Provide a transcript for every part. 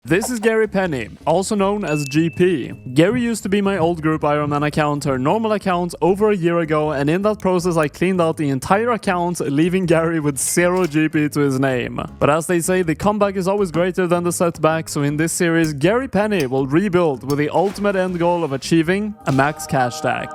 This is Garry Penny, also known as GP. Garry used to be my old group Ironman account, her normal account, over a year ago, and in that process I cleaned out the entire account, leaving Garry with 0 GP to his name. But as they say, the comeback is always greater than the setback, so in this series, Garry Penny will rebuild with the ultimate end goal of achieving a max cash stack.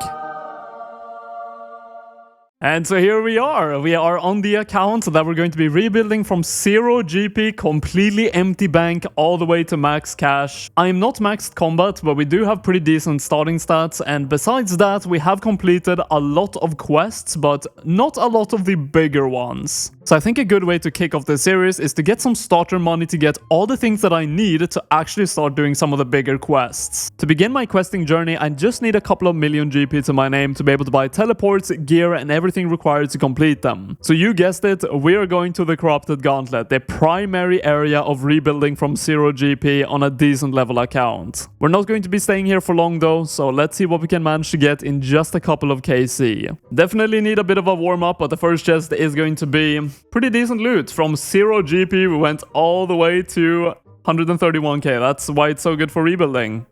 And so here we are on the account that we're going to be rebuilding from 0 GP, completely empty bank, all the way to max cash. I'm not maxed combat, but we do have pretty decent starting stats, and besides that, we have completed a lot of quests, but not a lot of the bigger ones. So I think a good way to kick off this series is to get some starter money to get all the things that I need to actually start doing some of the bigger quests. To begin my questing journey, I just need a couple of million GP to my name to be able to buy teleports, gear, and everything required to complete them. So you guessed it, we are going to the Corrupted Gauntlet, the primary area of rebuilding from 0 GP on a decent level account. We're not going to be staying here for long though, so let's see what we can manage to get in just a couple of KC. Definitely need a bit of a warm-up, but the first chest is going to be pretty decent loot. From 0 GP we went all the way to 131k. That's why it's so good for rebuilding.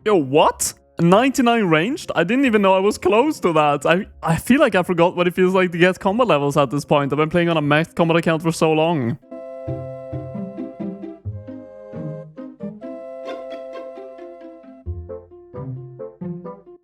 Yo, what? 99 ranged? I didn't even know I was close to that. I feel like I forgot what it feels like to get combat levels at this point. I've been playing on a maxed combat account for so long.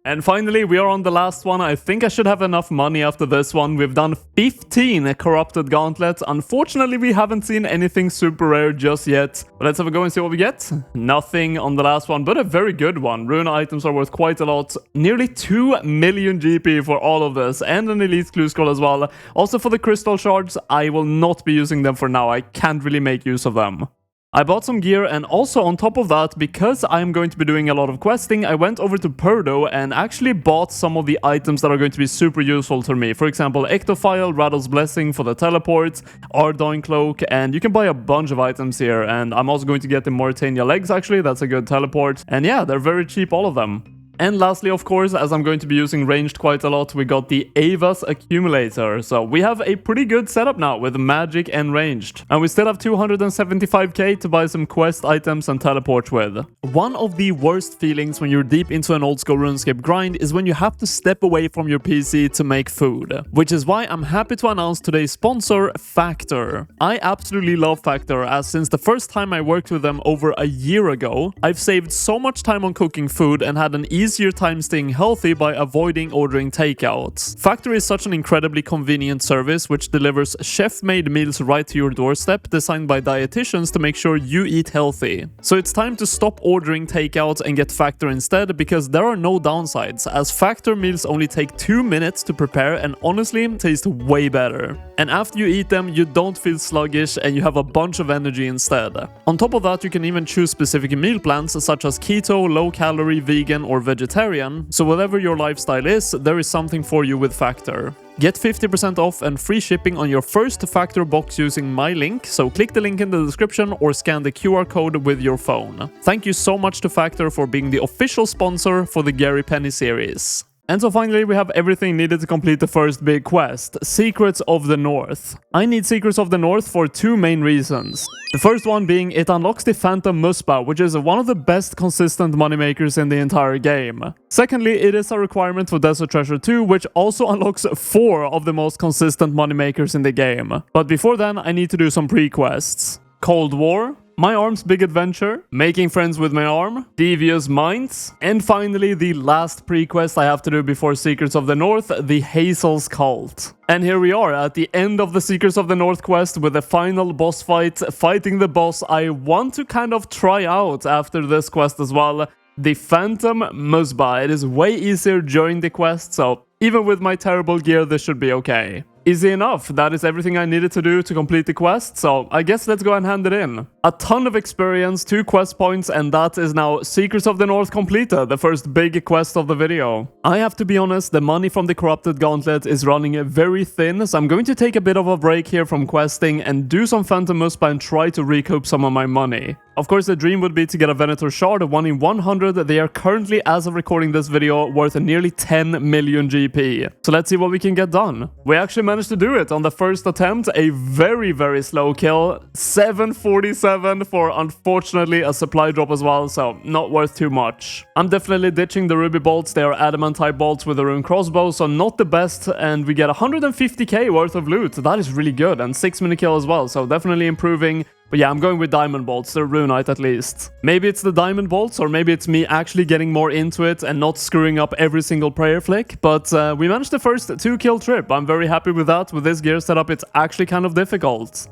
And finally, we are on the last one. I think I should have enough money after this one. We've done 15 Corrupted Gauntlets. Unfortunately, we haven't seen anything super rare just yet. But let's have a go and see what we get. Nothing on the last one, but a very good one. Rune items are worth quite a lot. Nearly 2 million GP for all of this. And an Elite Clue Scroll as well. Also for the Crystal Shards, I will not be using them for now. I can't really make use of them. I bought some gear, and also on top of that, because I'm going to be doing a lot of questing, I went over to Purdo and actually bought some of the items that are going to be super useful to me. For example, Ectophile, Rattle's Blessing for the teleport, Ardoin Cloak, and you can buy a bunch of items here. And I'm also going to get the Mauritania Legs actually, that's a good teleport. And yeah, they're very cheap, all of them. And lastly, of course, as I'm going to be using ranged quite a lot, we got the Ava's Accumulator. So we have a pretty good setup now with magic and ranged. And we still have 275k to buy some quest items and teleport with. One of the worst feelings when you're deep into an old school RuneScape grind is when you have to step away from your PC to make food. Which is why I'm happy to announce today's sponsor, Factor. I absolutely love Factor, as since the first time I worked with them over a year ago, I've saved so much time on cooking food and had an easier time staying healthy by avoiding ordering takeouts. Factor is such an incredibly convenient service which delivers chef-made meals right to your doorstep, designed by dietitians to make sure you eat healthy. So it's time to stop ordering takeouts and get Factor instead, because there are no downsides, as Factor meals only take 2 minutes to prepare and honestly taste way better. And after you eat them, you don't feel sluggish and you have a bunch of energy instead. On top of that, you can even choose specific meal plans such as keto, low-calorie, vegan, or vegetarian, so whatever your lifestyle is, there is something for you with Factor. Get 50% off and free shipping on your first Factor box using my link, so click the link in the description or scan the QR code with your phone. Thank you so much to Factor for being the official sponsor for the Garry Penny series. And so finally, we have everything needed to complete the first big quest, Secrets of the North. I need Secrets of the North for 2 main reasons. The first one being it unlocks the Phantom Muspa, which is one of the best consistent moneymakers in the entire game. Secondly, it is a requirement for Desert Treasure 2, which also unlocks 4 of the most consistent moneymakers in the game. But before then, I need to do some pre-quests. Cold War, My Arm's Big Adventure, Making Friends with My Arm, Devious Minds, and finally the last pre-quest I have to do before Secrets of the North, the Hazel's Cult. And here we are at the end of the Secrets of the North quest with the final boss fight, fighting the boss I want to kind of try out after this quest as well, the Phantom Musba. It is way easier during the quest, so even with my terrible gear this should be okay. Easy enough, that is everything I needed to do to complete the quest, so I guess let's go and hand it in. A ton of experience, 2 quest points, and that is now Secrets of the North completed, the first big quest of the video. I have to be honest, the money from the Corrupted Gauntlet is running very thin, so I'm going to take a bit of a break here from questing and do some Phantom Muspa and try to recoup some of my money. Of course, the dream would be to get a Venator shard, 1 in 100. They are currently, as of recording this video, worth nearly 10 million GP. So let's see what we can get done. We actually managed to do it on the first attempt. A very, very slow kill. 747 for, unfortunately, a supply drop as well, so not worth too much. I'm definitely ditching the ruby bolts. They are adamant type bolts with a rune crossbow, so not the best, and we get 150k worth of loot. That is really good, and 6-minute kill as well, so definitely improving. But yeah, I'm going with diamond bolts. They're runite at least. Maybe it's the diamond bolts, or maybe it's me actually getting more into it and not screwing up every single prayer flick. But we managed the first 2-kill trip. I'm very happy with that. With this gear setup, it's actually kind of difficult.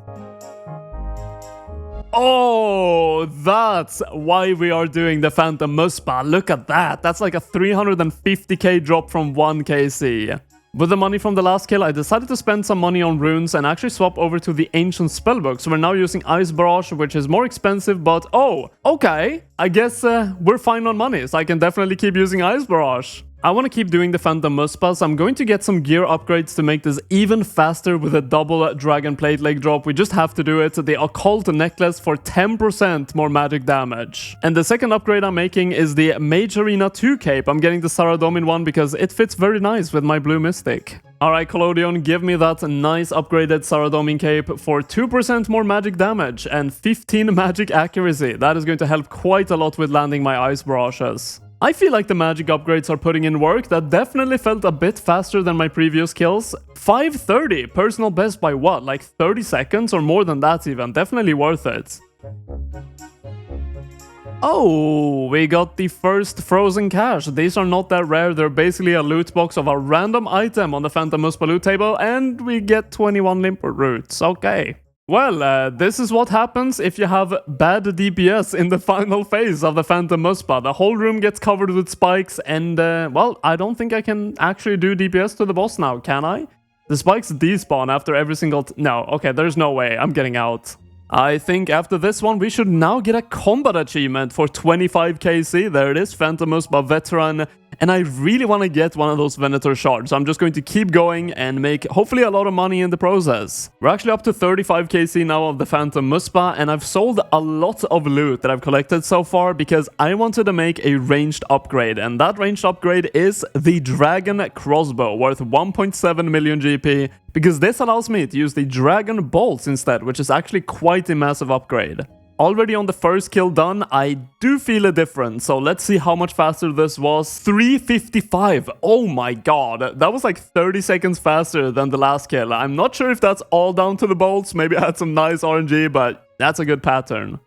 Oh, that's why we are doing the Phantom Muspa. Look at that. That's like a 350k drop from 1kc. With the money from the last kill, I decided to spend some money on runes and actually swap over to the Ancient Spellbook. So we're now using Ice Barrage, which is more expensive, but oh, okay. I guess we're fine on money, so I can definitely keep using Ice Barrage. I want to keep doing the Phantom Muspa, so I'm going to get some gear upgrades to make this even faster with a double Dragon Plate leg drop. We just have to do it. The Occult Necklace for 10% more magic damage. And the second upgrade I'm making is the Mage Arena 2 cape. I'm getting the Saradomin one because it fits very nice with my Blue Mystic. Alright, Collodion, give me that nice upgraded Saradomin cape for 2% more magic damage and 15 magic accuracy. That is going to help quite a lot with landing my Ice Barrages. I feel like the magic upgrades are putting in work. That definitely felt a bit faster than my previous kills. 530, personal best by what, like 30 seconds or more than that even. Definitely worth it. Oh, we got the first frozen cash. These are not that rare. They're basically a loot box of a random item on the Phantom Muspa loot table, and we get 21 Limpet roots. Okay. Well, this is what happens if you have bad DPS in the final phase of the Phantom Muspa. The whole room gets covered with spikes and, well, I don't think I can actually do DPS to the boss now, can I? The spikes despawn after every single... No, okay, there's no way. I'm getting out. I think after this one, we should now get a combat achievement for 25kc. There it is, Phantom Muspa Veteran. And I really want to get one of those Venator shards. So I'm just going to keep going and make hopefully a lot of money in the process. We're actually up to 35kc now of the Phantom Muspa, and I've sold a lot of loot that I've collected so far because I wanted to make a ranged upgrade. And that ranged upgrade is the Dragon Crossbow, worth 1.7 million GP, because this allows me to use the Dragon Bolts instead, which is actually quite a massive upgrade. Already on the first kill done, I do feel a difference, so let's see how much faster this was. 355, oh my god, that was like 30 seconds faster than the last kill. I'm not sure if that's all down to the bolts, maybe I had some nice RNG, but that's a good pattern.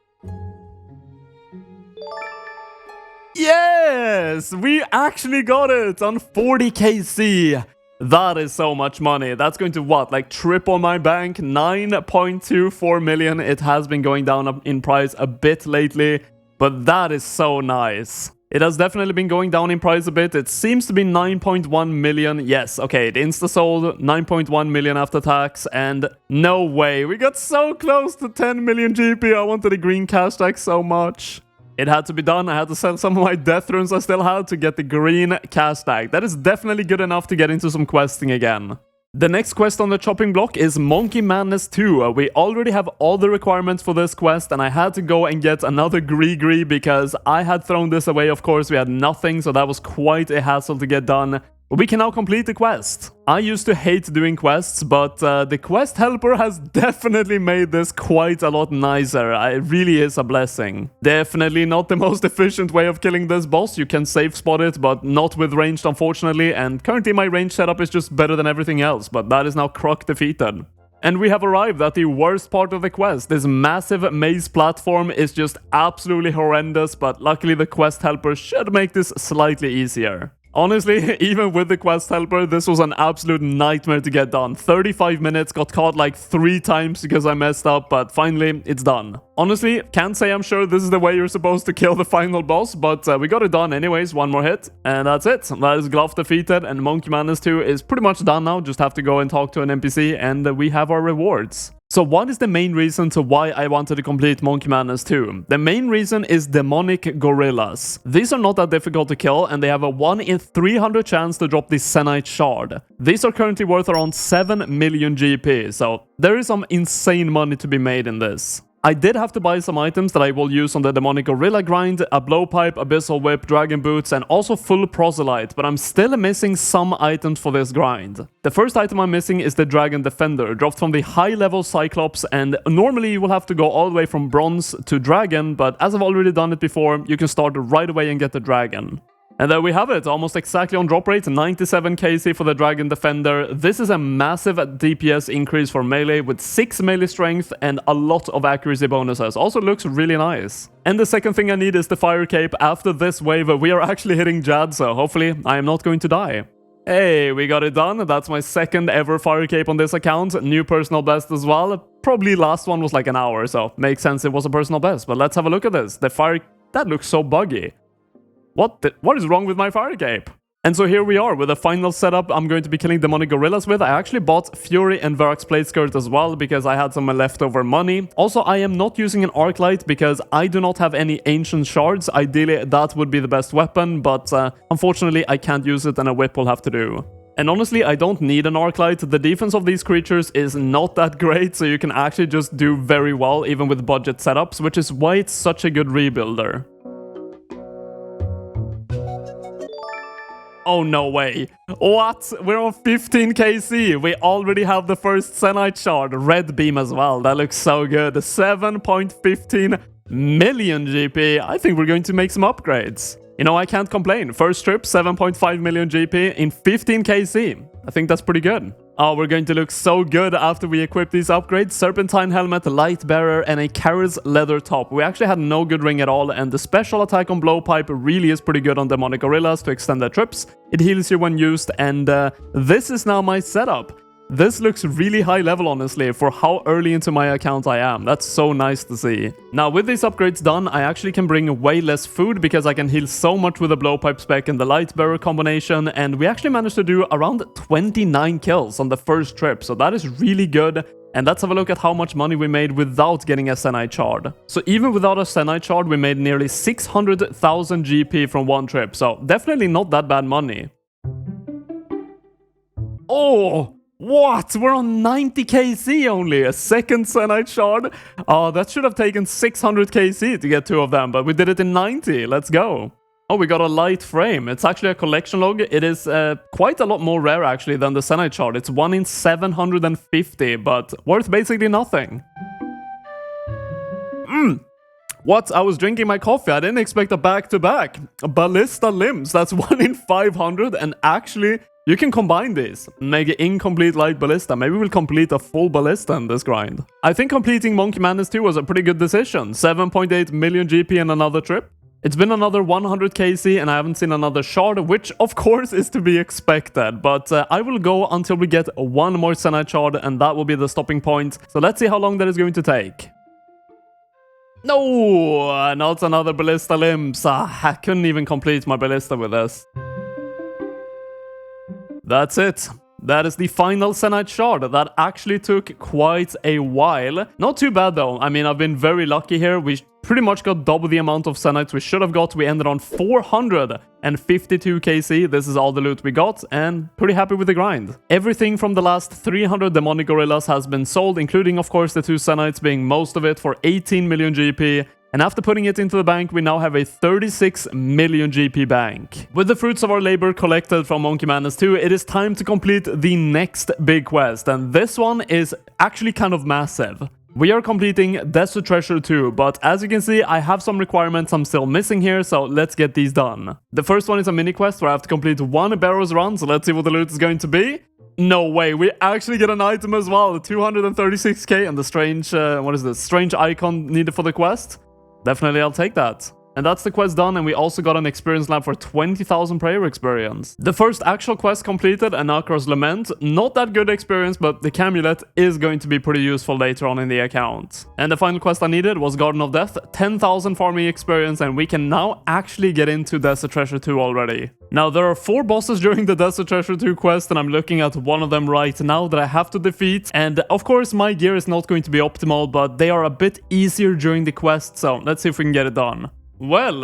Yes, we actually got it on 40kc. That is so much money. That's going to what, like triple my bank? 9.24 million. It has been going down in price a bit lately, but that is so nice. It has definitely been going down in price a bit. It seems to be 9.1 million. Yes, okay, it insta-sold 9.1 million after tax, and no way. We got so close to 10 million GP. I wanted a green cash tag so much. It had to be done. I had to sell some of my death runes I still had to get the green cash tag. That is definitely good enough to get into some questing again. The next quest on the chopping block is Monkey Madness 2. We already have all the requirements for this quest, and I had to go and get another Gree because I had thrown this away, of course. We had nothing, so that was quite a hassle to get done. But we can now complete the quest. I used to hate doing quests, but the quest helper has definitely made this quite a lot nicer. It really is a blessing. Definitely not the most efficient way of killing this boss. You can safe spot it, but not with ranged, unfortunately. And currently my range setup is just better than everything else, but that is now Croc defeated. And we have arrived at the worst part of the quest. This massive maze platform is just absolutely horrendous, but luckily the quest helper should make this slightly easier. Honestly, even with the quest helper, this was an absolute nightmare to get done. 35 minutes, got caught like 3 times because I messed up, but finally, it's done. Honestly, can't say I'm sure this is the way you're supposed to kill the final boss, but we got it done anyways, 1 more hit, and that's it. That is Glove defeated, and Monkey Madness 2 is pretty much done now. Just have to go and talk to an NPC, and we have our rewards. So what is the main reason to why I wanted to complete Monkey Madness 2? The main reason is demonic gorillas. These are not that difficult to kill, and they have a 1 in 300 chance to drop the Zenite shard. These are currently worth around 7 million GP, so there is some insane money to be made in this. I did have to buy some items that I will use on the demonic gorilla grind, a blowpipe, abyssal whip, dragon boots, and also full proselyte, but I'm still missing some items for this grind. The first item I'm missing is the dragon defender, dropped from the high level cyclops, and normally you will have to go all the way from bronze to dragon, but as I've already done it before, you can start right away and get the dragon. And there we have it, almost exactly on drop rate, 97 KC for the Dragon Defender. This is a massive DPS increase for melee with 6 melee strength and a lot of accuracy bonuses. Also looks really nice. And the second thing I need is the Fire Cape. After this wave, we are actually hitting Jad, so hopefully I am not going to die. Hey, we got it done. That's my second ever Fire Cape on this account. New personal best as well. Probably last one was like an hour, so makes sense it was a personal best. But let's have a look at this. The Fire... that looks so buggy. What is wrong with my Fire Cape? And so here we are with the final setup I'm going to be killing demonic gorillas with. I actually bought Fury and Verax Plate Skirt as well because I had some leftover money. Also, I am not using an arc light because I do not have any ancient shards. Ideally, that would be the best weapon, but unfortunately, I can't use it and a whip will have to do. And honestly, I don't need an arc light. The defense of these creatures is not that great, so you can actually just do very well even with budget setups, which is why it's such a good rebuilder. Oh, no way. What? We're on 15 KC. We already have the first Zenite shard. Red beam as well. That looks so good. 7.15 million GP. I think we're going to make some upgrades. You know, I can't complain. First trip, 7.5 million GP in 15 KC. I think that's pretty good. Oh, we're going to look so good after we equip these upgrades. Serpentine helmet, light bearer, and a Karis leather top. We actually had no good ring at all, and the special attack on blowpipe really is pretty good on demonic gorillas to extend their trips. It heals you when used, and this is now my setup. This looks really high level, honestly, for how early into my account I am. That's so nice to see. Now, with these upgrades done, I actually can bring way less food because I can heal so much with the blowpipe spec and the light bearer combination, and we actually managed to do around 29 kills on the first trip, so that is really good. And let's have a look at how much money we made without getting a Zenite shard. So even without a Zenite shard, we made nearly 600,000 GP from one trip, so definitely not that bad money. Oh! What? We're on 90 KC only, a second Zenite shard? Oh, that should have taken 600 KC to get two of them, but we did it in 90. Let's go. Oh, we got a light frame. It's actually a collection log. It is quite a lot more rare actually than the Zenite shard. It's 1 in 750, but worth basically nothing. What? I was drinking my coffee. I didn't expect a back-to-back. Ballista limbs. That's 1 in 500, and actually... you can combine these, make an incomplete light ballista. Maybe we'll complete a full ballista in this grind. I think completing Monkey Madness 2 was a pretty good decision. 7.8 million GP in another trip. It's been another 100 KC and I haven't seen another shard, which of course is to be expected. But I will go until we get one more Zenite shard and that will be the stopping point. So let's see how long that is going to take. No, not another ballista limbs. I couldn't even complete my ballista with this. That's it. That is the final Zenite shard. That actually took quite a while. Not too bad though. I mean, I've been very lucky here. We pretty much got double the amount of Zenites we should have got. We ended on 452 KC. This is all the loot we got and pretty happy with the grind. Everything from the last 300 demonic gorillas has been sold, including of course the 2 Zenites being most of it for 18 million GP. And after putting it into the bank, we now have a 36 million GP bank. With the fruits of our labor collected from Monkey Madness 2, it is time to complete the next big quest. And this one is actually kind of massive. We are completing Desert Treasure 2, but as you can see, I have some requirements I'm still missing here, so let's get these done. The first one is a mini quest where I have to complete 1 Barrows run, so let's see what the loot is going to be. No way, we actually get an item as well, 236k, and the strange, what is this, strange icon needed for the quest. Definitely, I'll take that. And that's the quest done, and we also got an experience lab for 20,000 prayer experience. The first actual quest completed, Anakra's Lament. Not that good experience, but the Camulet is going to be pretty useful later on in the account. And the final quest I needed was Garden of Death, 10,000 farming experience, and we can now actually get into Desert Treasure 2 already. Now, there are 4 bosses during the Desert Treasure 2 quest, and I'm looking at one of them right now that I have to defeat. And of course, my gear is not going to be optimal, but they are a bit easier during the quest, so let's see if we can get it done. Well,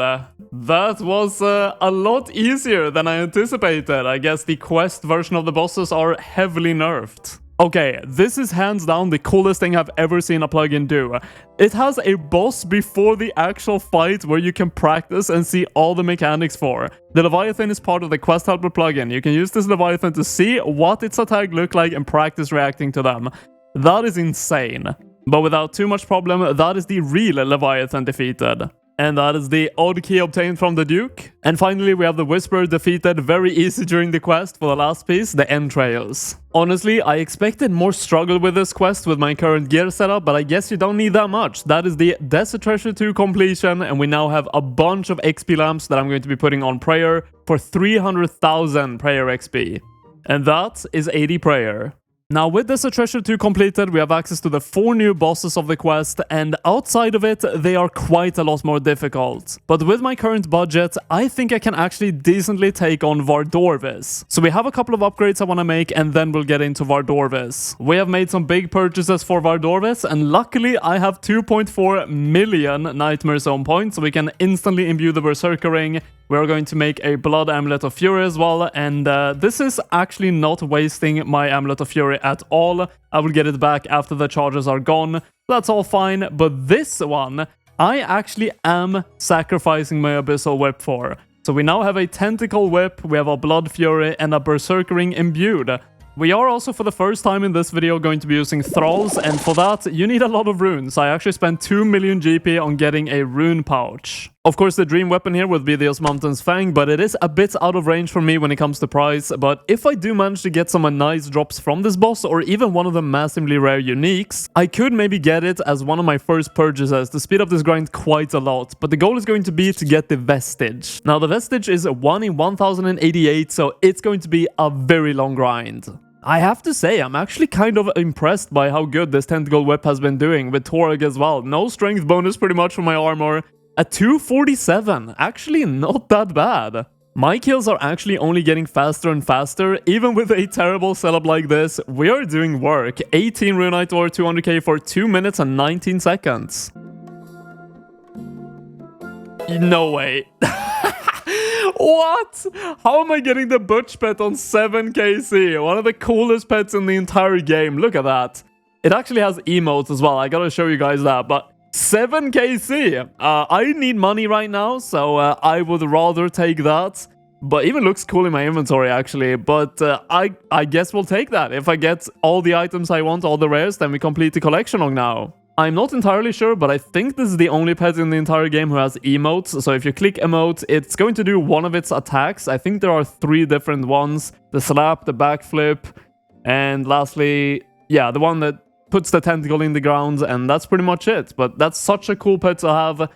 that was a lot easier than I anticipated. I guess the quest version of the bosses are heavily nerfed. Okay, this is hands down the coolest thing I've ever seen a plugin do. It has a boss before the actual fight where you can practice and see all the mechanics for. The Leviathan is part of the Quest Helper plugin. You can use this Leviathan to see what its attack look like and practice reacting to them. That is insane. But without too much problem, that is the real Leviathan defeated. And that is the odd key obtained from the Duke. And finally, we have the Whisperer defeated very easy during the quest for the last piece, the entrails. Honestly, I expected more struggle with this quest with my current gear setup, but I guess you don't need that much. That is the Desert Treasure 2 completion, and we now have a bunch of XP lamps that I'm going to be putting on prayer for 300,000 prayer XP. And that is 80 prayer. Now, with Desert Treasure 2 completed, we have access to the 4 new bosses of the quest, and outside of it, they are quite a lot more difficult. But with my current budget, I think I can actually decently take on Vardorvis. So we have a couple of upgrades I want to make, and then we'll get into Vardorvis. We have made some big purchases for Vardorvis, and luckily I have 2.4 million Nightmare Zone points, so we can instantly imbue the Berserker Ring. We're going to make a Blood Amulet of Fury as well, and this is actually not wasting my Amulet of Fury at all. I will get it back after the charges are gone. That's all fine, but this one, I actually am sacrificing my Abyssal Whip for. So we now have a Tentacle Whip, we have a Blood Fury, and a Berserker Ring imbued. We are also for the first time in this video going to be using Thralls, and for that you need a lot of runes. I actually spent 2 million GP on getting a rune pouch. Of course, the dream weapon here would be the Osmanthon's Fang, but it is a bit out of range for me when it comes to price. But if I do manage to get some nice drops from this boss, or even one of the massively rare uniques, I could maybe get it as one of my first purchases to speed up this grind quite a lot. But the goal is going to be to get the Vestige. Now, the Vestige is 1 in 1088, so it's going to be a very long grind. I have to say, I'm actually kind of impressed by how good this Tentacle Whip has been doing with Torag as well. No strength bonus pretty much for my armor. At 247, actually not that bad. My kills are actually only getting faster and faster. Even with a terrible setup like this, we are doing work. 18 Runite Ore 200k for 2 minutes and 19 seconds. No way. What? How am I getting the Butch pet on 7 KC? One of the coolest pets in the entire game. Look at that. It actually has emotes as well. I gotta show you guys that. But 7 KC. I need money right now, so I would rather take that. But even looks cool in my inventory, actually. But I guess we'll take that. If I get all the items I want, all the rares, then we complete the collection log now. I'm not entirely sure, but I think this is the only pet in the entire game who has emotes. So if you click emote, it's going to do one of its attacks. I think there are 3 different ones. The slap, the backflip, and lastly, yeah, the one that puts the tentacle in the ground, and that's pretty much it. But that's such a cool pet to have.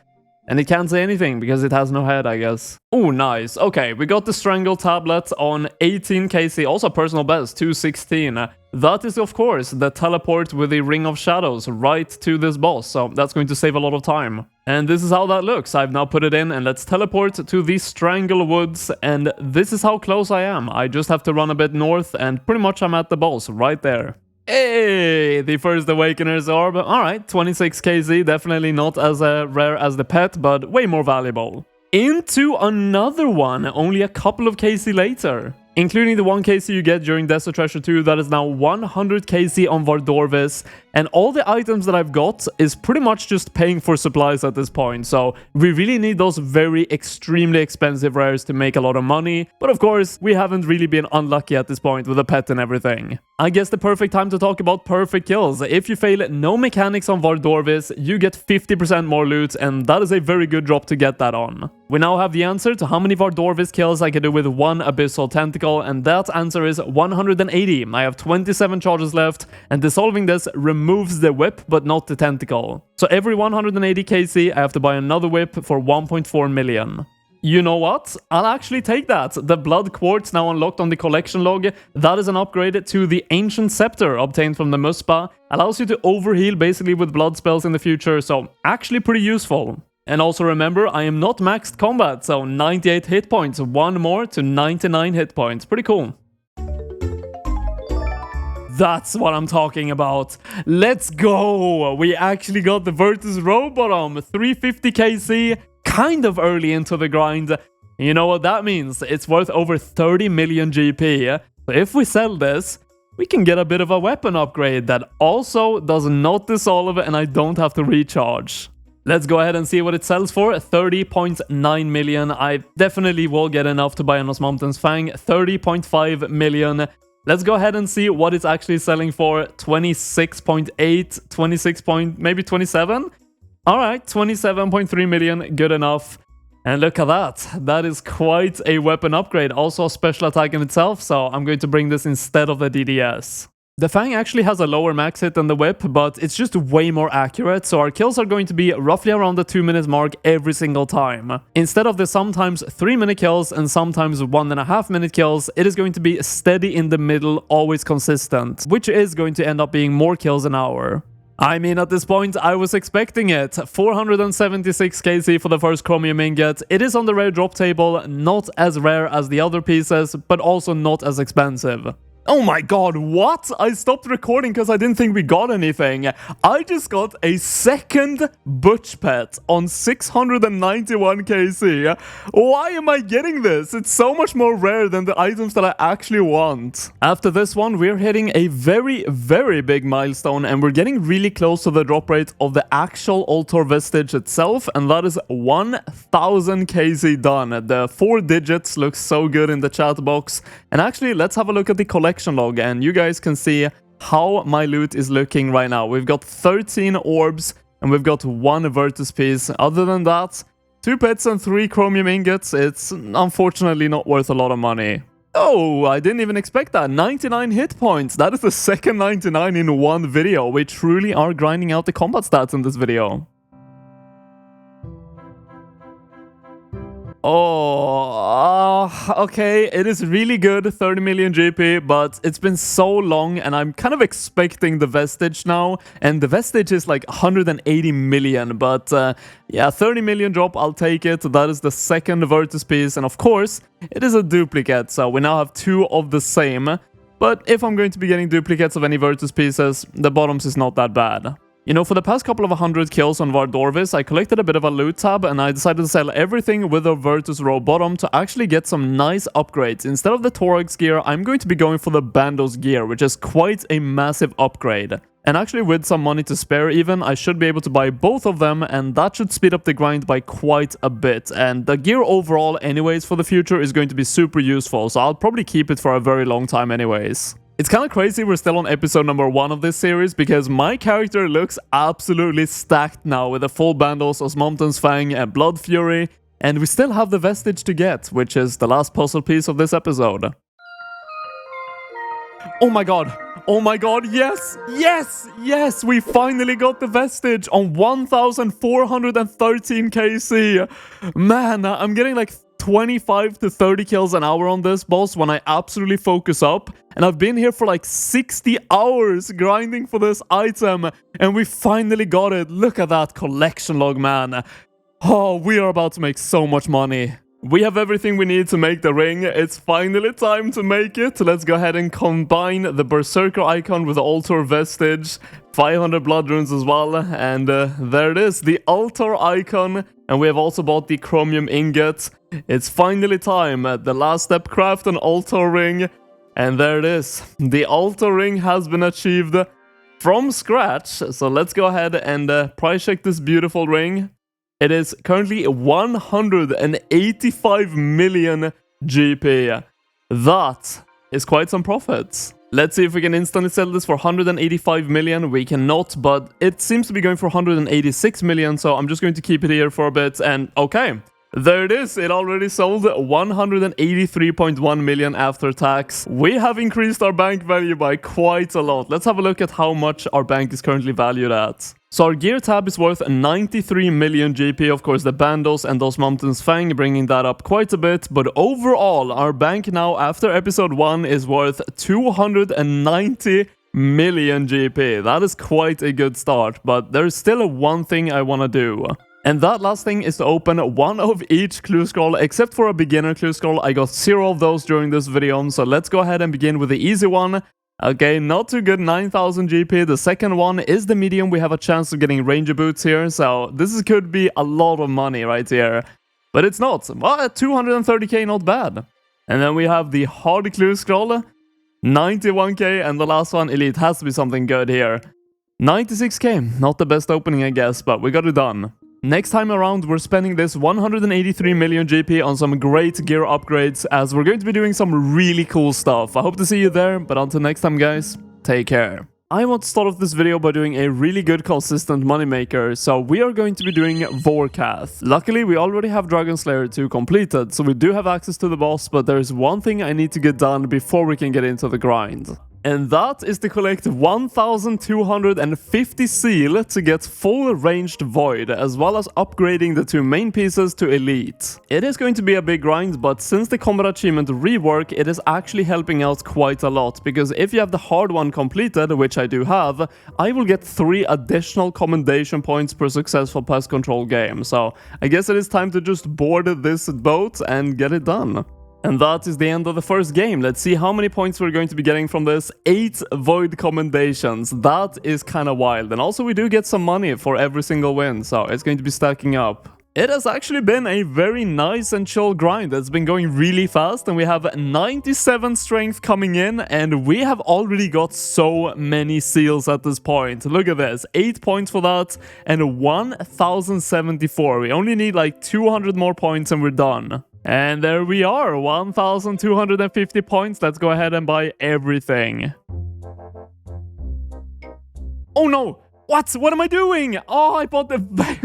And it can't say anything because it has no head, I guess. Oh, nice. Okay, we got the Strangle Tablet on 18 KC. Also personal best, 216. That is, of course, the teleport with the Ring of Shadows right to this boss. So that's going to save a lot of time. And this is how that looks. I've now put it in, and let's teleport to the Strangle Woods. And this is how close I am. I just have to run a bit north, and pretty much I'm at the boss right there. Hey, the first Awakener's Orb. Alright, 26 KZ, definitely not as rare as the pet, but way more valuable. Into another one, only a couple of KC later. Including the 1 KC you get during Desert Treasure 2, that is now 100 KC on Vardorvis. And all the items that I've got is pretty much just paying for supplies at this point. So we really need those very extremely expensive rares to make a lot of money. But of course, we haven't really been unlucky at this point with a pet and everything. I guess the perfect time to talk about perfect kills. If you fail no mechanics on Vardorvis, you get 50% more loot, and that is a very good drop to get that on. We now have the answer to how many Vardorvis kills I can do with 1 Abyssal Tentacle, and that answer is 180. I have 27 charges left, and dissolving this removes the whip, but not the tentacle. So every 180 KC, I have to buy another whip for 1.4 million. You know what? I'll actually take that. The Blood Quartz now unlocked on the collection log. That is an upgrade to the Ancient Scepter obtained from the Muspa. Allows you to overheal basically with blood spells in the future, so actually pretty useful. And also remember, I am not maxed combat, so 98 hit points, 1 more to 99 hit points. Pretty cool. That's what I'm talking about. Let's go! We actually got the Virtus Robotom, 350 KC, kind of early into the grind. You know what that means? It's worth over 30 million GP. So if we sell this, we can get a bit of a weapon upgrade that also does not dissolve and I don't have to recharge. Let's go ahead and see what it sells for. 30.9 million. I definitely will get enough to buy an Osmountain's Fang. 30.5 million. Let's go ahead and see what it's actually selling for. 26.8, 26 point, maybe 27? Alright, 27.3 million, good enough. And look at that, that is quite a weapon upgrade, also a special attack in itself, so I'm going to bring this instead of the DDS. The Fang actually has a lower max hit than the Whip, but it's just way more accurate, so our kills are going to be roughly around the 2-minute mark every single time. Instead of the sometimes 3-minute kills and sometimes 1.5-minute kills, it is going to be steady in the middle, always consistent, which is going to end up being more kills an hour. I mean, at this point, I was expecting it. 476 KC for the first chromium ingot. It is on the rare drop table, not as rare as the other pieces, but also not as expensive. Oh my god, what? I stopped recording because I didn't think we got anything. I just got a second Butch Pet on 691 KC. Why am I getting this? It's so much more rare than the items that I actually want. After this one, we're hitting a very, very big milestone and we're getting really close to the drop rate of the actual Altar Vestige itself, and that is 1000 KC done. The 4 digits look so good in the chat box. And actually, let's have a look at the collection log and you guys can see how my loot is looking right now. We've got 13 orbs and we've got 1 Virtus piece. Other than that, 2 pets and 3 chromium ingots. It's unfortunately not worth a lot of money. Oh, I didn't even expect that. 99 hit points. That is the second 99 in one video. We truly are grinding out the combat stats in this video. Oh, okay, it is really good, 30 million GP, but it's been so long and I'm kind of expecting the Vestige now, and the Vestige is like 180 million, but yeah, 30 million drop, I'll take it. That is the second Virtus piece, and of course, it is a duplicate, so we now have 2 of the same, but if I'm going to be getting duplicates of any Virtus pieces, the bottoms is not that bad. You know, for the past couple of 100 kills on Vardorvis, I collected a bit of a loot tab and I decided to sell everything with a Virtus Row bottom to actually get some nice upgrades. Instead of the Thorax gear, I'm going to be going for the Bandos gear, which is quite a massive upgrade. And actually with some money to spare even, I should be able to buy both of them, and that should speed up the grind by quite a bit. And the gear overall anyways for the future is going to be super useful, so I'll probably keep it for a very long time anyways. It's kind of crazy we're still on episode number 1 of this series, because my character looks absolutely stacked now with a full Bandos, Osmountain's Fang, and Blood Fury, and we still have the Vestige to get, which is the last puzzle piece of this episode. Oh my god! Oh my god, yes! Yes! Yes! We finally got the Vestige on 1413 KC! Man, I'm getting like 25 to 30 kills an hour on this boss when I absolutely focus up, and I've been here for like 60 hours grinding for this item, and we finally got it. Look at that collection log, man. Oh, we are about to make so much money. We have everything we need to make the ring. It's finally time to make it. Let's go ahead and combine the Berserker icon with the Altar Vestige. 500 blood runes as well. And there it is, the Altar icon. And we have also bought the chromium ingot. It's finally time. The last step, craft an altar ring. And there it is. The altar ring has been achieved from scratch. So let's go ahead and price check this beautiful ring. It is currently 185 million GP. That is quite some profits. Let's see if we can instantly sell this for 185 million. We cannot, but it seems to be going for 186 million, so I'm just going to keep it here for a bit, and okay. There it is, it already sold 183.1 million after tax. We have increased our bank value by quite a lot. Let's have a look at how much our bank is currently valued at. So our gear tab is worth 93 million GP, of course the Bandos and Osmountain's Fang bringing that up quite a bit, but overall our bank now after episode 1 is worth 290 million GP. That is quite a good start, but there's still one thing I want to do. And that last thing is to open one of each clue scroll, except for a beginner clue scroll. I got 0 of those during this video, so let's go ahead and begin with the easy one. Okay, not too good, 9000 GP. The second one is the medium. We have a chance of getting ranger boots here, so this could be a lot of money right here. But it's not. Well, 230k, not bad. And then we have the hard clue scroll. 91k, and the last one, Elite, has to be something good here. 96k, not the best opening I guess, but we got it done. Next time around, we're spending this 183 million GP on some great gear upgrades, as we're going to be doing some really cool stuff. I hope to see you there, but until next time guys, take care. I want to start off this video by doing a really good consistent moneymaker, so we are going to be doing Vorkath. Luckily, we already have Dragon Slayer 2 completed, so we do have access to the boss, but there is one thing I need to get done before we can get into the grind. And that is to collect 1250 seal to get full ranged void, as well as upgrading the 2 main pieces to elite. It is going to be a big grind, but since the combat achievement rework, it is actually helping out quite a lot, because if you have the hard one completed, which I do have, I will get 3 additional commendation points per successful pest control game. So I guess it is time to just board this boat and get it done. And that is the end of the first game. Let's see how many points we're going to be getting from this. 8 void commendations. That is kind of wild. And also we do get some money for every single win, so it's going to be stacking up. It has actually been a very nice and chill grind. It's been going really fast, and we have 97 strength coming in, and we have already got so many seals at this point. Look at this, 8 points for that, and 1074. We only need like 200 more points and we're done. And there we are, 1250 points. Let's go ahead and buy everything. Oh no! What am I doing? Oh, I bought the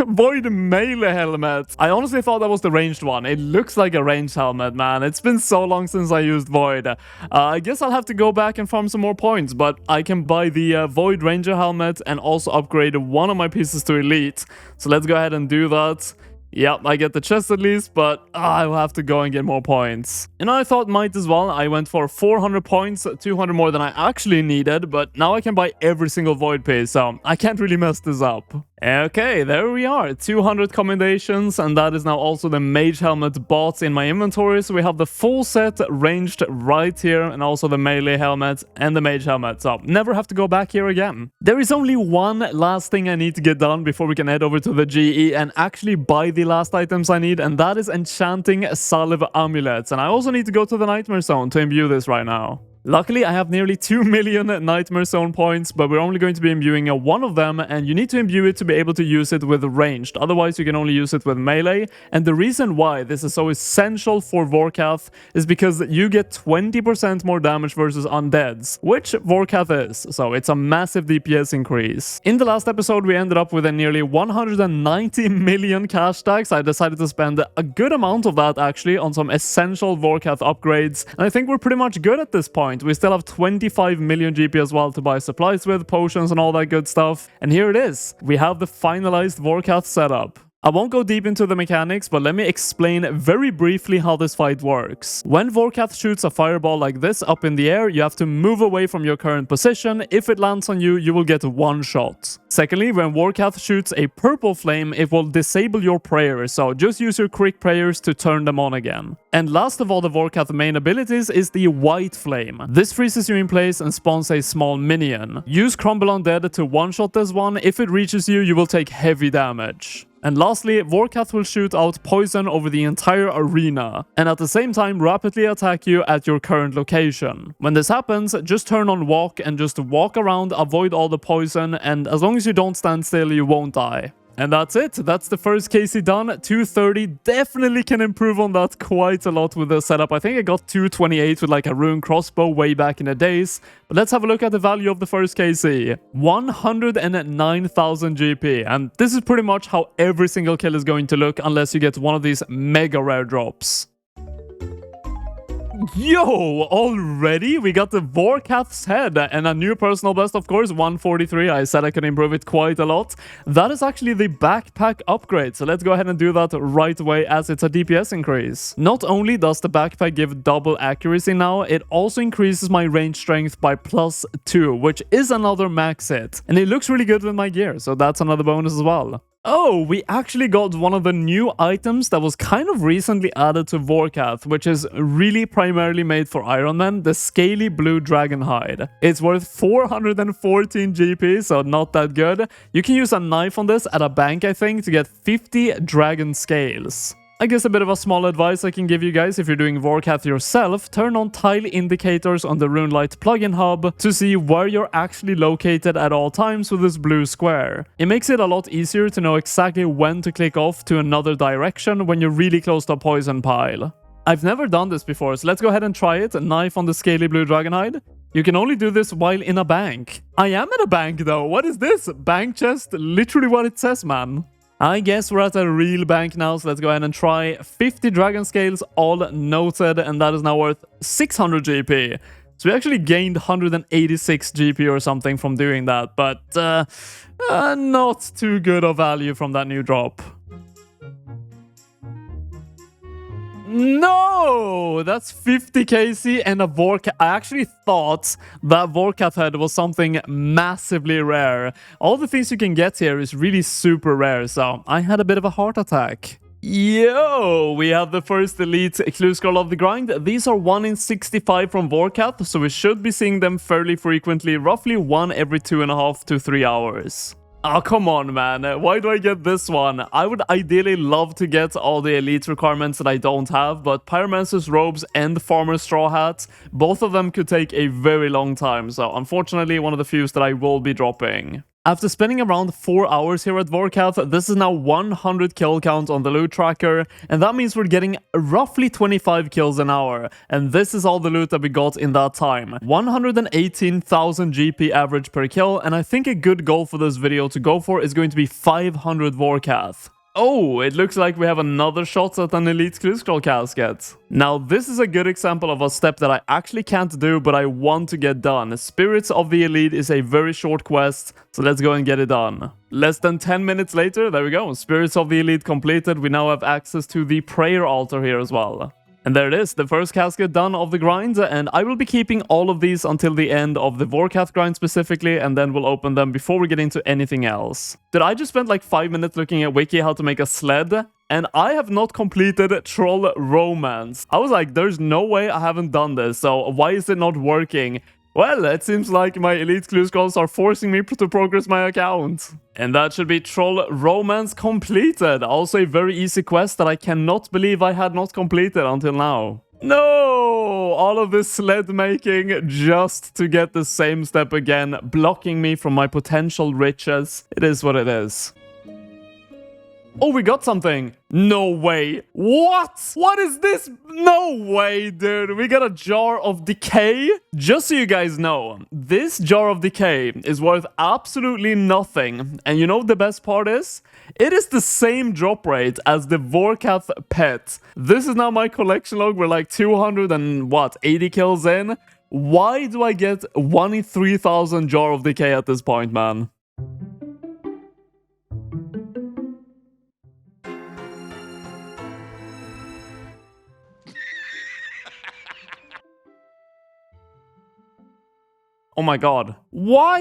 Void Melee helmet. I honestly thought that was the ranged one. It looks like a ranged helmet, man. It's been so long since I used Void. I guess I'll have to go back and farm some more points, but I can buy the Void Ranger helmet and also upgrade one of my pieces to Elite. So let's go ahead and do that. Yep, I get the chest at least, but I will have to go and get more points. And I thought might as well. I went for 400 points, 200 more than I actually needed, but now I can buy every single void piece, so I can't really mess this up. Okay, there we are, 200 commendations, and that is now also the mage helmet bought in my inventory, so we have the full set ranged right here, and also the melee helmet and the mage helmet, so never have to go back here again. There is only one last thing I need to get done before we can head over to the GE and actually buy the last items I need, and that is enchanting salve amulets, and I also need to go to the nightmare zone to imbue this right now. Luckily, I have nearly 2 million Nightmare Zone points, but we're only going to be imbuing one of them, and you need to imbue it to be able to use it with ranged. Otherwise, you can only use it with melee. And the reason why this is so essential for Vorkath is because you get 20% more damage versus undeads, which Vorkath is, so it's a massive DPS increase. In the last episode, we ended up with a nearly 190 million cash stacks. I decided to spend a good amount of that, actually, on some essential Vorkath upgrades, and I think we're pretty much good at this point. We still have 25 million GP as well to buy supplies with, potions and all that good stuff. And here it is. We have the finalized Vorkath setup. I won't go deep into the mechanics, but let me explain very briefly how this fight works. When Vorkath shoots a fireball like this up in the air, you have to move away from your current position. If it lands on you, you will get 1 shot. Secondly, when Vorkath shoots a purple flame, it will disable your prayers, so just use your quick prayers to turn them on again. And last of all the Vorkath main abilities is the white flame. This freezes you in place and spawns a small minion. Use Crumble Undead to one-shot this one. If it reaches you, you will take heavy damage. And lastly, Vorkath will shoot out poison over the entire arena, and at the same time rapidly attack you at your current location. When this happens, just turn on walk and just walk around, avoid all the poison, and as long as you don't stand still, you won't die. And that's it. That's the first KC done. 230. Definitely can improve on that quite a lot with the setup. I think I got 228 with like a rune crossbow way back in the days. But let's have a look at the value of the first KC. 109,000 GP. And this is pretty much how every single kill is going to look unless you get one of these mega rare drops. Yo, already we got the Vorkath's head and a new personal best, of course, 143. I said I could improve it quite a lot. That is actually the backpack upgrade, so let's go ahead and do that right away as it's a DPS increase. Not only does the backpack give double accuracy now, it also increases my range strength by +2, which is another max hit. And it looks really good with my gear, so that's another bonus as well. Oh, we actually got one of the new items that was kind of recently added to Vorkath, which is really primarily made for Iron Man, the Scaly Blue Dragon Hide. It's worth 414 GP, so not that good. You can use a knife on this at a bank, I think, to get 50 dragon scales. I guess a bit of a small advice I can give you guys if you're doing Vorkath yourself, turn on tile indicators on the RuneLite plugin hub to see where you're actually located at all times with this blue square. It makes it a lot easier to know exactly when to click off to another direction when you're really close to a poison pile. I've never done this before, so let's go ahead and try it. Knife on the scaly blue dragonhide. You can only do this while in a bank. I am in a bank though. What is this? Bank chest? Literally what it says, man. I guess we're at a real bank now, so let's go ahead and try 50 dragon scales, all noted, and that is now worth 600 GP. So we actually gained 186 GP or something from doing that, but not too good of value from that new drop. No! That's 50 KC and a Vorkath. I actually thought that Vorkath head was something massively rare. All the things you can get here is really super rare, so I had a bit of a heart attack. Yo! We have the first elite clue scroll of the grind. These are 1 in 65 from Vorkath, so we should be seeing them fairly frequently, roughly 1 every 2.5 to 3 hours. Oh, come on, man. Why do I get this one? I would ideally love to get all the elite requirements that I don't have, but Pyromancer's robes and Farmer's straw hat, both of them could take a very long time, so unfortunately one of the few that I will be dropping. After spending around 4 hours here at Vorkath, this is now 100 kill count on the loot tracker, and that means we're getting roughly 25 kills an hour, and this is all the loot that we got in that time. 118,000 GP average per kill, and I think a good goal for this video to go for is going to be 500 Vorkath. Oh, it looks like we have another shot at an elite clue scroll casket. Now, this is a good example of a step that I actually can't do, but I want to get done. Spirits of the Elite is a very short quest, so let's go and get it done. Less than 10 minutes later, there we go. Spirits of the Elite completed. We now have access to the prayer altar here as well. And there it is, the first casket done of the grind, and I will be keeping all of these until the end of the Vorkath grind specifically, and then we'll open them before we get into anything else. Did I just spend like 5 minutes looking at wiki how to make a sled? And I have not completed Troll Romance. I was like, there's no way I haven't done this, so why is it not working? Well, it seems like my elite clue scrolls are forcing me to progress my account. And that should be Troll Romance completed. Also a very easy quest that I cannot believe I had not completed until now. No! All of this sled making just to get the same step again, blocking me from my potential riches. It is what it is. Oh, we got something. No way. What? What is this? No way, dude. We got a jar of decay. Just so you guys know, this jar of decay is worth absolutely nothing. And you know what the best part is? It is the same drop rate as the Vorkath pet. This is now my collection log. We're like 280 kills in. Why do I get 1 in 3,000 jar of decay at this point, man? Oh my god. Why?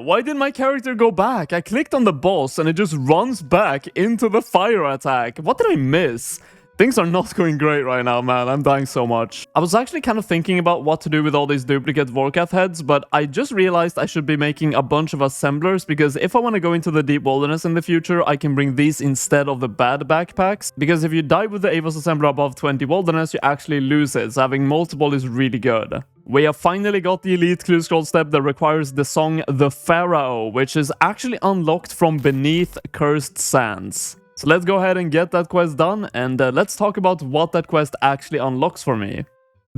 Why did my character go back? I clicked on the boss and it just runs back into the fire attack. What did I miss? Things are not going great right now, man. I'm dying so much. I was actually kind of thinking about what to do with all these duplicate Vorkath heads, but I just realized I should be making a bunch of assemblers, because if I want to go into the deep wilderness in the future, I can bring these instead of the bad backpacks. Because if you die with the Avos assembler above 20 wilderness, you actually lose it, so having multiple is really good. We have finally got the elite clue scroll step that requires the song The Pharaoh, which is actually unlocked from beneath Cursed Sands. So let's go ahead and get that quest done, and let's talk about what that quest actually unlocks for me.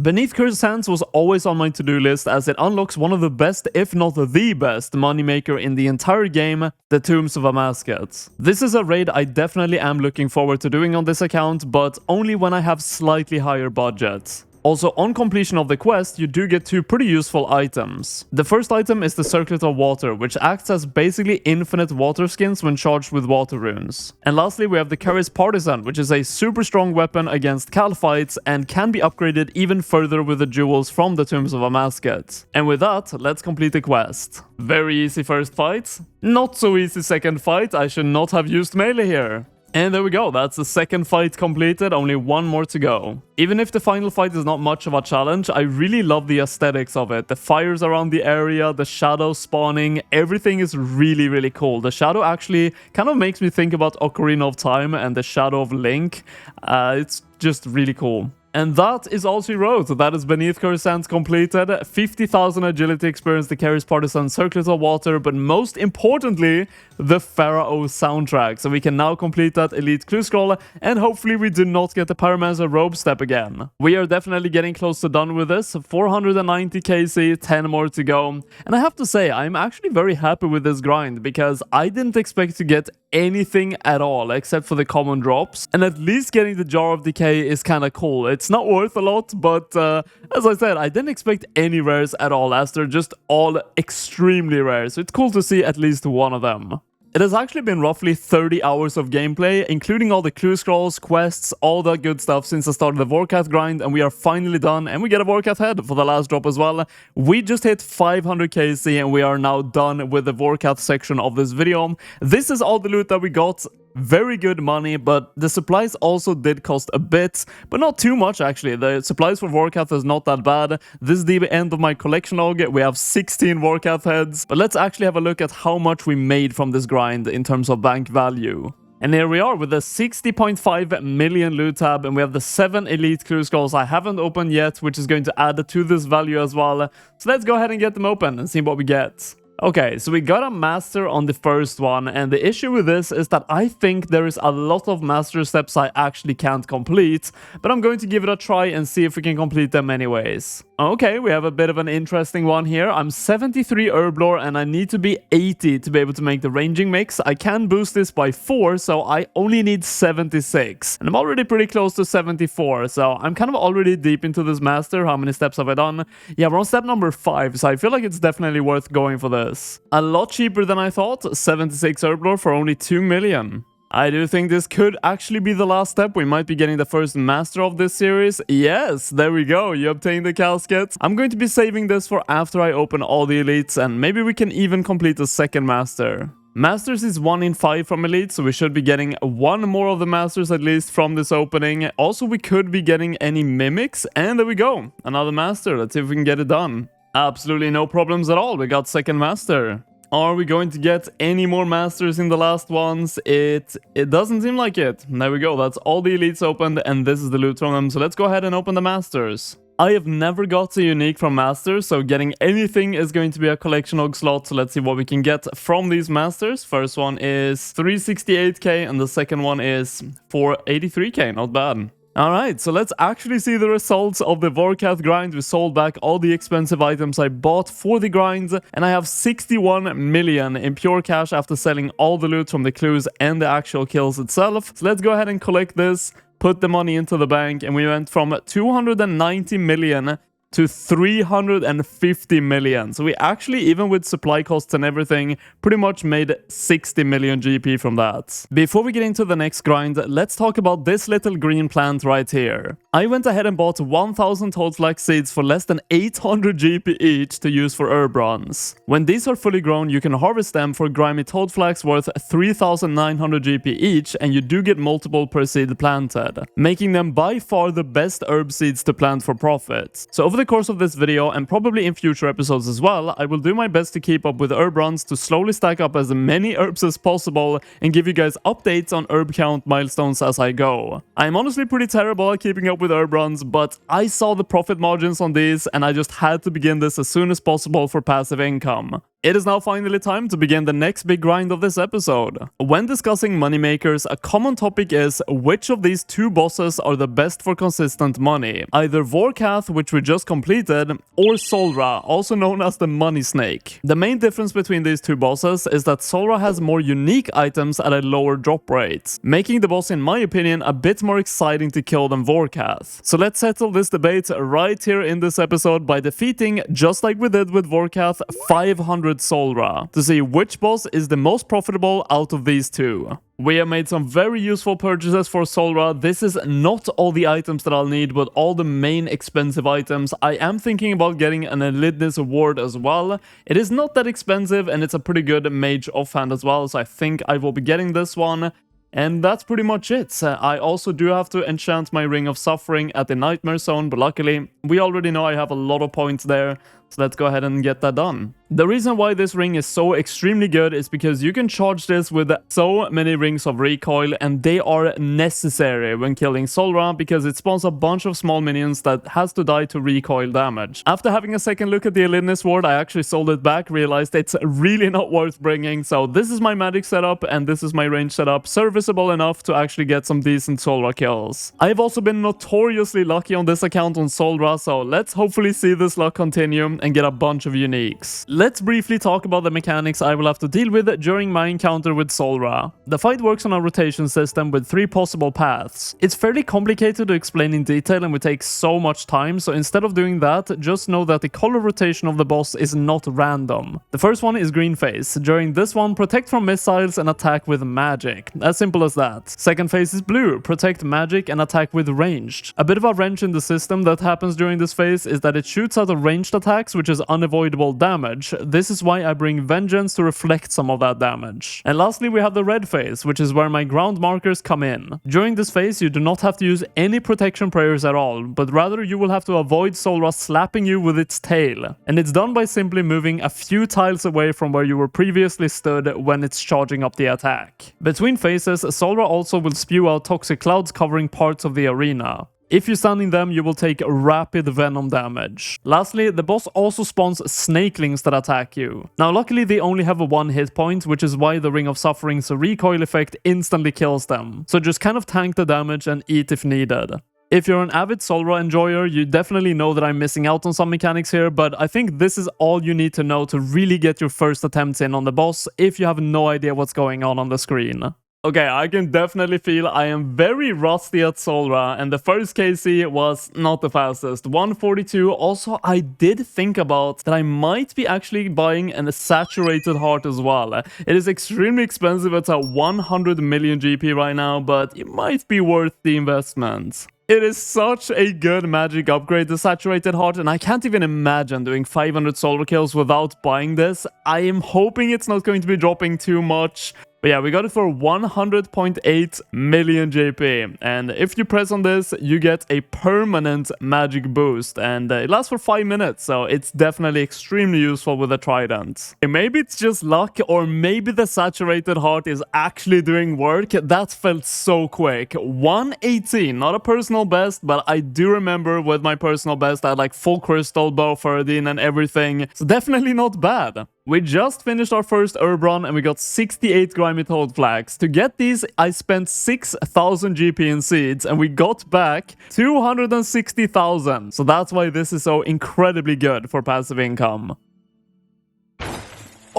Beneath Cursed Sands was always on my to-do list, as it unlocks one of the best, if not the best, moneymaker in the entire game, the Tombs of Amasket. This is a raid I definitely am looking forward to doing on this account, but only when I have slightly higher budget. Also, on completion of the quest, you do get 2 pretty useful items. The first item is the Circlet of Water, which acts as basically infinite water skins when charged with water runes. And lastly, we have the Charis Partisan, which is a super strong weapon against Cal fights and can be upgraded even further with the jewels from the Tombs of Amasket. And with that, let's complete the quest. Very easy first fight. Not so easy second fight. I should not have used melee here. And there we go, that's the second fight completed, only one more to go. Even if the final fight is not much of a challenge, I really love the aesthetics of it. The fires around the area, the shadow spawning, everything is really, really cool. The shadow actually kind of makes me think about Ocarina of Time and the Shadow of Link. It's just really cool. And that is all she wrote. That is Beneath Coruscant completed. 50,000 agility experience, the Carrier's Partisan, Circlet of Water, but most importantly, the Pharaoh soundtrack. So we can now complete that Elite Clue Scroll, and hopefully we do not get the Pyromancer Robe Step again. We are definitely getting close to done with this. 490 KC, 10 more to go. And I have to say, I'm actually very happy with this grind, because I didn't expect to get anything at all except for the common drops, and at least getting the Jar of Decay is kind of cool. It's not worth a lot, but as I said, I didn't expect any rares at all, as they're just all extremely rare, so it's cool to see at least one of them. It has actually been roughly 30 hours of gameplay, including all the clue scrolls, quests, all that good stuff since I started the Vorkath grind, and we are finally done, and we get a Vorkath head for the last drop as well. We just hit 500 KC, and we are now done with the Vorkath section of this video. This is all the loot that we got. Very good money, but the supplies also did cost a bit, but not too much actually. The supplies for Vorkath is not that bad. This is the end of my collection log. We have 16 Vorkath heads, but let's actually have a look at how much we made from this grind in terms of bank value. And here we are with the 60.5 million loot tab, and we have the 7 elite clue scrolls I haven't opened yet, which is going to add to this value as well. So let's go ahead and get them open and see what we get. Okay, so we got a master on the first one, and the issue with this is that I think there is a lot of master steps I actually can't complete, but I'm going to give it a try and see if we can complete them anyways. Okay, we have a bit of an interesting one here. I'm 73 Herblore and I need to be 80 to be able to make the ranging mix. I can boost this by 4, so I only need 76. And I'm already pretty close to 74, so I'm kind of already deep into this master. How many steps have I done? Yeah, we're on step number 5, so I feel like it's definitely worth going for this. A lot cheaper than I thought. 76 Herblore for only 2 million. I do think this could actually be the last step. We might be getting the first master of this series. Yes, there we go. You obtain the casket. I'm going to be saving this for after I open all the elites, and maybe we can even complete the second master. Masters is 1 in 5 from elite, so we should be getting 1 more of the masters at least from this opening. Also, we could be getting any mimics, and there we go. Another master. Let's see if we can get it done. Absolutely no problems at all. We got second master. Are we going to get any more masters in the last ones? It doesn't seem like it. There we go. That's all the elites opened, and this is the loot from them. So let's go ahead and open the masters. I have never got a unique from masters, so getting anything is going to be a collection log slot. So let's see what we can get from these masters. First one is 368k, and the second one is 483k. Not bad. Alright, so let's actually see the results of the Vorkath grind. We sold back all the expensive items I bought for the grind, and I have 61 million in pure cash after selling all the loot from the clues and the actual kills itself. So let's go ahead and collect this, put the money into the bank, and we went from 290 million to 350 million. So we actually, even with supply costs and everything, pretty much made 60 million GP from that. Before we get into the next grind, let's talk about this little green plant right here. I went ahead and bought 1000 Toadflax seeds for less than 800 GP each to use for herb runs. When these are fully grown, you can harvest them for grimy Toadflax worth 3900 GP each, and you do get multiple per seed planted, making them by far the best herb seeds to plant for profit. So over the course of this video, and probably in future episodes as well, I will do my best to keep up with herb runs to slowly stack up as many herbs as possible and give you guys updates on herb count milestones as I go. I'm honestly pretty terrible at keeping up with herb runs, but I saw the profit margins on these and I just had to begin this as soon as possible for passive income. It is now finally time to begin the next big grind of this episode. When discussing moneymakers, a common topic is which of these 2 bosses are the best for consistent money. Either Vorkath, which we just completed, or Solra, also known as the Money Snake. The main difference between these 2 bosses is that Solra has more unique items at a lower drop rate, making the boss, in my opinion, a bit more exciting to kill than Vorkath. So let's settle this debate right here in this episode by defeating, just like we did with Vorkath, 500 Solra to see which boss is the most profitable out of these 2. We have made some very useful purchases for Solra. This is not all the items that I'll need, but all the main expensive items. I am thinking about getting an Elitness award as well. It is not that expensive, and it's a pretty good mage offhand as well, so I think I will be getting this one. And that's pretty much it. I also do have to enchant my Ring of Suffering at the Nightmare Zone, but luckily we already know I have a lot of points there. So let's go ahead and get that done. The reason why this ring is so extremely good is because you can charge this with so many rings of recoil, and they are necessary when killing Solra because it spawns a bunch of small minions that has to die to recoil damage. After having a second look at the Elidness Ward, I actually sold it back, realized it's really not worth bringing. So this is my magic setup and this is my range setup, serviceable enough to actually get some decent Solra kills. I've also been notoriously lucky on this account on Solra, so let's hopefully see this luck continue and get a bunch of uniques. Let's briefly talk about the mechanics I will have to deal with during my encounter with Solra. The fight works on a rotation system with 3 possible paths. It's fairly complicated to explain in detail and would take so much time, so instead of doing that, just know that the color rotation of the boss is not random. The first one is green phase. During this one, protect from missiles and attack with magic. As simple as that. Second phase is blue. Protect magic and attack with ranged. A bit of a wrench in the system that happens during this phase is that it shoots out of ranged attacks, which is unavoidable damage. This is why I bring Vengeance to reflect some of that damage. And lastly, we have the red phase, which is where my ground markers come in. During this phase, you do not have to use any protection prayers at all, but rather you will have to avoid Solra slapping you with its tail. And it's done by simply moving a few tiles away from where you were previously stood when it's charging up the attack. Between phases, Solra also will spew out toxic clouds covering parts of the arena. If you stand in them, you will take rapid venom damage. Lastly, the boss also spawns snakelings that attack you. Now luckily they only have a 1 hit point, which is why the Ring of Suffering's recoil effect instantly kills them. So just kind of tank the damage and eat if needed. If you're an avid Solra enjoyer, you definitely know that I'm missing out on some mechanics here, but I think this is all you need to know to really get your first attempts in on the boss if you have no idea what's going on the screen. Okay, I can definitely feel I am very rusty at Solra, and the first KC was not the fastest. 142. Also, I did think about that I might be actually buying a saturated heart as well. It is extremely expensive. It's at 100 million GP right now, but it might be worth the investment. It is such a good magic upgrade, the Saturated Heart, and I can't even imagine doing 500 Solra kills without buying this. I am hoping it's not going to be dropping too much. But yeah, we got it for 100.8 million JP, and if you press on this, you get a permanent magic boost, and it lasts for 5 minutes, so it's definitely extremely useful with a trident. Okay, maybe it's just luck, or maybe the Saturated Heart is actually doing work. That felt so quick. 118, not a personal best, but I do remember with my personal best, I had like full crystal, bow, Faradin, and everything, so definitely not bad. We just finished our first herb run and we got 68 grimy toad flags. To get these, I spent 6,000 GP in seeds and we got back 260,000. So that's why this is so incredibly good for passive income.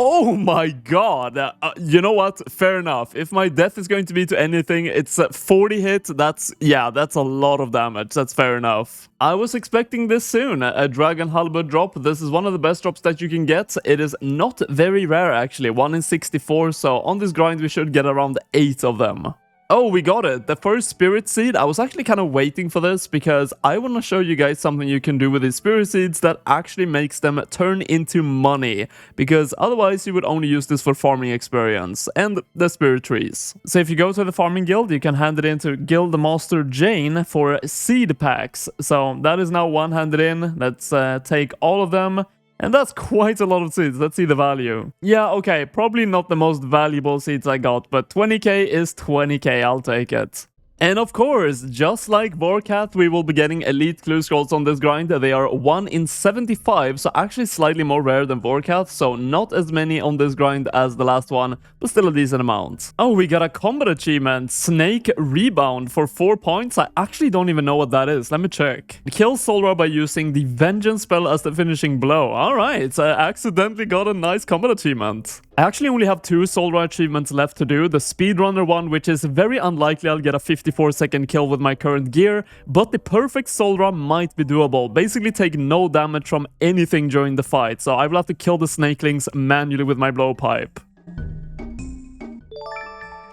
Oh my god, you know what, fair enough. If my death is going to be to anything, it's 40 hit, that's a lot of damage, that's fair enough. I was expecting this soon, a Dragon Halberd drop. This is one of the best drops that you can get. It is not very rare actually, 1 in 64, so on this grind we should get around 8 of them. Oh, we got it. The first Spirit Seed. I was actually kind of waiting for this because I want to show you guys something you can do with these Spirit Seeds that actually makes them turn into money. Because otherwise you would only use this for farming experience and the Spirit Trees. So if you go to the farming guild, you can hand it in to Guild Master Jane for seed packs. So that is now one handed in. Let's take all of them. And that's quite a lot of seeds. Let's see the value. Yeah, okay, probably not the most valuable seeds I got, but 20k is 20k, I'll take it. And of course, just like Vorkath, we will be getting elite clue scrolls on this grind. They are 1 in 75, so actually slightly more rare than Vorkath, so not as many on this grind as the last one, but still a decent amount. Oh, we got a combat achievement, Snake Rebound for 4 points. I actually don't even know what that is. Let me check. Kill Solra by using the Vengeance spell as the finishing blow. Alright, I accidentally got a nice combat achievement. I actually only have 2 Solra achievements left to do. The Speedrunner one, which is very unlikely I'll get a 54-second kill with my current gear, but the Perfect Solra might be doable. Basically take no damage from anything during the fight, so I will have to kill the Snakelings manually with my blowpipe.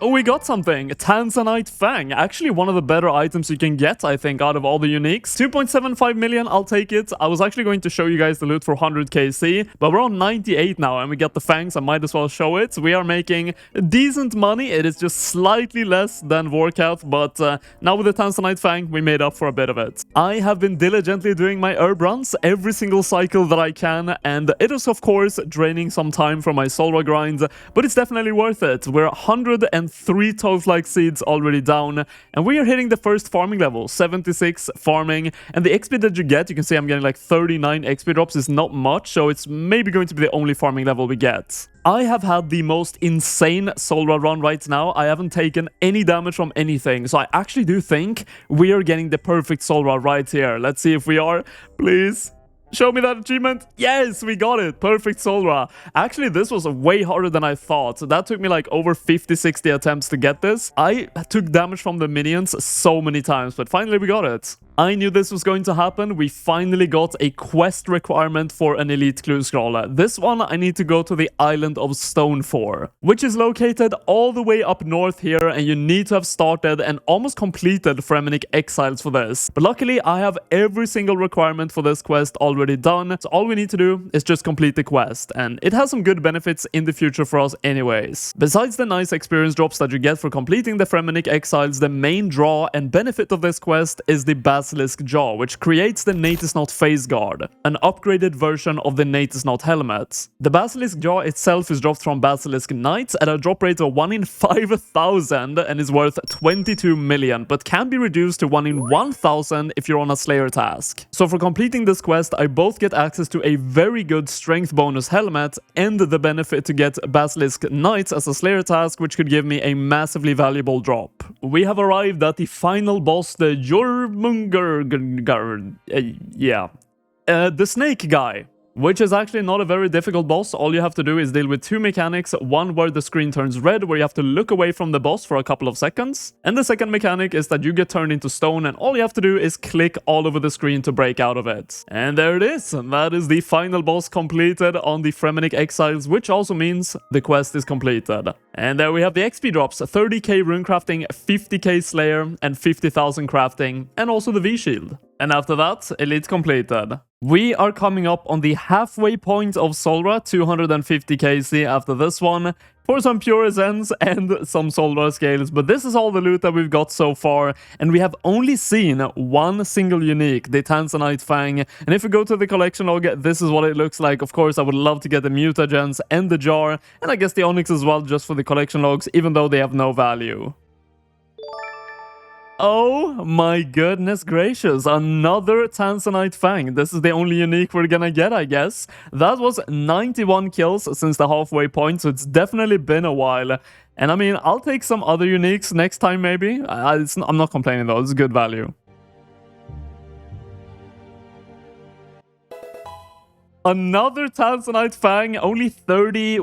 Oh, we got something. Tanzanite Fang. Actually, one of the better items you can get, I think, out of all the uniques. 2.75 million, I'll take it. I was actually going to show you guys the loot for 100k C, but we're on 98 now, and we get the Fangs. I might as well show it. We are making decent money. It is just slightly less than Vorkath, but now with the Tanzanite Fang, we made up for a bit of it. I have been diligently doing my herb runs every single cycle that I can, and it is, of course, draining some time from my Solra grind, but it's definitely worth it. We're 103 Toadflag seeds already down, and we are hitting the first farming level, 76 farming, and the XP that you get, you can see I'm getting like 39 XP drops, is not much, so it's maybe going to be the only farming level we get. I have had the most insane Solra run right now. I haven't taken any damage from anything, so I actually do think we are getting the perfect Solra right here. Let's see if we are. Please. Show me that achievement. Yes, we got it. Perfect Solra. Actually, this was way harder than I thought. So that took me like over 50-60 attempts to get this. I took damage from the minions so many times, but finally we got it. I knew this was going to happen. We finally got a quest requirement for an elite clue scroll. This one I need to go to the island of Stone for, which is located all the way up north here, and you need to have started and almost completed Fremennik Exiles for this. But luckily, I have every single requirement for this quest already done, so all we need to do is just complete the quest, and it has some good benefits in the future for us anyways. Besides the nice experience drops that you get for completing the Fremennik Exiles, the main draw and benefit of this quest is the Basilisk Jaw, which creates the Natisnot Face Guard, an upgraded version of the Natisnot helmet. The Basilisk Jaw itself is dropped from Basilisk Knights at a drop rate of 1 in 5,000 and is worth 22 million, but can be reduced to 1 in 1,000 if you're on a Slayer task. So for completing this quest, I both get access to a very good strength bonus helmet and the benefit to get Basilisk Knights as a Slayer task, which could give me a massively valuable drop. We have arrived at the final boss, the Jormungar. The snake guy, which is actually not a very difficult boss. All you have to do is deal with two mechanics. One where the screen turns red, where you have to look away from the boss for a couple of seconds. And the second mechanic is that you get turned into stone, and all you have to do is click all over the screen to break out of it. And there it is. That is the final boss completed on the Fremennik Exiles, which also means the quest is completed. And there we have the XP drops, 30k rune crafting, 50k slayer, and 50,000 crafting, and also the V-shield. And after that, elite completed. We are coming up on the halfway point of Solra, 250k C after this one, for some pure essence and some Solra scales, but this is all the loot that we've got so far, and we have only seen one single unique, the Tanzanite Fang, and if we go to the collection log, this is what it looks like. Of course, I would love to get the mutagens and the jar, and I guess the onyx as well, just for the collection logs, even though they have no value. Oh my goodness gracious, another Tanzanite Fang. This is the only unique we're gonna get, I guess. That was 91 kills since the halfway point, so it's definitely been a while. And I mean, I'll take some other uniques next time maybe. I'm not complaining though, it's good value. Another Tanzanite Fang, only 38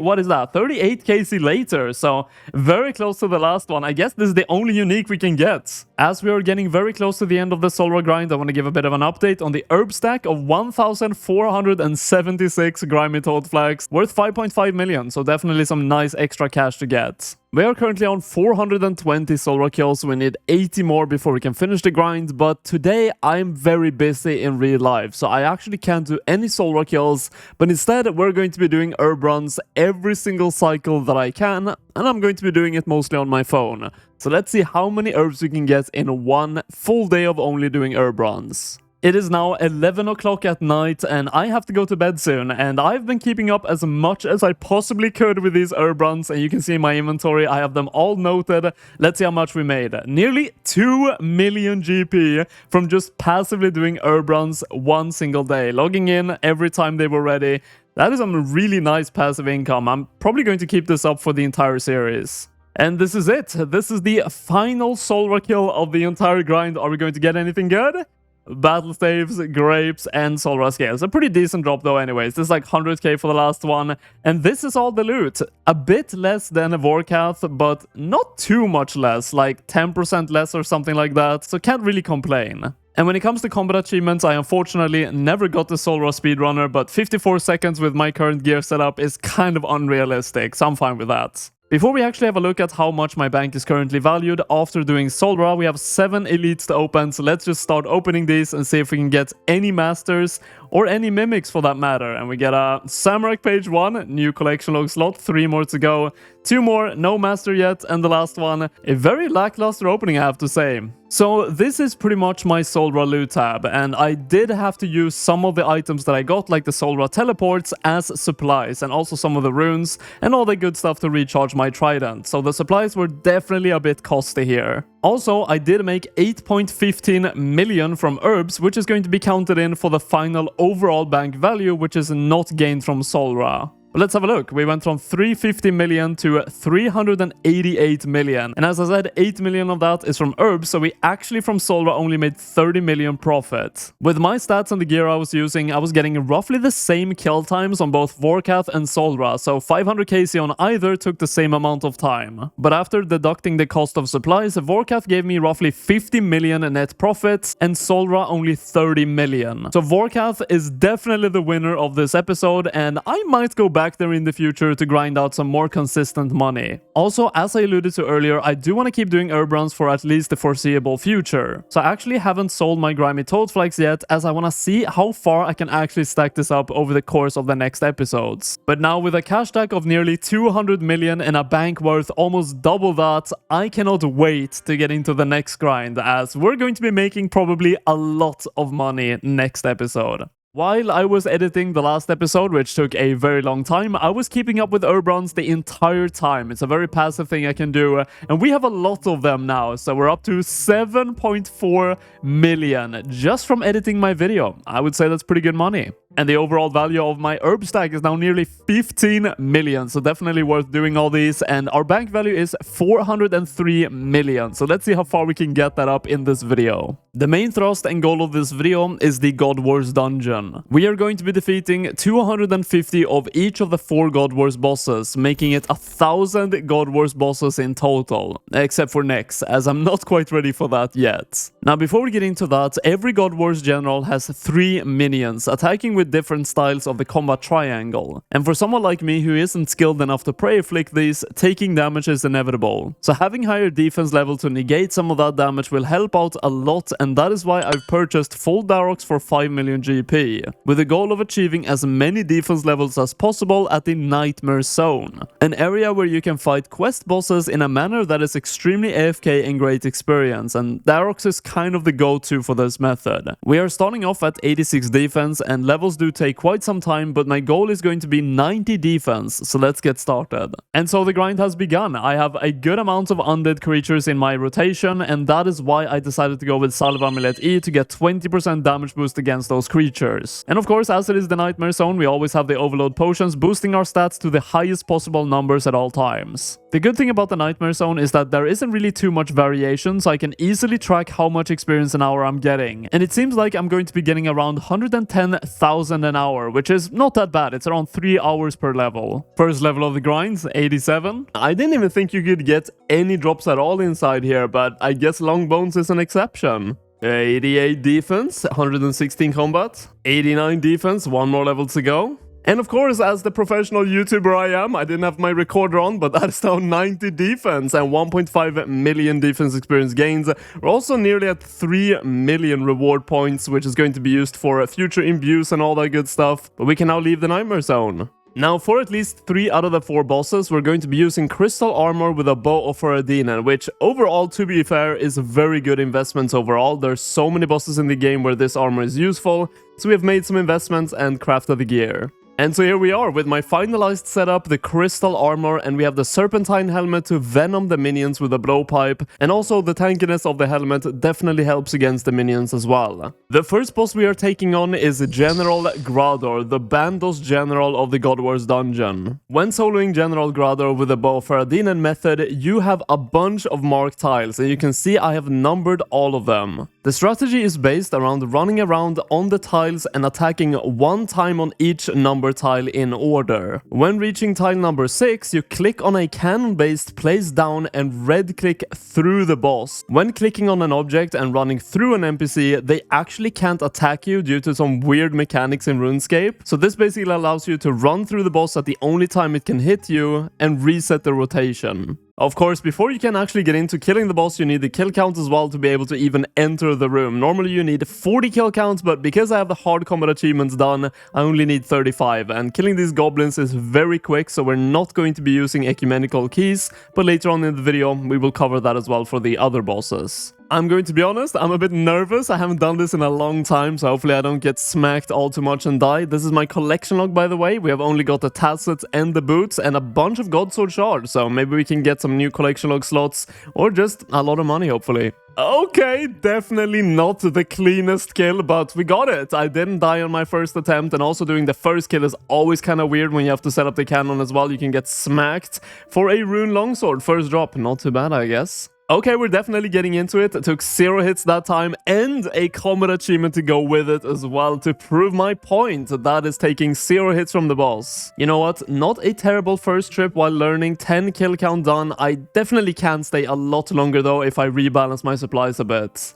KC later, so very close to the last one. I guess this is the only unique we can get. As we are getting very close to the end of the Solra grind, I want to give a bit of an update on the herb stack of 1,476 grimy toad flags, worth 5.5 million, so definitely some nice extra cash to get. We are currently on 420 Solra kills, so we need 80 more before we can finish the grind, but today I'm very busy in real life, so I actually can't do any Solra kills, but instead we're going to be doing herb runs every single cycle that I can, and I'm going to be doing it mostly on my phone. So let's see how many herbs we can get in one full day of only doing herb runs. It is now 11 o'clock at night and I have to go to bed soon, and I've been keeping up as much as I possibly could with these herb runs, and you can see in my inventory I have them all noted. Let's see how much we made. Nearly 2 million GP from just passively doing herb runs one single day, logging in every time they were ready. That is some really nice passive income. I'm probably going to keep this up for the entire series. And this is it. This is the final Solra kill of the entire grind. Are we going to get anything good? Battle staves, grapes, and Solra scales. A pretty decent drop though anyways. This is like 100k for the last one. And this is all the loot. A bit less than a Vorkath, but not too much less. Like 10% less or something like that. So can't really complain. And when it comes to combat achievements, I unfortunately never got the Solra speedrunner, but 54 seconds with my current gear setup is kind of unrealistic, so I'm fine with that. Before we actually have a look at how much my bank is currently valued after doing Solra, we have 7 elites to open, so let's just start opening these and see if we can get any masters or any mimics for that matter. And we get a Samurai page 1, new collection log slot, 3 more to go, 2 more, no master yet, and the last one, a very lackluster opening I have to say. So this is pretty much my Solra loot tab, and I did have to use some of the items that I got, like the Solra teleports, as supplies, and also some of the runes, and all the good stuff to recharge my trident. So the supplies were definitely a bit costly here. Also, I did make 8.15 million from herbs, which is going to be counted in for the final overall bank value, which is not gained from Solra. But let's have a look. We went from 350 million to 388 million. And as I said, 8 million of that is from herbs, so we actually from Solra only made 30 million profit. With my stats and the gear I was using, I was getting roughly the same kill times on both Vorkath and Solra, so 500 KC on either took the same amount of time. But after deducting the cost of supplies, Vorkath gave me roughly 50 million net profits, and Solra only 30 million. So Vorkath is definitely the winner of this episode, and I might go back there in the future to grind out some more consistent money. Also, as I alluded to earlier, I do want to keep doing herb runs for at least the foreseeable future. So I actually haven't sold my grimy toad flags yet, as I want to see how far I can actually stack this up over the course of the next episodes. But now with a cash stack of nearly 200 million and a bank worth almost double that, I cannot wait to get into the next grind, as we're going to be making probably a lot of money next episode. While I was editing the last episode, which took a very long time, I was keeping up with herb runs the entire time. It's a very passive thing I can do, and we have a lot of them now, so we're up to 7.4 million just from editing my video. I would say that's pretty good money. And the overall value of my herb stack is now nearly 15 million, so definitely worth doing all these. And our bank value is 403 million, so let's see how far we can get that up in this video. The main thrust and goal of this video is the God Wars dungeon. We are going to be defeating 250 of each of the 4 God Wars bosses, making it 1,000 God Wars bosses in total, except for Nex, as I'm not quite ready for that yet. Now, before we get into that, every God Wars general has 3 minions, attacking with different styles of the combat triangle. And for someone like me who isn't skilled enough to prey flick these, taking damage is inevitable. So having higher defense level to negate some of that damage will help out a lot, and that is why I've purchased full Darox for 5 million GP, with the goal of achieving as many defense levels as possible at the Nightmare Zone, an area where you can fight quest bosses in a manner that is extremely AFK and great experience, and Darox is kind of the go-to for this method. We are starting off at 86 defense, and levels do take quite some time, but my goal is going to be 90 defense, so let's get started. And so the grind has begun. I have a good amount of undead creatures in my rotation, and that is why I decided to go with Salve Amulet E to get 20% damage boost against those creatures. And of course, as it is the Nightmare Zone, we always have the Overload Potions boosting our stats to the highest possible numbers at all times. The good thing about the Nightmare Zone is that there isn't really too much variation, so I can easily track how much experience an hour I'm getting. And it seems like I'm going to be getting around 110,000 an hour, which is not that bad. It's around 3 hours per level. First level of the grind, 87. I didn't even think you could get any drops at all inside here, but I guess Long Bones is an exception. 88 defense, 116 combat, 89 defense, 1 more level to go. And of course, as the professional YouTuber I am, I didn't have my recorder on, but that is now 90 defense and 1.5 million defense experience gains. We're also nearly at 3 million reward points, which is going to be used for future imbues and all that good stuff. But we can now leave the Nightmare Zone. Now, for at least 3 out of the 4 bosses, we're going to be using Crystal Armor with a Bow of Faradinen, which overall, to be fair, is very good investments overall. There's so many bosses in the game where this armor is useful, so we have made some investments and crafted the gear. And so here we are with my finalized setup, the Crystal Armor, and we have the Serpentine Helmet to venom the minions with a blowpipe, and also the tankiness of the helmet definitely helps against the minions as well. The first boss we are taking on is General Grador, the Bandos General of the God Wars dungeon. When soloing General Grador with the Bow of Faradinen method, you have a bunch of marked tiles, and you can see I have numbered all of them. The strategy is based around running around on the tiles and attacking one time on each number tile in order. When reaching tile number 6, you click on a cannon-based place down and red-click through the boss. When clicking on an object and running through an NPC, they actually can't attack you due to some weird mechanics in RuneScape. So this basically allows you to run through the boss at the only time it can hit you and reset the rotation. Of course, before you can actually get into killing the boss, you need the kill count as well to be able to even enter the room. Normally you need 40 kill counts, but because I have the hard combat achievements done, I only need 35. And killing these goblins is very quick, so we're not going to be using ecumenical keys, but later on in the video, we will cover that as well for the other bosses. I'm going to be honest, I'm a bit nervous. I haven't done this in a long time, so hopefully I don't get smacked all too much and die. This is my collection log, by the way. We have only got the tassets and the boots and a bunch of Godsword shards, so maybe we can get some new collection log slots or just a lot of money, hopefully. Okay, definitely not the cleanest kill, but we got it. I didn't die on my first attempt, and also doing the first kill is always kind of weird when you have to set up the cannon as well. You can get smacked for a rune longsword. First drop, not too bad, I guess. Okay, we're definitely getting into it. It took 0 hits that time and a combat achievement to go with it as well to prove my point. That is taking 0 hits from the boss. You know what? Not a terrible first trip while learning. 10 kill count done. I definitely can stay a lot longer though if I rebalance my supplies a bit.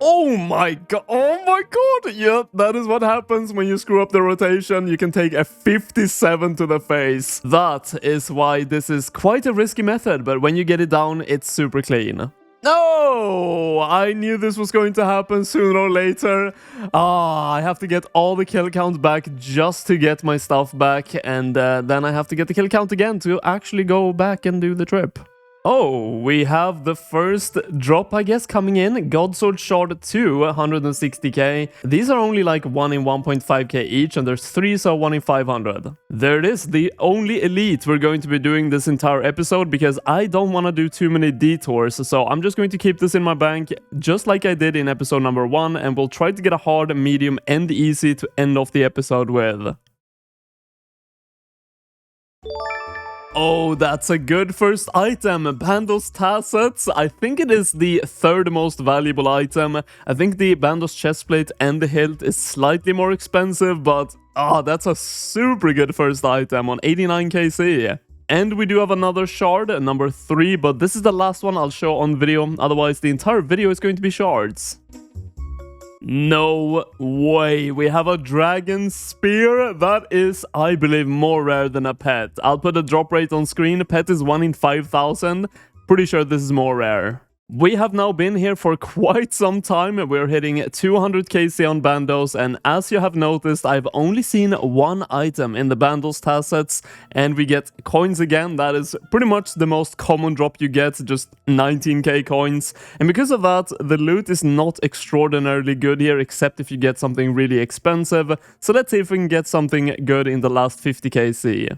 Oh my god, yeah, that is what happens when you screw up the rotation. You can take a 57 to the face. That is why this is quite a risky method, but when you get it down, it's super clean. No! I knew this was going to happen sooner or later. I have to get all the kill count back just to get my stuff back, and then I have to get the kill count again to actually go back and do the trip. Oh, we have the first drop, I guess, coming in. Godsword Shard 2, 160k. These are only like 1 in 1.5k each, and there's 3, so 1 in 500. There it is, the only elite we're going to be doing this entire episode, because I don't want to do too many detours, so I'm just going to keep this in my bank, just like I did in episode number 1, and we'll try to get a hard, medium, and easy to end off the episode with. Oh, that's a good first item. Bandos Tassets. I think it is the third most valuable item. I think the Bandos chestplate and the hilt is slightly more expensive, but that's a super good first item on 89kc. And we do have another shard, number 3, but this is the last one I'll show on video. Otherwise, the entire video is going to be shards. No way, we have a dragon spear. That is, I believe, more rare than a pet. I'll put a drop rate on screen. Pet is 1 in 5,000. Pretty sure this is more rare. We have now been here for quite some time. We're hitting 200kc on Bandos, and as you have noticed, I've only seen one item in the Bandos Tassets, and we get coins again. That is pretty much the most common drop you get, just 19k coins. And because of that, the loot is not extraordinarily good here, except if you get something really expensive. So let's see if we can get something good in the last 50kc.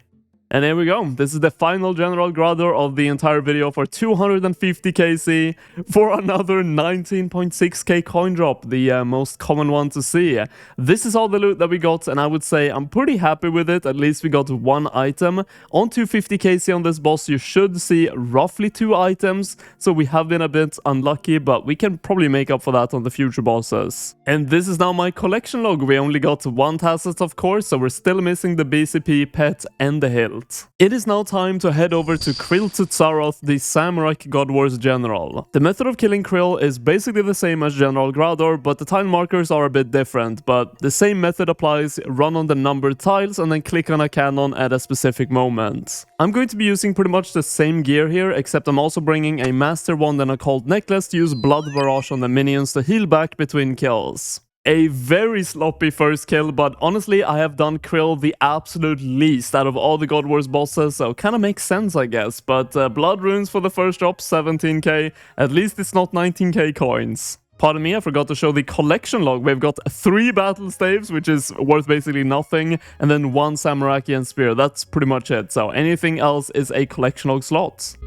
And there we go. This is the final General Grador of the entire video for 250kc for another 19.6k coin drop, the most common one to see. This is all the loot that we got, and I would say I'm pretty happy with it. At least we got one item. On 250kc on this boss, you should see roughly 2 items, so we have been a bit unlucky, but we can probably make up for that on the future bosses. And this is now my collection log. We only got 1 Tasset, of course, so we're still missing the BCP, Pet, and the Hilt. It is now time to head over to Krill Tutsaroth, the Samurai God Wars General. The method of killing Krill is basically the same as General Grador, but the tile markers are a bit different, but the same method applies. Run on the numbered tiles and then click on a cannon at a specific moment. I'm going to be using pretty much the same gear here, except I'm also bringing a Master Wand and a Cold Necklace to use Blood Barrage on the minions to heal back between kills. A very sloppy first kill, but honestly, I have done Krill the absolute least out of all the God Wars bosses, so kinda makes sense, I guess. But blood runes for the first drop, 17k. At least it's not 19k coins. Pardon me, I forgot to show the collection log. We've got 3 battle staves, which is worth basically nothing, and then 1 Samurakian spear. That's pretty much it, so anything else is a collection log slot.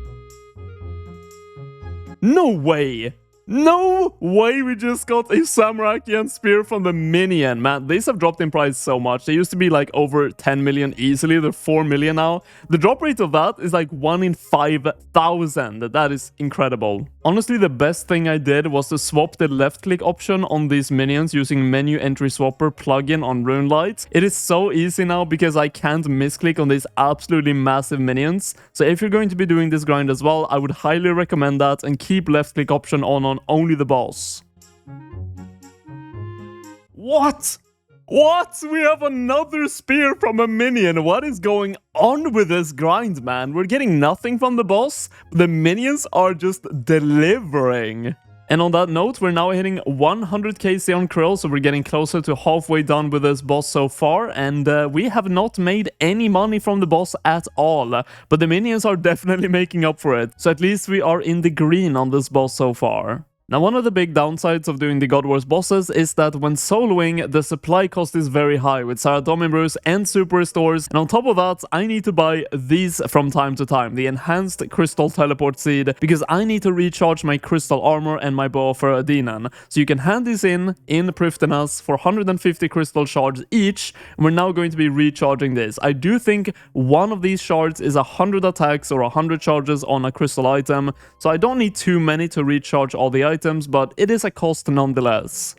No way! No way we just got a Samurakian spear from the minion. Man, these have dropped in price so much. They used to be like over 10 million easily. They're 4 million now. The drop rate of that is like 1 in 5,000. That is incredible. Honestly, the best thing I did was to swap the left click option on these minions using menu entry swapper plugin on RuneLite. It is so easy now because I can't misclick on these absolutely massive minions. So if you're going to be doing this grind as well, I would highly recommend that and keep left click option on only the boss. What? What? We have another spear from a minion. What is going on with this grind, man? We're getting nothing from the boss. The minions are just delivering. And on that note, we're now hitting 100 KC on Krill, so we're getting closer to halfway done with this boss so far, and we have not made any money from the boss at all, but the minions are definitely making up for it, so at least we are in the green on this boss so far. Now, one of the big downsides of doing the God Wars bosses is that when soloing, the supply cost is very high with Saradomin Brews and Super Restores, and on top of that, I need to buy these from time to time, the Enhanced Crystal Teleport Seed, because I need to recharge my Crystal Armor and my Bow for Adinan. So you can hand these in Priftenas for 150 Crystal Shards each, and we're now going to be recharging this. I do think one of these shards is 100 attacks or 100 charges on a Crystal item, so I don't need too many to recharge all the items, but it is a cost nonetheless.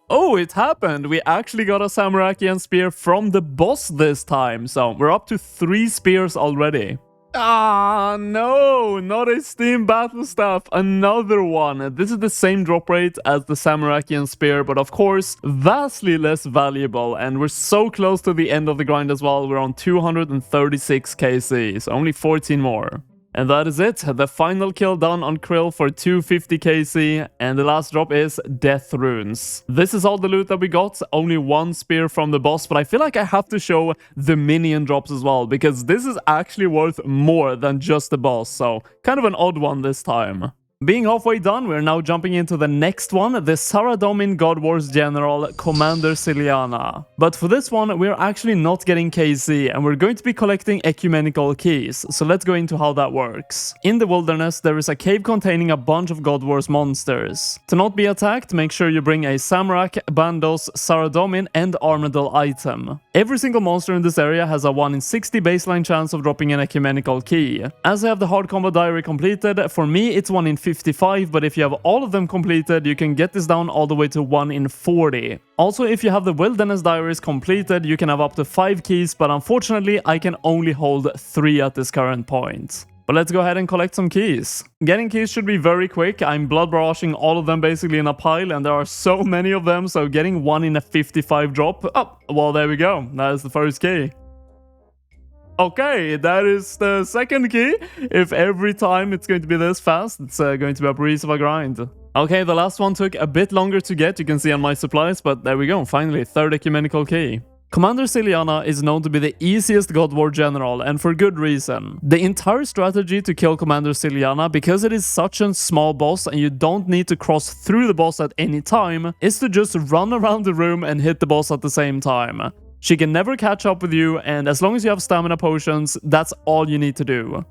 Oh, it happened! We actually got a Samurakian spear from the boss this time, so we're up to 3 spears already. Ah, no! Not a Steam Battle Staff, another one! This is the same drop rate as the Samurakian spear, but of course, vastly less valuable, and we're so close to the end of the grind as well. We're on 236 KC, so only 14 more. And that is it, the final kill done on Krill for 250 KC, and the last drop is Death Runes. This is all the loot that we got, only 1 spear from the boss, but I feel like I have to show the minion drops as well, because this is actually worth more than just the boss, so kind of an odd one this time. Being halfway done, we're now jumping into the next one, the Saradomin God Wars General, Commander Siliana. But for this one, we're actually not getting KC, and we're going to be collecting ecumenical keys, so let's go into how that works. In the wilderness, there is a cave containing a bunch of God Wars monsters. To not be attacked, make sure you bring a Samurak, Bandos, Saradomin, and Armadillo item. Every single monster in this area has a 1 in 60 baseline chance of dropping an ecumenical key. As I have the hard combat diary completed, for me it's 1 in 55, but if you have all of them completed, you can get this down all the way to 1 in 40. Also, if you have the wilderness diaries completed, you can have up to 5 keys, but unfortunately I can only hold 3 at this current point. But let's go ahead and collect some keys. Getting keys should be very quick. I'm blood barraging all of them basically in a pile, and there are so many of them, so getting 1 in a 55 drop. Oh, well, there we go. That is the first key. Okay, that is the second key. If every time it's going to be this fast, it's going to be a breeze of a grind. Okay, the last one took a bit longer to get, you can see on my supplies, but there we go, finally, third ecumenical key. Commander Siliana is known to be the easiest God War general, and for good reason. The entire strategy to kill Commander Siliana, because it is such a small boss and you don't need to cross through the boss at any time, is to just run around the room and hit the boss at the same time. She can never catch up with you, and as long as you have stamina potions, that's all you need to do.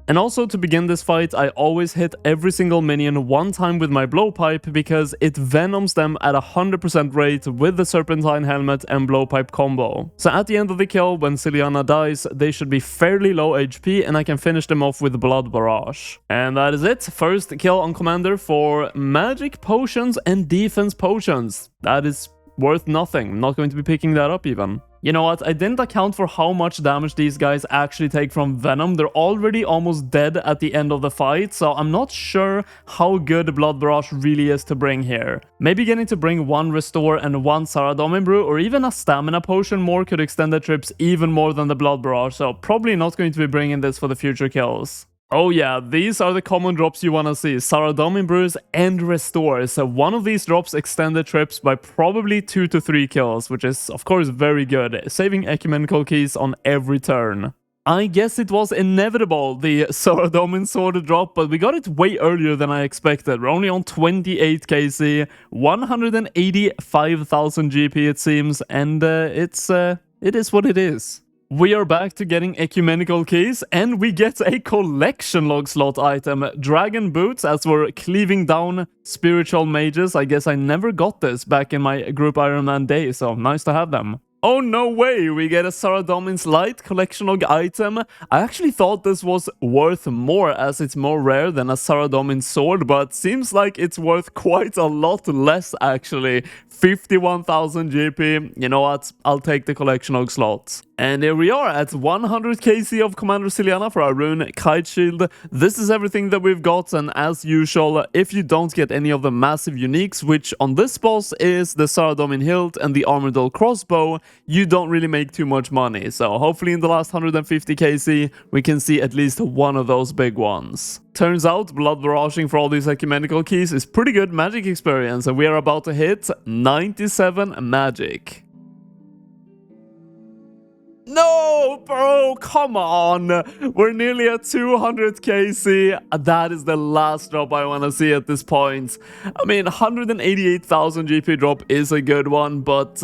And also, to begin this fight, I always hit every single minion 1 time with my blowpipe because it venoms them at 100% rate with the Serpentine Helmet and blowpipe combo. So at the end of the kill, when Siliana dies, they should be fairly low HP and I can finish them off with Blood Barrage. And that is it. First kill on Commander for Magic Potions and Defense Potions. That is worth nothing. I'm not going to be picking that up even. You know what, I didn't account for how much damage these guys actually take from Venom. They're already almost dead at the end of the fight, so I'm not sure how good Blood Barrage really is to bring here. Maybe getting to bring 1 Restore and 1 Saradomin Brew, or even a Stamina Potion more could extend the trips even more than the Blood Barrage, so probably not going to be bringing this for the future kills. Oh yeah, these are the common drops you wanna see, Saradomin Brews and Restore. So one of these drops extended trips by probably 2 to 3 kills, which is of course very good, saving ecumenical keys on every turn. I guess it was inevitable, the Saradomin Sword drop, but we got it way earlier than I expected. We're only on 28 KC, 185,000 GP it seems, and it is what it is. We are back to getting ecumenical keys, and we get a collection log slot item, Dragon Boots, as we're cleaving down spiritual mages. I guess I never got this back in my group Iron Man days, so nice to have them. Oh, no way! We get a Saradomin's Light collection log item. I actually thought this was worth more as it's more rare than a Saradomin's sword, but seems like it's worth quite a lot less actually. 51,000 GP. You know what? I'll take the collection log slot. And here we are at 100 KC of Commander Siliana for our rune Kite Shield. This is everything that we've got, and as usual, if you don't get any of the massive uniques, which on this boss is the Saradomin Hilt and the Armadillo Crossbow, you don't really make too much money. So hopefully in the last 150 KC, we can see at least one of those big ones. Turns out, blood barraging for all these ecumenical keys is pretty good magic experience, and we are about to hit 97 magic. No, bro, come on. We're nearly at 200 KC. That is the last drop I want to see at this point. I mean, 188,000 GP drop is a good one, but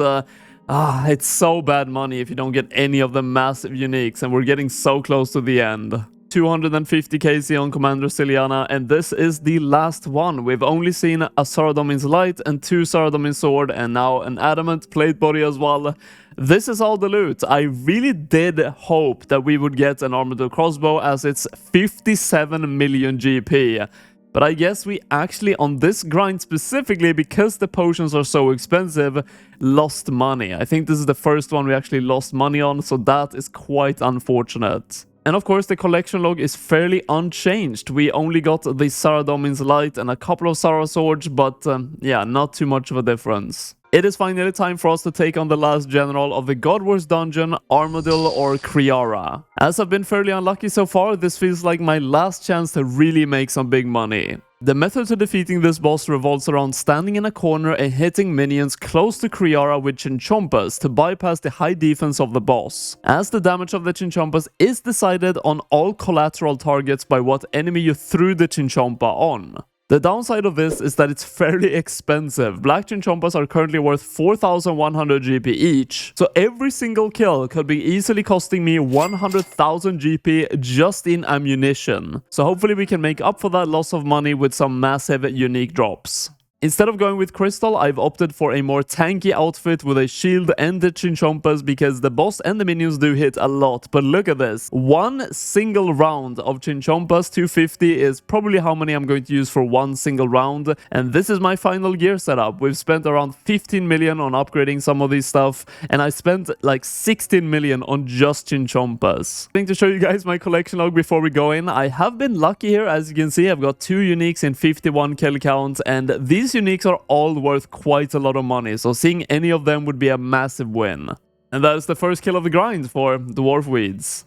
it's so bad money if you don't get any of the massive uniques, and we're getting so close to the end. 250 KC on Commander Siliana, and this is the last one. We've only seen a Saradomin's Light and 2 Saradomin's Sword, and now an Adamant Plate Body as well. This is all the loot. I really did hope that we would get an Armadillo Crossbow, as it's 57 million GP. But I guess we actually, on this grind specifically, because the potions are so expensive, lost money. I think this is the first one we actually lost money on, so that is quite unfortunate. And of course, the collection log is fairly unchanged. We only got the Saradomin's Light and a couple of Sara Swords, but yeah, not too much of a difference. It is finally time for us to take on the last general of the God Wars dungeon, Armadillo or Kriara. As I've been fairly unlucky so far, this feels like my last chance to really make some big money. The method to defeating this boss revolves around standing in a corner and hitting minions close to Kriara with Chinchompas to bypass the high defense of the boss, as the damage of the Chinchompas is decided on all collateral targets by what enemy you threw the Chinchompa on. The downside of this is that it's fairly expensive. Black Chinchompas are currently worth 4,100 GP each, so every single kill could be easily costing me 100,000 GP just in ammunition. So hopefully we can make up for that loss of money with some massive unique drops. Instead of going with Crystal, I've opted for a more tanky outfit with a shield and the Chinchompas, because the boss and the minions do hit a lot. But look at this. One single round of Chinchompas, 250, is probably how many I'm going to use for one single round. And this is my final gear setup. We've spent around 15 million on upgrading some of these stuff, and I spent like 16 million on just Chinchompas. I think to show you guys my collection log before we go in, I have been lucky here. As you can see, I've got 2 uniques in 51 kill count, and these uniques are all worth quite a lot of money, so seeing any of them would be a massive win. And that is the first kill of the grind for Dwarf Weeds.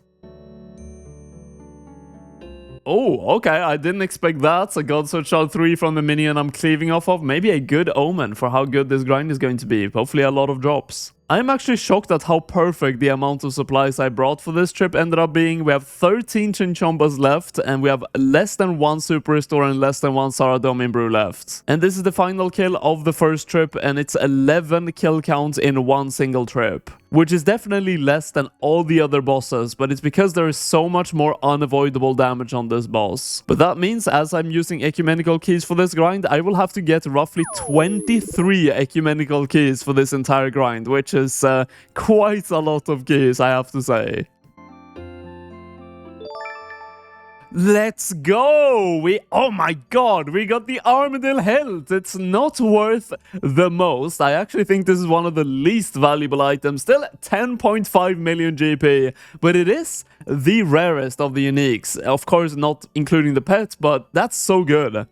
Oh, okay, I didn't expect that. A God Sword Shard 3 from the minion I'm cleaving off of. Maybe a good omen for how good this grind is going to be. Hopefully a lot of drops. I'm actually shocked at how perfect the amount of supplies I brought for this trip ended up being. We have 13 Chinchompas left, and we have less than 1 Super Restore and less than 1 Saradomin Brew left. And this is the final kill of the first trip, and it's 11 kill counts in one single trip, which is definitely less than all the other bosses, but it's because there is so much more unavoidable damage on this boss. But that means, as I'm using ecumenical keys for this grind, I will have to get roughly 23 ecumenical keys for this entire grind, which is quite a lot of keys, I have to say. Let's go! Oh my god, we got the Armadillo Hilt. It's not worth the most. I actually think this is one of the least valuable items. Still 10.5 million GP, but it is the rarest of the uniques. Of course, not including the pet, but that's so good.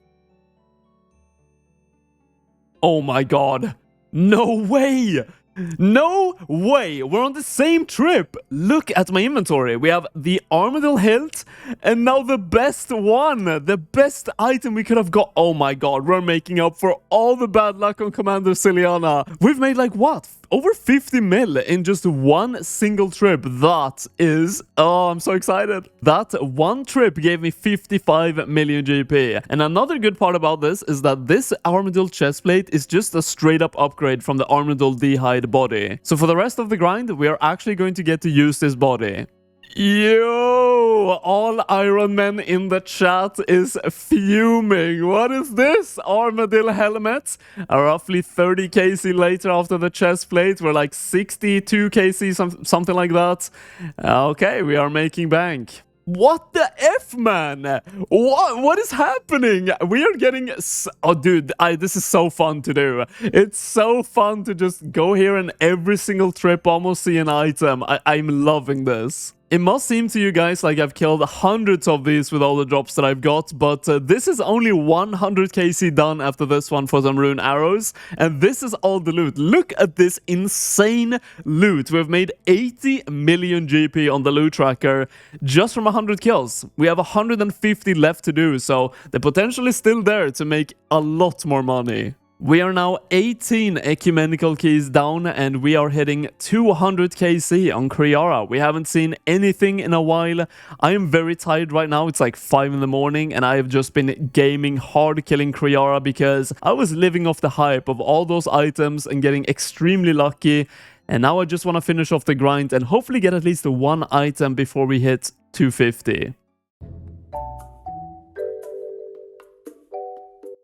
Oh my god. No way! No way! We're on the same trip! Look at my inventory. We have the Armadillo Hilt, and now the best one! The best item we could have got. Oh my god, we're making up for all the bad luck on Commander Siliana. We've made like, what? over 50 mil in just one single trip. That is... Oh, I'm so excited. That one trip gave me 55 million GP. And another good part about this is that this Armadillo chestplate is just a straight up upgrade from the Armadillo D-Hide body. So for the rest of the grind, we are actually going to get to use this body. Yo, all Iron Men in the chat is fuming. What is this? Armadillo helmet. Roughly 30 KC later after the chest plate. We're like 62 KC, something like that. Okay, we are making bank. What the F, man? What is happening? We are getting... Oh, dude, this is so fun to do. It's so fun to just go here and every single trip almost see an item. I'm loving this. It must seem to you guys like I've killed hundreds of these with all the drops that I've got, but this is only 100 KC done after this one for some rune arrows, and this is all the loot. Look at this insane loot. We've made 80 million GP on the loot tracker just from 100 kills. We have 150 left to do, so the potential is still there to make a lot more money. We are now 18 ecumenical keys down and we are hitting 200 KC on Kriara. We haven't seen anything in a while. I am very tired right now. It's like 5 in the morning and I have just been gaming hard killing Kriara because I was living off the hype of all those items and getting extremely lucky. And now I just want to finish off the grind and hopefully get at least one item before we hit 250.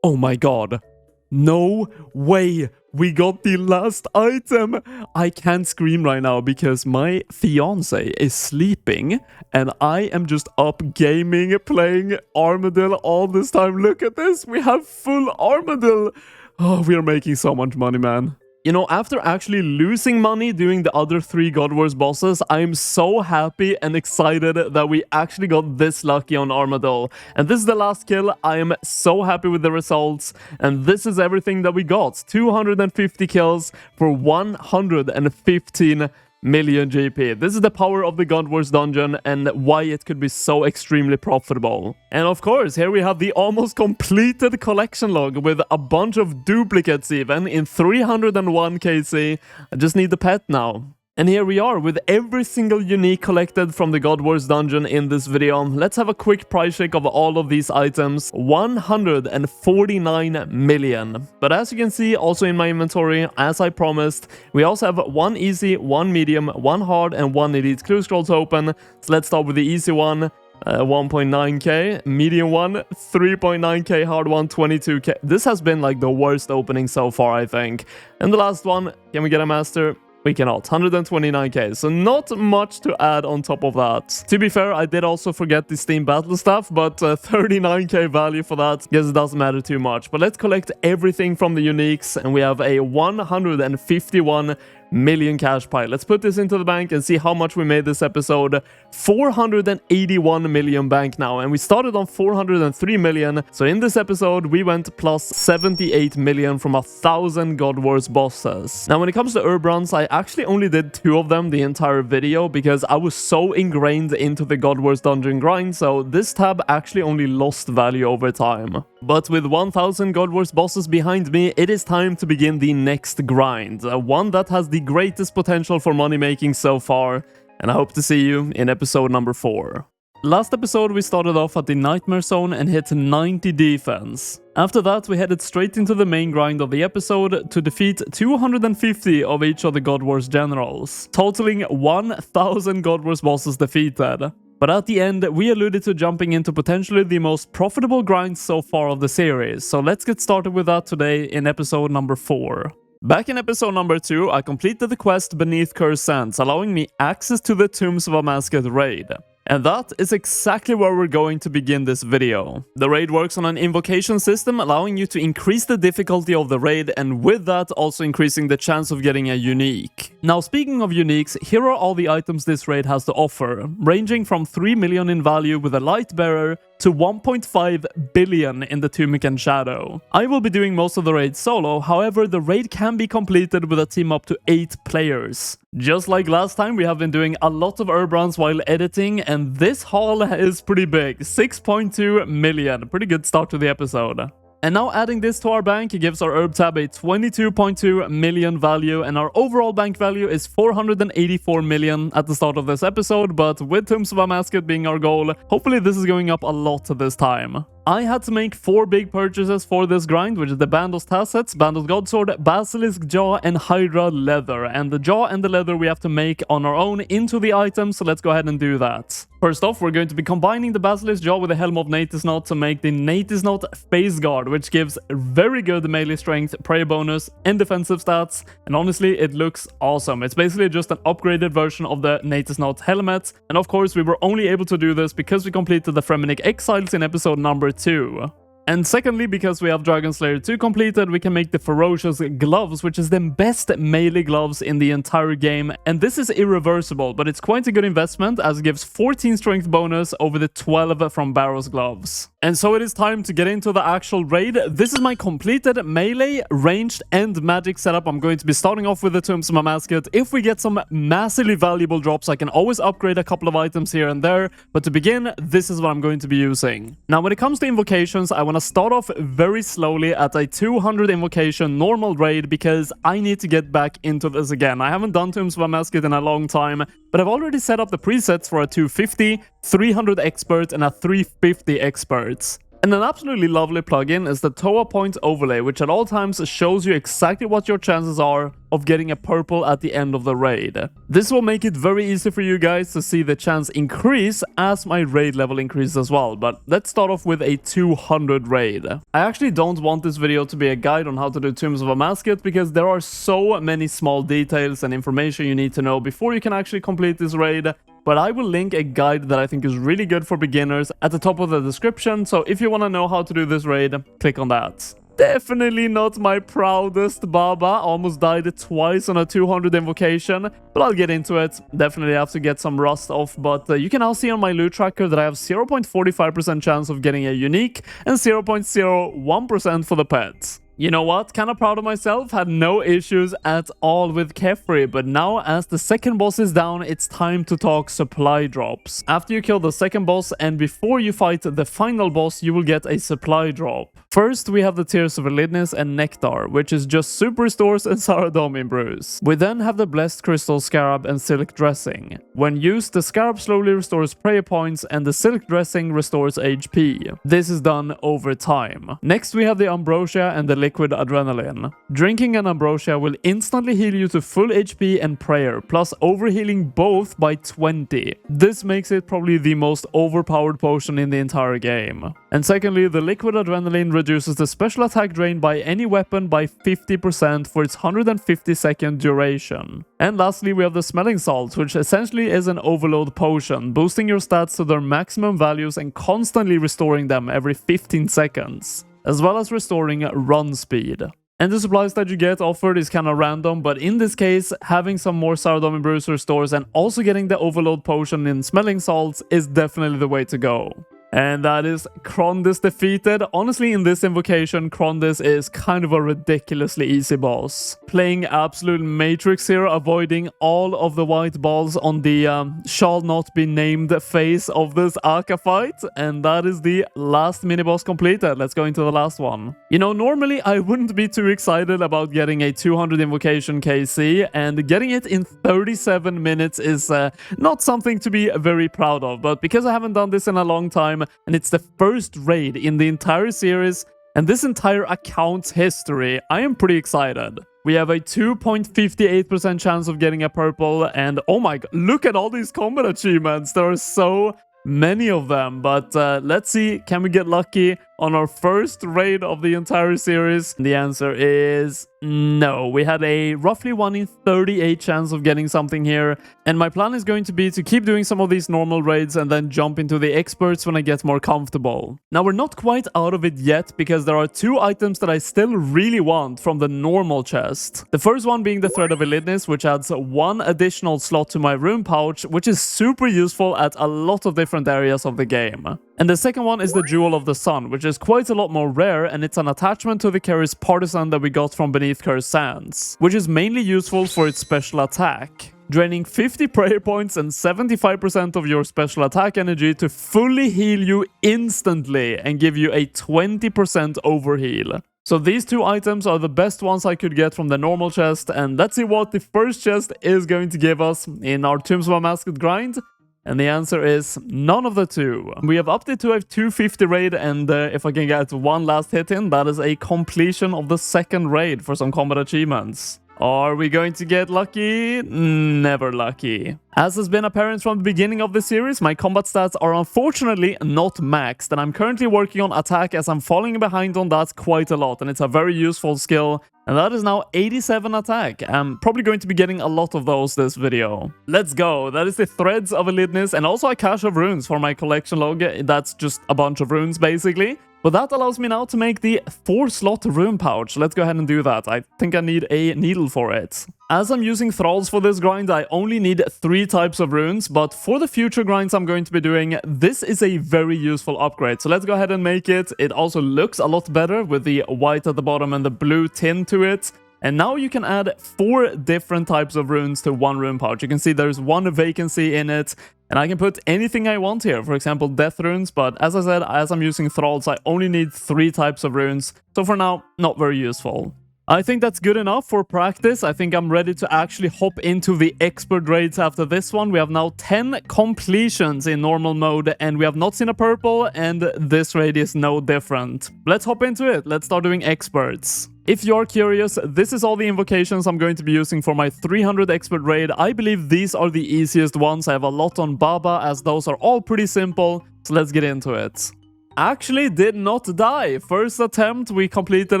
Oh my god. No way, we got the last item. I can't scream right now because my fiance is sleeping and I am just up gaming, playing Armadillo all this time. Look at this, we have full Armadillo. Oh, we are making so much money, man. You know, after actually losing money doing the other 3 God Wars bosses, I am so happy and excited that we actually got this lucky on Armadillo. And this is the last kill. I am so happy with the results. And this is everything that we got. 250 kills for 115 million GP. This is the power of the God Wars dungeon and why it could be so extremely profitable. And of course, here we have the almost completed collection log with a bunch of duplicates even in 301 KC. I just need the pet now. And here we are with every single unique collected from the God Wars dungeon in this video. Let's have a quick price check of all of these items. 149 million. But as you can see, also in my inventory, as I promised, we also have 1 easy, 1 medium, 1 hard, and 1 elite clue scroll to open. So let's start with the easy one. 1.9k, medium one, 3.9k, hard one, 22k. This has been like the worst opening so far, I think. And the last one, can we get a master? We cannot. 129k, so not much to add on top of that. To be fair, I did also forget the Steam Battle stuff, but 39k value for that, guess it doesn't matter too much. But let's collect everything from the uniques, and we have a 151 million cash pile. Let's put this into the bank and see how much we made this episode. 481 million bank now, and we started on 403 million. So in this episode, we went plus 78 million from 1,000 God Wars bosses. Now, when it comes to Urbruns, I actually only did 2 of them the entire video because I was so ingrained into the God Wars dungeon grind, so this tab actually only lost value over time. But with 1,000 God Wars bosses behind me, it is time to begin the next grind. One that has the greatest potential for money making so far, and I hope to see you in episode number 4. Last episode we started off at the Nightmare Zone and hit 90 defense. After that we headed straight into the main grind of the episode to defeat 250 of each of the God Wars generals, totaling 1,000 God Wars bosses defeated. But at the end, we alluded to jumping into potentially the most profitable grind so far of the series, so let's get started with that today in episode number 4. Back in episode number 2, I completed the quest Beneath Cursed Sands, allowing me access to the Tombs of Alonescape raid. And that is exactly where we're going to begin this video. The raid works on an invocation system, allowing you to increase the difficulty of the raid, and with that also increasing the chance of getting a unique. Now, speaking of uniques, here are all the items this raid has to offer, ranging from 3 million in value with a light bearer to 1.5 billion in the Tunic and Shadow. I will be doing most of the raid solo, however the raid can be completed with a team up to 8 players. Just like last time, we have been doing a lot of Urbruns while editing, and this haul is pretty big, 6.2 million, pretty good start to the episode. And now adding this to our bank gives our herb tab a 22.2 million value, and our overall bank value is 484 million at the start of this episode, but with Tombs of Alonescape being our goal, hopefully this is going up a lot this time. I had to make 4 big purchases for this grind, which is the Bandos Tassets, Bandos Godsword, Basilisk Jaw, and Hydra Leather. And the Jaw and the Leather we have to make on our own into the item, so let's go ahead and do that. First off, we're going to be combining the Basilisk Jaw with the Helm of Natisnot to make the Natisnot Face Guard, which gives very good melee strength, prayer bonus, and defensive stats. And honestly, it looks awesome. It's basically just an upgraded version of the Natisnot helmet. And of course, we were only able to do this because we completed the Fremenic Exiles in episode number 2. And secondly, because we have Dragon Slayer 2 completed, we can make the Ferocious Gloves, which is the best melee gloves in the entire game. And this is irreversible, but it's quite a good investment as it gives 14 strength bonus over the 12 from Barrow's gloves. And so it is time to get into the actual raid. This is my completed melee, ranged, and magic setup. I'm going to be starting off with the Tombs of Alonescape. If we get some massively valuable drops, I can always upgrade a couple of items here and there. But to begin, this is what I'm going to be using. Now, when it comes to invocations, I want to start off very slowly at a 200 invocation normal raid because I need to get back into this again. I haven't done Tombs of Alonescape in a long time, but I've already set up the presets for a 250, 300 expert, and a 350 experts. And an absolutely lovely plugin is the Toa Point Overlay, which at all times shows you exactly what your chances are of getting a purple at the end of the raid. This will make it very easy for you guys to see the chance increase as my raid level increases as well. But let's start off with a 200 raid. I actually don't want this video to be a guide on how to do Tombs of Alonescape because there are so many small details and information you need to know before you can actually complete this raid. But I will link a guide that I think is really good for beginners at the top of the description, so if you want to know how to do this raid, click on that. Definitely not my proudest Baba, almost died twice on a 200 invocation, but I'll get into it. Definitely have to get some rust off, but you can now see on my loot tracker that I have 0.45% chance of getting a unique and 0.01% for the pet. You know what? Kinda proud of myself, had no issues at all with Kefri, but now as the second boss is down, it's time to talk supply drops. After you kill the second boss and before you fight the final boss, you will get a supply drop. First, we have the Tears of Elidnis and Nectar, which is just Super Restores and Saradomin Brews. We then have the Blessed Crystal Scarab and Silk Dressing. When used, the Scarab slowly restores prayer points and the Silk Dressing restores HP. This is done over time. Next, we have the Ambrosia and the Liquid Adrenaline. Drinking an Ambrosia will instantly heal you to full HP and prayer, plus overhealing both by 20. This makes it probably the most overpowered potion in the entire game. And secondly, the Liquid Adrenaline reduces the special attack drain by any weapon by 50% for its 150-second duration. And lastly, we have the Smelling Salts, which essentially is an overload potion, boosting your stats to their maximum values and constantly restoring them every 15 seconds, as well as restoring run speed. And the supplies that you get offered is kind of random, but in this case, having some more Saradomin Brews restores and also getting the overload potion in Smelling Salts is definitely the way to go. And that is Krondis defeated. Honestly, in this invocation, Krondis is kind of a ridiculously easy boss. Playing absolute Matrix here, avoiding all of the white balls on the shall not be named phase of this Aka fight. And that is the last mini-boss completed. Let's go into the last one. You know, normally I wouldn't be too excited about getting a 200 invocation KC, and getting it in 37 minutes is not something to be very proud of. But because I haven't done this in a long time, and it's the first raid in the entire series and this entire account's history, I am pretty excited. We have a 2.58% chance of getting a purple, and oh my god, look at all these combat achievements. There are so many of them, but let's see, can we get lucky on our first raid of the entire series? And the answer is no. We had a roughly 1 in 38 chance of getting something here, and my plan is going to be to keep doing some of these normal raids and then jump into the experts when I get more comfortable. Now, we're not quite out of it yet because there are 2 items that I still really want from the normal chest. The first one being the Thread of Elidnis, which adds 1 additional slot to my rune pouch, which is super useful at a lot of different areas of the game. And the second one is the Jewel of the Sun, which is quite a lot more rare, and it's an attachment to the Kerry's Partisan that we got from Beneath Cursed Sands, which is mainly useful for its special attack. draining 50 prayer points and 75% of your special attack energy to fully heal you instantly and give you a 20% overheal. So these two items are the best ones I could get from the normal chest, and let's see what the first chest is going to give us in our Tombs of a Masked grind. And the answer is none of the two. We have upped it to a 250 raid, and if I can get one last hit in, that is a completion of the second raid for some combat achievements. Are we going to get lucky? Never lucky. As has been apparent from the beginning of the series, my combat stats are unfortunately not maxed, and I'm currently working on attack as I'm falling behind on that quite a lot, and it's a very useful skill, and that is now 87 attack. I'm probably going to be getting a lot of those this video. Let's go. That is the Threads of Elidness and also a cache of runes for my collection log. That's just a bunch of runes basically. But that allows me now to make the 4-slot rune pouch. Let's go ahead and do that. I think I need a needle for it. As I'm using thralls for this grind, I only need 3 types of runes, but for the future grinds I'm going to be doing, this is a very useful upgrade. So let's go ahead and make it. It also looks a lot better with the white at the bottom and the blue tint to it. And now you can add 4 different types of runes to one rune pouch. You can see there's one vacancy in it, and I can put anything I want here. For example, death runes, but as I said, as I'm using thralls, I only need 3 types of runes. So for now, not very useful. I think that's good enough for practice. I think I'm ready to actually hop into the expert raids after this one. We have now 10 completions in normal mode, and we have not seen a purple, and this raid is no different. Let's hop into it. Let's start doing experts. If you're curious, this is all the invocations I'm going to be using for my 300 expert raid. I believe these are the easiest ones. I have a lot on Baba, as those are all pretty simple, so let's get into it. Actually did not die. First attempt, we completed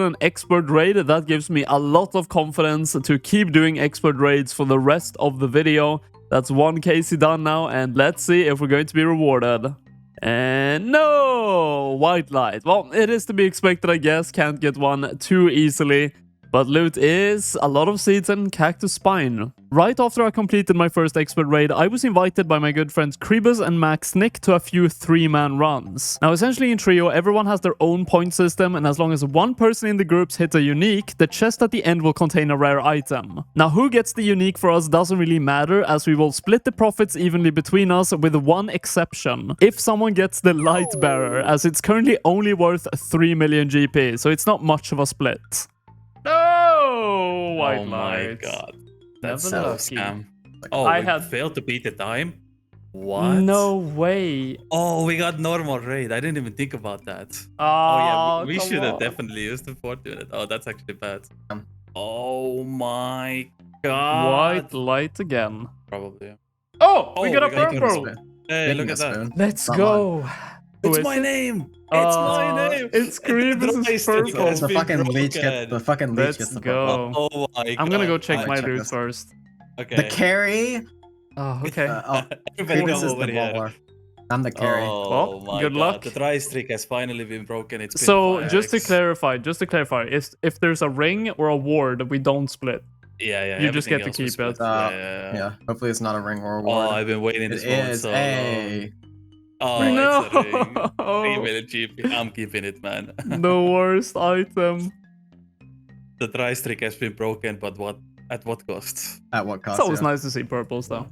an expert raid. That gives me a lot of confidence to keep doing expert raids for the rest of the video. That's one Casey done now, and let's see if we're going to be rewarded. And no! White light. Well, it is to be expected, I guess. Can't get one too easily. But loot is a lot of seeds and cactus spine. Right after I completed my first expert raid, I was invited by my good friends Kribus and Max Nick to a few 3-man runs. Now, essentially in Trio, everyone has their own point system, and as long as one person in the groups hits a unique, the chest at the end will contain a rare item. Now, who gets the unique for us doesn't really matter, as we will split the profits evenly between us, with one exception. If someone gets the light bearer, as it's currently only worth 3 million GP, so it's not much of a split. No! White Oh my light. god. That's Never so lucky. scam. Oh, I we had- failed to beat the time? What? No way. Oh, we got normal raid. I didn't even think about that. Oh, yeah, we come should have on. definitely used the fortunate. Oh, that's actually bad. Um. Oh my god. White light again. Probably. Oh, we Oh, got a we got a purple. Hey, look at that. Spoon. Let's Not go. Who It's is my it? name. It's my name. It's Kribus' Dry stick purple. has The been fucking leech broken. gets the fucking leech Let's gets the go. purple. Oh my god. I'm gonna go check Alright, my check loot this. first. Okay. The carry. Oh, okay. Everybody Kribus come is over the here. baller. I'm the carry. Oh Well, my good god. luck. The dry streak has finally been broken. It's been So, 5x. just to clarify, if there's a ring or a ward, we don't split. Yeah. you just everything get to else was keep it. split. Yeah. Hopefully it's not a ring or a Oh, ward. I've been waiting this It moment is so a. long. Oh, No! it's a ring. 3 million GP. I'm keeping it, man. The worst item. The dry streak has been broken, but at what cost? At what cost? It's always yeah. nice to see purples, though.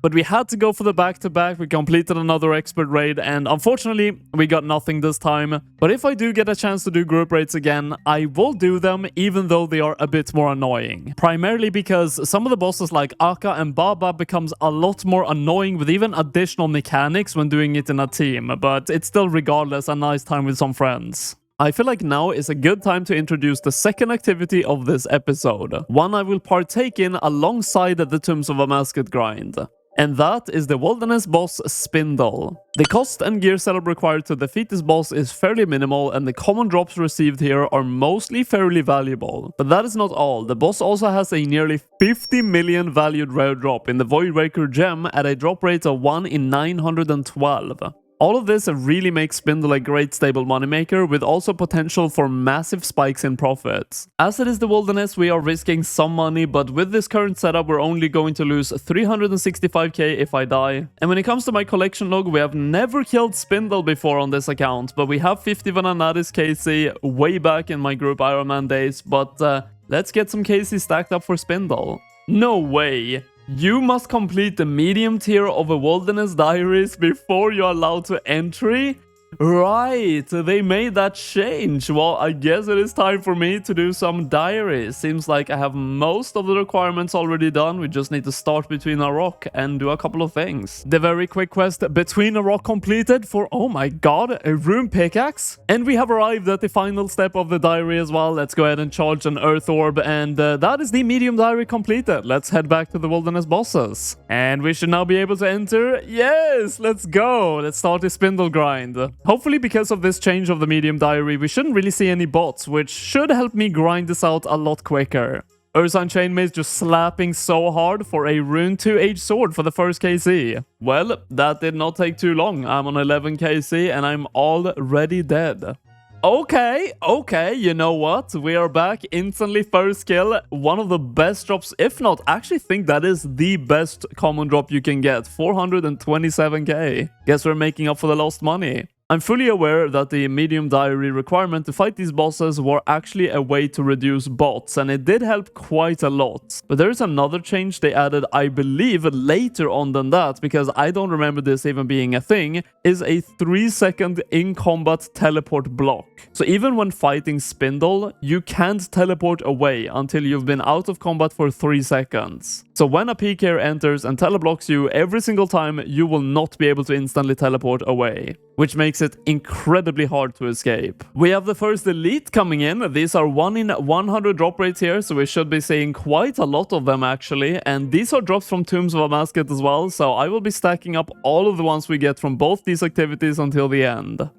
But we had to go for the back-to-back. We completed another expert raid, and unfortunately, we got nothing this time. But if I do get a chance to do group raids again, I will do them, even though they are a bit more annoying. Primarily because some of the bosses like Aka and Baba becomes a lot more annoying with even additional mechanics when doing it in a team, but it's still regardless a nice time with some friends. I feel like now is a good time to introduce the second activity of this episode, one I will partake in alongside the Tombs of a Masked grind. And that is the Wilderness boss Spindle. The cost and gear setup required to defeat this boss is fairly minimal, and the common drops received here are mostly fairly valuable. But that is not all. The boss also has a nearly 50 million valued rare drop in the Voidwaker gem at a drop rate of 1 in 912. All of this really makes Spindle a great stable moneymaker, with also potential for massive spikes in profits. As it is the Wilderness, we are risking some money, but with this current setup, we're only going to lose 365k if I die. And when it comes to my collection log, we have never killed Spindle before on this account, but we have 50 Vananadis Casey way back in my group Iron Man days, but let's get some Casey stacked up for Spindle. No way! You must complete the medium tier of a Wilderness Diaries before you're allowed to entry. Right, they made that change. Well, I guess it is time for me to do some diaries. Seems like I have most of the requirements already done. We just need to start Between a Rock and do a couple of things. The very quick quest Between a Rock completed for, oh my god, a rune pickaxe. And we have arrived at the final step of the diary as well. Let's go ahead and charge an earth orb, and that is the medium diary completed. Let's head back to the wilderness bosses. And we should now be able to enter. Yes, let's go. Let's start the spindle grind. Hopefully, because of this change of the medium diary, we shouldn't really see any bots, which should help me grind this out a lot quicker. Ursan Chainmail just slapping so hard for a Rune 2H sword for the first KC. Well, that did not take too long. I'm on 11 KC and I'm already dead. Okay, you know what? We are back. Instantly first kill. One of the best drops, if not, I actually think that is the best common drop you can get. 427k. Guess we're making up for the lost money. I'm fully aware that the medium diary requirement to fight these bosses were actually a way to reduce bots, and it did help quite a lot. But there is another change they added, I believe, later on than that, because I don't remember this even being a thing, is a 3-second in-combat teleport block. So even when fighting Spindle, you can't teleport away until you've been out of combat for 3 seconds. So when a PKer enters and teleblocks you every single time, you will not be able to instantly teleport away, which makes it incredibly hard to escape. We have the first elite coming in. These are 1 in 100 drop rates here, so we should be seeing quite a lot of them actually. And these are drops from Tombs of Amasket as well, so I will be stacking up all of the ones we get from both these activities until the end.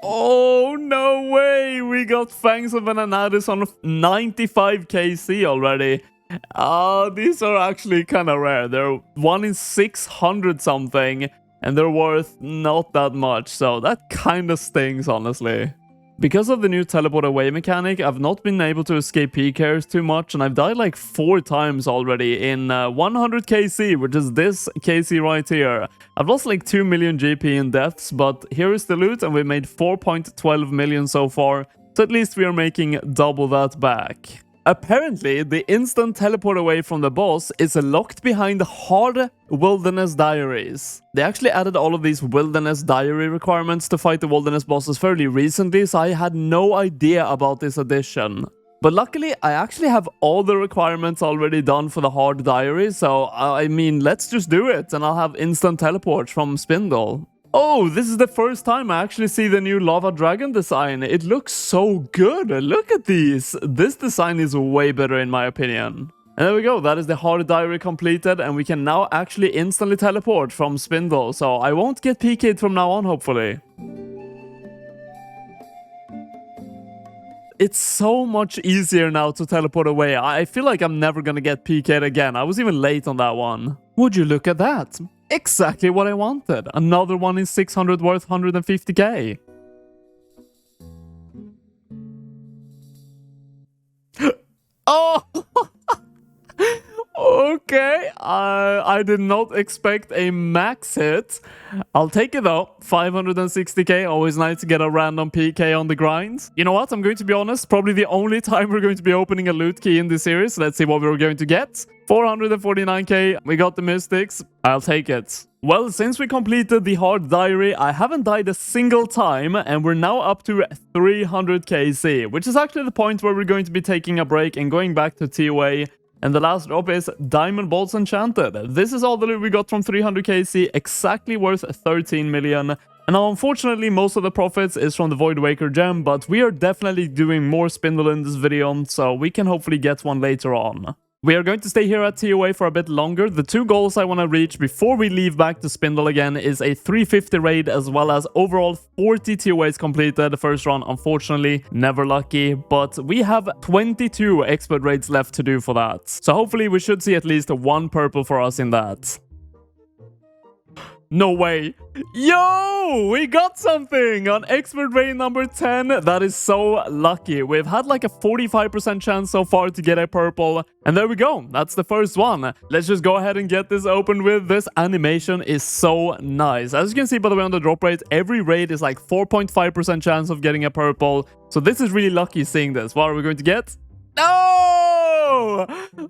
Oh, no way! We got Fangs of Ananadis on 95 KC already. These are actually kind of rare. They're 1 in 600 something, and they're worth not that much, so that kind of stings, honestly. Because of the new teleport away mechanic, I've not been able to escape PKers too much, and I've died like 4 times already in 100 KC, which is this KC right here. I've lost like 2 million GP in deaths, but here is the loot, and we made 4.12 million so far, so at least we are making double that back. Apparently, the instant teleport away from the boss is locked behind hard Wilderness Diaries. They actually added all of these Wilderness Diary requirements to fight the Wilderness bosses fairly recently, so I had no idea about this addition. But luckily, I actually have all the requirements already done for the hard diary, so I mean, let's just do it, and I'll have instant teleport from Spindle. Oh, this is the first time I actually see the new Lava Dragon design. It looks so good. Look at these. This design is way better in my opinion. And there we go. That is the hard diary completed, and we can now actually instantly teleport from Spindle. So I won't get PK'd from now on, hopefully. It's so much easier now to teleport away. I feel like I'm never gonna get PK'd again. I was even late on that one. Would you look at that? Exactly what I wanted. Another 1 in 600 worth 150k. Oh! Okay, I did not expect a max hit. I'll take it though. 560k, always nice to get a random PK on the grind. You know what, I'm going to be honest, probably the only time we're going to be opening a loot key in this series. Let's see what we're going to get. 449k, we got the mystics. I'll take it. Well, since we completed the hard diary, I haven't died a single time, and we're now up to 300 KC, which is actually the point where we're going to be taking a break and going back to TOA. And the last drop is Diamond Bolts Enchanted. This is all the loot we got from 300 KC, exactly worth 13 million. And now, unfortunately, most of the profits is from the Void Waker gem, but we are definitely doing more Spindle in this video, so we can hopefully get one later on. We are going to stay here at TOA for a bit longer. The 2 goals I want to reach before we leave back to Spindle again is a 350 raid as well as overall 40 TOAs completed. The first run, unfortunately, never lucky, but we have 22 expert raids left to do for that. So hopefully we should see at least 1 purple for us in that. No way. Yo, we got something on expert raid number 10. That is so lucky. We've had like a 45% chance so far to get a purple. And there we go. That's the first one. Let's just go ahead and get this opened with. This animation is so nice. As you can see, by the way, on the drop rate, every raid is like 4.5% chance of getting a purple. So this is really lucky seeing this. What are we going to get? No! No!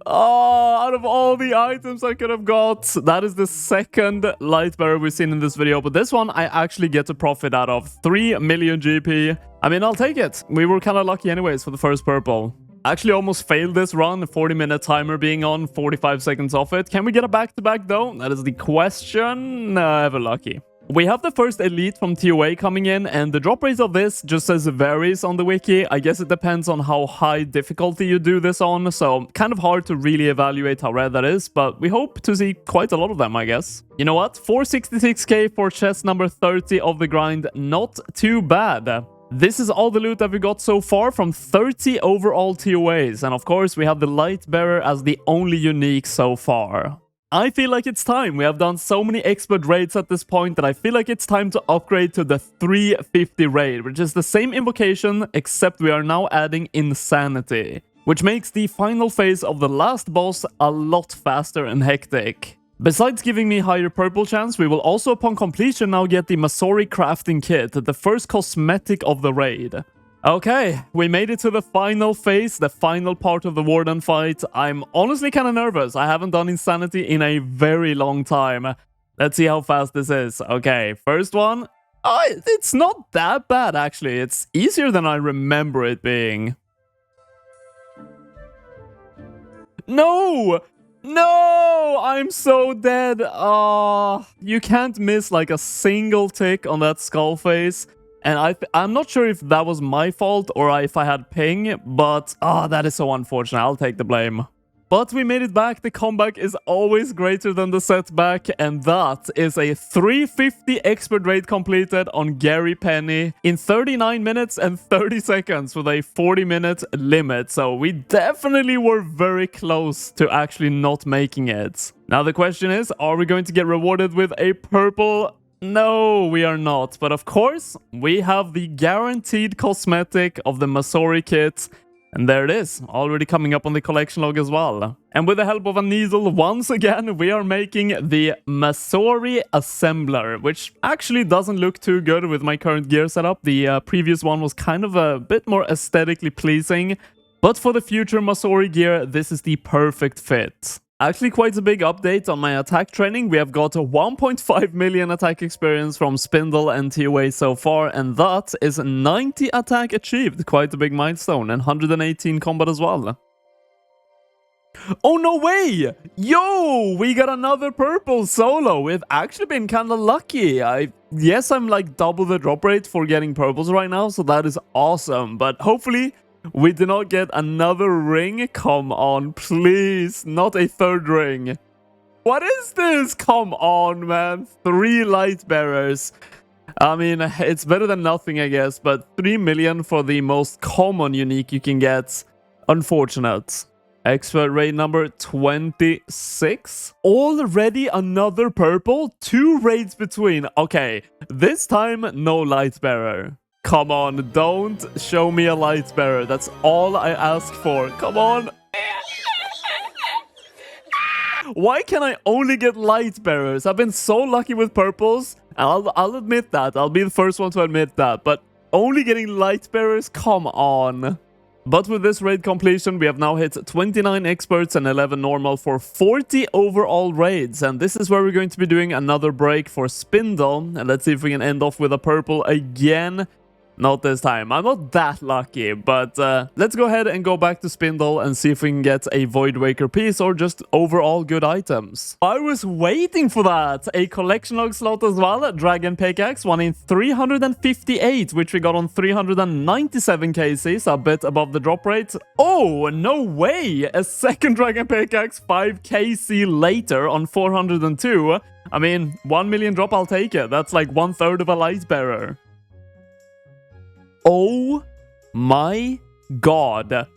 Oh, out of all the items I could have got, that is the second light bearer we've seen in this video. But this one, I actually get to profit out of 3 million GP. I mean, I'll take it. We were kind of lucky anyways for the first purple. Actually almost failed this run, 40-minute timer being on, 45 seconds off it. Can we get a back-to-back though? That is the question. Ever lucky. We have the first elite from TOA coming in, and the drop rate of this just says varies on the wiki. I guess it depends on how high difficulty you do this on, so kind of hard to really evaluate how rare that is, but we hope to see quite a lot of them, I guess. You know what? 466k for chest number 30 of the grind, not too bad. This is all the loot that we got so far from 30 overall TOAs, and of course we have the light bearer as the only unique so far. I feel like it's time. We have done so many expert raids at this point that I feel like it's time to upgrade to the 350 raid, which is the same invocation except we are now adding insanity, which makes the final phase of the last boss a lot faster and hectic. Besides giving me higher purple chance, we will also upon completion now get the Masori crafting kit, the first cosmetic of the raid. Okay, we made it to the final phase, the final part of the Warden fight. I'm honestly kind of nervous. I haven't done Insanity in a very long time. Let's see how fast this is. Okay, first one. Oh, it's not that bad actually. It's easier than I remember it being. No! No! I'm so dead. You can't miss like a single tick on that skull face. And I'm not sure if that was my fault or if I had ping, but that is so unfortunate. I'll take the blame. But we made it back. The comeback is always greater than the setback, and that is a 350 expert raid completed on Garry Penny in 39 minutes and 30 seconds with a 40-minute limit. So we definitely were very close to actually not making it. Now the question is, are we going to get rewarded with a purple? No, we are not. But of course, we have the guaranteed cosmetic of the Masori kit. And there it is, already coming up on the collection log as well. And with the help of a needle, once again, we are making the Masori Assembler, which actually doesn't look too good with my current gear setup. The previous one was kind of a bit more aesthetically pleasing. But for the future Masori gear, this is the perfect fit. Actually, quite a big update on my attack training. We have got 1.5 million attack experience from Spindle and TOA so far, and that is 90 attack achieved. Quite a big milestone, and 118 combat as well. Oh, no way! Yo! We got another purple solo. We've actually been kind of lucky. Yes, I'm like double the drop rate for getting purples right now, so that is awesome. But hopefully we do not get another ring. Come on, please. Not a third ring. What is this? Come on, man. 3 light bearers. I mean, it's better than nothing, I guess. But 3 million for the most common unique you can get. Unfortunate. Expert raid number 26. Already another purple? 2 raids between. Okay, this time no light bearer. Come on, don't show me a light bearer. That's all I ask for. Come on. Why can I only get light bearers? I've been so lucky with purples. I'll admit that. I'll be the first one to admit that. But only getting light bearers? Come on. But with this raid completion, we have now hit 29 experts and 11 normal for 40 overall raids. And this is where we're going to be doing another break for Spindle. And let's see if we can end off with a purple again. Not this time. I'm not that lucky, but let's go ahead and go back to Spindle and see if we can get a Void Waker piece or just overall good items. I was waiting for that. A collection log slot as well. Dragon Pickaxe, one in 358, which we got on 397 KCs, a bit above the drop rate. Oh, no way! A second Dragon Pickaxe, 5 KC later on 402. I mean, 1 million drop, I'll take it. That's like 1/3 of a light bearer. Oh my god.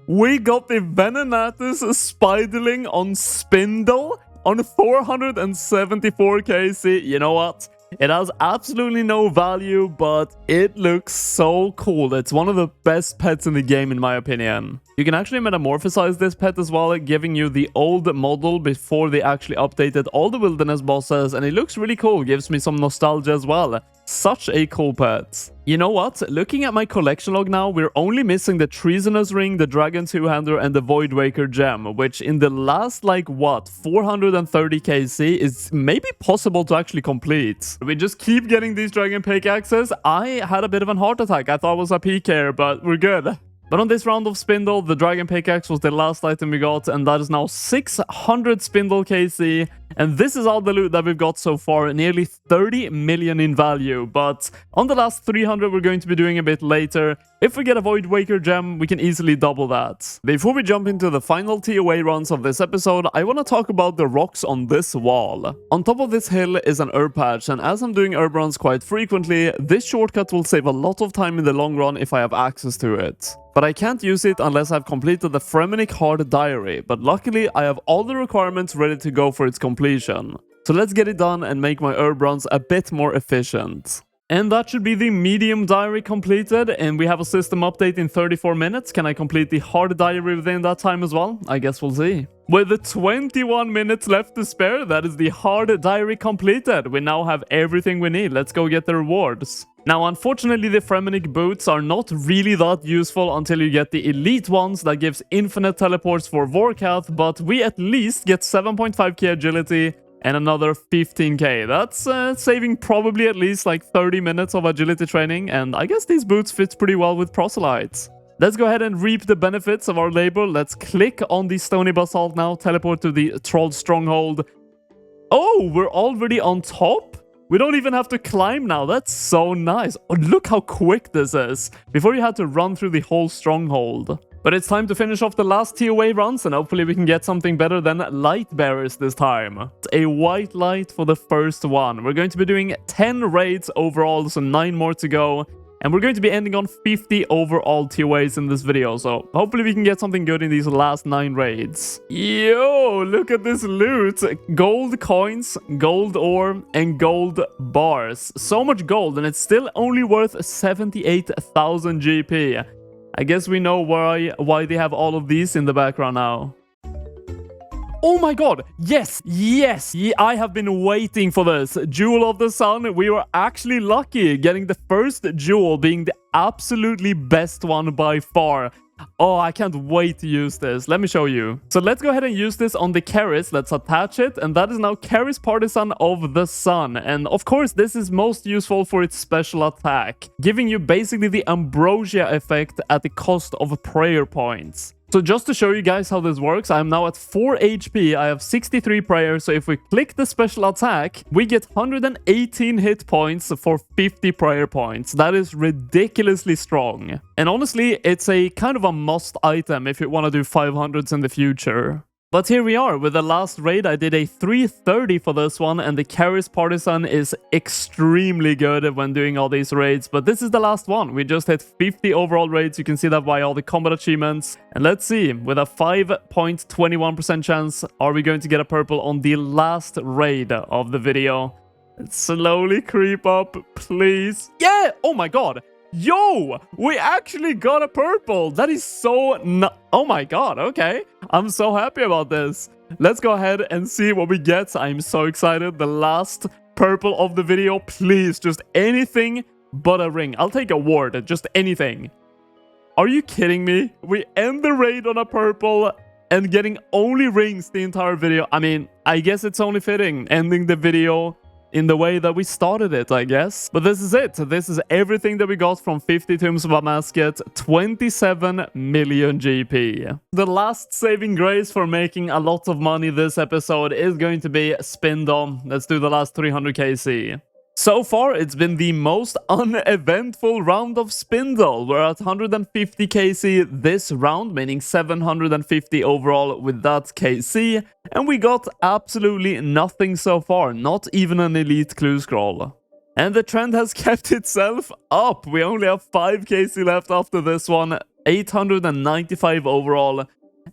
We got the Venenatus Spiderling on Spindle on 474 KC. You know what? It has absolutely no value, but it looks so cool. It's one of the best pets in the game, in my opinion. You can actually metamorphosize this pet as well, giving you the old model before they actually updated all the wilderness bosses, and it looks really cool. Gives me some nostalgia as well. Such a cool pet. You know what? Looking at my collection log now, we're only missing the Treasonous Ring, the Dragon Two-Hander, and the Void Waker Gem, which in the last, like, what, 430 KC is maybe possible to actually complete. We just keep getting these Dragon Pickaxes. I had a bit of a heart attack. I thought it was a PK, but we're good. But on this round of Spindle, the Dragon Pickaxe was the last item we got, and that is now 600 Spindle KC. And this is all the loot that we've got so far, nearly 30 million in value. But on the last 300, we're going to be doing a bit later. If we get a Void Waker Gem, we can easily double that. Before we jump into the final TOA runs of this episode, I want to talk about the rocks on this wall. On top of this hill is an herb patch, and as I'm doing herb runs quite frequently, this shortcut will save a lot of time in the long run if I have access to it. But I can't use it unless I've completed the Fremenic Hard Diary, but luckily I have all the requirements ready to go for its completion. So let's get it done and make my herb runs a bit more efficient. And that should be the medium diary completed, and we have a system update in 34 minutes. Can I complete the hard diary within that time as well? I guess we'll see. With the 21 minutes left to spare, that is the hard diary completed. We now have everything we need. Let's go get the rewards. Now, unfortunately, the Fremenic boots are not really that useful until you get the elite ones that gives infinite teleports for Vorkath, but we at least get 7.5k agility and another 15k. That's saving probably at least like 30 minutes of agility training, and I guess these boots fit pretty well with proselytes. Let's go ahead and reap the benefits of our labor. Let's click on the stony basalt now, teleport to the troll stronghold. Oh, we're already on top? We don't even have to climb now. That's so nice. Oh, look how quick this is. Before you had to run through the whole stronghold. But it's time to finish off the last TOA runs, and hopefully we can get something better than light bearers this time. A white light for the first one. We're going to be doing 10 raids overall, so 9 more to go. And we're going to be ending on 50 overall TOAs in this video, so hopefully we can get something good in these last 9 raids. Yo, look at this loot. Gold coins, gold ore, and gold bars. So much gold, and it's still only worth 78,000 GP. I guess we know why they have all of these in the background now. Oh my god, yes, I have been waiting for this. Jewel of the Sun, we were actually lucky getting the first jewel being the absolutely best one by far. Oh, I can't wait to use this. Let me show you. So let's go ahead and use this on the Keris. Let's attach it, and that is now Keris Partisan of the Sun. And of course, this is most useful for its special attack, giving you basically the Ambrosia effect at the cost of prayer points. So just to show you guys how this works, I'm now at 4 HP, I have 63 prayers, so if we click the special attack, we get 118 hit points for 50 prayer points. That is ridiculously strong. And honestly, it's a kind of a must item if you want to do 500s in the future. But here we are, with the last raid I did a 330 for this one, and the Keris Partisan is extremely good when doing all these raids, but this is the last one. We just hit 50 overall raids, you can see that by all the combat achievements. And let's see, with a 5.21% chance, are we going to get a purple on the last raid of the video? Let's slowly creep up, please. Yeah! Oh my god! Yo! We actually got a purple! That is so oh my god, okay. I'm so happy about this. Let's go ahead and see what we get. I'm so excited. The last purple of the video. Please, just anything but a ring. I'll take a ward, just anything. Are you kidding me? We end the raid on a purple and getting only rings the entire video. I mean, I guess it's only fitting ending the video in the way that we started it, I guess. But this is it. This is everything that we got from 50 Tombs of a Masket, 27 million GP. The last saving grace for making a lot of money this episode is going to be Spindle. Let's do the last 300 KC. So far, it's been the most uneventful round of Spindle. We're at 150 KC this round, meaning 750 overall with that KC. And we got absolutely nothing so far, not even an elite clue scroll. And the trend has kept itself up. We only have 5 KC left after this one, 895 overall.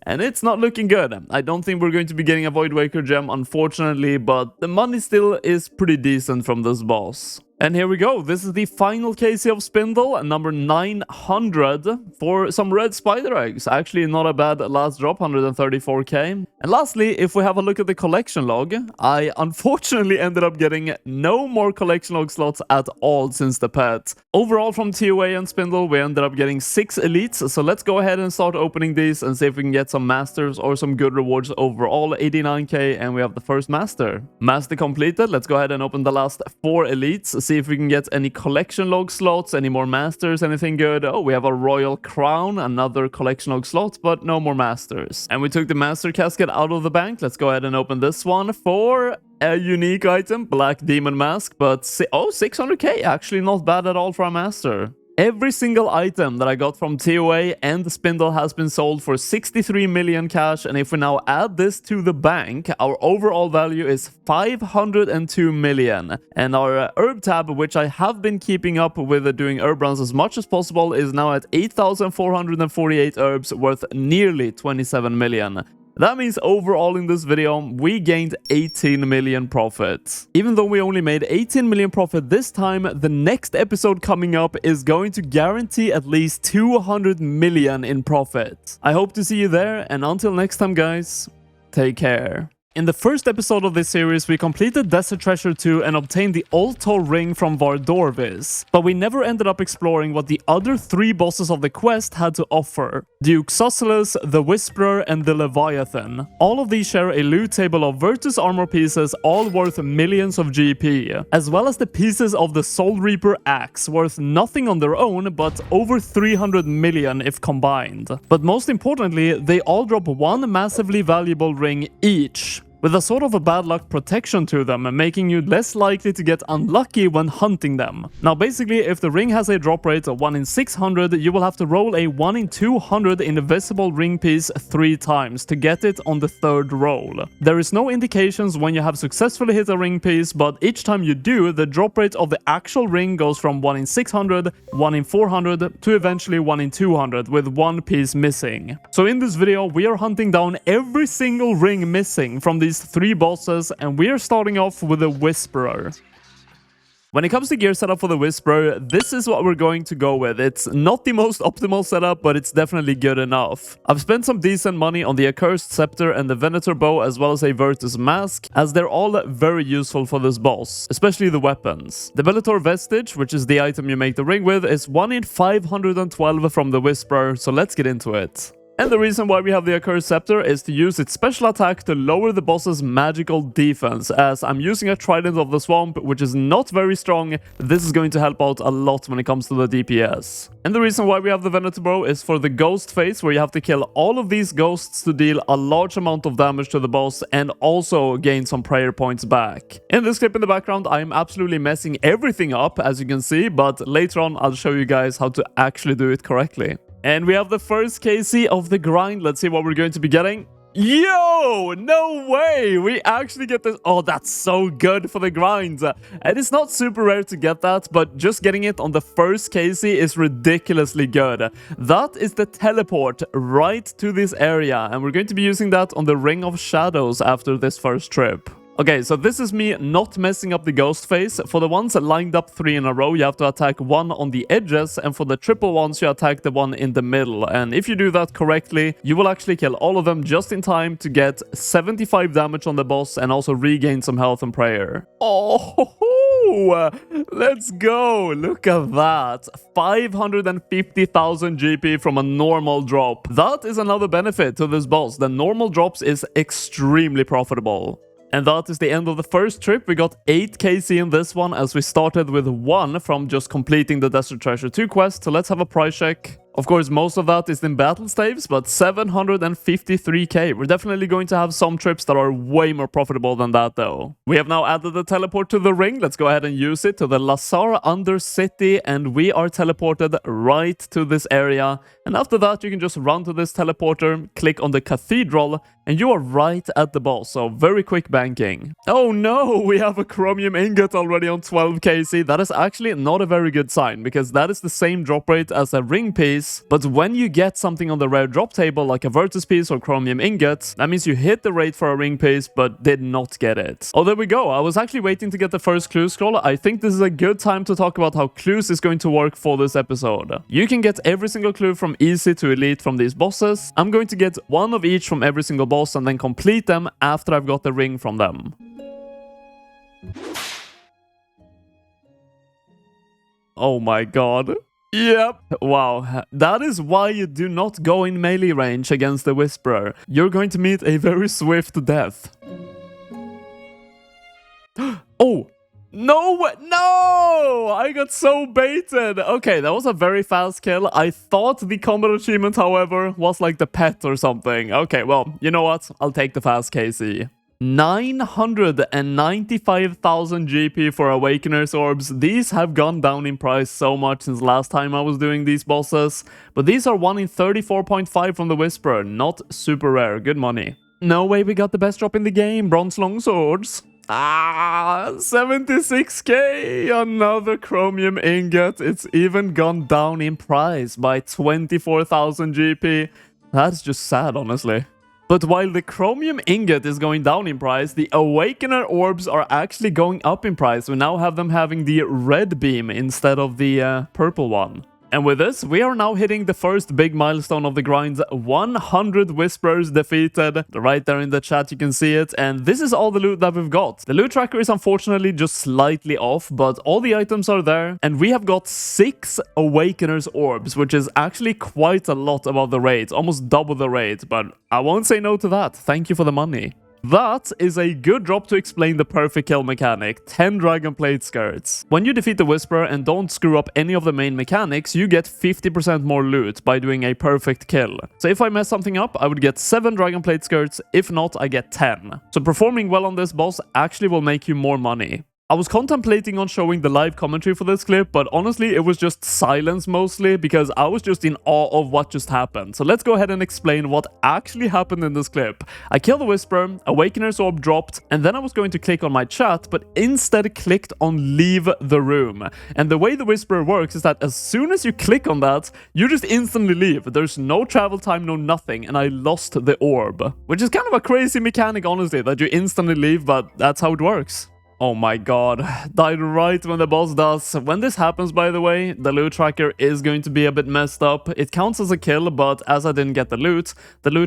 And it's not looking good. I don't think we're going to be getting a Void Waker gem, unfortunately, but the money still is pretty decent from this boss. And here we go. This is the final KC of Spindle, number 900 for some red spider eggs. Actually, not a bad last drop, 134k. And lastly, if we have a look at the collection log, I unfortunately ended up getting no more collection log slots at all since the pet. Overall, from TOA and Spindle, we ended up getting 6 elites. So let's go ahead and start opening these and see if we can get some masters or some good rewards overall. 89k, and we have the first master. Master completed. Let's go ahead and open the last 4 elites. See if we can get any collection log slots, any more masters, anything good. Oh, we have a royal crown, another collection log slot, but no more masters. And we took the master casket out of the bank. Let's go ahead and open this one for a unique item, black demon mask, but 600k, actually not bad at all for a master. Every single item that I got from TOA and the Spindle has been sold for 63 million cash, and if we now add this to the bank, our overall value is 502 million. And our herb tab, which I have been keeping up with doing herb runs as much as possible, is now at 8,448 herbs worth nearly 27 million. That means overall in this video, we gained 18 million profit. Even though we only made 18 million profit this time, the next episode coming up is going to guarantee at least 200 million in profit. I hope to see you there, and until next time guys, take care. In the first episode of this series, we completed Desert Treasure 2 and obtained the Altar Ring from Vardorvis, but we never ended up exploring what the other 3 bosses of the quest had to offer: the Uxoceles, the Whisperer, and the Leviathan. All of these share a loot table of Virtus armor pieces, all worth millions of GP, as well as the pieces of the Soul Reaper axe, worth nothing on their own, but over 300 million if combined. But most importantly, they all drop one massively valuable ring each, with a sort of a bad luck protection to them, making you less likely to get unlucky when hunting them. Now basically, if the ring has a drop rate of 1 in 600, you will have to roll a 1 in 200 invisible ring piece 3 times to get it on the 3rd roll. There is no indications when you have successfully hit a ring piece, but each time you do, the drop rate of the actual ring goes from 1 in 600, 1 in 400, to eventually 1 in 200, with 1 piece missing. So in this video, we are hunting down every single ring missing from these 3 bosses, and we are starting off with the Whisperer. When it comes to gear setup for the Whisperer, this is what we're going to go with. It's not the most optimal setup, but it's definitely good enough. I've spent some decent money on the Accursed Scepter and the Venator Bow, as well as a Virtus Mask, as they're all very useful for this boss, especially the weapons. The Bellator Vestige, which is the item you make the ring with, is 1 in 512 from the Whisperer, so let's get into it. And the reason why we have the Accursed Scepter is to use its special attack to lower the boss's magical defense, as I'm using a Trident of the Swamp, which is not very strong. This is going to help out a lot when it comes to the DPS. And the reason why we have the Venator Bow is for the Ghost phase, where you have to kill all of these ghosts to deal a large amount of damage to the boss and also gain some prayer points back. In this clip in the background, I'm absolutely messing everything up, as you can see, but later on I'll show you guys how to actually do it correctly. And we have the first KC of the grind. Let's see what we're going to be getting. Yo, no way, we actually get this. Oh, that's so good for the grind. And it's not super rare to get that, but just getting it on the first KC is ridiculously good. That is the teleport right to this area, and we're going to be using that on the Ring of Shadows after this first trip. Okay, so this is me not messing up the ghost phase. For the ones that lined up 3 in a row, you have to attack 1 on the edges, and for the triple ones, you attack the 1 in the middle. And if you do that correctly, you will actually kill all of them just in time to get 75 damage on the boss and also regain some health and prayer. Oh, let's go! Look at that! 550,000 GP from a normal drop. That is another benefit to this boss. The normal drops is extremely profitable. And that is the end of the first trip. We got 8 KC in this one, as we started with 1 from just completing the Desert Treasure 2 quest. So let's have a price check. Of course, most of that is in battle staves, but 753k. We're definitely going to have some trips that are way more profitable than that, though. We have now added the teleport to the ring. Let's go ahead and use it to the Lazar Undercity, and we are teleported right to this area. And after that, you can just run to this teleporter, click on the cathedral, and you are right at the boss. So very quick banking. Oh no, we have a chromium ingot already on 12 KC. That is actually not a very good sign, because that is the same drop rate as a ring piece, piece. But when you get something on the rare drop table like a Virtus piece or chromium ingot, that means you hit the rate for a ring piece but did not get it. Oh, there we go. I was actually waiting to get the first clue scroll. I think this is a good time to talk about how clues is going to work for this episode. You can get every single clue from easy to elite from these bosses. I'm going to get one of each from every single boss and then complete them after I've got the ring from them. Oh my god. Yep. Wow. That is why you do not go in melee range against the Whisperer. You're going to meet a very swift death. Oh! No! No! I got so baited! Okay, that was a very fast kill. I thought the combat achievement, however, was like the pet or something. Okay, well, you know what? I'll take the fast KC. 995,000 GP for Awakener's Orbs. These have gone down in price so much since last time I was doing these bosses. But these are 1 in 34.5 from the Whisperer. Not super rare. Good money. No way we got the best drop in the game. Bronze Longswords. 76k! Another chromium ingot. It's even gone down in price by 24,000 GP. That's just sad, honestly. But while the chromium ingot is going down in price, the Awakener orbs are actually going up in price. We now have them having the red beam instead of the purple one. And with this, we are now hitting the first big milestone of the grind, 100 Whisperers defeated. Right there in the chat, you can see it. And this is all the loot that we've got. The loot tracker is unfortunately just slightly off, but all the items are there. And we have got 6 Awakener's Orbs, which is actually quite a lot above the rate, almost double the rate. But I won't say no to that. Thank you for the money. That is a good drop to explain the perfect kill mechanic, 10 Dragon Plate Skirts. When you defeat the Whisperer and don't screw up any of the main mechanics, you get 50% more loot by doing a perfect kill. So if I mess something up, I would get 7 Dragon Plate Skirts, if not, I get 10. So performing well on this boss actually will make you more money. I was contemplating on showing the live commentary for this clip, but honestly, it was just silence mostly because I was just in awe of what just happened. So let's go ahead and explain what actually happened in this clip. I killed the Whisperer, Awakener's Orb dropped, and then I was going to click on my chat, but instead clicked on leave the room. And the way the Whisperer works is that as soon as you click on that, you just instantly leave. There's no travel time, no nothing, and I lost the orb. Which is kind of a crazy mechanic, honestly, that you instantly leave, but that's how it works. Oh my god, died right when the boss does. When this happens, by the way, the loot tracker is going to be a bit messed up. It counts as a kill, but as I didn't get the loot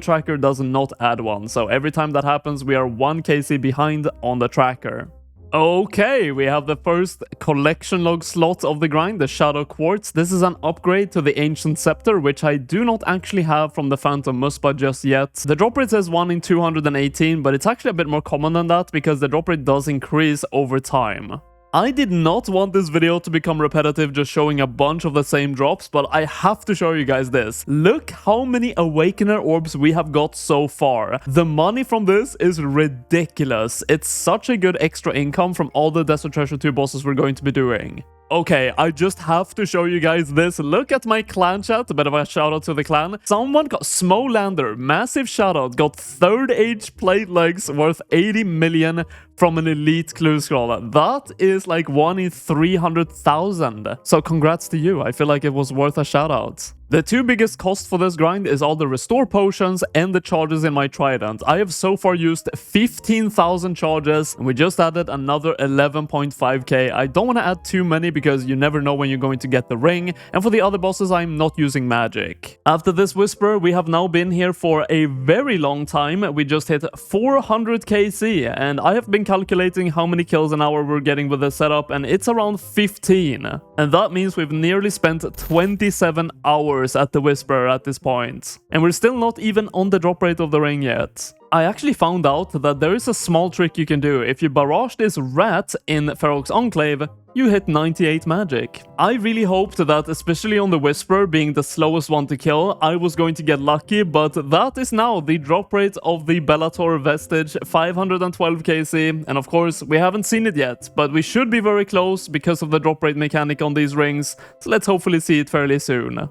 tracker does not add one. So every time that happens, we are 1 KC behind on the tracker. Okay, we have the first collection log slot of the grind, the Shadow Quartz. This is an upgrade to the Ancient Scepter, which I do not actually have from the Phantom Muspa just yet. The drop rate says 1 in 218, but it's actually a bit more common than that because the drop rate does increase over time. I did not want this video to become repetitive, just showing a bunch of the same drops, but I have to show you guys this. Look how many Awakener orbs we have got so far. The money from this is ridiculous. It's such a good extra income from all the Desert Treasure 2 bosses we're going to be doing. Okay, I just have to show you guys this. Look at my clan chat. A bit of a shout out to the clan. Someone got Smolander, massive shout out, got 3rd age plate legs worth 80 million from an elite clue scroll. That is like 1 in 300,000. So congrats to you. I feel like it was worth a shout out. The 2 biggest costs for this grind is all the restore potions and the charges in my trident. I have so far used 15,000 charges and we just added another 11.5k. I don't want to add too many because you never know when you're going to get the ring, and for the other bosses I'm not using magic. After this Whisperer, we have now been here for a very long time. We just hit 400 KC and I have been calculating how many kills an hour we're getting with this setup, and it's around 15. And that means we've nearly spent 27 hours at the Whisperer at this point. And we're still not even on the drop rate of the ring yet. I actually found out that there is a small trick you can do. If you barrage this rat in Ferox Enclave, you hit 98 magic. I really hoped that, especially on the Whisperer being the slowest one to kill, I was going to get lucky, but that is now the drop rate of the Bellator Vestige, 512 KC, and of course, we haven't seen it yet, but we should be very close because of the drop rate mechanic on these rings, so let's hopefully see it fairly soon.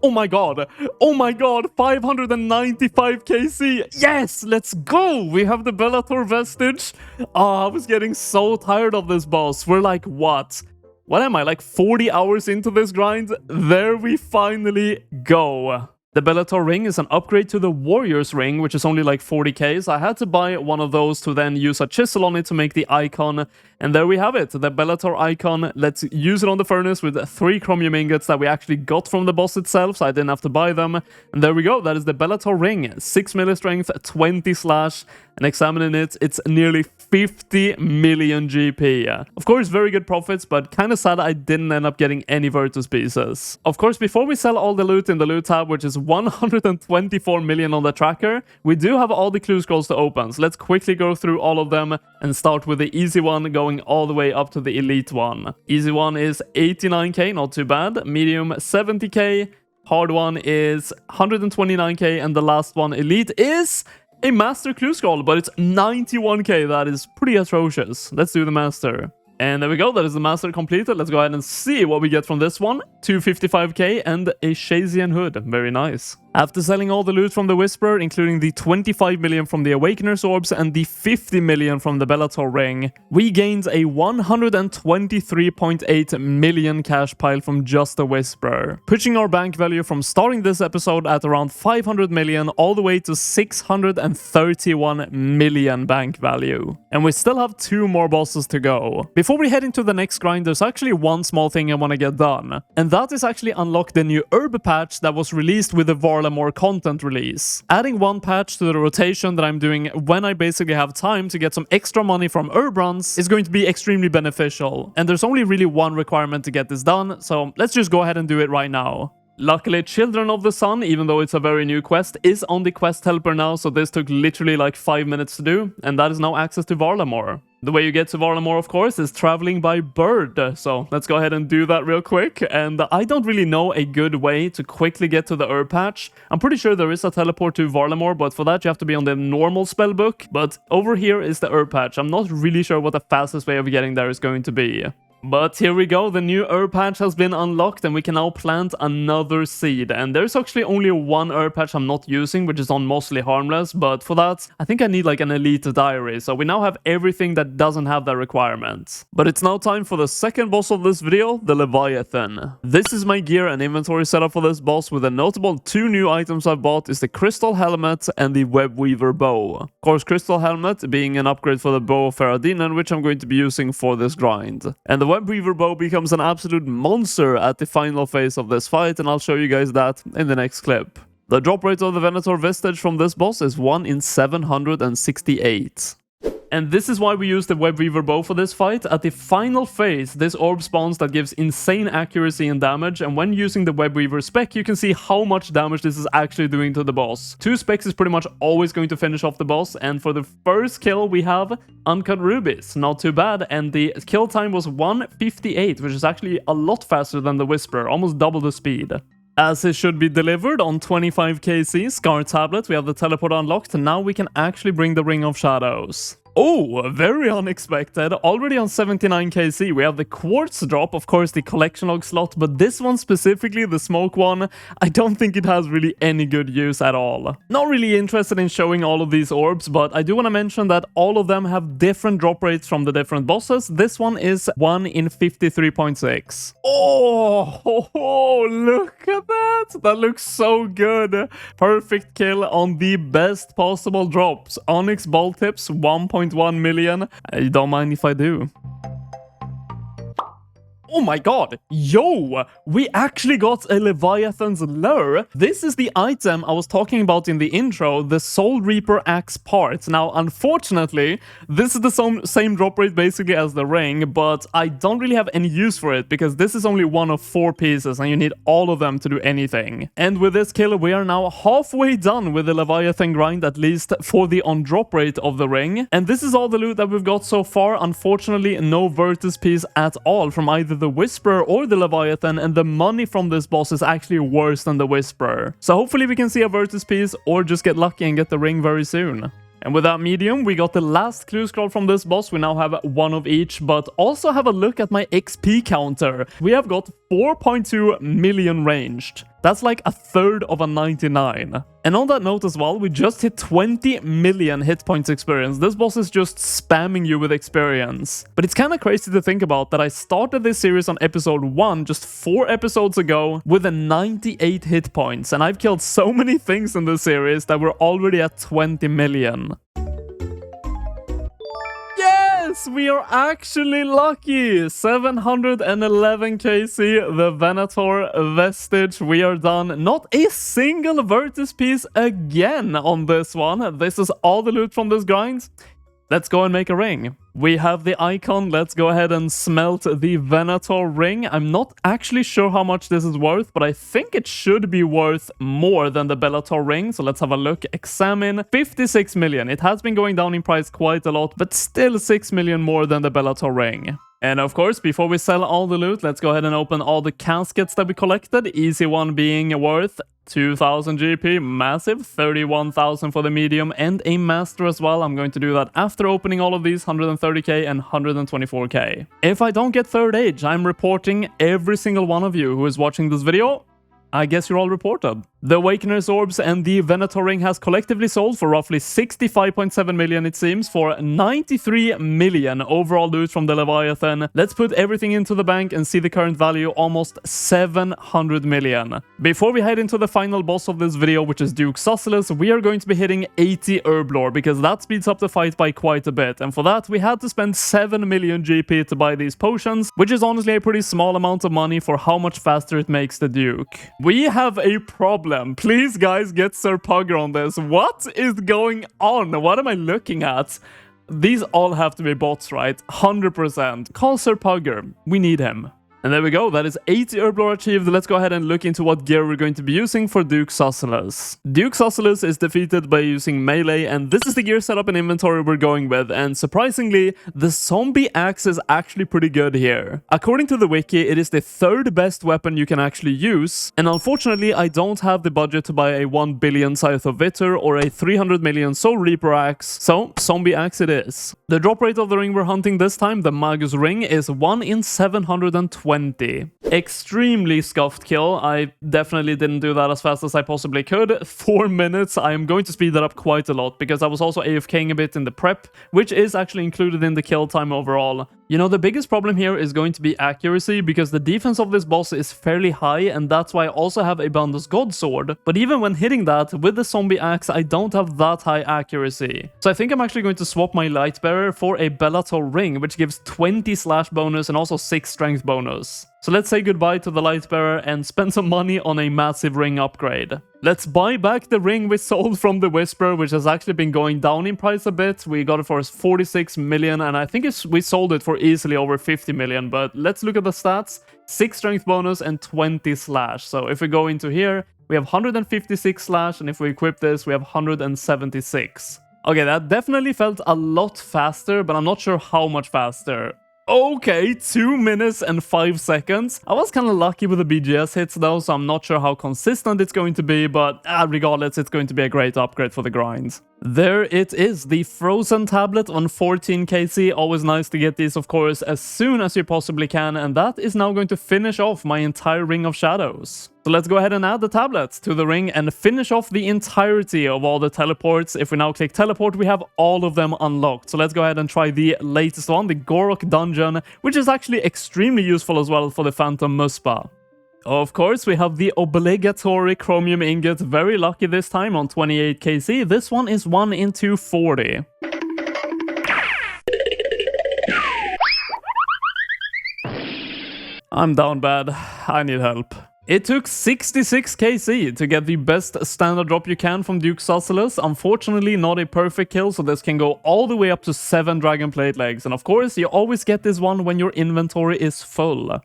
Oh my god, 595 KC, yes, let's go, we have the Bellator Vestige. I was getting so tired of this boss. We're like, what, what am I, like 40 hours into this grind? There we finally go. The Bellator ring is an upgrade to the Warriors ring, which is only like 40k, so I had to buy one of those to then use a chisel on it to make the icon. And there we have it, the Bellator icon. Let's use it on the furnace with 3 chromium ingots that we actually got from the boss itself, so I didn't have to buy them. And there we go, that is the Bellator ring, 6 melee strength, 20 slash, and examining it, it's nearly 50 million GP. Of course, very good profits, but kind of sad I didn't end up getting any Virtus pieces. Of course, before we sell all the loot in the loot tab, which is 124 million on the tracker, we do have all the clue scrolls to open, so let's quickly go through all of them and start with the easy one going all the way up to the elite one. Easy one is 89k, not too bad. Medium 70k. Hard one is 129k, and the last one, elite, is a master clue scroll, but it's 91k. That is pretty atrocious. Let's do the master. And there we go, that is the master completed. Let's go ahead and see what we get from this one. 255k and a Shazian hood. Very nice. After selling all the loot from the Whisperer, including the 25 million from the Awakener's Orbs and the 50 million from the Bellator ring, we gained a 123.8 million cash pile from just the Whisperer, pushing our bank value from starting this episode at around 500 million all the way to 631 million bank value. And we still have 2 more bosses to go. Before we head into the next grind, there's actually one small thing I want to get done, and that is actually unlock the new herb patch that was released with the more content release. Adding 1 patch to the rotation that I'm doing when I basically have time to get some extra money from herb runs is going to be extremely beneficial. And there's only really 1 requirement to get this done, so let's just go ahead and do it right now. Luckily, Children of the Sun, even though it's a very new quest, is on the quest helper now, so this took literally like 5 minutes to do, and that is now access to Varlamore. The way you get to Varlamore, of course, is traveling by bird, so let's go ahead and do that real quick. And I don't really know a good way to quickly get to the herb patch. I'm pretty sure there is a teleport to Varlamore, but for that you have to be on the normal spellbook. But over here is the herb patch. I'm not really sure what the fastest way of getting there is going to be. But here we go, the new herb patch has been unlocked and we can now plant another seed. And there's actually only 1 herb patch I'm not using, which is on mostly harmless, but for that, I think I need like an elite diary. So we now have everything that doesn't have that requirement. But it's now time for the second boss of this video, the Leviathan. This is my gear and inventory setup for this boss, with the notable 2 new items I've bought is the Crystal Helmet and the Web Weaver Bow. Of course, Crystal Helmet being an upgrade for the Bow of Feradinan, which I'm going to be using for this grind. And the Web Weaver Bow becomes an absolute monster at the final phase of this fight, and I'll show you guys that in the next clip. The drop rate of the Venator Vestige from this boss is 1 in 768. And this is why we use the Web Weaver Bow for this fight. At the final phase, this orb spawns that gives insane accuracy and damage, and when using the Web Weaver spec, you can see how much damage this is actually doing to the boss. 2 specs is pretty much always going to finish off the boss, and for the first kill we have Uncut Rubies. Not too bad, and the kill time was 1:58, which is actually a lot faster than the Whisperer, almost double the speed. As it should be delivered on 25kc Scar Tablet, we have the teleport unlocked, and now we can actually bring the Ring of Shadows. Oh, very unexpected. Already on 79kc, we have the quartz drop, of course the collection log slot, but this one specifically, the smoke one, I don't think it has really any good use at all. Not really interested in showing all of these orbs, but I do want to mention that all of them have different drop rates from the different bosses. This one is 1 in 53.6. Oh, look at that. That looks so good. Perfect kill on the best possible drops. Onyx ball tips, 1.1 million. I don't mind if I do. Oh my god, yo, we actually got a Leviathan's Lure. This is the item I was talking about in the intro, the Soul Reaper Axe part. Now, unfortunately, this is the same drop rate basically as the ring, but I don't really have any use for it because this is only 1 of 4 pieces and you need all of them to do anything. And with this kill, we are now halfway done with the Leviathan grind, at least for the on drop rate of the ring. And this is all the loot that we've got so far. Unfortunately, no Virtus piece at all from either the Whisperer or the Leviathan, and the money from this boss is actually worse than the Whisperer. So hopefully we can see a Virtus piece or just get lucky and get the ring very soon. And with that medium, we got the last clue scroll from this boss. We now have 1 of each, but also have a look at my XP counter. We have got 4.2 million ranged. That's like a third of a 99. And on that note as well, we just hit 20 million hit points experience. This boss is just spamming you with experience. But it's kind of crazy to think about that I started this series on episode 1 just 4 episodes ago with a 98 hit points. And I've killed so many things in this series that we're already at 20 million. Yes, we are actually lucky! 711 KC, the Venator Vestige. We are done. Not a single Vertis piece again on this one. This is all the loot from this grind. Let's go and make a ring. We have the icon. Let's go ahead and smelt the Venator ring. I'm not actually sure how much this is worth, but I think it should be worth more than the Bellator ring. So let's have a look. Examine. 56 million. It has been going down in price quite a lot, but still 6 million more than the Bellator ring. And of course, before we sell all the loot, let's go ahead and open all the caskets that we collected. Easy one being worth 2,000 GP, massive, 31,000 for the medium, and a master as well. I'm going to do that after opening all of these, 130k and 124k. If I don't get third age, I'm reporting every single one of you who is watching this video. I guess you're all reported. The Awakener's Orbs and the Venator Ring has collectively sold for roughly 65.7 million, it seems, for 93 million overall loot from the Leviathan. Let's put everything into the bank and see the current value, almost 700 million. Before we head into the final boss of this video, which is Duke Susselis, we are going to be hitting 80 Herblore, because that speeds up the fight by quite a bit. And for that, we had to spend 7 million GP to buy these potions, which is honestly a pretty small amount of money for how much faster it makes the Duke. We have a problem. Please, guys, get Sir Pugger on this. What is going on? What am I looking at? These all have to be bots, right? 100%. Call Sir Pugger. We need him. And there we go, that is 80 Herblore achieved. Let's go ahead and look into what gear we're going to be using for Duke Susselis. Duke Susselis is defeated by using melee, and this is the gear setup and inventory we're going with, and surprisingly, the zombie axe is actually pretty good here. According to the wiki, it is the third best weapon you can actually use, and unfortunately, I don't have the budget to buy a 1 billion Scythe of Vitor or a 300 million Soul Reaper axe, so zombie axe it is. The drop rate of the ring we're hunting this time, the Magus ring, is 1 in 720. Extremely scuffed kill. I definitely didn't do that as fast as I possibly could. 4 minutes. I am going to speed that up quite a lot because I was also AFKing a bit in the prep, which is actually included in the kill time overall. You know, the biggest problem here is going to be accuracy, because the defense of this boss is fairly high, and that's why I also have a Bandus God Sword. But even when hitting that with the zombie axe, I don't have that high accuracy. So I think I'm actually going to swap my Lightbearer for a Bellator ring, which gives 20 slash bonus and also 6 strength bonus. So let's say goodbye to the Lightbearer and spend some money on a massive ring upgrade. Let's buy back the ring we sold from the Whisperer, which has actually been going down in price a bit. We got it for 46 million, and I think we sold it for easily over 50 million. But let's look at the stats. 6 strength bonus and 20 slash. So if we go into here, we have 156 slash, and if we equip this, we have 176. Okay, that definitely felt a lot faster, but I'm not sure how much faster. Okay, 2 minutes and 5 seconds. I was kind of lucky with the BGS hits though, so I'm not sure how consistent it's going to be, but regardless, it's going to be a great upgrade for the grind. There it is, the Frozen Tablet on 14 KC. Always nice to get these, of course, as soon as you possibly can, and that is now going to finish off my entire Ring of Shadows. So let's go ahead and add the tablets to the ring and finish off the entirety of all the teleports. If we now click teleport, we have all of them unlocked. So let's go ahead and try the latest one, the Gorok Dungeon, which is actually extremely useful as well for the Phantom Muspa. Of course, we have the obligatory chromium ingot, very lucky this time on 28 KC. This one is 1 in 240. I'm down bad. I need help. It took 66 KC to get the best standard drop you can from Duke Susselis. Unfortunately, not a perfect kill, so this can go all the way up to 7 Dragon Plate legs. And of course, you always get this one when your inventory is full.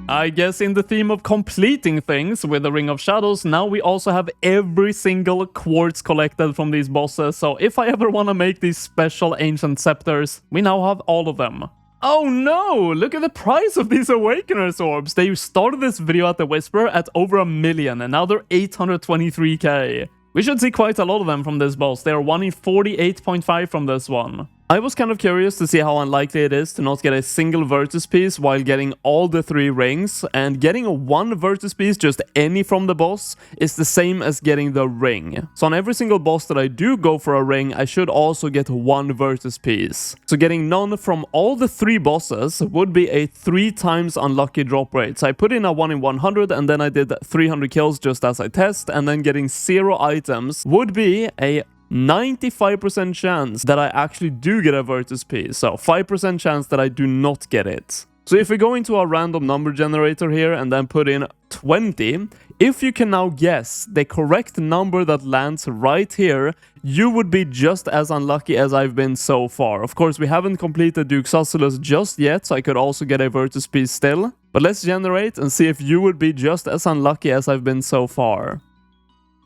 I guess in the theme of completing things with the Ring of Shadows, now we also have every single quartz collected from these bosses. So if I ever want to make these special ancient scepters, we now have all of them. Oh no! Look at the price of these Awakener's Orbs! They started this video at the Whisperer at over 1 million, and now they're 823k. We should see quite a lot of them from this boss. They are 1 in 48.5 from this one. I was kind of curious to see how unlikely it is to not get a single Virtus piece while getting all the 3 rings, and getting a 1 Virtus piece, just any from the boss, is the same as getting the ring. So on every single boss that I do go for a ring, I should also get 1 Virtus piece. So getting none from all the 3 bosses would be a 3 times unlucky drop rate. So I put in a 1 in 100 and then I did 300 kills just as I test, and then getting 0 items would be a 95% chance that I actually do get a Virtus piece, so 5% chance that I do not get it. So if we go into a random number generator here and then put in 20, if you can now guess the correct number that lands right here, you would be just as unlucky as I've been so far. Of course, we haven't completed Duke's Oscillus just yet, so I could also get a Virtus piece still. But let's generate and see if you would be just as unlucky as I've been so far.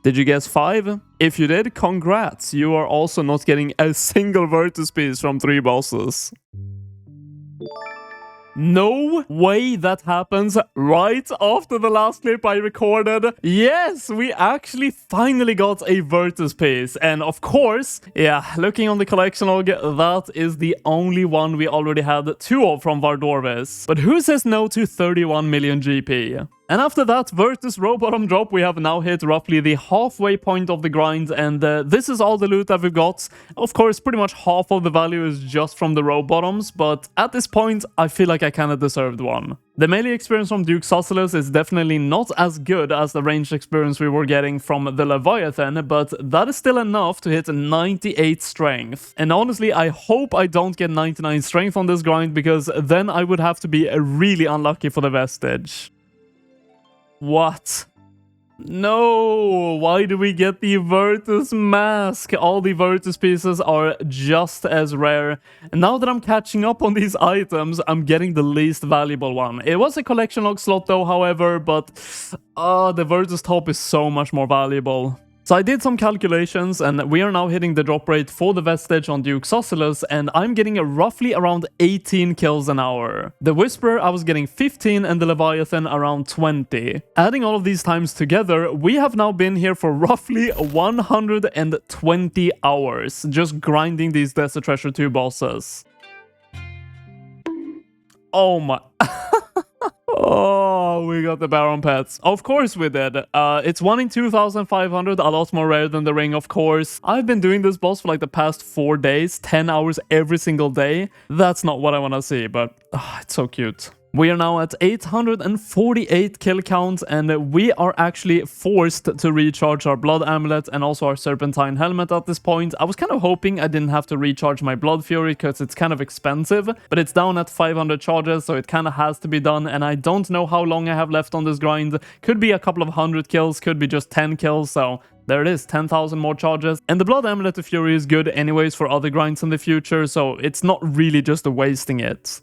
Did you guess 5? If you did, congrats! You are also not getting a single Virtus piece from 3 bosses. No way that happens right after the last clip I recorded. Yes, we actually finally got a Virtus piece. And of course, yeah, looking on the collection log, that is the only one we already had 2 of from Vardorvis. But who says no to 31 million GP? And after that Virtus row bottom drop, we have now hit roughly the halfway point of the grind, and this is all the loot that we've got. Of course, pretty much half of the value is just from the row bottoms, but at this point, I feel like I kinda deserved one. The melee experience from Duke's Oscillus is definitely not as good as the ranged experience we were getting from the Leviathan, but that is still enough to hit 98 strength. And honestly, I hope I don't get 99 strength on this grind, because then I would have to be really unlucky for the Vestige. What? No! Why do we get the Virtus mask? All the Virtus pieces are just as rare. And now that I'm catching up on these items, I'm getting the least valuable one. It was a collection log slot though, however, but the Virtus top is so much more valuable. So I did some calculations, and we are now hitting the drop rate for the Vestige on Duke's Oscillus, and I'm getting roughly around 18 kills an hour. The Whisperer, I was getting 15, and the Leviathan around 20. Adding all of these times together, we have now been here for roughly 120 hours, just grinding these Desert Treasure 2 bosses. Oh my... Oh, we got the Baron Pets. Of course we did. It's 1 in 2,500, a lot more rare than the ring, of course. I've been doing this boss for like the past 4 days, 10 hours every single day. That's not what I want to see, but it's so cute. We are now at 848 kill count, and we are actually forced to recharge our Blood Amulet and also our Serpentine Helmet at this point. I was kind of hoping I didn't have to recharge my Blood Fury because it's kind of expensive, but it's down at 500 charges, so it kind of has to be done, and I don't know how long I have left on this grind. Could be a couple of 100 kills, could be just 10 kills, so... there it is, 10,000 more charges. And the Blood Amulet of Fury is good anyways for other grinds in the future, so it's not really just wasting it.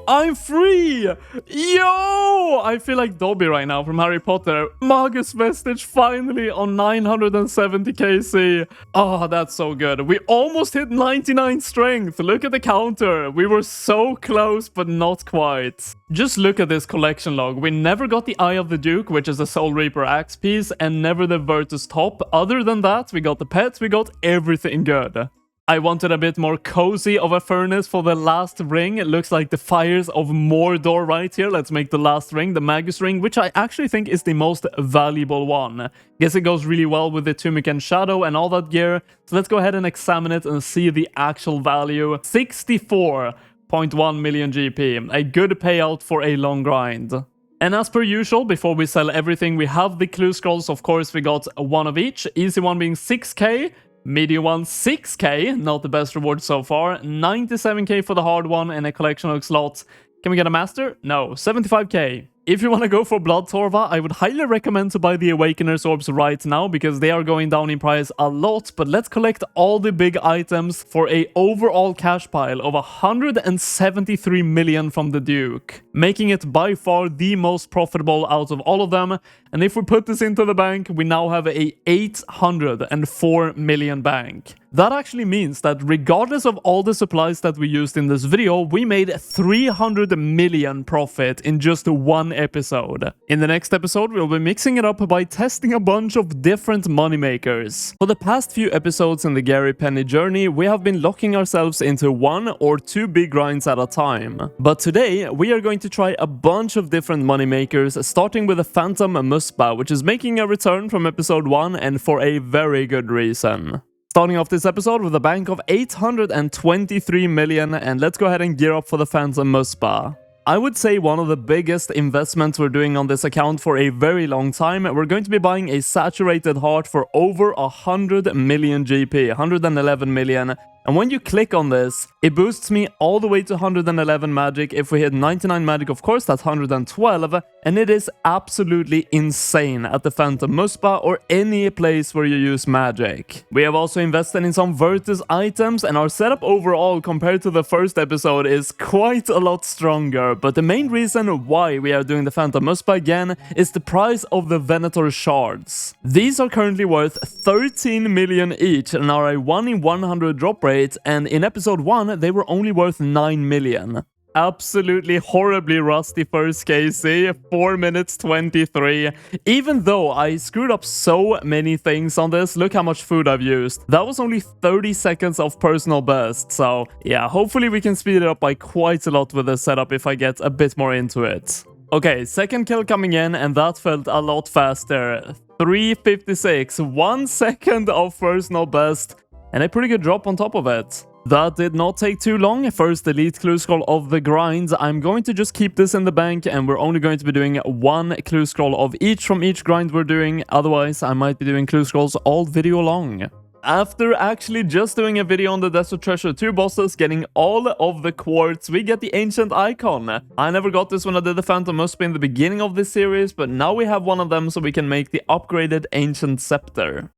I'm free! Yo! I feel like Dobby right now from Harry Potter. Magus Vestige finally on 970 KC. Oh, that's so good. We almost hit 99 strength. Look at the counter. We were so close, but not quite. Just look at this collection log. We never got the Eye of the Duke, which is a Soul Reaper axe piece, and never the Virtus top. Other than that, we got the pets, we got everything good. I wanted a bit more cozy of a furnace for the last ring. It looks like the fires of Mordor right here. Let's make the last ring, the Magus ring, which I actually think is the most valuable one. Guess it goes really well with the Tunic and Shadow and all that gear. So let's go ahead and examine it and see the actual value. 64.1 million GP. A good payout for a long grind. And as per usual, before we sell everything, we have the clue scrolls. Of course, we got one of each. Easy one being 6k. Medium one, 6k, not the best reward so far. 97k for the hard one and a collection of slots. Can we get a master? No, 75k. If you want to go for Blood Torva, I would highly recommend to buy the Awakener's Orbs right now, because they are going down in price a lot, but let's collect all the big items for a overall cash pile of 173 million from the Duke, making it by far the most profitable out of all of them. And if we put this into the bank, we now have a 804 million bank. That actually means that regardless of all the supplies that we used in this video, we made 300 million profit in just one episode. In the next episode, we'll be mixing it up by testing a bunch of different moneymakers. For the past few episodes in the Garry Penny journey, we have been locking ourselves into 1 or 2 big grinds at a time. But today, we are going to try a bunch of different moneymakers, starting with the Phantom Muspa, which is making a return from episode 1 and for a very good reason. Starting off this episode with a bank of 823 million, and let's go ahead and gear up for the Phantom Muspa. I would say one of the biggest investments we're doing on this account for a very long time. We're going to be buying a saturated heart for over 100 million GP, 111 million. And when you click on this, it boosts me all the way to 111 magic. If we hit 99 magic, of course, that's 112. And it is absolutely insane at the Phantom Muspa or any place where you use magic. We have also invested in some Virtus items, and our setup overall compared to the first episode is quite a lot stronger. But the main reason why we are doing the Phantom Muspa again is the price of the Venator shards. These are currently worth 13 million each and are a 1 in 100 drop rate. And in episode 1, they were only worth 9 million. Absolutely horribly rusty first KC, 4 minutes 23. Even though I screwed up so many things on this, look how much food I've used. That was only 30 seconds of personal best, so yeah, hopefully we can speed it up by quite a lot with this setup if I get a bit more into it. Okay, second kill coming in, and that felt a lot faster. 356, 1 second of personal best. And a pretty good drop on top of it. That did not take too long. First elite clue scroll of the grind. I'm going to just keep this in the bank, and we're only going to be doing 1 clue scroll of each from each grind we're doing. Otherwise, I might be doing clue scrolls all video long. After actually just doing a video on the Desert Treasure 2 bosses, getting all of the quartz, we get the Ancient Icon. I never got this when I did the Phantom Muspa in the beginning of this series, but now we have one of them so we can make the upgraded Ancient Scepter.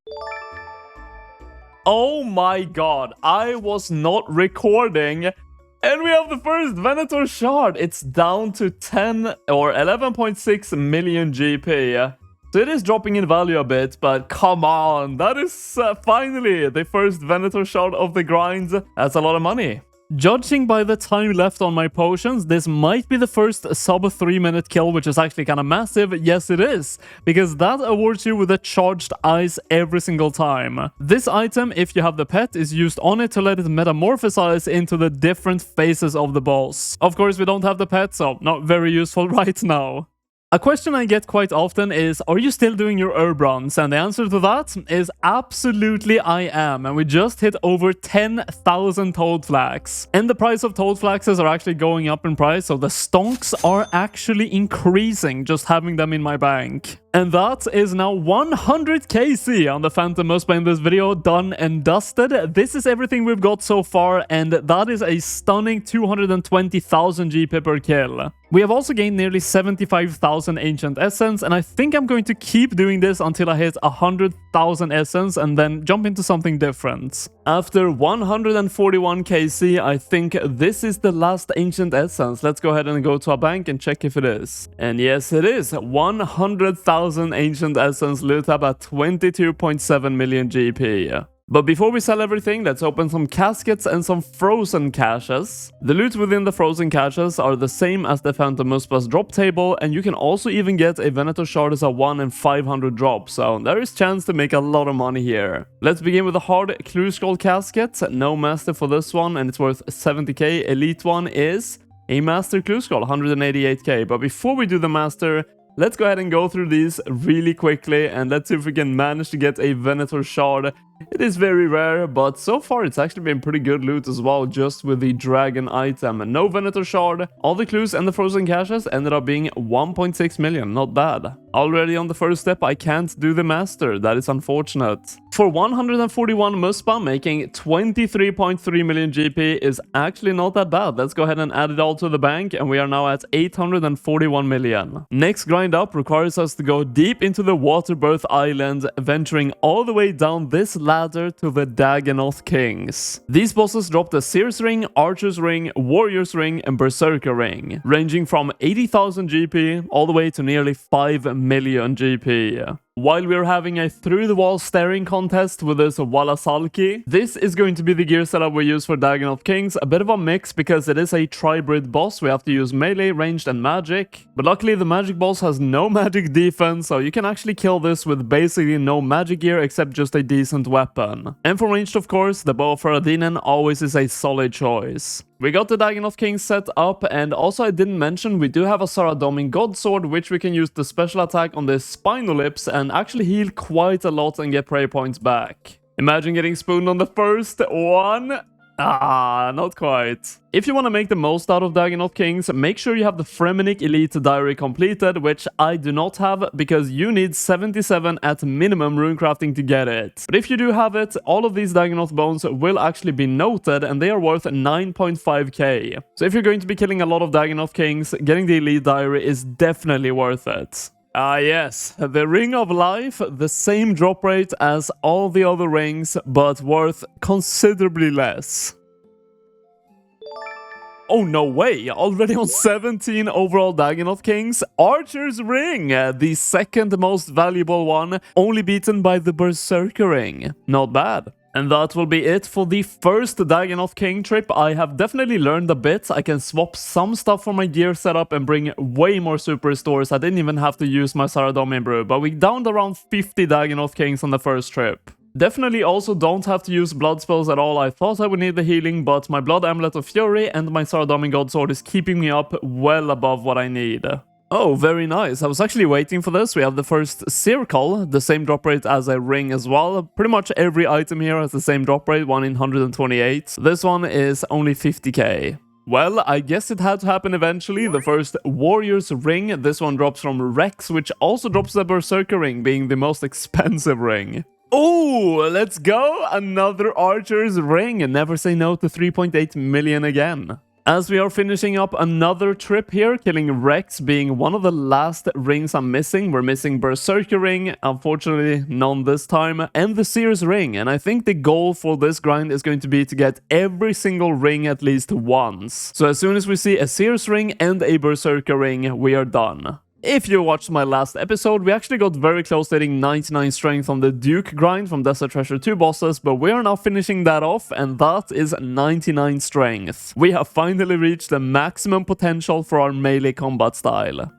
Oh my god, I was not recording, and we have the first Venator shard. It's down to 10 or 11.6 million GP. So it is dropping in value a bit, but come on, that is finally the first Venator shard of the grind. That's a lot of money. Judging by the time left on my potions, this might be the first sub 3-minute kill, which is actually kind of massive. Yes, it is, because that awards you with a charged ice every single time. This item, if you have the pet, is used on it to let it metamorphosize into the different phases of the boss. Of course, we don't have the pet, so not very useful right now. A question I get quite often is, are you still doing your herb runs? And the answer to that is absolutely I am. And we just hit over 10,000 toad flax. And the price of toad flaxes are actually going up in price, so the stonks are actually increasing just having them in my bank. And that is now 100 KC on the Phantom Muspa in this video, done and dusted. This is everything we've got so far, and that is a stunning 220,000 GP per kill. We have also gained nearly 75,000 Ancient Essence, and I think I'm going to keep doing this until I hit 100,000 Essence and then jump into something different. After 141 KC, I think this is the last Ancient Essence. Let's go ahead and go to our bank and check if it is. And yes, it is. 100,000 Ancient Essence loot up at 22.7 million GP. But before we sell everything, let's open some caskets and some frozen caches. The loot within the frozen caches are the same as the Phantom Muspa's drop table, and you can also even get a Venator shard as a 1 in 500 drop, so there is chance to make a lot of money here. Let's begin with a hard clue scroll casket. No master for this one, and it's worth 70k. Elite one is a master clue scroll, 188k. But before we do the master, let's go ahead and go through these really quickly, and let's see if we can manage to get a Venator shard. It is very rare, but so far it's actually been pretty good loot as well, just with the dragon item. No Venator shard. All the clues and the frozen caches ended up being 1.6 million, not bad. Already on the first step, I can't do the master. That is unfortunate. For 141 Muspa, making 23.3 million GP is actually not that bad. Let's go ahead and add it all to the bank, and we are now at 841 million. Next grind up requires us to go deep into the Waterbirth Island, venturing all the way down this ladder to the Dagonoth Kings. These bosses drop the Seer's Ring, Archer's Ring, Warrior's Ring, and Berserker Ring, ranging from 80,000 GP all the way to nearly 5 million GP. While we're having a through-the-wall staring contest with this Walasalki, this is going to be the gear setup we use for Dagon Kings. A bit of a mix because it is a tribrid boss. We have to use melee, ranged, and magic. But luckily the magic boss has no magic defense, so you can actually kill this with basically no magic gear except just a decent weapon. And for ranged, of course, the bow of Faradinen always is a solid choice. We got the Dagon of Kings set up, and also I didn't mention we do have a Saradomin God Sword, which we can use the special attack on the Spinal Lips and actually heal quite a lot and get prayer points back. Imagine getting spooned on the first one. Not quite. If you want to make the most out of Dagon of Kings, make sure you have the Fremenic Elite Diary completed, which I do not have because you need 77 at minimum runecrafting to get it. But if you do have it, all of these Dagonoth bones will actually be noted and they are worth 9.5k. So if you're going to be killing a lot of Dagonoth Kings, getting the Elite Diary is definitely worth it. Yes, the Ring of Life, the same drop rate as all the other rings, but worth considerably less. Oh, no way, already on 17 overall Dagonoth Kings. Archer's Ring, the second most valuable one, only beaten by the Berserker Ring. Not bad. And that will be it for the first Dagonoth King trip. I have definitely learned a bit. I can swap some stuff for my gear setup and bring way more super restores. I didn't even have to use my Saradomin brew, but we downed around 50 Dagonoth Kings on the first trip. Definitely also don't have to use blood spells at all. I thought I would need the healing, but my Blood Amulet of Fury and my Saradomin God Sword is keeping me up well above what I need. Oh, very nice. I was actually waiting for this. We have the first circle, the same drop rate as a ring as well. Pretty much every item here has the same drop rate, 1 in 128. This one is only 50k. Well, I guess it had to happen eventually. The first Warrior's Ring. This one drops from Rex, which also drops the Berserker Ring, being the most expensive ring. Oh, let's go! Another Archer's Ring. And never say no to 3.8 million again. As we are finishing up another trip here, killing Rex being one of the last rings I'm missing. We're missing Berserker Ring, unfortunately none this time, and the Seer's Ring. And I think the goal for this grind is going to be to get every single ring at least once. So as soon as we see a Seer's Ring and a Berserker Ring, we are done. If you watched my last episode, we actually got very close to hitting 99 strength on the Duke grind from Desert Treasure 2 bosses, but we are now finishing that off, and that is 99 strength. We have finally reached the maximum potential for our melee combat style.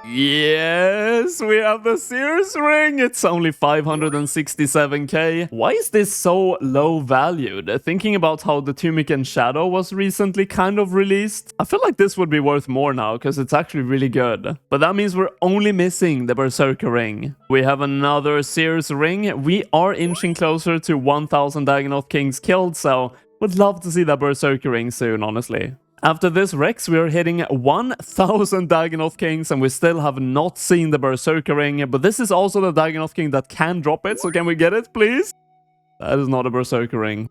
Yes, we have the Seer's Ring. It's only 567k. Why is this so low valued? Thinking about how the Tunic and Shadow was recently kind of released, I feel like this would be worth more now because it's actually really good. But that means we're only missing the Berserker Ring. We have another Seer's Ring. We are inching closer to 1000 Dagonoth Kings killed, so would love to see that Berserker Ring soon, honestly. After this Rex, we are hitting 1000 Dagonoth Kings and we still have not seen the Berserker Ring, but this is also the Dagonoth King that can drop it, so can we get it, please? That is not a Berserker Ring.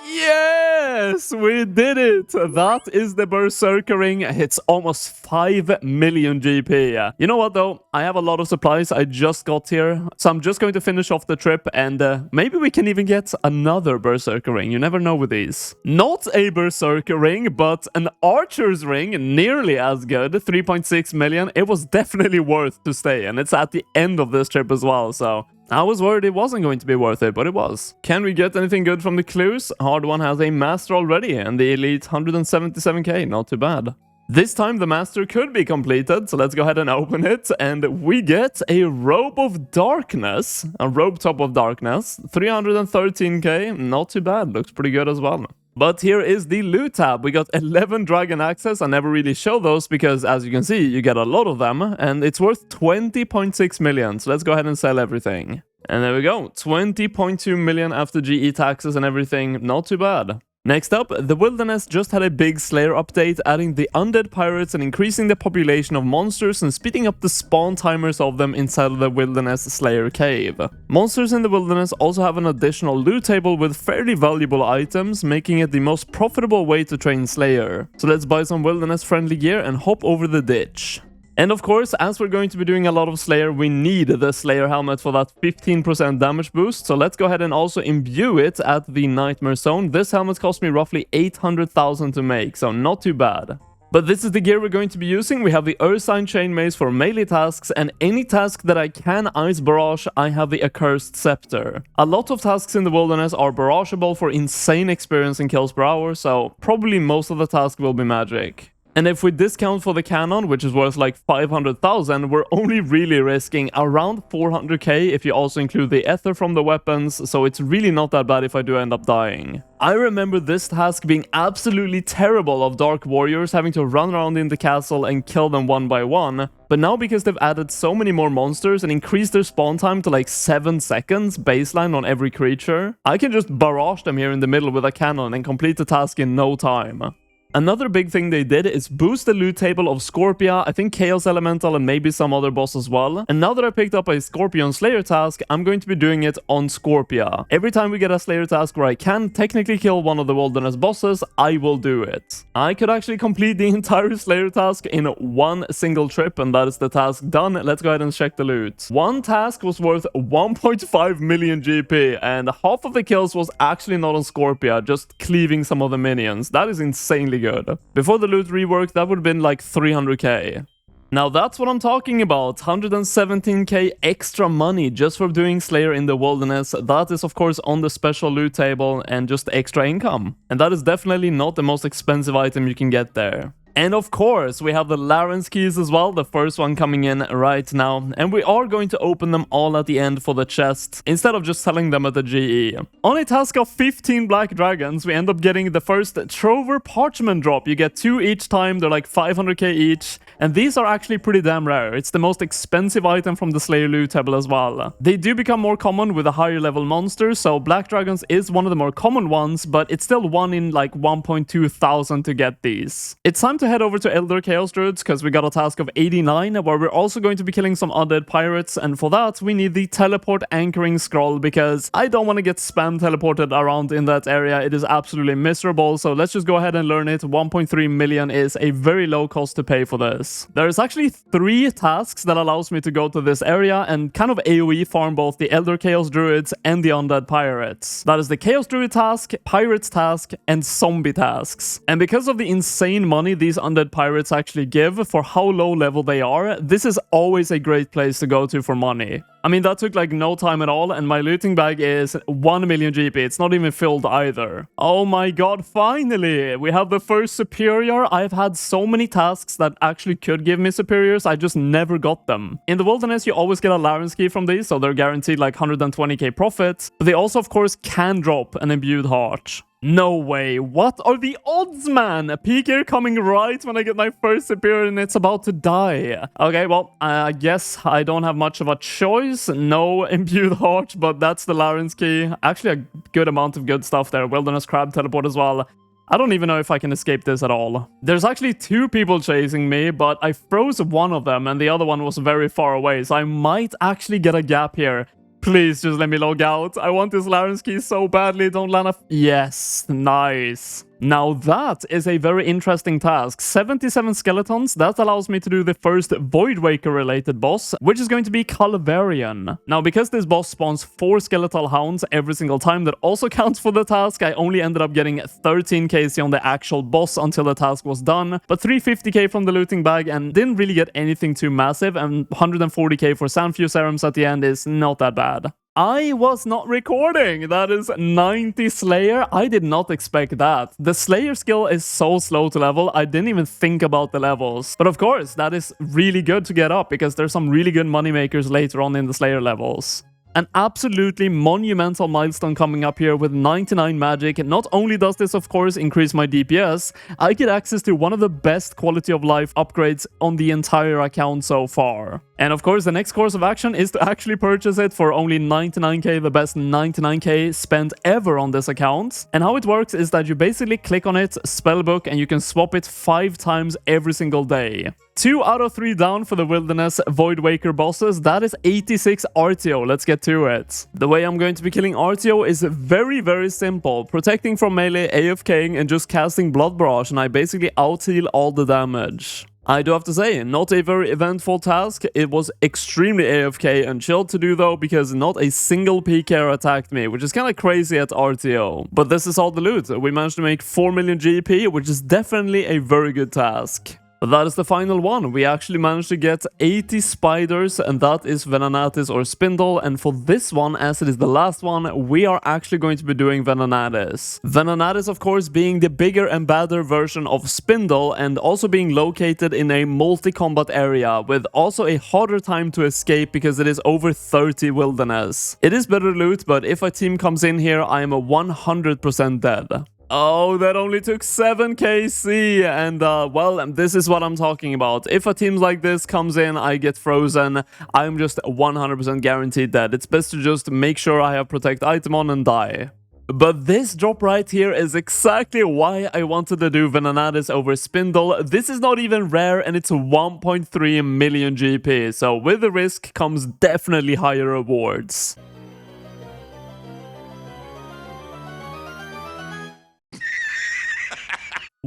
Yes, we did it! That is the Berserker Ring. It's almost 5 million GP. You know what though? I have a lot of supplies I just got here, so I'm just going to finish off the trip and maybe we can even get another Berserker Ring. You never know with these. Not a Berserker Ring, but an Archer's Ring, nearly as good, 3.6 million. It was definitely worth to stay, and it's at the end of this trip as well, so I was worried it wasn't going to be worth it, but it was. Can we get anything good from the clues? Hard One has a Master already, and the Elite 177k, not too bad. This time the Master could be completed, so let's go ahead and open it, and we get a Robe of Darkness, a Robe Top of Darkness, 313k, not too bad, looks pretty good as well. But here is the loot tab. We got 11 Dragon Axes. I never really show those because, as you can see, you get a lot of them. And it's worth 20.6 million. So let's go ahead and sell everything. And there we go. 20.2 million after GE taxes and everything. Not too bad. Next up, the Wilderness just had a big Slayer update, adding the undead pirates and increasing the population of monsters and speeding up the spawn timers of them inside of the Wilderness Slayer cave. Monsters in the Wilderness also have an additional loot table with fairly valuable items, making it the most profitable way to train Slayer. So let's buy some Wilderness friendly gear and hop over the ditch. And of course, as we're going to be doing a lot of Slayer, we need the Slayer helmet for that 15% damage boost. So let's go ahead and also imbue it at the Nightmare Zone. This helmet cost me roughly 800,000 to make, so not too bad. But this is the gear we're going to be using. We have the Ursine Chain Mace for melee tasks, and any task that I can Ice Barrage, I have the Accursed Scepter. A lot of tasks in the wilderness are barrageable for insane experience and kills per hour, so probably most of the tasks will be magic. And if we discount for the cannon, which is worth like 500,000, we're only really risking around 400k if you also include the ether from the weapons, so it's really not that bad if I do end up dying. I remember this task being absolutely terrible of Dark Warriors having to run around in the castle and kill them one by one, but now because they've added so many more monsters and increased their spawn time to like 7 seconds baseline on every creature, I can just barrage them here in the middle with a cannon and complete the task in no time. Another big thing they did is boost the loot table of Scorpia, I think Chaos Elemental and maybe some other boss as well. And now that I picked up a Scorpion Slayer task, I'm going to be doing it on Scorpia. Every time we get a Slayer task where I can technically kill one of the wilderness bosses, I will do it. I could actually complete the entire Slayer task in one single trip, and that is the task done. Let's go ahead and check the loot. One task was worth 1.5 million GP, and half of the kills was actually not on Scorpia, just cleaving some of the minions. That is insanely good. Before the loot rework, that would have been like 300k. Now that's what I'm talking about, 117k extra money just for doing Slayer in the wilderness. That is of course on the special loot table and just extra income. And that is definitely not the most expensive item you can get there. And of course, we have the Larens keys as well, the first one coming in right now, and we are going to open them all at the end for the chest, instead of just selling them at the GE. On a task of 15 black dragons, we end up getting the first Trover Parchment drop. You get 2 each time, they're like 500k each, and these are actually pretty damn rare. It's the most expensive item from the Slayer loot table as well. They do become more common with a higher level monster, so black dragons is one of the more common ones, but it's still 1 in like 1.2 thousand to get these. It's time to head over to Elder Chaos Druids because we got a task of 89 where we're also going to be killing some undead pirates, and for that we need the teleport anchoring scroll because I don't want to get spam teleported around in that area. It is absolutely miserable, so let's just go ahead and learn it. 1.3 million is a very low cost to pay for this. There's actually 3 tasks that allows me to go to this area and kind of AoE farm both the Elder Chaos Druids and the undead pirates. That is the Chaos Druid task, Pirates task, and Zombie tasks. And because of the insane money these undead pirates actually give for how low level they are, this is always a great place to go to for money. I mean, that took like no time at all, and my looting bag is 1 million GP. It's not even filled either. Oh my god, finally! We have the first superior. I've had so many tasks that actually could give me superiors, I just never got them. In the wilderness, you always get a Larens key from these, so they're guaranteed like 120k profit, but they also of course can drop an imbued heart. No way, what are the odds, man? A peak here coming right when I get my first superior and it's about to die. Okay, well, I guess I don't have much of a choice. No imbued heart, but that's the Larens key. Actually, a good amount of good stuff there. Wilderness Crab teleport as well. I don't even know if I can escape this at all. There's actually 2 people chasing me, but I froze one of them and the other one was very far away, so I might actually get a gap here. Please just let me log out. I want this Larens key so badly. Don't land a... Yes, nice. Now that is a very interesting task. 77 skeletons, that allows me to do the first Voidwaker related boss, which is going to be Calvarian. Now because this boss spawns 4 skeletal hounds every single time, that also counts for the task. I only ended up getting 13 KC on the actual boss until the task was done, but 350k from the looting bag and didn't really get anything too massive, and 140k for Sandfew serums at the end is not that bad. I was not recording. That is 90 Slayer. I did not expect that. The Slayer skill is so slow to level, I didn't even think about the levels. But of course, that is really good to get up because there's some really good money makers later on in the Slayer levels. An absolutely monumental milestone coming up here with 99 magic. Not only does this of course increase my DPS, I get access to one of the best quality of life upgrades on the entire account so far. And of course the next course of action is to actually purchase it for only 99k, the best 99k spent ever on this account. And how it works is that you basically click on it, spellbook, and you can swap it 5 times every single day. 2 out of 3 down for the Wilderness Voidwaker bosses. That is 86 RTO. Let's get to it. The way I'm going to be killing RTO is very, very simple. Protecting from melee, AFKing, and just casting Blood Barrage, and I basically out-heal all the damage. I do have to say, not a very eventful task. It was extremely AFK and chill to do though, because not a single PKer attacked me, which is kind of crazy at RTO. But this is all the loot. We managed to make 4 million GP, which is definitely a very good task. But that is the final one. We actually managed to get 80 spiders, and that is Venanatis or Spindle. And for this one, as it is the last one, we are actually going to be doing Venanatis. Venanatis, of course, being the bigger and badder version of Spindle, and also being located in a multi-combat area, with also a harder time to escape because it is over 30 wilderness. It is better loot, but if a team comes in here, I am a 100% dead. Oh, that only took 7 KC, and well, this is what I'm talking about. If a team like this comes in, I get frozen, I'm just 100% guaranteed dead. It's best to just make sure I have protect item on and die. But this drop right here is exactly why I wanted to do Venanatis over Spindle. This is not even rare, and it's 1.3 million GP, so with the risk comes definitely higher rewards.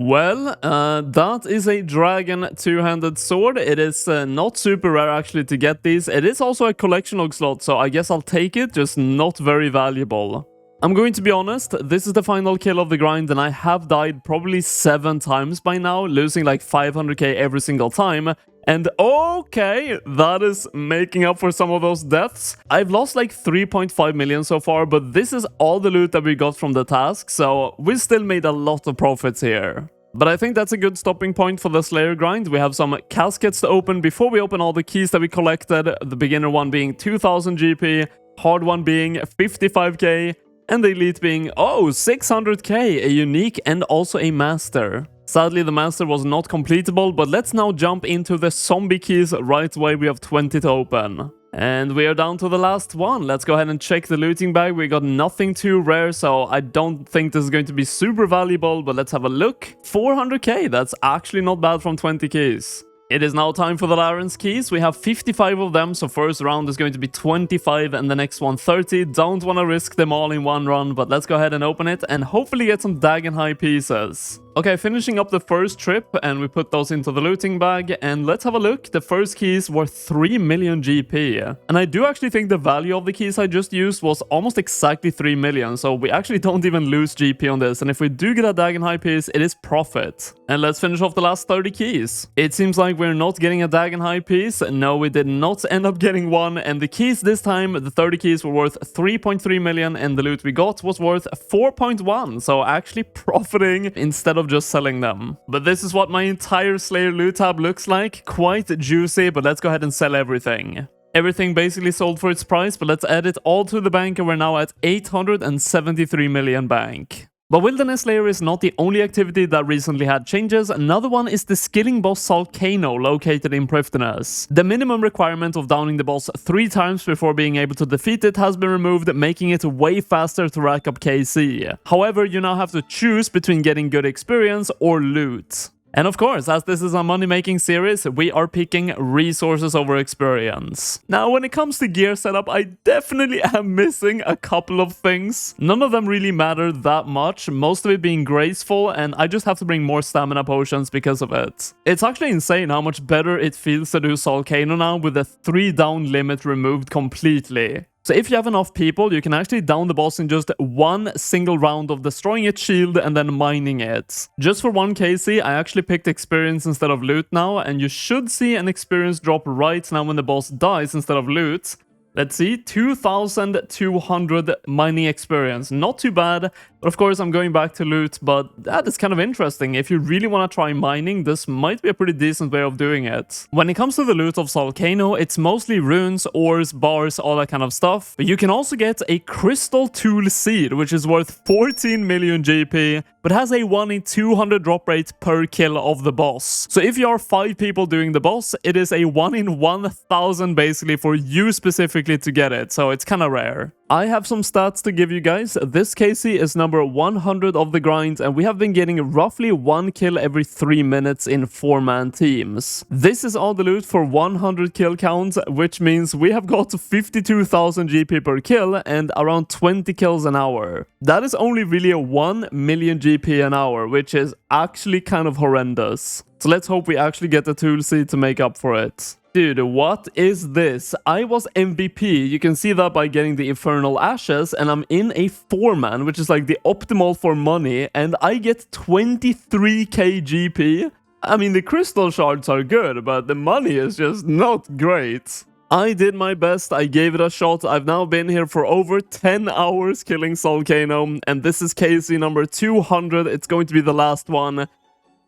Well, that is a dragon two-handed sword. It is not super rare actually to get these. It is also a collection log slot, so I guess I'll take it, just not very valuable. I'm going to be honest, this is the final kill of the grind, and I have died probably 7 times by now, losing like 500k every single time. And okay, that is making up for some of those deaths. I've lost like 3.5 million so far, but this is all the loot that we got from the task, so we still made a lot of profits here. But I think that's a good stopping point for the Slayer grind. We have some caskets to open before we open all the keys that we collected, the beginner one being 2000 GP, hard one being 55k, and the elite being, oh, 600k, a unique and also a master. Sadly, the master was not completable, but let's now jump into the zombie keys right away. We have 20 to open. And we are down to the last one. Let's go ahead and check the looting bag. We got nothing too rare, so I don't think this is going to be super valuable, but let's have a look. 400k, that's actually not bad from 20 keys. It is now time for the Laren's keys. We have 55 of them, so first round is going to be 25 and the next one 30. Don't want to risk them all in one run, but let's go ahead and open it and hopefully get some Dagon High pieces. Okay, finishing up the first trip, and we put those into the looting bag, and let's have a look. The first keys were 3 million GP, and I do actually think the value of the keys I just used was almost exactly 3 million, so we actually don't even lose GP on this, and if we do get a Dagon High piece, it is profit. And let's finish off the last 30 keys. It seems like we're not getting a Dagon High piece. No, we did not end up getting one, and the keys this time, the 30 keys were worth 3.3 million, and the loot we got was worth 4.1, so actually profiting instead of just selling them. But this is what my entire Slayer loot tab looks like. Quite juicy, but let's go ahead and sell everything. Everything basically sold for its price, but let's add it all to the bank, and we're now at 873 million bank. But Wilderness Slayer is not the only activity that recently had changes. Another one is the skilling boss Volcano located in Prifddinas. The minimum requirement of downing the boss 3 times before being able to defeat it has been removed, making it way faster to rack up KC. However, you now have to choose between getting good experience or loot. And of course, as this is a money-making series, we are picking resources over experience. Now, when it comes to gear setup, I definitely am missing a couple of things. None of them really matter that much, most of it being graceful, and I just have to bring more stamina potions because of it. It's actually insane how much better it feels to do Volcano now with the 3 down limit removed completely. So if you have enough people, you can actually down the boss in just 1 single round of destroying its shield and then mining it. Just for 1 KC, I actually picked experience instead of loot now, and you should see an experience drop right now when the boss dies instead of loot. Let's see, 2,200 mining experience. Not too bad, but of course I'm going back to loot, but that is kind of interesting. If you really want to try mining, this might be a pretty decent way of doing it. When it comes to the loot of Volcano, it's mostly runes, ores, bars, all that kind of stuff. But you can also get a Crystal Tool Seed, which is worth 14 million GP, but has a 1 in 200 drop rate per kill of the boss. So if you are 5 people doing the boss, it is a 1 in 1,000 basically for you specifically perfectly to get it, so it's kind of rare. I have some stats to give you guys. This KC is number 100 of the grind, and we have been getting roughly 1 kill every 3 minutes in 4-man teams. This is all the loot for 100 kill counts, which means we have got 52,000 GP per kill and around 20 kills an hour. That is only really a 1 million GP an hour, which is actually kind of horrendous. So let's hope we actually get the tool seed to make up for it. Dude, what is this? I was MVP, you can see that by getting the Infernal Ashes, and I'm in a 4-man, which is like the optimal for money, and I get 23k GP. I mean, the crystal shards are good, but the money is just not great. I did my best, I gave it a shot. I've now been here for over 10 hours killing Solcano, and this is KC number 200. It's going to be the last one.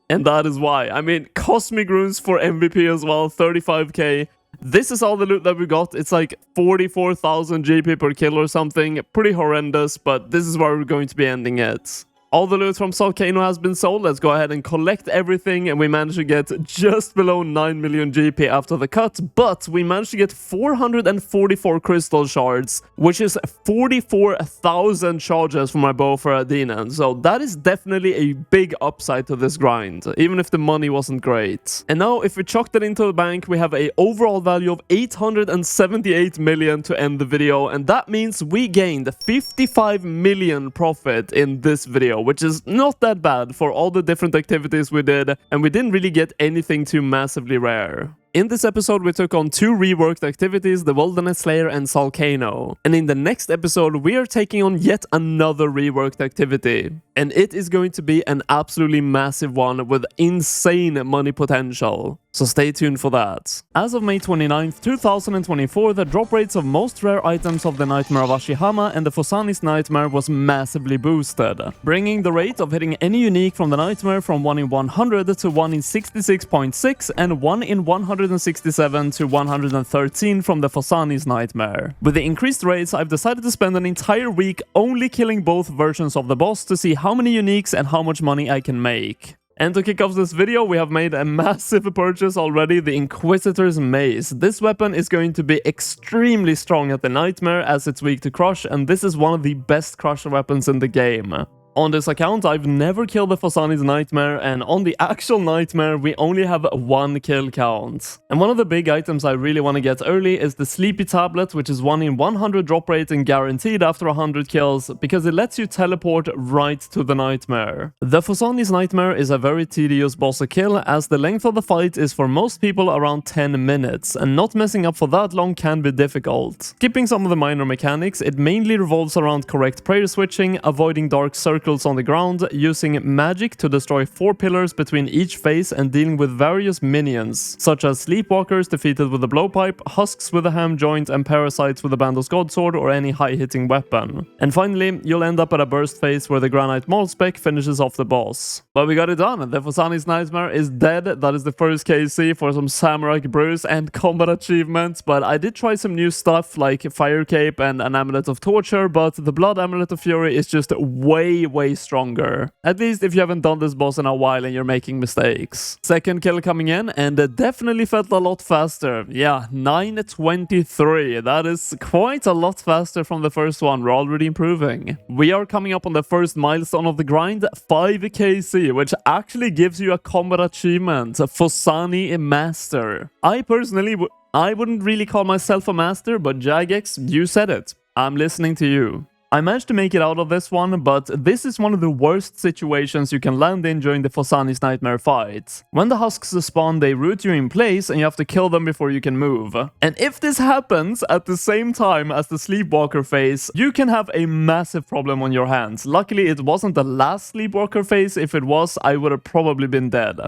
And that is why. I mean, Cosmic Runes for MVP as well, 35k. This is all the loot that we got. It's like 44,000 GP per kill or something. Pretty horrendous, but this is where we're going to be ending it. All the loot from Solcano has been sold. Let's go ahead and collect everything, and we managed to get just below 9 million GP after the cut, but we managed to get 444 crystal shards, which is 44,000 charges for my bow for Adina, so that is definitely a big upside to this grind, even if the money wasn't great. And now, if we chuck that into the bank, we have a overall value of 878 million to end the video, and that means we gained 55 million profit in this video, which is not that bad for all the different activities we did, and we didn't really get anything too massively rare. In this episode, we took on 2 reworked activities, the Wilderness Slayer and Solcano. And in the next episode, we are taking on yet another reworked activity. And it is going to be an absolutely massive one with insane money potential. So stay tuned for that. As of May 29th, 2024, the drop rates of most rare items of the Nightmare of Ashihama and the Fosani's Nightmare was massively boosted, bringing the rate of hitting any unique from the Nightmare from 1 in 100 to 1 in 66.6 and 1 in 167 to 113 from the Fosani's Nightmare. With the increased rates, I've decided to spend an entire week only killing both versions of the boss to see how many uniques and how much money I can make. And to kick off this video, we have made a massive purchase already, the Inquisitor's Mace. This weapon is going to be extremely strong at the Nightmare as it's weak to crush, and this is one of the best crush weapons in the game. On this account, I've never killed the Fosani's Nightmare, and on the actual Nightmare, we only have 1 kill count. And one of the big items I really want to get early is the Sleepy Tablet, which is 1 in 100 drop rate and guaranteed after 100 kills, because it lets you teleport right to the Nightmare. The Fosani's Nightmare is a very tedious boss to kill, as the length of the fight is for most people around 10 minutes, and not messing up for that long can be difficult. Skipping some of the minor mechanics, it mainly revolves around correct prayer switching, avoiding dark circles on the ground, using magic to destroy 4 pillars between each phase, and dealing with various minions, such as Sleepwalkers defeated with a blowpipe, Husks with a ham joint, and Parasites with a Bandos Godsword or any high-hitting weapon. And finally, you'll end up at a burst phase where the Granite Molspec finishes off the boss. But we got it done, the Fosani's Nightmare is dead. That is the first KC for some Samurai Brews and combat achievements, but I did try some new stuff like Fire Cape and an Amulet of Torture, but the Blood Amulet of Fury is just way stronger. At least if you haven't done this boss in a while and you're making mistakes. Second kill coming in, and it definitely felt a lot faster. Yeah, 9:23. That is quite a lot faster from the first one. We're already improving. We are coming up on the first milestone of the grind, 5 KC, which actually gives you a combat achievement, Fosani Master. I personally I wouldn't really call myself a master, but Jagex, you said it. I'm listening to you. I managed to make it out of this one, but this is one of the worst situations you can land in during the Fosani's Nightmare fight. When the Husks spawn, they root you in place and you have to kill them before you can move. And if this happens at the same time as the Sleepwalker phase, you can have a massive problem on your hands. Luckily, it wasn't the last Sleepwalker phase. If it was, I would have probably been dead.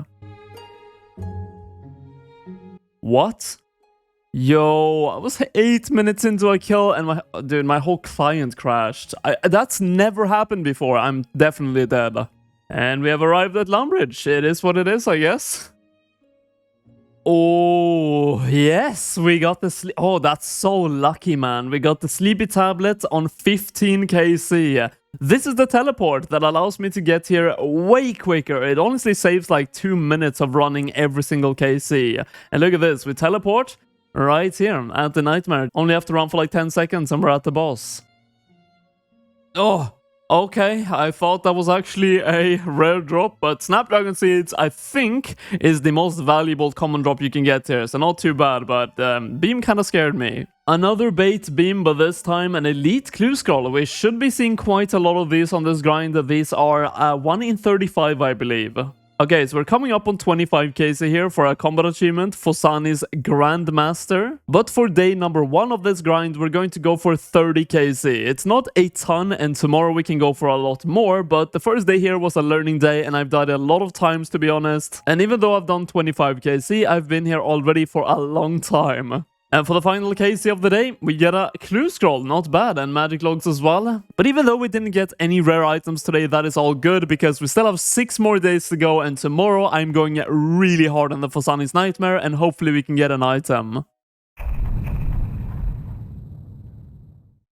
What? Yo, I was 8 minutes into a kill and my whole client crashed. That's never happened before. I'm definitely dead. And we have arrived at Lumbridge. It is what it is, I guess. Oh, yes, we got the oh, that's so lucky, man. We got the Sleepy Tablet on 15 KC. This is the teleport that allows me to get here way quicker. It honestly saves like 2 minutes of running every single KC. And look at this, we teleport. right here at the nightmare. Only have to run for like 10 seconds and we're at the boss. Oh, okay. I thought that was actually a rare drop, but Snapdragon Seeds, I think, is the most valuable common drop you can get here. So not too bad, but Beam kind of scared me. Another bait beam, but this time an elite clue scroll. We should be seeing quite a lot of these on this grind. These are 1 in 35, I believe. Okay, so we're coming up on 25k here for a combat achievement, Fosani's Grandmaster. But for day number 1 of this grind, we're going to go for 30k. It's not a ton, and tomorrow we can go for a lot more, but the first day here was a learning day, and I've died a lot of times, to be honest. And even though I've done 25k, I've been here already for a long time. And for the final KC of the day, we get a clue scroll, not bad, and magic logs as well. But even though we didn't get any rare items today, that is all good, because we still have 6 more days to go, and tomorrow I'm going really hard on the Fosani's Nightmare, and hopefully we can get an item.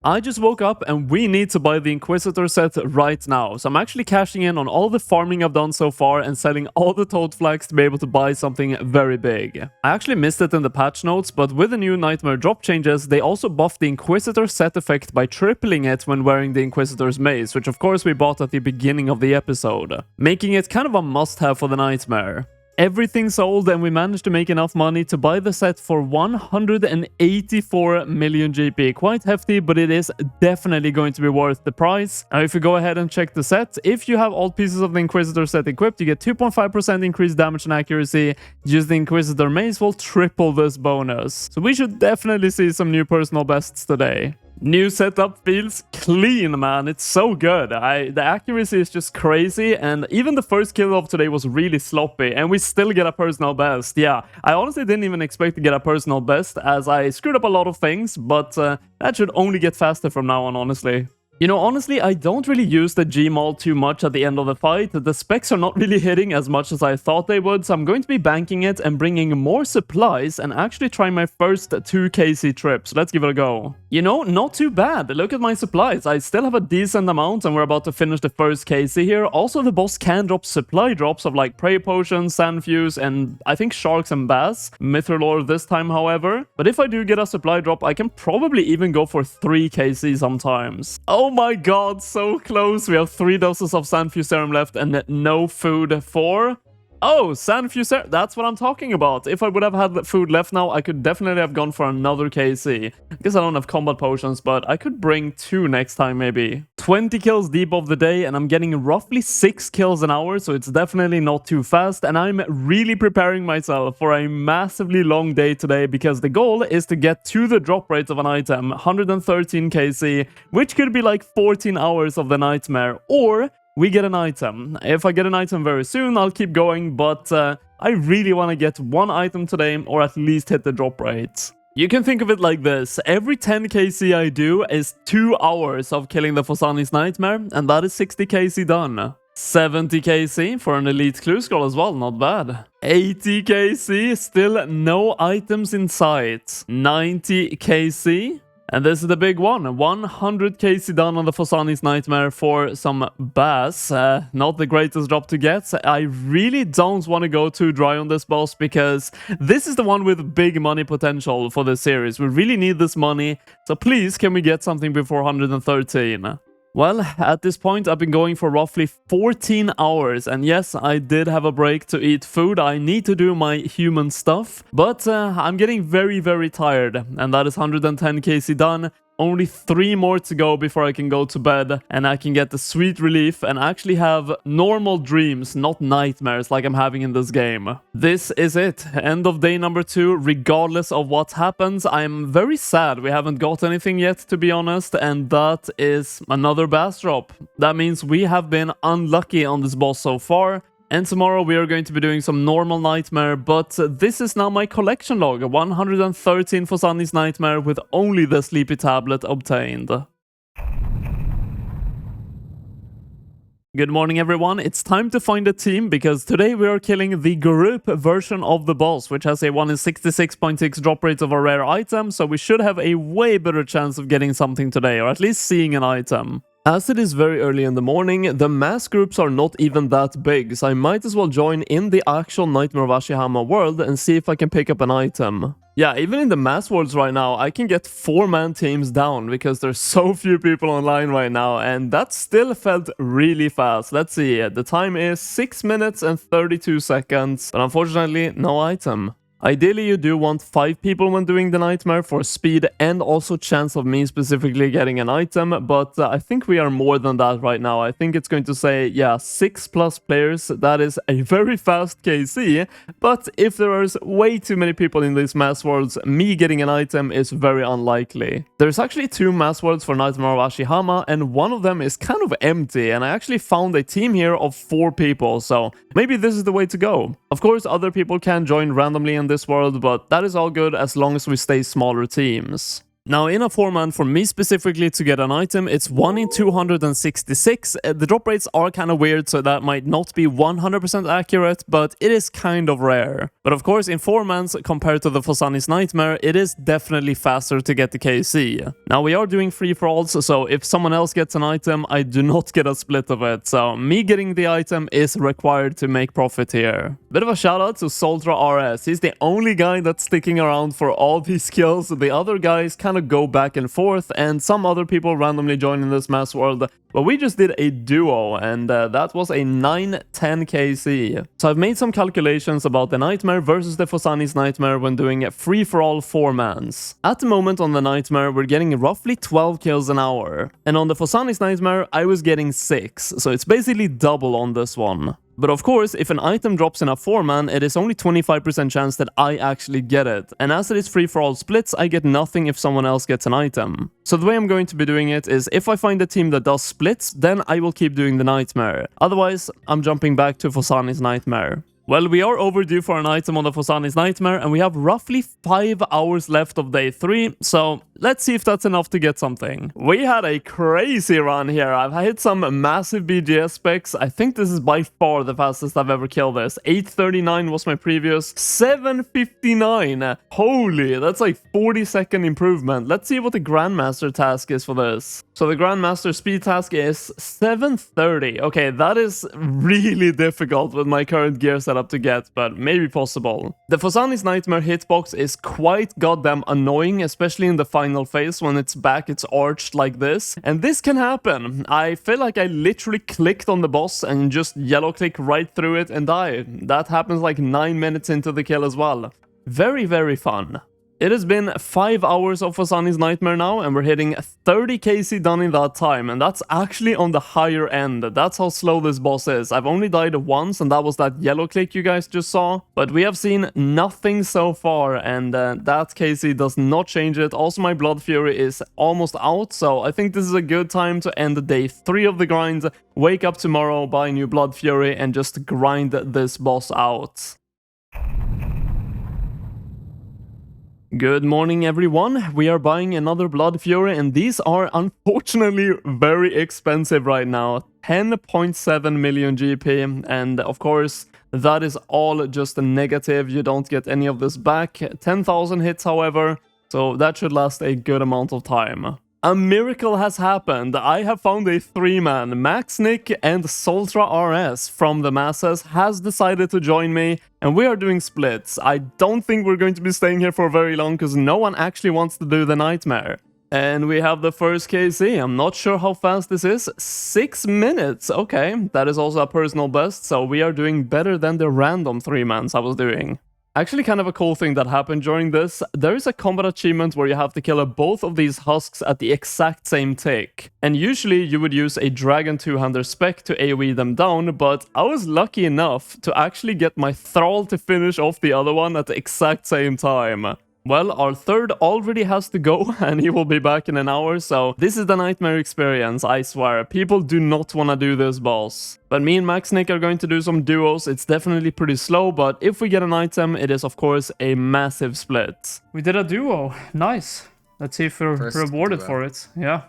I just woke up and we need to buy the Inquisitor set right now. So I'm actually cashing in on all the farming I've done so far and selling all the toad flags to be able to buy something very big. I actually missed it in the patch notes, but with the new Nightmare drop changes, they also buffed the Inquisitor set effect by tripling it when wearing the Inquisitor's mace, which of course we bought at the beginning of the episode, making it kind of a must-have for the Nightmare. Everything sold, and we managed to make enough money to buy the set for 184 million GP. Quite hefty, but it is definitely going to be worth the price. Now, if you go ahead and check the set, if you have all pieces of the Inquisitor set equipped, you get 2.5% increased damage and accuracy. Just the Inquisitor mace will triple this bonus. So we should definitely see some new personal bests today. New setup feels clean, man. It's so good. The accuracy is just crazy, and even the first kill of today was really sloppy, and we still get a personal best. Yeah, I honestly didn't even expect to get a personal best, as I screwed up a lot of things, but that should only get faster from now on, honestly. You know, honestly, I don't really use the Gmaul too much at the end of the fight. The specs are not really hitting as much as I thought they would, so I'm going to be banking it and bringing more supplies and actually try my first 2kc trip. So let's give it a go. You know, not too bad. Look at my supplies. I still have a decent amount, and we're about to finish the first KC here. Also, the boss can drop supply drops of like prey potions, sand fuse, and I think sharks and bass. Mithril this time, however. But if I do get a supply drop, I can probably even go for 3kc sometimes. Oh my god, so close. We have 3 doses of sand fuse serum left and no food for... Oh, sand fuse serum. That's what I'm talking about. If I would have had food left now, I could definitely have gone for another KC. I guess I don't have combat potions, but I could bring 2 next time maybe. 20 kills deep of the day, and I'm getting roughly 6 kills an hour, so it's definitely not too fast. And I'm really preparing myself for a massively long day today, because the goal is to get to the drop rate of an item, 113 KC, which could be like 14 hours of the Nightmare, or we get an item. If I get an item very soon, I'll keep going, but I really want to get 1 item today, or at least hit the drop rate. You can think of it like this: every 10kc I do is 2 hours of killing the Fosani's Nightmare, and that is 60kc done. 70kc for an elite clue scroll as well, not bad. 80kc, still no items in sight. 90kc. And this is the big one, 100kc done on the Fosani's Nightmare for some bass. Not the greatest drop to get. I really don't want to go too dry on this boss, because this is the one with big money potential for this series. We really need this money, so please can we get something before 113? Well, at this point, I've been going for roughly 14 hours, and yes, I did have a break to eat food. I need to do my human stuff, but I'm getting very, very tired, and that is 110kc done. Only 3 more to go before I can go to bed, and I can get the sweet relief and actually have normal dreams, not nightmares like I'm having in this game. This is it. End of day number 2. Regardless of what happens, I'm very sad we haven't got anything yet, to be honest, and that is another bass drop. That means we have been unlucky on this boss so far. And tomorrow we are going to be doing some normal Nightmare, but this is now my collection log, 113 Fosani's Nightmare with only the Sleepy Tablet obtained. Good morning everyone, it's time to find a team, because today we are killing the group version of the boss, which has a 1 in 66.6 drop rate of a rare item, so we should have a way better chance of getting something today, or at least seeing an item. As it is very early in the morning, the mass groups are not even that big, so I might as well join in the actual Nightmare of Ashihama world and see if I can pick up an item. Yeah, even in the mass worlds right now, I can get 4-man teams down because there's so few people online right now, and that still felt really fast. Let's see, the time is 6 minutes and 32 seconds, but unfortunately, no item. Ideally, you do want 5 people when doing the nightmare for speed and also chance of me specifically getting an item, but I think we are more than that right now. I think it's going to say, yeah, 6+ players. That is a very fast KC, but if there is way too many people in these mass worlds, me getting an item is very unlikely. There's actually 2 mass worlds for Nightmare of Ashihama, and one of them is kind of empty, and I actually found a team here of 4 people, so maybe this is the way to go. Of course, other people can join randomly in this world, but that is all good as long as we stay smaller teams. Now, in a 4-man, for me specifically to get an item, it's 1 in 266. The drop rates are kind of weird, so that might not be 100% accurate, but it is kind of rare. But of course, in 4-mans, compared to the Phosani's Nightmare, it is definitely faster to get the KC. Now, we are doing free-for-alls, so if someone else gets an item, I do not get a split of it. So me getting the item is required to make profit here. Bit of a shout-out to Soltra RS. He's the only guy that's sticking around for all these kills. The other guys kind of go back and forth, and some other people randomly join in this mass world, but we just did a duo, and that was a 9-10 KC. So I've made some calculations about the Nightmare versus the Phosani's Nightmare when doing a free-for-all 4-mans. At the moment on the Nightmare, we're getting roughly 12 kills an hour, and on the Phosani's Nightmare, I was getting 6, so it's basically double on this one. But of course, if an item drops in a 4-man, it is only 25% chance that I actually get it. And as it is free-for-all splits, I get nothing if someone else gets an item. So the way I'm going to be doing it is, if I find a team that does splits, then I will keep doing the Nightmare. Otherwise, I'm jumping back to Phosani's Nightmare. Well, we are overdue for an item on the Phosani's Nightmare, and we have roughly 5 hours left of day 3, so let's see if that's enough to get something. We had a crazy run here. I've hit some massive BGS specs. I think this is by far the fastest I've ever killed this. 8:39 was my previous. 7:59. Holy, that's like 40-second improvement. Let's see what the Grandmaster task is for this. So the Grandmaster speed task is 7:30. Okay, that is really difficult with my current gear setup to get, but maybe possible. The Phosani's Nightmare hitbox is quite goddamn annoying, especially in the final phase when its back it's arched like this. And this can happen. I feel like I literally clicked on the boss and just yellow click right through it and die. That happens like 9 minutes into the kill as well. Very, very fun. It has been 5 hours of Phosani's Nightmare now, and we're hitting 30 KC done in that time, and that's actually on the higher end. That's how slow this boss is. I've only died once, and that was that yellow click you guys just saw, but we have seen nothing so far, and that KC does not change it. Also, my Blood Fury is almost out, so I think this is a good time to end day 3 of the grind, wake up tomorrow, buy new Blood Fury, and just grind this boss out. Good morning everyone, we are buying another Blood Fury, and these are unfortunately very expensive right now. 10.7 million GP, and of course that is all just a negative, you don't get any of this back. 10,000 hits however, so that should last a good amount of time. A miracle has happened. I have found a 3-man. Max Nick and Soltra RS from the masses has decided to join me, and we are doing splits. I don't think we're going to be staying here for very long because no one actually wants to do the Nightmare. And we have the first KC. I'm not sure how fast this is. 6 minutes. Okay, that is also a personal best, so we are doing better than the random 3-mans I was doing. Actually, kind of a cool thing that happened during this, there is a combat achievement where you have to kill both of these husks at the exact same tick. And usually you would use a Dragon 2-hander spec to AoE them down, but I was lucky enough to actually get my Thrall to finish off the other one at the exact same time. Well, our third already has to go, and he will be back in an hour, so this is the Nightmare experience, I swear. People do not want to do this boss. But me and Max Nick are going to do some duos. It's definitely pretty slow, but if we get an item, it is of course a massive split. We did a duo. Nice. Let's see if we're rewarded for it. Yeah.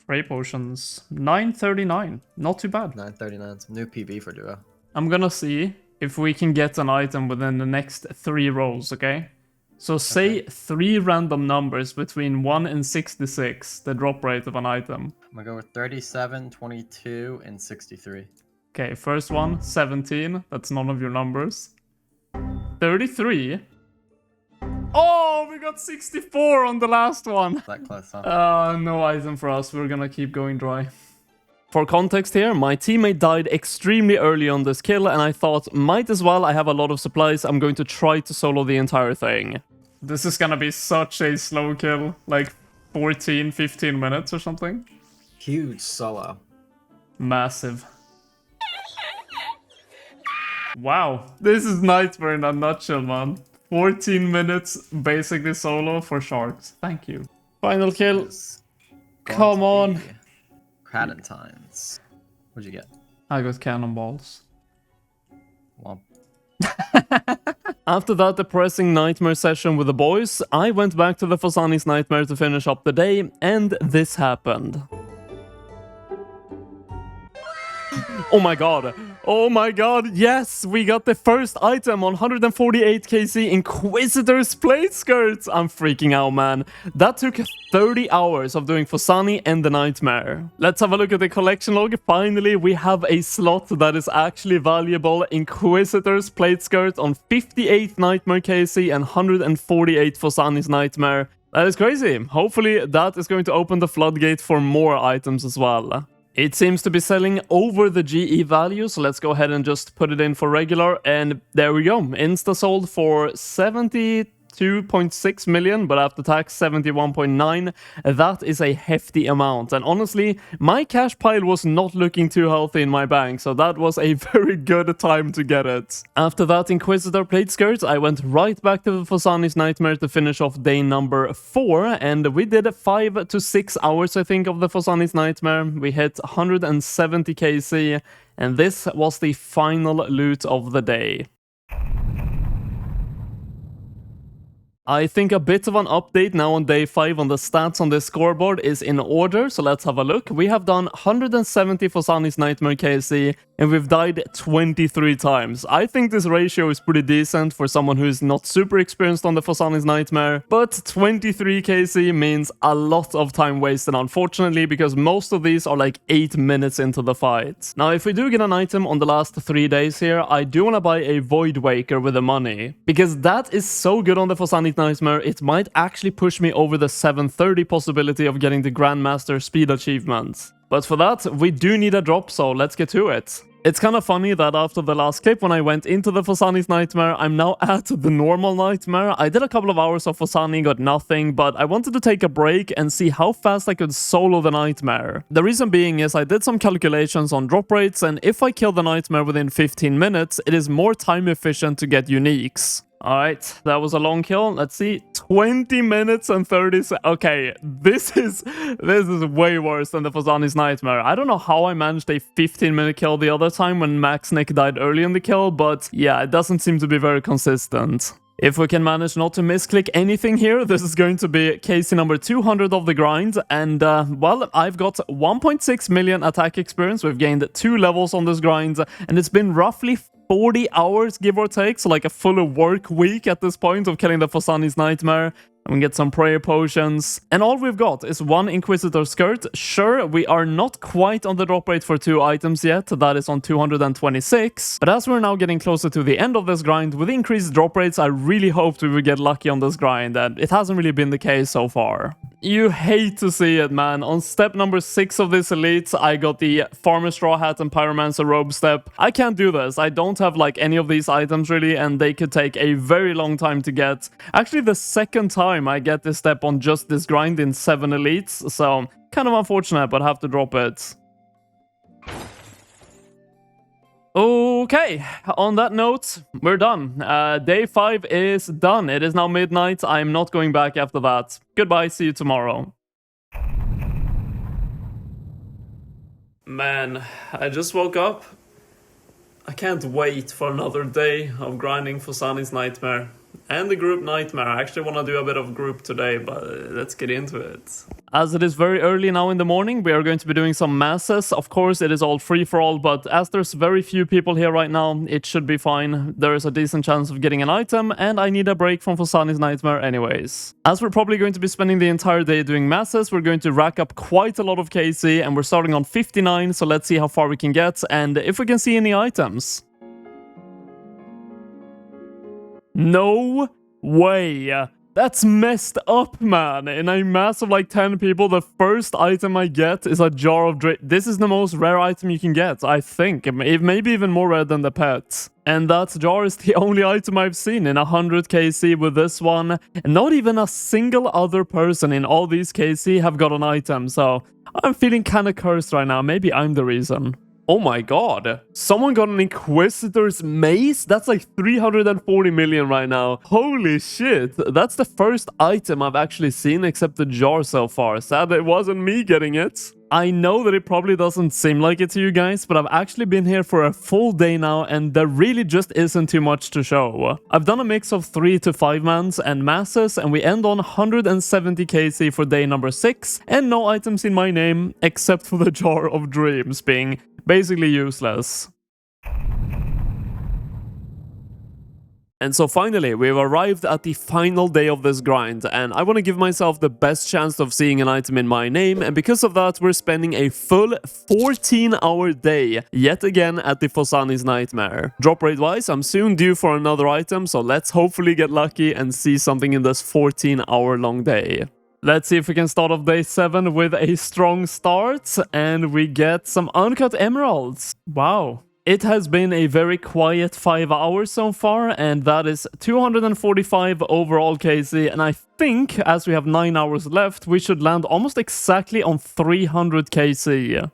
Spray potions. 939. Not too bad. 939. New PB for duo. I'm gonna see if we can get an item within the next 3 rolls, okay? So say 3 random numbers between 1 and 66, the drop rate of an item. I'm gonna go with 37, 22, and 63. Okay, first one, 17. That's none of your numbers. 33. Oh, we got 64 on the last one. That close, huh? No item for us. We're gonna keep going dry. For context here, my teammate died extremely early on this kill, and I thought, might as well, I have a lot of supplies, I'm going to try to solo the entire thing. This is gonna be such a slow kill, like 14, 15 minutes or something. Huge solo. Massive. Wow, this is Nightmare in a nutshell, man. 14 minutes, basically solo for sharks. Thank you. Final kill. Come on. Cradentines. What'd you get? I got cannonballs. Well, After that depressing nightmare session with the boys, I went back to the Fosani's nightmare to finish up the day, and this happened. Oh my god. Oh my god, yes! We got the first item on 148 KC Inquisitor's plate skirts! I'm freaking out, man. That took 30 hours of doing Fosani and the nightmare. Let's have a look at the collection log. Finally, we have a slot that is actually valuable. Inquisitor's plate skirt on 58 nightmare KC and 148 Fosani's nightmare. That is crazy. Hopefully, that is going to open the floodgate for more items as well. It seems to be selling over the GE value, so let's go ahead and just put it in for regular, and there we go. Insta sold for 72.6 million, but after tax 71.9. That is a hefty amount, and honestly, my cash pile was not looking too healthy in my bank, so that was a very good time to get it. After that Inquisitor plate skirt, I went right back to the Fosani's nightmare to finish off day number 4, and we did 5 to 6 hours, I think, of the Fosani's nightmare. We hit 170 KC, and this was the final loot of the day. I think a bit of an update now on day 5 on the stats on this scoreboard is in order, so let's have a look. We have done 170 Fosani's Nightmare KC, and we've died 23 times. I think this ratio is pretty decent for someone who is not super experienced on the Fosani's Nightmare, but 23 KC means a lot of time wasted, unfortunately, because most of these are like 8 minutes into the fight. Now, if we do get an item on the last 3 days here, I do want to buy a Void Waker with the money, because that is so good on the Fosani's Nightmare, it might actually push me over the 730 possibility of getting the Grandmaster speed achievement. But for that, we do need a drop, so let's get to it. It's kind of funny that after the last clip when I went into the Fosani's Nightmare, I'm now at the normal Nightmare. I did a couple of hours of Fosani, got nothing, but I wanted to take a break and see how fast I could solo the Nightmare. The reason being is I did some calculations on drop rates, and if I kill the Nightmare within 15 minutes, it is more time efficient to get uniques. Alright, that was a long kill. Let's see, 20 minutes and 30 seconds. Okay, this is way worse than the Fosani's Nightmare. I don't know how I managed a 15-minute kill the other time when Max Nick died early in the kill, but yeah, it doesn't seem to be very consistent. If we can manage not to misclick anything here, this is going to be KC number 200 of the grind, and well, I've got 1.6 million attack experience. We've gained 2 levels on this grind, and it's been roughly 40 hours, give or take, so like a full work week at this point of killing the Fosani's Nightmare. And we get some prayer potions. And all we've got is 1 Inquisitor skirt. Sure, we are not quite on the drop rate for 2 items yet. That is on 226. But as we're now getting closer to the end of this grind, with increased drop rates, I really hoped we would get lucky on this grind. And it hasn't really been the case so far. You hate to see it, man. On step number 6 of this elite, I got the Farmer Straw Hat and Pyromancer Robe step. I can't do this. I don't have like any of these items really, and they could take a very long time to get. Actually, the second time I get this step on just this grind in 7 elites, so kind of unfortunate, but have to drop it. Okay, on that note, we're done. Day 5 is done. It is now midnight. I am not going back after that. Goodbye, see you tomorrow. Man, I just woke up. I can't wait for another day of grinding Fosani's Nightmare. And the group Nightmare. I actually want to do a bit of group today, but let's get into it. as it is very early now in the morning, we are going to be doing some masses. Of course, it is all free for all, but as there's very few people here right now, it should be fine. There is a decent chance of getting an item, and I need a break from Phosani's Nightmare anyways. As we're probably going to be spending the entire day doing masses, we're going to rack up quite a lot of KC, and we're starting on 59, so let's see how far we can get, and if we can see any items. No way! That's messed up, man. In a mass of like 10 people, the first item I get is a jar of drink. This is the most rare item you can get, I think. Maybe even more rare than the pet. And that jar is the only item I've seen in 100 KC with this one. Not even a single other person in all these KC have got an item, so I'm feeling kind of cursed right now. Maybe I'm the reason. Oh my god. Someone got an Inquisitor's Mace? That's like 340 million right now. Holy shit. That's the first item I've actually seen except the jar so far. Sad it wasn't me getting it. I know that it probably doesn't seem like it to you guys, but I've actually been here for a full day now and there really just isn't too much to show. I've done a mix of 3 to 5 mans and masses, and we end on 170 KC for day number 6 and no items in my name except for the Jar of Dreams being basically useless. And so finally, we've arrived at the final day of this grind, and I want to give myself the best chance of seeing an item in my name, and because of that, we're spending a full 14-hour day, yet again at the Phosani's Nightmare. Drop rate wise, I'm soon due for another item, so let's hopefully get lucky and see something in this 14-hour long day. Let's see if we can start off day 7 with a strong start, and we get some uncut emeralds. Wow. It has been a very quiet 5 hours so far, and that is 245 overall KC, and I think as we have 9 hours left, we should land almost exactly on 300 KC.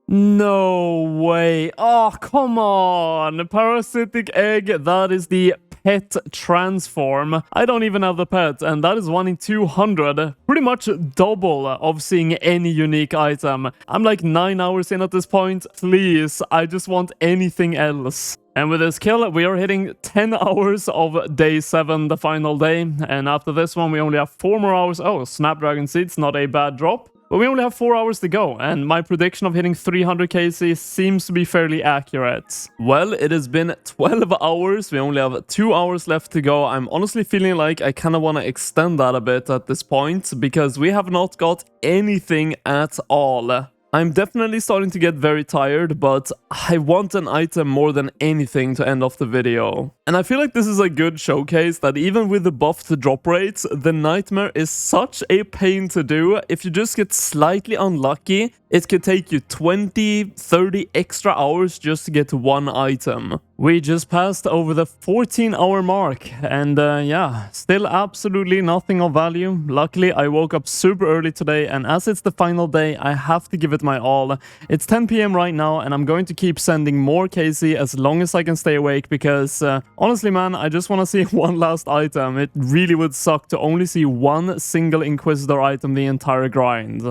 No way. Oh, come on. Parasitic egg, that is the pet transform. I don't even have the pet, and that is 1 in 200. Pretty much double of seeing any unique item. I'm like 9 hours in at this point. Please, I just want anything else. And with this kill, we are hitting 10 hours of day 7, the final day. And after this one, we only have 4 more hours. Oh, Snapdragon Seeds, not a bad drop. But we only have 4 hours to go, and my prediction of hitting 300 KC seems to be fairly accurate. Well, it has been 12 hours, we only have 2 hours left to go. I'm honestly feeling like I kind of want to extend that a bit at this point, because we have not got anything at all. I'm definitely starting to get very tired, but I want an item more than anything to end off the video. And I feel like this is a good showcase that even with the buffed drop rates, the Nightmare is such a pain to do. If you just get slightly unlucky, it could take you 20, 30 extra hours just to get one item. We just passed over the 14-hour mark, and yeah, still absolutely nothing of value. Luckily, I woke up super early today, and as it's the final day, I have to give it my all. It's 10 PM right now, and I'm going to keep sending more KC as long as I can stay awake, because honestly, man, I just want to see one last item. It really would suck to only see one single Inquisitor item the entire grind.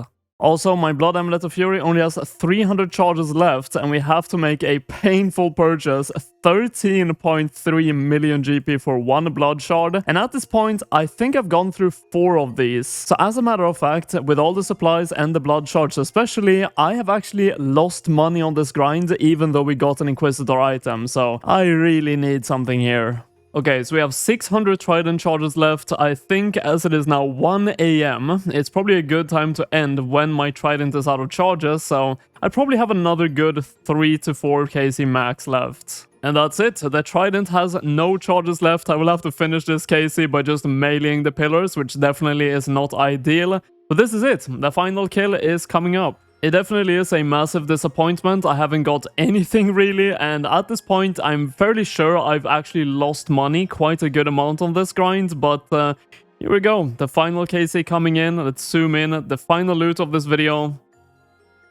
Also, my Blood Amulet of Fury only has 300 charges left, and we have to make a painful purchase, 13.3 million GP for one Blood Shard. And at this point, I think I've gone through 4 of these. So as a matter of fact, with all the supplies and the Blood Shards especially, I have actually lost money on this grind, even though we got an Inquisitor item. So I really need something here. Okay, so we have 600 Trident charges left. I think as it is now 1 AM, it's probably a good time to end when my Trident is out of charges, so I probably have another good 3 to 4 KC max left. And that's it. The Trident has no charges left. I will have to finish this KC by just meleeing the pillars, which definitely is not ideal. But this is it. The final kill is coming up. It definitely is a massive disappointment. I haven't got anything really, and at this point I'm fairly sure I've actually lost money, quite a good amount on this grind, but here we go. The final KC coming in. Let's zoom in. The final loot of this video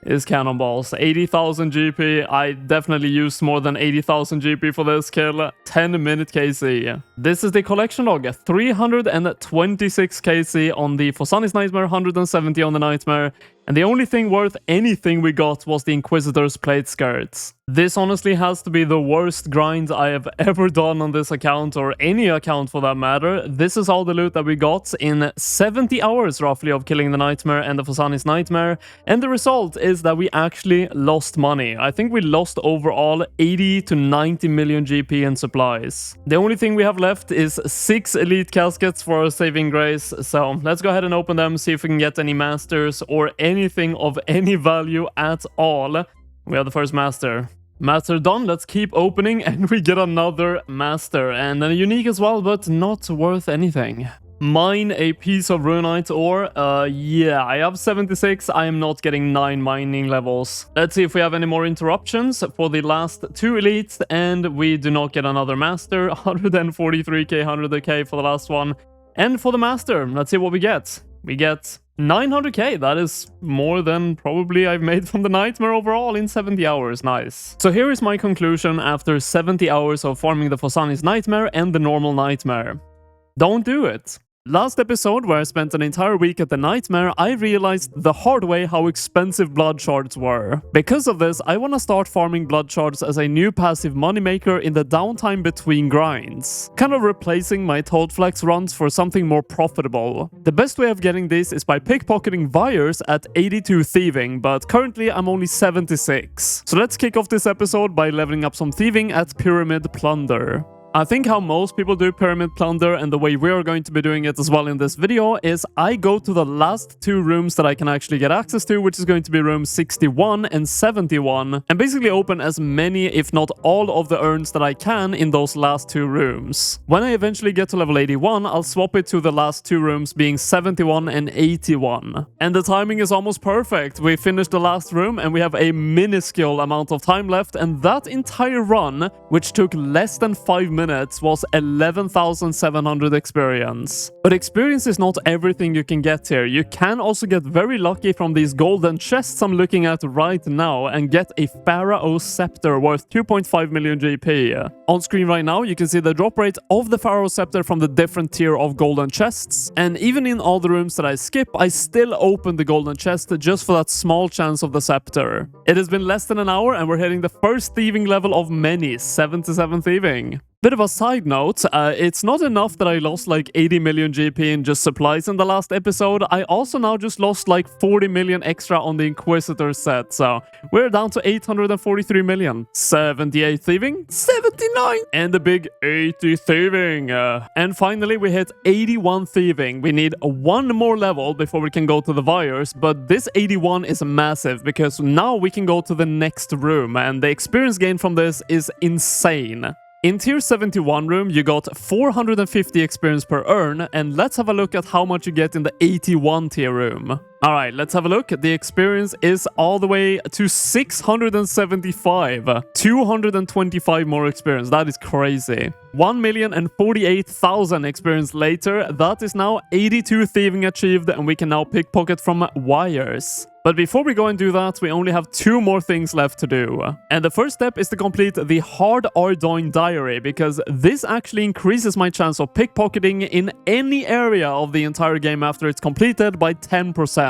is cannonballs. 80,000 GP. I definitely used more than 80,000 GP for this kill. 10-minute KC. This is the collection log. 326 KC on the Phosani's Nightmare, 170 on the Nightmare, And the only thing worth anything we got was the Inquisitor's plate skirts. This honestly has to be the worst grind I have ever done on this account, or any account for that matter. This is all the loot that we got in 70 hours roughly of killing the Nightmare and the Phosani's Nightmare, and the result is that we actually lost money. I think we lost overall 80 to 90 million GP in supplies. The only thing we have left is 6 elite caskets for our saving grace, so let's go ahead and open them, see if we can get any masters or anything of any value at all. We are the first master. Master done, let's keep opening, and we get another master, and a unique as well, but not worth anything. Mine a piece of runite ore. Yeah, I have 76. I am not getting 9 mining levels. Let's see if we have any more interruptions for the last 2 elites, and we do not get another master. 143k, 100k for the last one. And for the master, let's see what we get. We get 900k, that is more than probably I've made from the Nightmare overall in 70 hours, nice. So here is my conclusion after 70 hours of farming the Phosani's Nightmare and the normal Nightmare. Don't do it. Last episode, where I spent an entire week at the Nightmare, I realized the hard way how expensive blood shards were. Because of this, I want to start farming blood shards as a new passive moneymaker in the downtime between grinds. Kind of replacing my Toadflex runs for something more profitable. The best way of getting this is by pickpocketing Vyres at 82 thieving, but currently I'm only 76. So let's kick off this episode by leveling up some thieving at Pyramid Plunder. I think how most people do Pyramid Plunder, and the way we are going to be doing it as well in this video, is I go to the last 2 rooms that I can actually get access to, which is going to be room 61 and 71, and basically open as many, if not all, of the urns that I can in those last 2 rooms. When I eventually get to level 81, I'll swap it to the last 2 rooms being 71 and 81. And the timing is almost perfect. We finished the last room and we have a minuscule amount of time left, and that entire run, which took less than 5 minutes, was 11,700 experience. But experience is not everything you can get here. You can also get very lucky from these golden chests I'm looking at right now and get a Pharaoh Scepter worth 2.5 million GP. On screen right now you can see the drop rate of the Pharaoh Scepter from the different tier of golden chests, and even in all the rooms that I skip, I still open the golden chest just for that small chance of the scepter. It has been less than an hour and we're hitting the first thieving level of many, 77 thieving. Bit of a side note, it's not enough that I lost like 80 million GP in just supplies in the last episode. I also now just lost like 40 million extra on the Inquisitor set, so we're down to 843 million. 78 thieving, 79, and a big 80 thieving. And finally we hit 81 thieving. We need 1 more level before we can go to the Vyres, but this 81 is massive because now we can go to the next room, and the experience gain from this is insane. In tier 71 room, you got 450 experience per urn, and let's have a look at how much you get in the 81 tier room. Alright, let's have a look. The experience is all the way to 675. 225 more experience. That is crazy. 1,048,000 experience later, that is now 82 thieving achieved, and we can now pickpocket from Vyres. But before we go and do that, we only have 2 more things left to do. And the first step is to complete the Hard Ardoin Diary, because this actually increases my chance of pickpocketing in any area of the entire game after it's completed by 10%.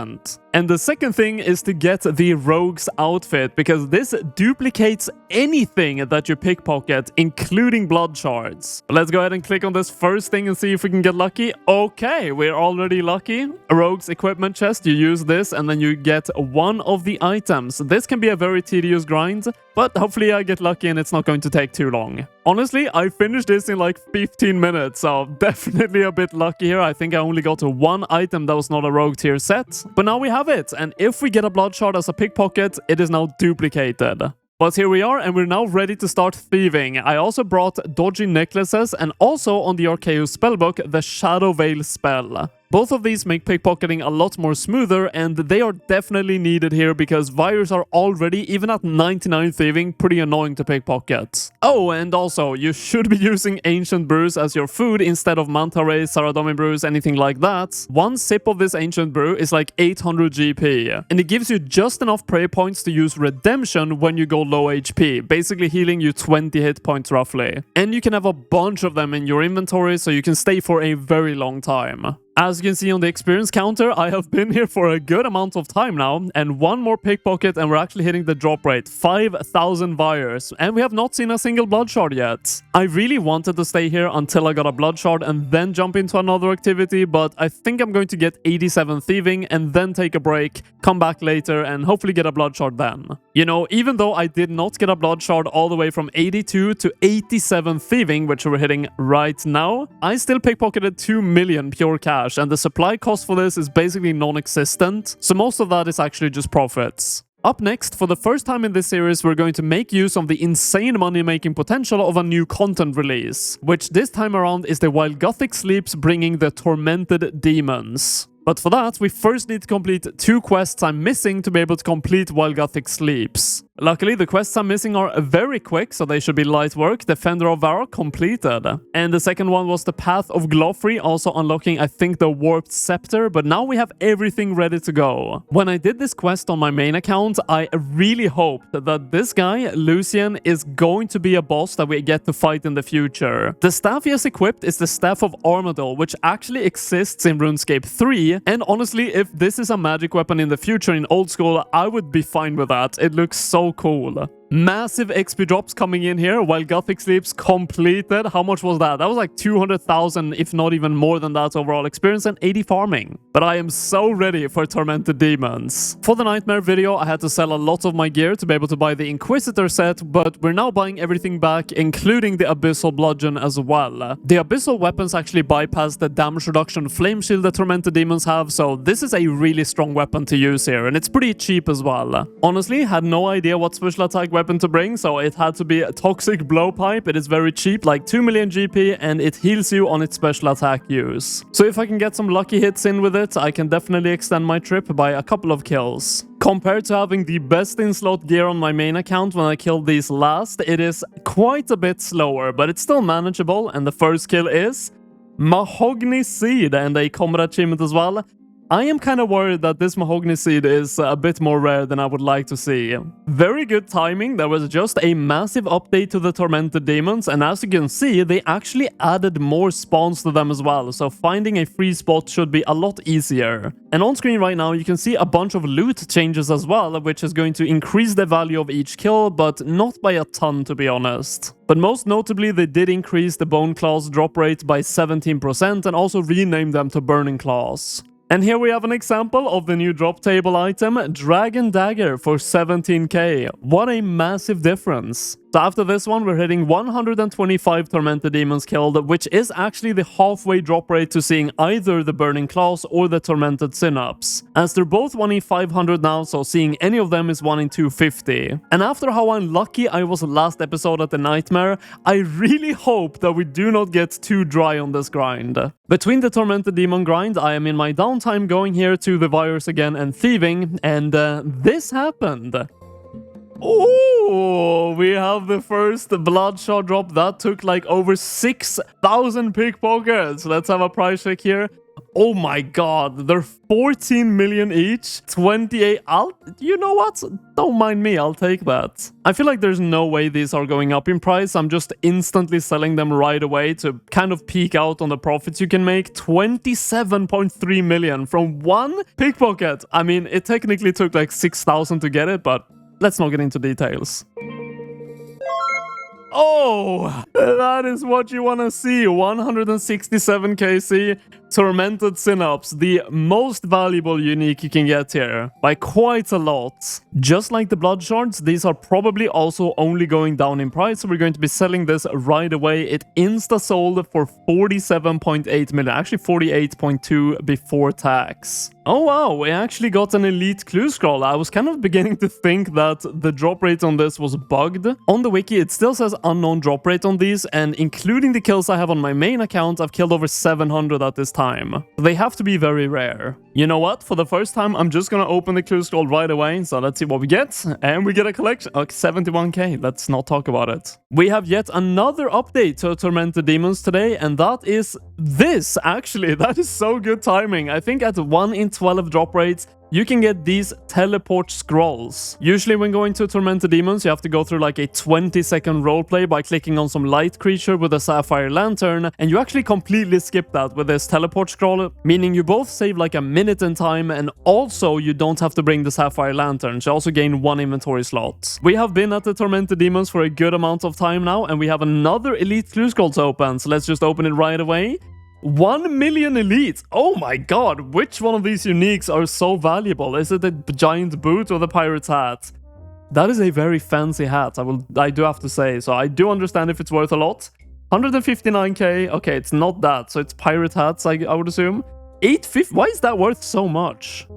And the second thing is to get the Rogue's outfit, because this duplicates anything that you pickpocket, including blood shards. But let's go ahead and click on this first thing and see if we can get lucky. Okay, we're already lucky. A Rogue's equipment chest, you use this and then you get 1 of the items. This can be a very tedious grind, but hopefully I get lucky and it's not going to take too long. Honestly, I finished this in like 15 minutes, so definitely a bit lucky here. I think I only got to 1 item that was not a Rogue tier set, but now we have it, and if we get a blood shard as a pickpocket, it is now duplicated. But here we are, and we're now ready to start thieving. I also brought dodgy necklaces, and also on the Arceus spellbook, the Shadow Veil spell. Both of these make pickpocketing a lot more smoother, and they are definitely needed here because Vyres are already, even at 99 thieving, pretty annoying to pickpocket. Oh, and also, you should be using Ancient Brews as your food instead of Manta Rays, Saradomin Brews, anything like that. 1 sip of this Ancient Brew is like 800 GP, and it gives you just enough prayer points to use Redemption when you go low HP, basically healing you 20 hit points roughly. And you can have a bunch of them in your inventory so you can stay for a very long time. As you can see on the experience counter, I have been here for a good amount of time now, and one more pickpocket and we're actually hitting the drop rate, 5,000 Vyres, and we have not seen a single blood shard yet. I really wanted to stay here until I got a blood shard and then jump into another activity, but I think I'm going to get 87 thieving and then take a break, come back later and hopefully get a blood shard then. You know, even though I did not get a blood shard all the way from 82 to 87 thieving, which we're hitting right now, I still pickpocketed 2 million pure cash, and the supply cost for this is basically non-existent, so most of that is actually just profits. Up next, for the first time in this series, we're going to make use of the insane money-making potential of a new content release, which this time around is the While Gothic Sleeps bringing the Tormented Demons. But for that, we first need to complete 2 quests I'm missing to be able to complete While Gothic Sleeps. Luckily, the quests I'm missing are very quick, so they should be light work. Defender of Varrock completed. And the second one was the Path of Glofrey, also unlocking, I think, the Warped Scepter, but now we have everything ready to go. When I did this quest on my main account, I really hoped that this guy, Lucian, is going to be a boss that we get to fight in the future. The staff he has equipped is the Staff of Armadyl, which actually exists in RuneScape 3, and honestly, if this is a magic weapon in the future in old school, I would be fine with that. It looks so cool. Massive XP drops coming in here while Gothic Sleeps completed. How much was that? That was like 200,000, if not even more than that overall experience, and 80 farming. But I am so ready for Tormented Demons. For the Nightmare video, I had to sell a lot of my gear to be able to buy the Inquisitor set, but we're now buying everything back, including the Abyssal Bludgeon as well. The Abyssal weapons actually bypass the damage reduction flame shield that Tormented Demons have, so this is a really strong weapon to use here, and it's pretty cheap as well. Honestly, had no idea what special attack weapon to bring, so it had to be a Toxic Blowpipe. It is very cheap, like 2 million GP, and it heals you on its special attack use. So if I can get some lucky hits in with it, I can definitely extend my trip by a couple of kills. Compared to having the best in-slot gear on my main account when I killed these last, it is quite a bit slower, but it's still manageable, and the first kill is Mahogany Seed and a combat achievement as well. I am kind of worried that this Mahogany Seed is a bit more rare than I would like to see. Very good timing. There was just a massive update to the Tormented Demons, and as you can see, they actually added more spawns to them as well, so finding a free spot should be a lot easier. And on screen right now, you can see a bunch of loot changes as well, which is going to increase the value of each kill, but not by a ton, to be honest. But most notably, they did increase the Bone Claws drop rate by 17% and also renamed them to Burning Claws. And here we have an example of the new drop table item, Dragon Dagger for 17k. What a massive difference. So after this one, we're hitting 125 Tormented Demons killed, which is actually the halfway drop rate to seeing either the Burning Claws or the Tormented Synapse. As they're both 1 in 500 now, so seeing any of them is 1 in 250. And after how unlucky I was last episode at the Nightmare, I really hope that we do not get too dry on this grind. Between the Tormented Demon grind, I am in my downtime going here to the Vyres again and thieving, and this happened. Oh, we have the first bloodshot drop. That took like over 6,000 pickpockets. Let's have a price check here. Oh my god, they're 14 million each. 28. You know what? Don't mind me, I'll take that. I feel like there's no way these are going up in price. I'm just instantly selling them right away to kind of peek out on the profits you can make. 27.3 million from one pickpocket. I mean, it technically took like 6,000 to get it, but let's not get into details. Oh, that is what you want to see. 167 KC, Tormented Synapse, the most valuable unique you can get here by quite a lot. Just like the blood shards, these are probably also only going down in price, so we're going to be selling this right away. It insta sold for 47.8 million, actually 48.2 before tax. Oh wow, we actually got an elite clue scroll. I was kind of beginning to think that the drop rate on this was bugged. On the wiki, it still says unknown drop rate on these, and including the kills I have on my main account, I've killed over 700 at this time. They have to be very rare. You know what? For the first time, I'm just gonna open the clue scroll right away, so let's see what we get. And we get a collection. 71k, let's not talk about it. We have yet another update to Tormented Demons today, and that is this, actually. That is so good timing. I think at 1 in 12 drop rates, you can get these teleport scrolls. Usually when going to Tormented Demons, you have to go through like a 20-second roleplay by clicking on some light creature with a sapphire lantern, and you actually completely skip that with this teleport scroll, meaning you both save like a minute in time, and also you don't have to bring the sapphire lantern. You also gain 1 inventory slot. We have been at the Tormented Demons for a good amount of time now, and we have another elite clue scroll to open, so let's just open it right away. 1 million elites. Oh my god, which one of these uniques are so valuable? Is it the giant boot or the pirate's hat? That is a very fancy hat, I do have to say, so I do understand if it's worth a lot. 159k, okay, it's not that, so it's pirate hats, I would assume. 850, why is that worth so much?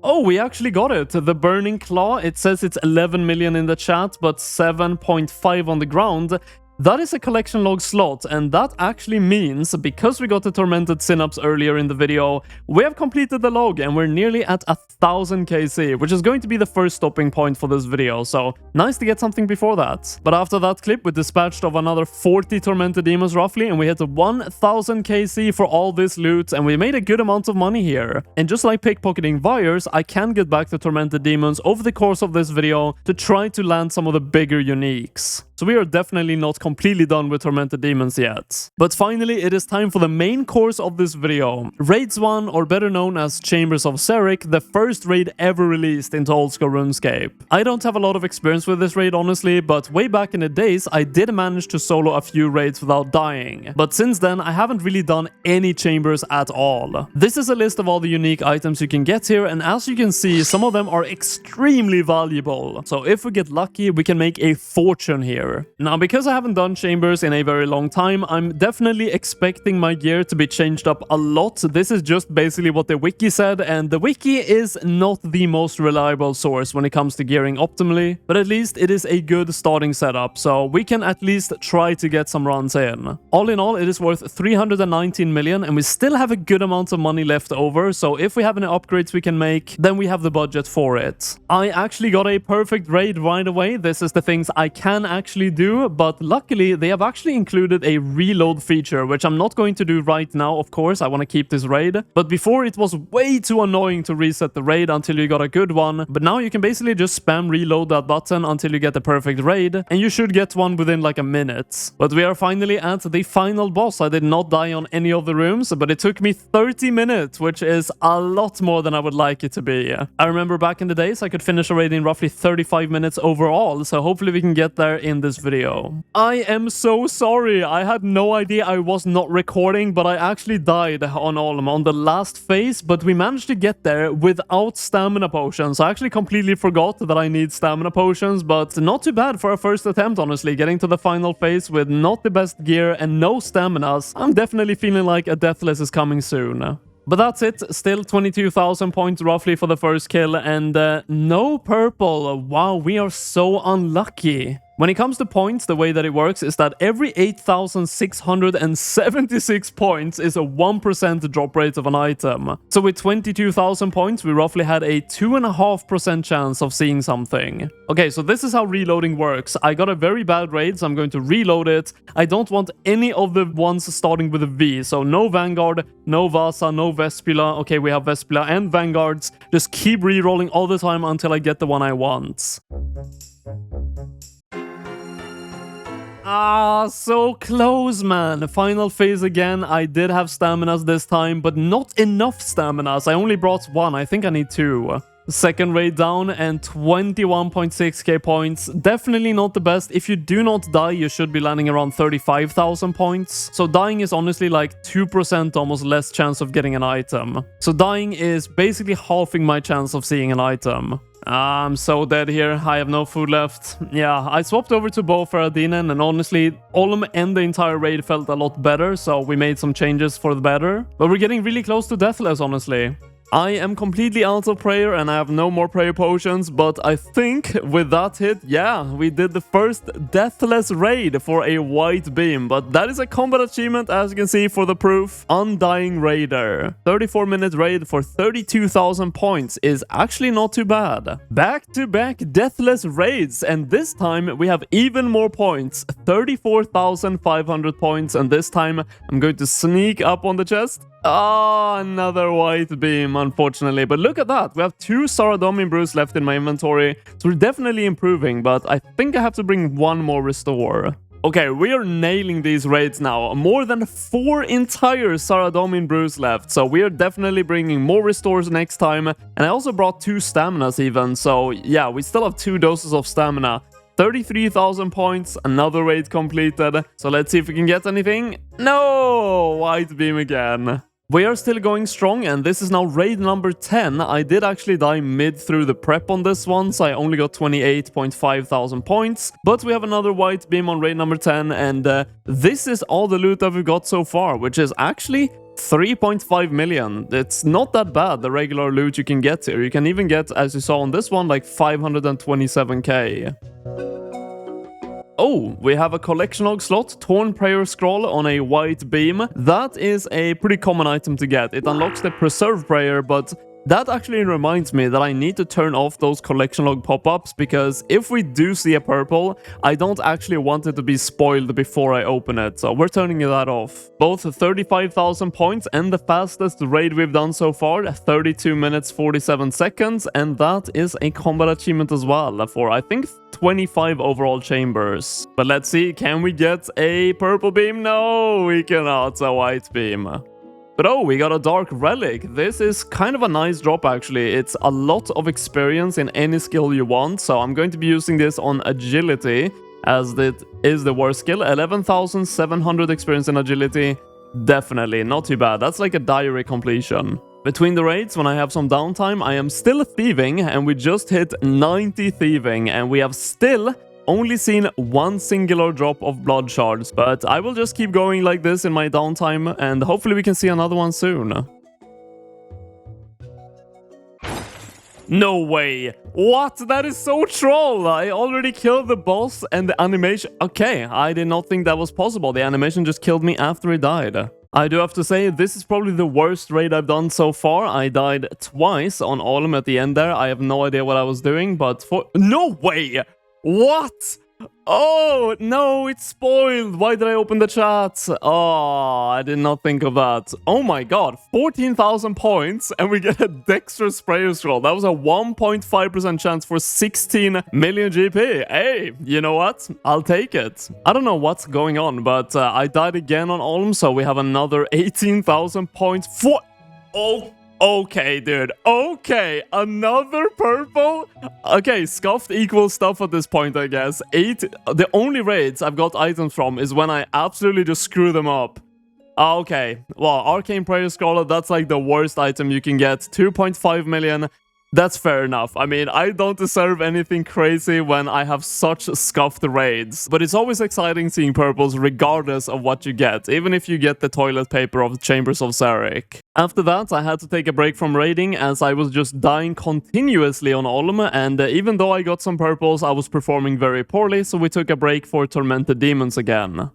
Oh, we actually got it. The Burning Claw, it says it's 11 million in the chat, but 7.5 on the ground. That is a collection log slot, and that actually means, because we got the Tormented Synapse earlier in the video, we have completed the log and we're nearly at 1000 KC, which is going to be the first stopping point for this video, so nice to get something before that. But after that clip, we dispatched of another 40 Tormented Demons roughly, and we hit 1000 KC for all this loot, and we made a good amount of money here. And just like pickpocketing buyers, I can get back the Tormented Demons over the course of this video to try to land some of the bigger uniques. So we are definitely not completely done with Tormented Demons yet. But finally, it is time for the main course of this video. Raids 1, or better known as Chambers of Xeric, the first raid ever released into old school RuneScape. I don't have a lot of experience with this raid honestly, but way back in the days, I did manage to solo a few raids without dying. But since then, I haven't really done any chambers at all. This is a list of all the unique items you can get here, and as you can see, some of them are extremely valuable. So if we get lucky, we can make a fortune here. Now, because I haven't done chambers in a very long time, I'm definitely expecting my gear to be changed up a lot. This is just basically what the wiki said, and the wiki is not the most reliable source when it comes to gearing optimally, but at least it is a good starting setup, so we can at least try to get some runs in. All in all, it is worth 319 million, and we still have a good amount of money left over, so if we have any upgrades we can make, then we have the budget for it. I actually got a perfect raid right away. This is the things I can actually do, but luckily they have actually included a reload feature, which I'm not going to do right now, of course. I want to keep this raid, but before it was way too annoying to reset the raid until you got a good one, but now you can basically just spam reload that button until you get the perfect raid, and you should get one within like a minute. But we are finally at the final boss. I did not die on any of the rooms, but it took me 30 minutes, which is a lot more than I would like it to be. I remember back in the days I could finish a raid in roughly 35 minutes overall, so hopefully we can get there in this video. I am so sorry. I had no idea I was not recording, but I actually died on Olm on the last phase, but we managed to get there without stamina potions. I actually completely forgot that I need stamina potions, but not too bad for a first attempt, honestly. Getting to the final phase with not the best gear and no staminas, I'm definitely feeling like a Deathless is coming soon. But that's it, still 22,000 points roughly for the first kill, and no purple. Wow, we are so unlucky. When it comes to points, the way that it works is that every 8,676 points is a 1% drop rate of an item. So with 22,000 points, we roughly had a 2.5% chance of seeing something. Okay, so this is how reloading works. I got a very bad raid, so I'm going to reload it. I don't want any of the ones starting with a V, so no Vanguard, no Vasa, no Vespula. Okay, we have Vespula and Vanguards. Just keep rerolling all the time until I get the one I want. Ah, so close, man. Final phase again. I did have staminas this time, but not enough staminas. I only brought one. I think I need two. Second raid down and 21.6k points. Definitely not the best. If you do not die, you should be landing around 35,000 points. So dying is honestly like 2% almost less chance of getting an item. So dying is basically halving my chance of seeing an item. I'm so dead here. I have no food left. Yeah, I swapped over to bow for Adinen, and honestly, Olm and the entire raid felt a lot better, so we made some changes for the better. But we're getting really close to Deathless, honestly. I am completely out of prayer and I have no more prayer potions, but I think with that hit, yeah, we did the first Deathless raid for a white beam. But that is a combat achievement, as you can see, for the proof. Undying Raider. 34-minute raid for 32,000 points is actually not too bad. Back-to-back Deathless raids, and this time we have even more points. 34,500 points, and this time I'm going to sneak up on the chest. Oh, another white beam, unfortunately. But look at that. We have 2 Saradomin brews left in my inventory. So we're definitely improving, but I think I have to bring 1 more restore. Okay, we are nailing these raids now. More than 4 entire Saradomin brews left. So we are definitely bringing more restores next time. And I also brought 2 staminas even. So yeah, we still have 2 doses of stamina. 33,000 points, another raid completed. So let's see if we can get anything. No! White beam again. We are still going strong, and this is now raid number 10. I did actually die mid through the prep on this one, so I only got 28.5 thousand points. But we have another white beam on raid number 10, and this is all the loot that we've got so far, which is actually 3.5 million. It's not that bad, the regular loot you can get here. You can even get, as you saw on this one, like 527k. Oh, we have a collection log slot, Torn Prayer Scroll on a white beam. That is a pretty common item to get. It unlocks the Preserve Prayer, but that actually reminds me that I need to turn off those collection log pop-ups, because if we do see a purple, I don't actually want it to be spoiled before I open it. So we're turning that off. Both 35,000 points and the fastest raid we've done so far, 32 minutes 47 seconds, and that is a combat achievement as well for, I think, 25 overall chambers. But let's see, can we get a purple beam? No, we cannot. A white beam. But oh, we got a dark relic. This is kind of a nice drop actually. It's a lot of experience in any skill you want, so I'm going to be using this on agility, as it is the worst skill. 11,700 experience in agility. Definitely, not too bad. That's like a diary completion. Between the raids, when I have some downtime, I am still thieving, and we just hit 90 thieving, and we have still only seen 1 singular drop of blood shards, but I will just keep going like this in my downtime, and hopefully we can see another one soon. No way! What? That is so troll! I already killed the boss and the animation... Okay, I did not think that was possible. The animation just killed me after he died. I do have to say, this is probably the worst raid I've done so far. I died twice on Olem at the end there. I have no idea what I was doing, but for... No way! What? Oh, no, it's spoiled. Why did I open the chat? Oh, I did not think of that. Oh my god, 14,000 points and we get a Dexterous Prayer Scroll. That was a 1.5% chance for 16 million GP. Hey, you know what? I'll take it. I don't know what's going on, but I died again on Olm, so we have another 18,000 points for... Oh, okay, dude. Okay, another purple? Okay, scuffed equals stuff at this point, I guess. 8. The only raids I've got items from is when I absolutely just screw them up. Okay, well, Arcane Prayer Scholar, that's like the worst item you can get. 2.5 million. That's fair enough. I mean, I don't deserve anything crazy when I have such scuffed raids. But it's always exciting seeing purples regardless of what you get, even if you get the toilet paper of Chambers of Zarek. After that, I had to take a break from raiding as I was just dying continuously on Olm, and even though I got some purples, I was performing very poorly, so we took a break for Tormented Demons again.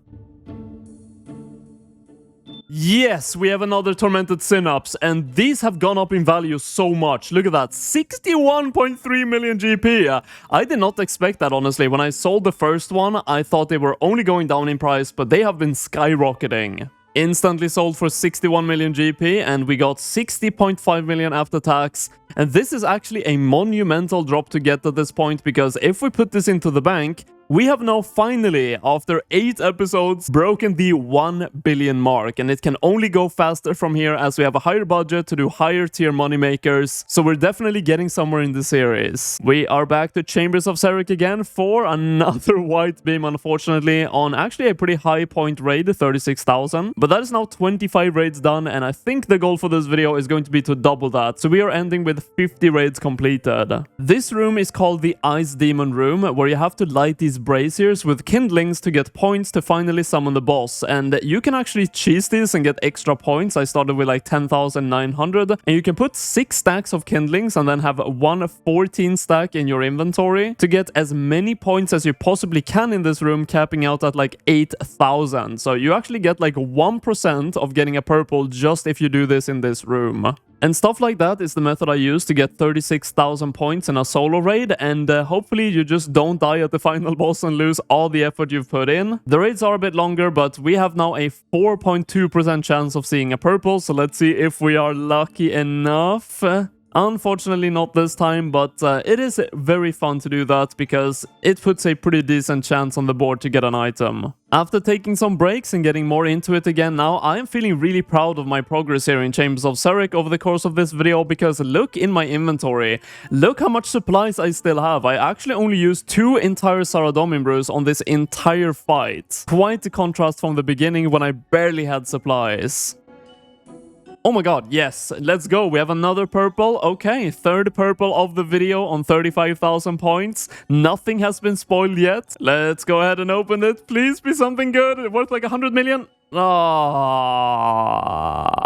Yes, we have another Tormented Synapse, and these have gone up in value so much. Look at that, 61.3 million GP. I did not expect that, honestly. When I sold the first one, I thought they were only going down in price, but they have been skyrocketing. Instantly sold for 61 million GP, and we got 60.5 million after tax. And this is actually a monumental drop to get at this point, because if we put this into the bank, we have now finally, after 8 episodes, broken the 1 billion mark, and it can only go faster from here as we have a higher budget to do higher tier moneymakers, so we're definitely getting somewhere in the series. We are back to Chambers of Zarek again for another white beam, unfortunately, on actually a pretty high point raid, 36,000, but that is now 25 raids done, and I think the goal for this video is going to be to double that, so we are ending with 50 raids completed. This room is called the Ice Demon Room, where you have to light these braziers with kindlings to get points to finally summon the boss, and you can actually cheese these and get extra points. I started with like 10,900, and you can put 6 stacks of kindlings and then have 114 stack in your inventory to get as many points as you possibly can in this room, capping out at like 8,000. So you actually get like 1% of getting a purple just if you do this in this room. And stuff like that is the method I use to get 36,000 points in a solo raid, and hopefully you just don't die at the final boss and lose all the effort you've put in. The raids are a bit longer, but we have now a 4.2% chance of seeing a purple, so let's see if we are lucky enough. Unfortunately not this time, but it is very fun to do that because it puts a pretty decent chance on the board to get an item. After taking some breaks and getting more into it again now, I am feeling really proud of my progress here in Chambers of Xeric over the course of this video, because look in my inventory. Look how much supplies I still have. I actually only used 2 entire Saradomin brews on this entire fight. Quite the contrast from the beginning when I barely had supplies. Oh my god, yes, let's go. We have another purple. Okay, third purple of the video on 35,000 points. Nothing has been spoiled yet. Let's go ahead and open it. Please be something good. Worth like 100 million.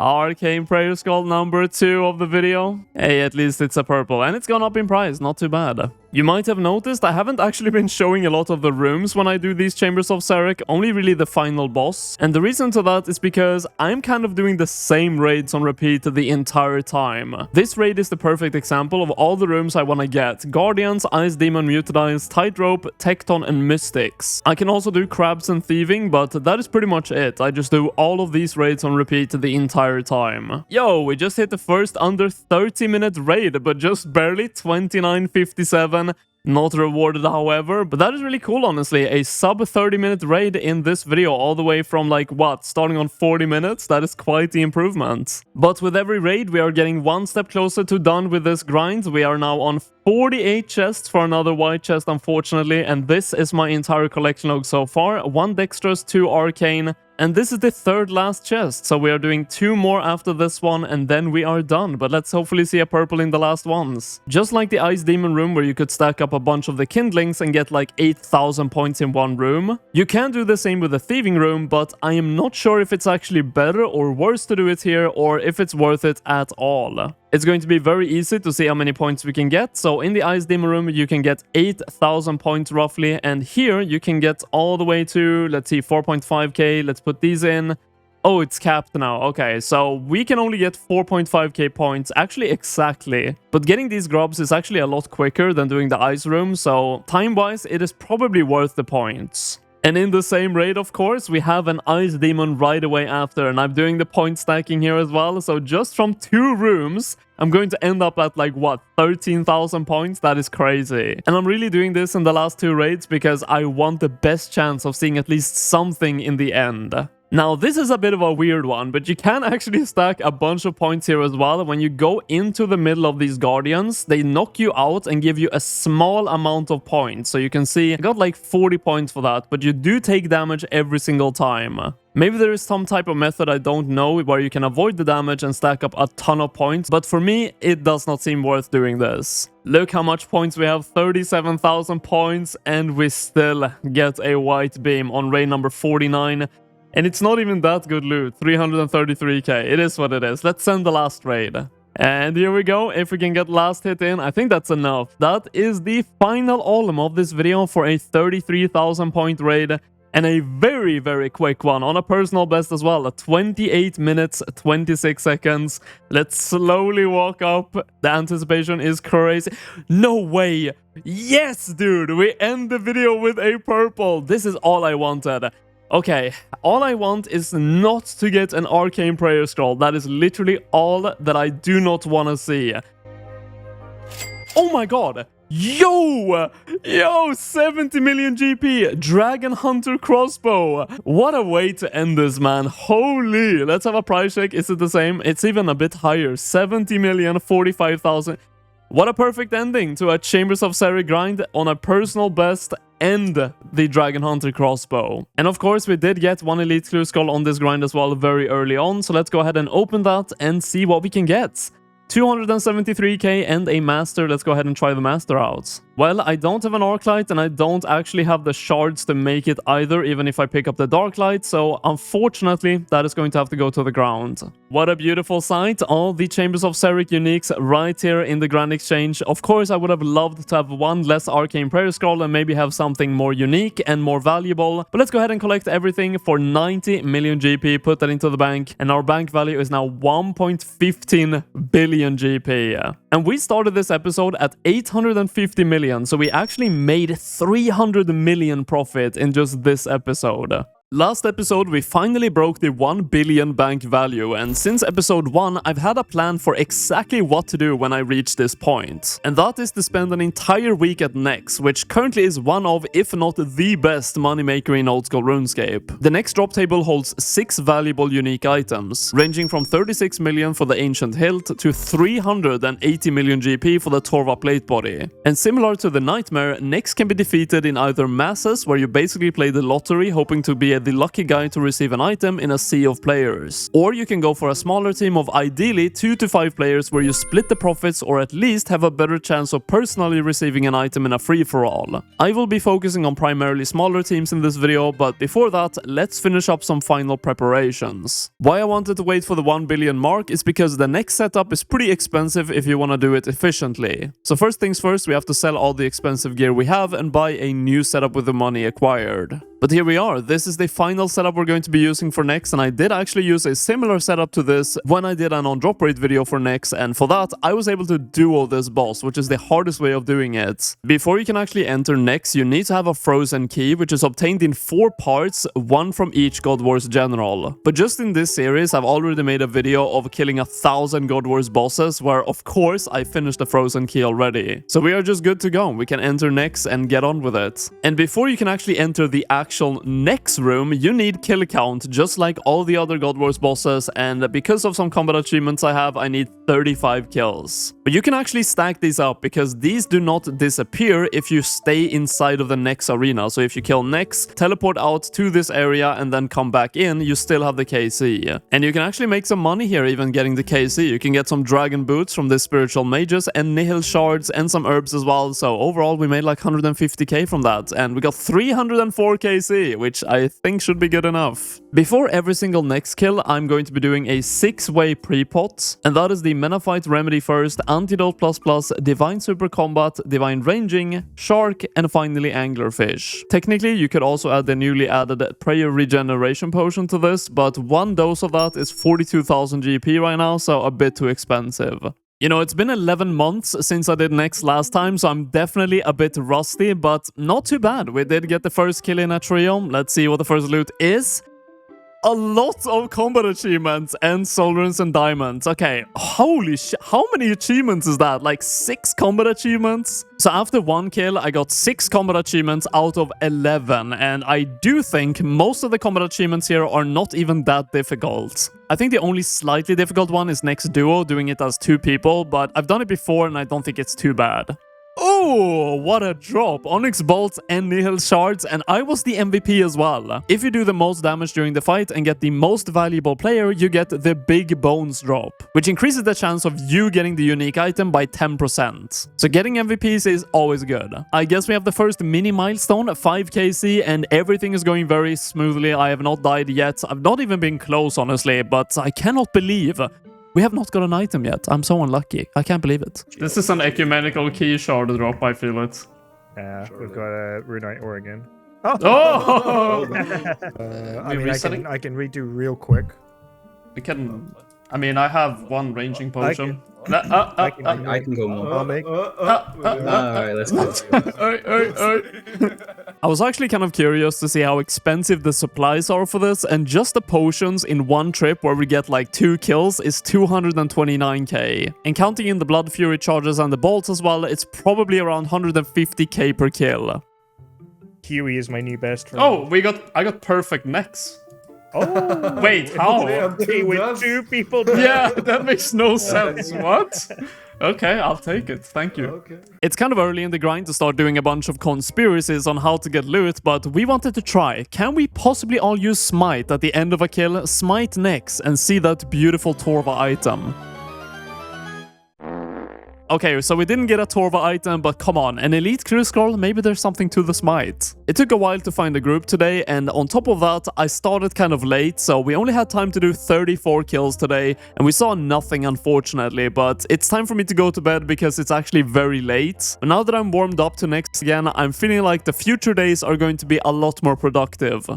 Arcane Prayer Skull number 2 of the video. Hey, at least it's a purple, and it's gone up in price, not too bad. You might have noticed I haven't actually been showing a lot of the rooms when I do these Chambers of Xeric, only really the final boss. And the reason to that is because I'm kind of doing the same raids on repeat the entire time. This raid is the perfect example of all the rooms I want to get: Guardians, Ice Demon, Mutadice, Tightrope, Tecton, and Mystics. I can also do Crabs and Thieving, but that is pretty much it. I just do all of these raids on repeat the entire time. Yo, we just hit the first under 30-minute raid, but just barely 29:57. Not rewarded, however, but that is really cool, honestly. A sub 30-minute raid in this video, all the way from like what, starting on 40 minutes? That is quite the improvement. But with every raid, we are getting one step closer to done with this grind. We are now on 48 chests for another white chest, unfortunately, and this is my entire collection log so far. 1 Dexterous, 2 Arcane, and this is the third last chest, so we are doing 2 more after this one, and then we are done. But let's hopefully see a purple in the last ones. Just like the Ice Demon room, where you could stack up a bunch of the kindlings and get like 8,000 points in one room. You can do the same with the Thieving room, but I am not sure if it's actually better or worse to do it here, or if it's worth it at all. It's going to be very easy to see how many points we can get. So in the Ice Demon room, you can get 8,000 points roughly. And here you can get all the way to, let's see, 4.5k. Let's put these in. Oh, it's capped now. Okay, so we can only get 4.5k points, actually exactly. But getting these grubs is actually a lot quicker than doing the Ice room. So time-wise, it is probably worth the points. And in the same raid, of course, we have an Ice Demon right away after, and I'm doing the point stacking here as well. So just from 2 rooms, I'm going to end up at like, what, 13,000 points? That is crazy. And I'm really doing this in the last 2 raids because I want the best chance of seeing at least something in the end. Now, this is a bit of a weird one, but you can actually stack a bunch of points here as well. When you go into the middle of these Guardians, they knock you out and give you a small amount of points. So you can see I got like 40 points for that, but you do take damage every single time. Maybe there is some type of method I don't know where you can avoid the damage and stack up a ton of points, but for me, it does not seem worth doing this. Look how much points we have, 37,000 points, and we still get a white beam on raid number 49. And it's not even that good loot, 333k. It is what it is. Let's send the last raid. And here we go. If we can get last hit in, I think that's enough. That is the final olem of this video for a 33,000 point raid. And a very, very quick one on a personal best as well. 28 minutes, 26 seconds. Let's slowly walk up. The anticipation is crazy. No way. Yes, dude. We end the video with a purple. This is all I wanted. Okay, all I want is not to get an Arcane Prayer Scroll. That is literally all that I do not want to see. Oh my god! Yo! Yo, 70 million GP! Dragon Hunter Crossbow! What a way to end this, man. Holy! Let's have a price check. Is it the same? It's even a bit higher. 70 million, 45,000. What a perfect ending to a Chambers of Xeric grind on a personal best and the Dragon Hunter Crossbow. And of course, we did get 1 Elite Clue Skull on this grind as well very early on, so let's go ahead and open that and see what we can get. 273k and a master. Let's go ahead and try the master out. Well, I don't have an arc light and I don't actually have the shards to make it either, even if I pick up the dark light, so unfortunately that is going to have to go to the ground. What a beautiful sight, all the Chambers of Serik uniques right here in the Grand Exchange. Of course, I would have loved to have one less arcane prayer scroll and maybe have something more unique and more valuable, but let's go ahead and collect everything for 90 million GP, put that into the bank, and our bank value is now 1.15 billion GP. And we started this episode at 850 million, so we actually made 300 million profit in just this episode. Last episode, we finally broke the 1 billion bank value, and since episode 1, I've had a plan for exactly what to do when I reach this point. And that is to spend an entire week at Nex, which currently is one of, if not the best moneymaker in old school RuneScape. The Nex drop table holds 6 valuable unique items, ranging from 36 million for the Ancient Hilt to 380 million GP for the Torva plate body. And similar to the Nightmare, Nex can be defeated in either masses, where you basically play the lottery hoping to be the lucky guy to receive an item in a sea of players. Or you can go for a smaller team of ideally 2 to 5 players where you split the profits or at least have a better chance of personally receiving an item in a free-for-all. I will be focusing on primarily smaller teams in this video, but before that, let's finish up some final preparations. Why I wanted to wait for the 1 billion mark is because the next setup is pretty expensive if you want to do it efficiently. So first things first, we have to sell all the expensive gear we have and buy a new setup with the money acquired. But here we are, this is the final setup we're going to be using for Nex, and I did actually use a similar setup to this when I did an on-drop rate video for Nex, and for that, I was able to duo this boss, which is the hardest way of doing it. Before you can actually enter Nex, you need to have a frozen key, which is obtained in 4 parts, 1 from each God Wars general. But just in this series, I've already made a video of killing 1,000 God Wars bosses, where of course I finished the frozen key already. So we are just good to go, we can enter Nex and get on with it. And before you can actually enter the actual Nex room, you need kill count, just like all the other God Wars bosses, and because of some combat achievements I have, I need 35 kills. But you can actually stack these up, because these do not disappear if you stay inside of the Nex arena. So if you kill Nex, teleport out to this area, and then come back in, you still have the KC. And you can actually make some money here, even getting the KC. You can get some dragon boots from the spiritual mages, and nihil shards, and some herbs as well. So overall, we made like 150k from that, and we got 304 KC, which I think should be good enough. Before every single Nex kill, I'm going to be doing a 6-way pre-pot, and that is the Menafite Remedy first, Antidote ++, Divine Super Combat, Divine Ranging, Shark, and finally Anglerfish. Technically, you could also add the newly added Prayer Regeneration Potion to this, but one dose of that is 42,000 GP right now, so a bit too expensive. You know, it's been 11 months since I did Nex last time, so I'm definitely a bit rusty, but not too bad. We did get the first kill in a trio. Let's see what the first loot is. A lot of combat achievements and soul runes and diamonds. Okay, holy shit, how many achievements is that? Like 6 combat achievements? So after 1 kill, I got 6 combat achievements out of 11, and I do think most of the combat achievements here are not even that difficult. I think the only slightly difficult one is Nex Duo, doing it as 2 people, but I've done it before and I don't think it's too bad. Oh, what a drop! Onyx bolts and nihil shards, and I was the MVP as well. If you do the most damage during the fight and get the most valuable player, you get the big bones drop, which increases the chance of you getting the unique item by 10%. So getting MVPs is always good. I guess we have the first mini milestone, 5 KC, and everything is going very smoothly. I have not died yet. I've not even been close, honestly, but I cannot believe we have not got an item yet. I'm so unlucky. I can't believe it. This is an ecumenical key shard drop, I feel it. Yeah, we've got a Runite Oregon. Oh! I mean, I can redo real quick. We can... I mean, I have 1 ranging potion. I can go more. Alright, let's go. I was actually kind of curious to see how expensive the supplies are for this, and just the potions in 1 trip where we get like 2 kills is 229k. And counting in the Blood Fury charges and the bolts as well, it's probably around 150k per kill. Huey is my new best friend. Oh, I got perfect Nex. Oh, wait, how? With 2 people. Yeah, that makes no sense. What? Okay, I'll take it. Thank you. Okay. It's kind of early in the grind to start doing a bunch of conspiracies on how to get loot, but we wanted to try. Can we possibly all use Smite at the end of a kill, Smite Nex, and see that beautiful Torva item? Okay, so we didn't get a Torva item, but come on, an elite crew scroll, maybe there's something to the smite. It took a while to find a group today, and on top of that, I started kind of late, so we only had time to do 34 kills today, and we saw nothing unfortunately, but it's time for me to go to bed because it's actually very late. But now that I'm warmed up to next again, I'm feeling like the future days are going to be a lot more productive.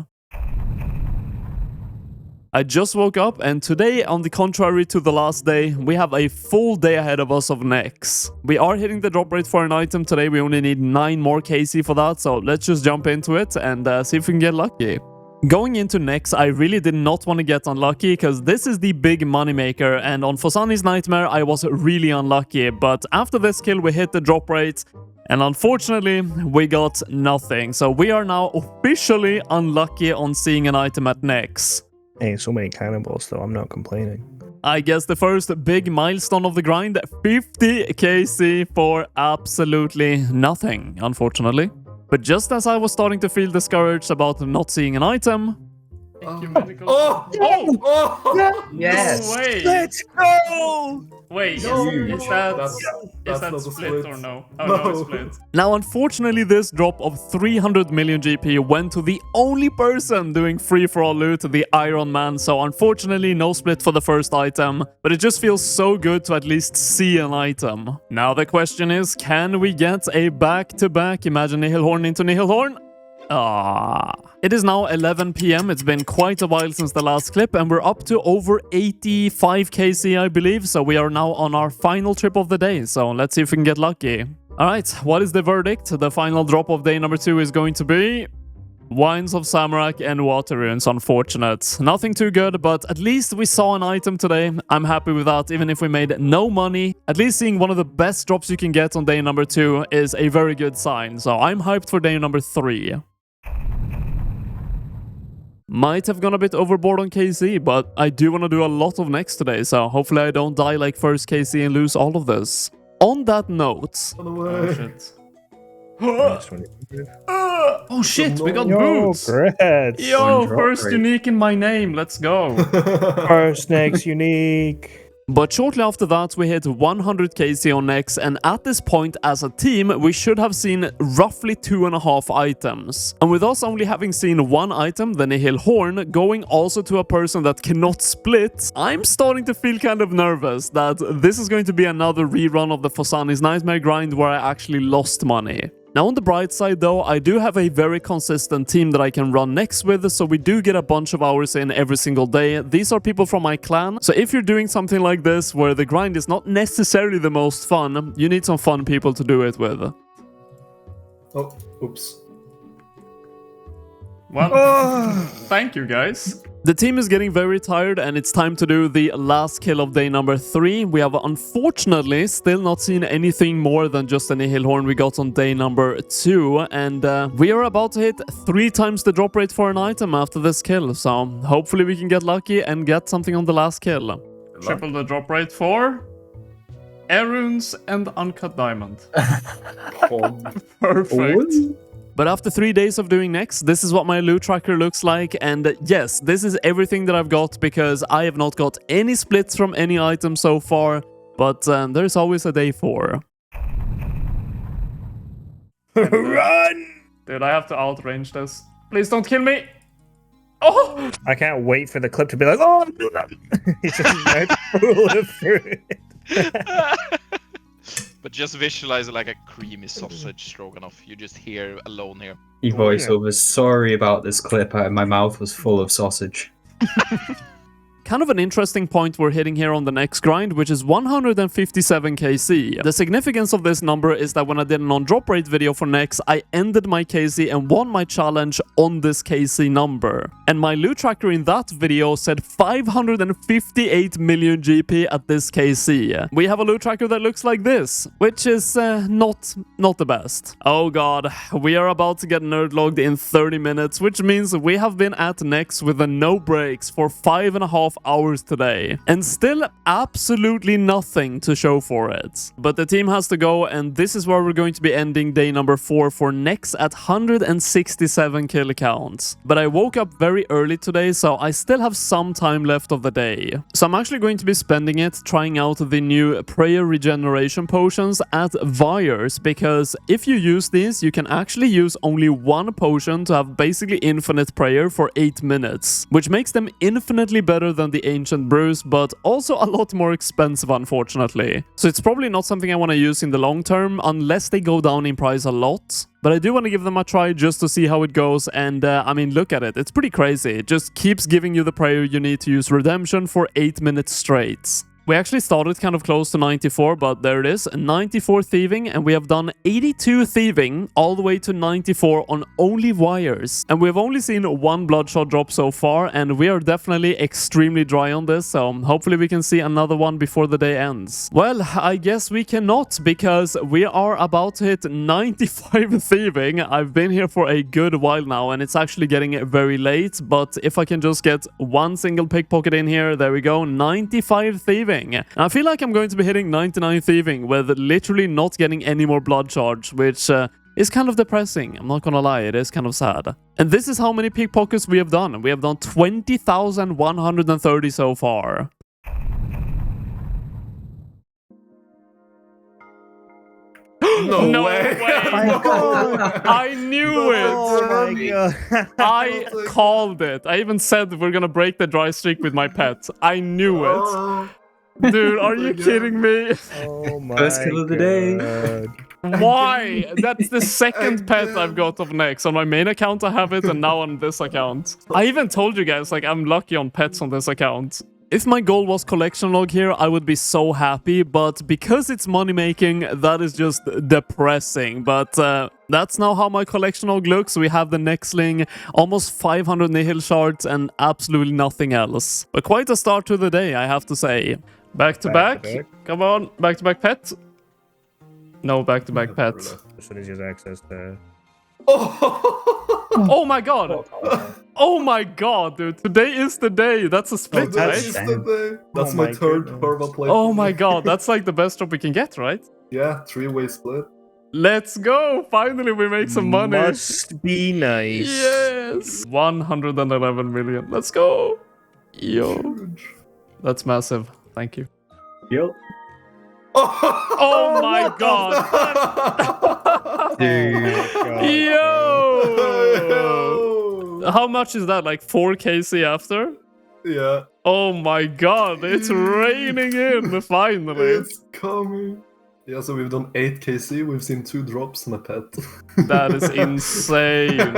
I just woke up, and today, on the contrary to the last day, we have a full day ahead of us of necks. We are hitting the drop rate for an item today. We only need 9 more KC for that, so let's just jump into it and see if we can get lucky. Going into next, I really did not want to get unlucky because this is the big moneymaker, and on Phosani's Nightmare I was really unlucky, but after this kill we hit the drop rate, and unfortunately we got nothing. So we are now officially unlucky on seeing an item at next. Hey, so many cannibals though, I'm not complaining. I guess the first big milestone of the grind, 50 KC for absolutely nothing, unfortunately. But just as I was starting to feel discouraged about not seeing an item... Yes! No way! Let's go! Wait, No. is that not a split or no? Oh, No. no, it's split. Now, unfortunately, this drop of 300 million GP went to the only person doing free-for-all loot, the Iron Man, so unfortunately, no split for the first item, but it just feels so good to at least see an item. Now, the question is, can we get a back-to-back Imagine Nihilhorn into Nihilhorn? It is now 11 PM. It's been quite a while since the last clip, and we're up to over 85 KC, I believe. So we are now on our final trip of the day. So let's see if we can get lucky. All right, what is the verdict? The final drop of day number 2 is going to be Wines of Samarak and Water Runes. Unfortunate. Nothing too good, but at least we saw an item today. I'm happy with that, even if we made no money. At least seeing one of the best drops you can get on day number 2 is a very good sign. So I'm hyped for day number 3. Might have gone a bit overboard on KC, but I do want to do a lot of next today, so hopefully I don't die like first KC and lose all of this. On that note... Oh, shit. shit. Oh shit, we got Yo, boots! Brett. Yo, first unique in my name, let's go! First next unique. But shortly after that, we hit 100 KC on X, and at this point, as a team, we should have seen roughly 2.5 items. And with us only having seen 1 item, the Nihil Horn, going also to a person that cannot split, I'm starting to feel kind of nervous that this is going to be another rerun of the Phosani's Nightmare grind where I actually lost money. Now on the bright side though, I do have a very consistent team that I can run next with, so we do get a bunch of hours in every single day. These are people from my clan, so if you're doing something like this where the grind is not necessarily the most fun, you need some fun people to do it with. Oh, oops. Well, thank you guys. The team is getting very tired and it's time to do the last kill of day number 3. We have unfortunately still not seen anything more than just a Nihilhorn we got on day number 2. And we are about to hit 3 times the drop rate for an item after this kill. So hopefully we can get lucky and get something on the last kill. Triple the drop rate for air runes and uncut diamond. Perfect. But after 3 days of doing next, this is what my loot tracker looks like. And yes, this is everything that I've got because I have not got any splits from any item so far. But there's always a day 4. Run! Dude, I have to outrange this. Please don't kill me. Oh! I can't wait for the clip to be like, oh, he's just like bullet through it. But just visualize like a creamy sausage stroganoff. You just hear alone here. Voiceover, sorry about this clip. My mouth was full of sausage. Kind of an interesting point we're hitting here on the next grind, which is 157 KC. The significance of this number is that when I did an on-drop rate video for next, I ended my KC and won my challenge on this KC number. And my loot tracker in that video said 558 million GP at this KC. We have a loot tracker that looks like this, which is not the best. Oh god, we are about to get nerdlogged in 30 minutes, which means we have been at next with a no breaks for 5.5 2.5 hours today, and still absolutely nothing to show for it. But the team has to go, and this is where we're going to be ending day number 4 for Nex at 167 kill counts. But I woke up very early today, so I still have some time left of the day. So I'm actually going to be spending it trying out the new prayer regeneration potions at Vyres, because if you use these, you can actually use only one potion to have basically infinite prayer for 8 minutes, which makes them infinitely better than the ancient brews, but also a lot more expensive, unfortunately. So it's probably not something I want to use in the long term unless they go down in price a lot. But I do want to give them a try just to see how it goes, and I mean, look at it. It's pretty crazy. It just keeps giving you the prayer you need to use redemption for 8 minutes straight. We actually started kind of close to 94, but there it is, 94 thieving, and we have done 82 thieving all the way to 94 on only wires. And we've only seen one bloodshot drop so far, and we are definitely extremely dry on this, so hopefully we can see another one before the day ends. Well, I guess we cannot, because we are about to hit 95 thieving. I've been here for a good while now, and it's actually getting very late, but if I can just get one single pickpocket in here, there we go, 95 thieving. I feel like I'm going to be hitting 99 thieving with literally not getting any more blood charge, which is kind of depressing. I'm not gonna lie, it is kind of sad. And this is how many pickpockets we have done. We have done 20,130 so far. No way. My God. I knew it! Oh my God. I called it. I even said we're gonna break the dry streak with my pet. I knew it. Dude, are you kidding me? Oh my First kill of the day. God. Why? That's the second pet I've got of Nex. On my main account I have it, and now on this account. I even told you guys, like, I'm lucky on pets on this account. If my goal was collection log here, I would be so happy, but because it's money making, that is just depressing. But that's now how my collection log looks. We have the Nexling, almost 500 nihil shards, and absolutely nothing else. But quite a start to the day, I have to say. Back to back. Come on, back to back pet. No, back to back pet. As soon as he has access to... Oh my God. Oh my God, dude. Today is the day. That's a split, That's right? the day. That's Oh my my third goodness. Torva play. Oh my God, that's like the best drop we can get, right? Yeah, 3-way split. Let's go! Finally, we make some money. Must be nice. Yes! 111 million. Let's go! Yo. Huge. That's massive. Thank you. Yo. Oh my God! Dude. Yo! How much is that? Like 4 KC after? Yeah, Oh my God! It's raining in! Finally! it's coming. Yeah, so we've done 8 KC, we've seen 2 drops and a pet. That is insane.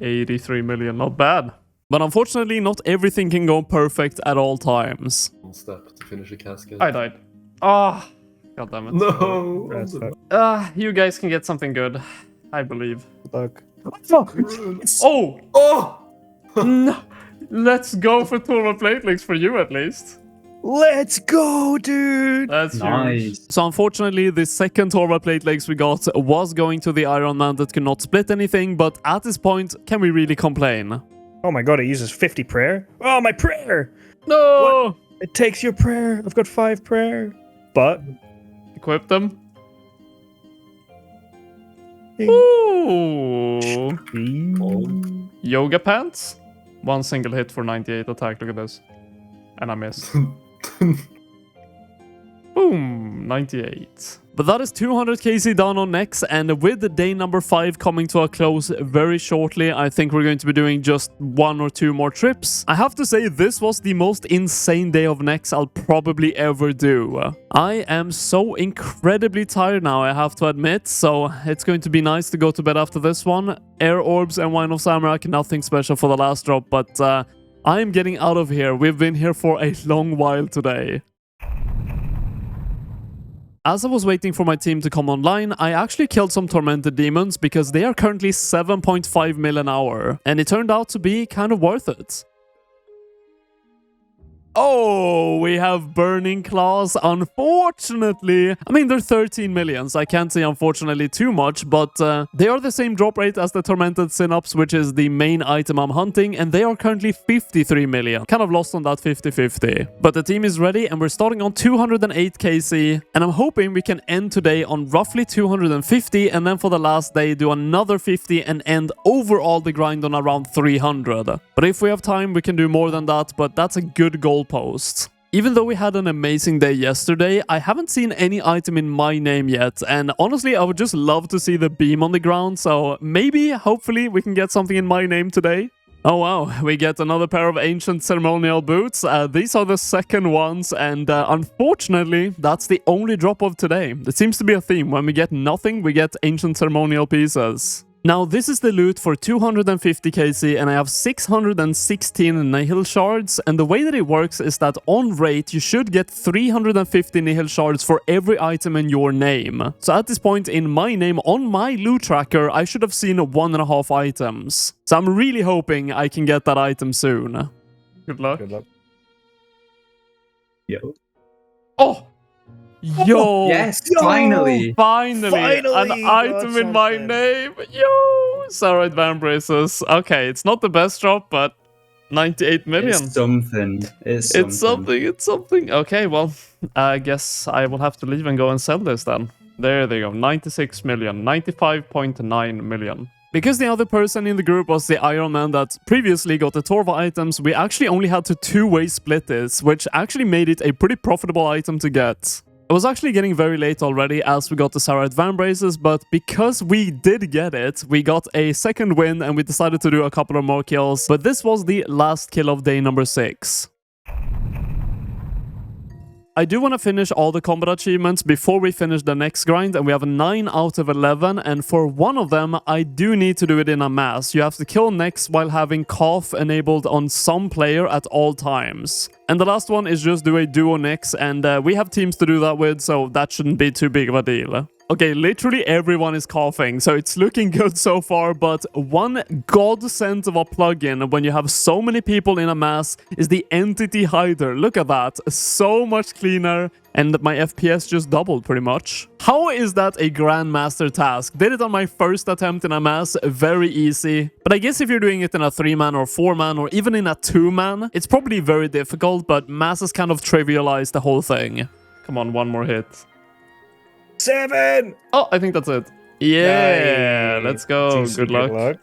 83 million, not bad. But unfortunately, not everything can go perfect at all times. One step to finish a cascade. I died. Ah, God damn it. No! That's fuck. You guys can get something good. I believe. Fuck. Oh! Oh! No! Let's go for Torva Platelix for you at least. Let's go, dude! That's huge. Nice. So unfortunately, the second Torva Platelix we got was going to the Iron Man that could not split anything, but at this point, can we really complain? Oh my God, it uses 50 prayer. Oh, my prayer! No! It takes your prayer. I've got 5 prayer. But... Equip them. Ding. Ooh! Ding. Yoga pants? 1 single hit for 98 attack, look at this. And I missed. Boom! 98. But that is 200 KC down on Nex, and with the day number 5 coming to a close very shortly, I think we're going to be doing just 1 or 2 more trips. I have to say, this was the most insane day of Nex I'll probably ever do. I am so incredibly tired now, I have to admit, so it's going to be nice to go to bed after this one. Air Orbs and Wine of Samrak, nothing special for the last drop, but I am getting out of here. We've been here for a long while today. As I was waiting for my team to come online, I actually killed some Tormented Demons because they are currently 7.5 mil an hour, and it turned out to be kind of worth it. Oh, we have Burning Claws, unfortunately. I mean, they're 13 million, so I can't say unfortunately too much, but they are the same drop rate as the Tormented Synapse, which is the main item I'm hunting, and they are currently 53 million. Kind of lost on that 50-50. But the team is ready, and we're starting on 208 KC, and I'm hoping we can end today on roughly 250, and then for the last day, do another 50 and end overall the grind on around 300. But if we have time, we can do more than that, but that's a good goalpost. Even though we had an amazing day yesterday, I haven't seen any item in my name yet, and honestly, I would just love to see the beam on the ground, so maybe, hopefully, we can get something in my name today. Oh wow, we get another pair of ancient ceremonial boots. These are the second ones, and unfortunately, that's the only drop of today. It seems to be a theme. When we get nothing, we get ancient ceremonial pieces. Now, this is the loot for 250 KC, and I have 616 Nihil shards, and the way that it works is that on rate, you should get 350 Nihil shards for every item in your name. So at this point in my name, on my loot tracker, I should have seen 1.5 items. So I'm really hoping I can get that item soon. Good luck. Good luck. Yo. Oh! Yo! Yes, Yo! finally! Finally, an Finally, item in my something. name. Yo! Sarite Van Braces. Okay, it's not the best drop, but 98 million. It's something. It's something. It's something. It's something. Okay, well, I guess I will have to leave and go and sell this then. There they go. 96 million. 95.9 million. Because the other person in the group was the Iron Man that previously got the Torva items, we actually only had to two-way split this, which actually made it a pretty profitable item to get. It was actually getting very late already as we got the Sarite Van Braces, but because we did get it, we got a second win and we decided to do a couple of more kills. But this was the last kill of day number 6. I do want to finish all the combat achievements before we finish the next grind, and we have 9 out of 11, and for one of them, I do need to do it in a mass. You have to kill next while having cough enabled on some player at all times. And the last one is just do a duo next, and we have teams to do that with, so that shouldn't be too big of a deal. Okay, literally everyone is coughing, so it's looking good so far, but one godsend of a plugin when you have so many people in a mass is the Entity Hider. Look at that, so much cleaner, and my FPS just doubled pretty much. How is that a Grandmaster task? Did it on my first attempt in a mass, very easy. But I guess if you're doing it in a 3-man or 4-man or even in a 2-man, it's probably very difficult, but masses kind of trivialize the whole thing. Come on, one more hit. 7! Oh, I think that's it. Yeah, Nice. let's go. Good luck.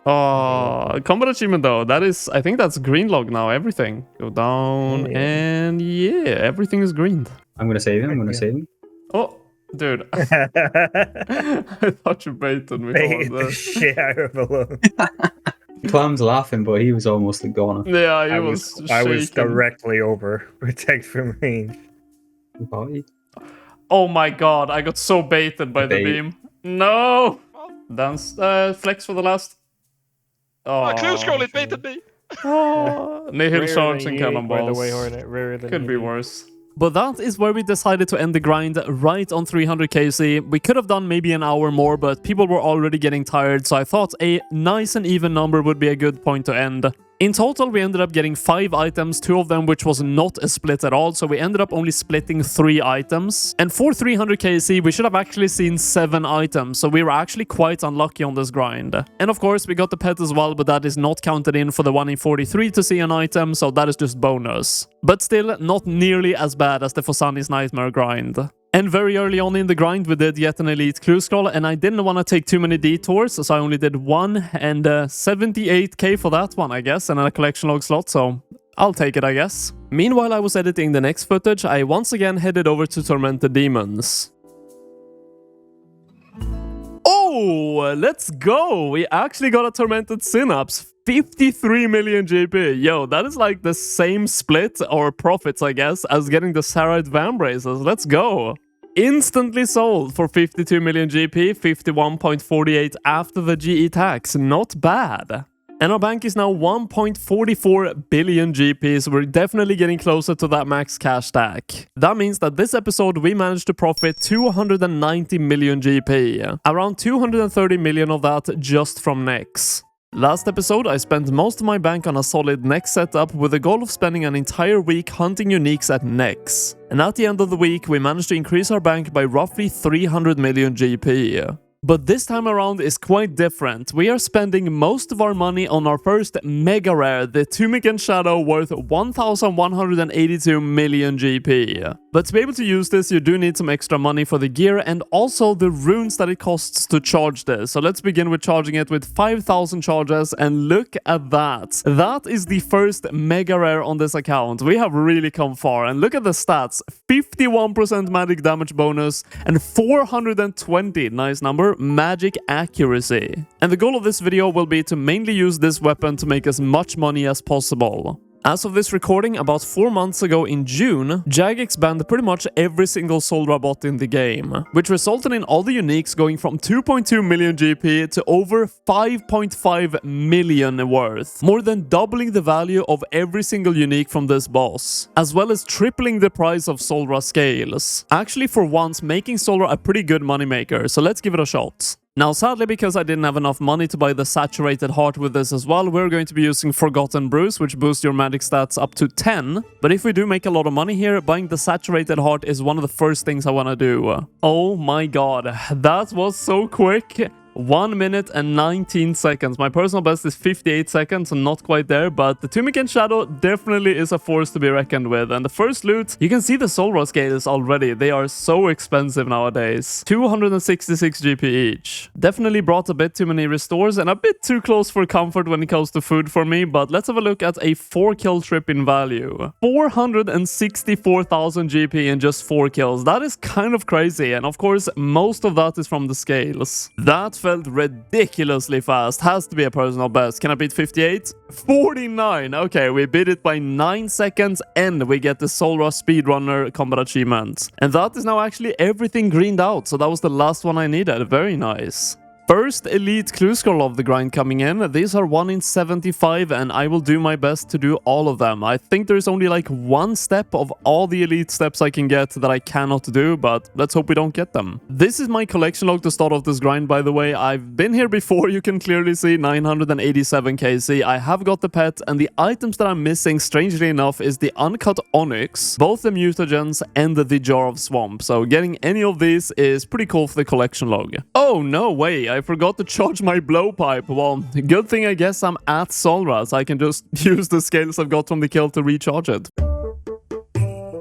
Oh, combat achievement though. That is, I think that's green log now. Everything. Go down Yeah. and yeah, everything is green. I'm gonna save him. I'm gonna save him. Oh, dude. I thought you baited me. Bait for the that. shit out of Alone. Clam's laughing, but he was almost a goner. Yeah, he I was was shaking. directly over. Protect from range. Bye. Oh my god, I got so baited by the Bait. beam. No! Dance, flex for the last. Oh, Clue scroll, it shit. baited me. Oh, Nihil Rarer shards than and you, by the cannonballs. way, Hornet. Rarer than Could be you. worse. But that is where we decided to end the grind, right on 300 KC. We could have done maybe an hour more, but people were already getting tired, so I thought a nice and even number would be a good point to end. In total, we ended up getting 5 items, 2 of them which was not a split at all, so we ended up only splitting 3 items. And for 300 KC, we should have actually seen 7 items, so we were actually quite unlucky on this grind. And of course, we got the pet as well, but that is not counted in for the 1 in 43 to see an item, so that is just bonus. But still, not nearly as bad as the Fosani's Nightmare grind. And very early on in the grind, we did yet an elite clue scroll, and I didn't want to take too many detours, so I only did 1, and 78k for that one, I guess, and a collection log slot, so I'll take it, I guess. Meanwhile, I was editing the next footage. I once again headed over to Tormented Demons. Oh, let's go! We actually got a Tormented Synapse. 53 million GP. Yo, that is like the same split, or profits, I guess, as getting the Sarite Van Braces. Let's go! Instantly sold for 52 million GP, 51.48 after the GE tax. Not bad. And our bank is now 1.44 billion GP, so we're definitely getting closer to that max cash stack. That means that this episode we managed to profit 290 million GP. Around 230 million of that just from Nex. Last episode, I spent most of my bank on a solid Nex setup with the goal of spending an entire week hunting uniques at Nex. And at the end of the week, we managed to increase our bank by roughly 300 million GP. But this time around is quite different. We are spending most of our money on our first mega rare, the Tumican Shadow, worth 1,182 million GP. But to be able to use this, you do need some extra money for the gear and also the runes that it costs to charge this. So let's begin with charging it with 5,000 charges, and look at that. That is the first mega rare on this account. We have really come far, and look at the stats. 51% magic damage bonus and 420, nice number, magic accuracy. And the goal of this video will be to mainly use this weapon to make as much money as possible. As of this recording, about 4 months ago in June, Jagex banned pretty much every single Soulra bot in the game, which resulted in all the uniques going from 2.2 million GP to over 5.5 million worth, more than doubling the value of every single unique from this boss, as well as tripling the price of Soulra scales. Actually, for once, making Soulra a pretty good moneymaker, so let's give it a shot. Now, sadly, because I didn't have enough money to buy the saturated heart with this as well, we're going to be using Forgotten Bruise, which boosts your magic stats up to 10. But if we do make a lot of money here, buying the saturated heart is one of the first things I want to do. Oh my god, that was so quick. 1 minute and 19 seconds. My personal best is 58 seconds, so not quite there, but the Tumican Shadow definitely is a force to be reckoned with. And the first loot, you can see the Soulra scales already. They are so expensive nowadays. 266 GP each. Definitely brought a bit too many restores and a bit too close for comfort when it comes to food for me, but let's have a look at a 4-kill trip in value. 464,000 GP in just 4 kills. That is kind of crazy, and of course, most of that is from the scales. That felt ridiculously fast. Has to be a personal best. Can I beat 58? 49! Okay, we beat it by 9 seconds and we get the Soulra Speedrunner combat achievement. And that is now actually everything greened out, so that was the last one I needed. Very nice. First elite clue scroll of the grind coming in. These are 1 in 75 and I will do my best to do all of them. I think there's only like 1 step of all the elite steps I can get that I cannot do, but let's hope we don't get them. This is my collection log to start off this grind, by the way. I've been here before, you can clearly see 987 KC. I have got the pet, and the items that I'm missing, strangely enough, is the uncut onyx, both the mutagens and the jar of swamp. So getting any of these is pretty cool for the collection log. Oh, no way. I forgot to charge my blowpipe. Well, good thing I guess I'm at Soulra, so I can just use the scales I've got from the kill to recharge it.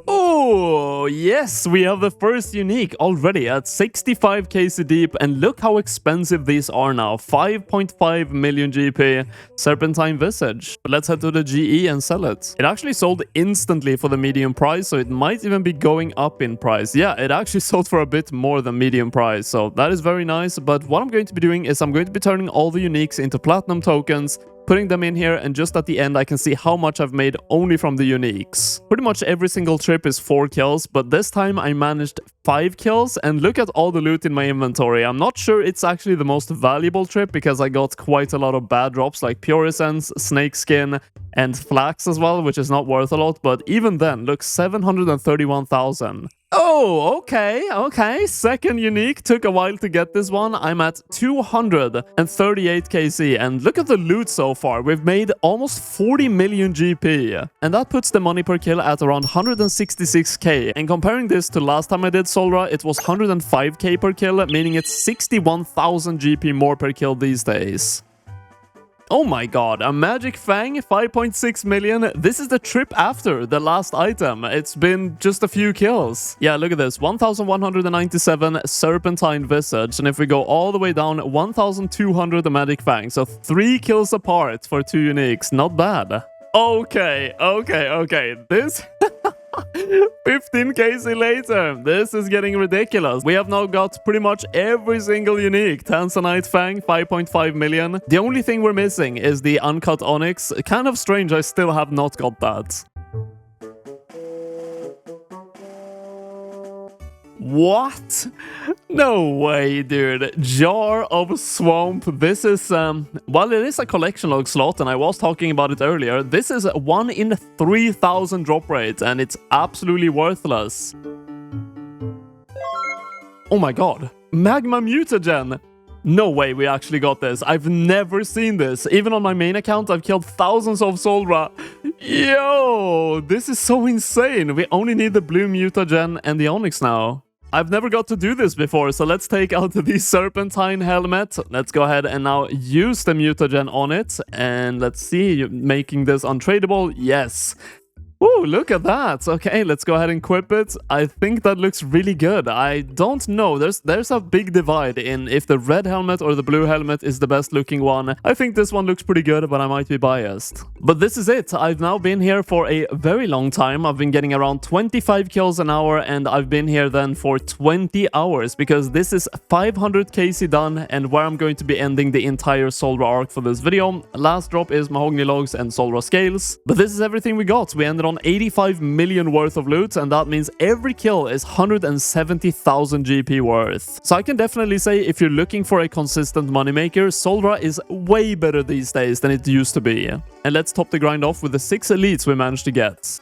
Oh, yes, we have the first unique already at 65 KC deep, and look how expensive these are now. 5.5 million GP, Serpentine Visage. But let's head to the GE and sell it. It actually sold instantly for the medium price, so it might even be going up in price. Yeah, it actually sold for a bit more than medium price, so that is very nice. But what I'm going to be doing is I'm going to be turning all the uniques into platinum tokens, putting them in here, and just at the end I can see how much I've made only from the uniques. Pretty much every single trip is 4 kills, but this time I managed 5 kills, and look at all the loot in my inventory. I'm not sure it's actually the most valuable trip because I got quite a lot of bad drops like Pure Essence, Snake Skin, and Flax as well, which is not worth a lot, but even then, look, 731,000. Oh, okay. Second unique. Took a while to get this one. I'm at 238 KC, and look at the loot so far. We've made almost 40 million GP, and that puts the money per kill at around 166k. And comparing this to last time I did Soulra, it was 105k per kill, meaning it's 61,000 GP more per kill these days. Oh my god, a Magic Fang, 5.6 million. This is the trip after the last item. It's been just a few kills. Yeah, look at this. 1,197 Serpentine Visage. And if we go all the way down, 1,200 Magic Fang. So 3 kills apart for 2 uniques. Not bad. Okay. This... 15 KC later, this is getting ridiculous. We have now got pretty much every single unique. Tanzanite Fang, 5.5 million. The only thing we're missing is the uncut onyx. Kind of strange I still have not got that. What? No way, dude. Jar of Swamp. This is, well, it is a collection log slot, and I was talking about it earlier. This is 1 in 3,000 drop rate, and it's absolutely worthless. Oh my god. Magma Mutagen. No way we actually got this. I've never seen this. Even on my main account, I've killed thousands of Solra. Yo, this is so insane. We only need the blue mutagen and the onyx now. I've never got to do this before, so let's take out the serpentine helmet. Let's go ahead and now use the mutagen on it. And let's see, making this untradeable. Yes. Ooh, look at that. Okay, let's go ahead and equip it. I think that looks really good. I don't know. There's a big divide in if the red helmet or the blue helmet is the best looking one. I think this one looks pretty good, but I might be biased. But this is it. I've now been here for a very long time. I've been getting around 25 kills an hour, and I've been here then for 20 hours because this is 500 KC done and where I'm going to be ending the entire Solra arc for this video. Last drop is mahogany logs and Solra scales. But this is everything we got. We ended on 85 million worth of loot, and that means every kill is 170,000 GP worth. So I can definitely say if you're looking for a consistent moneymaker, Solra is way better these days than it used to be. And let's top the grind off with the 6 elites we managed to get.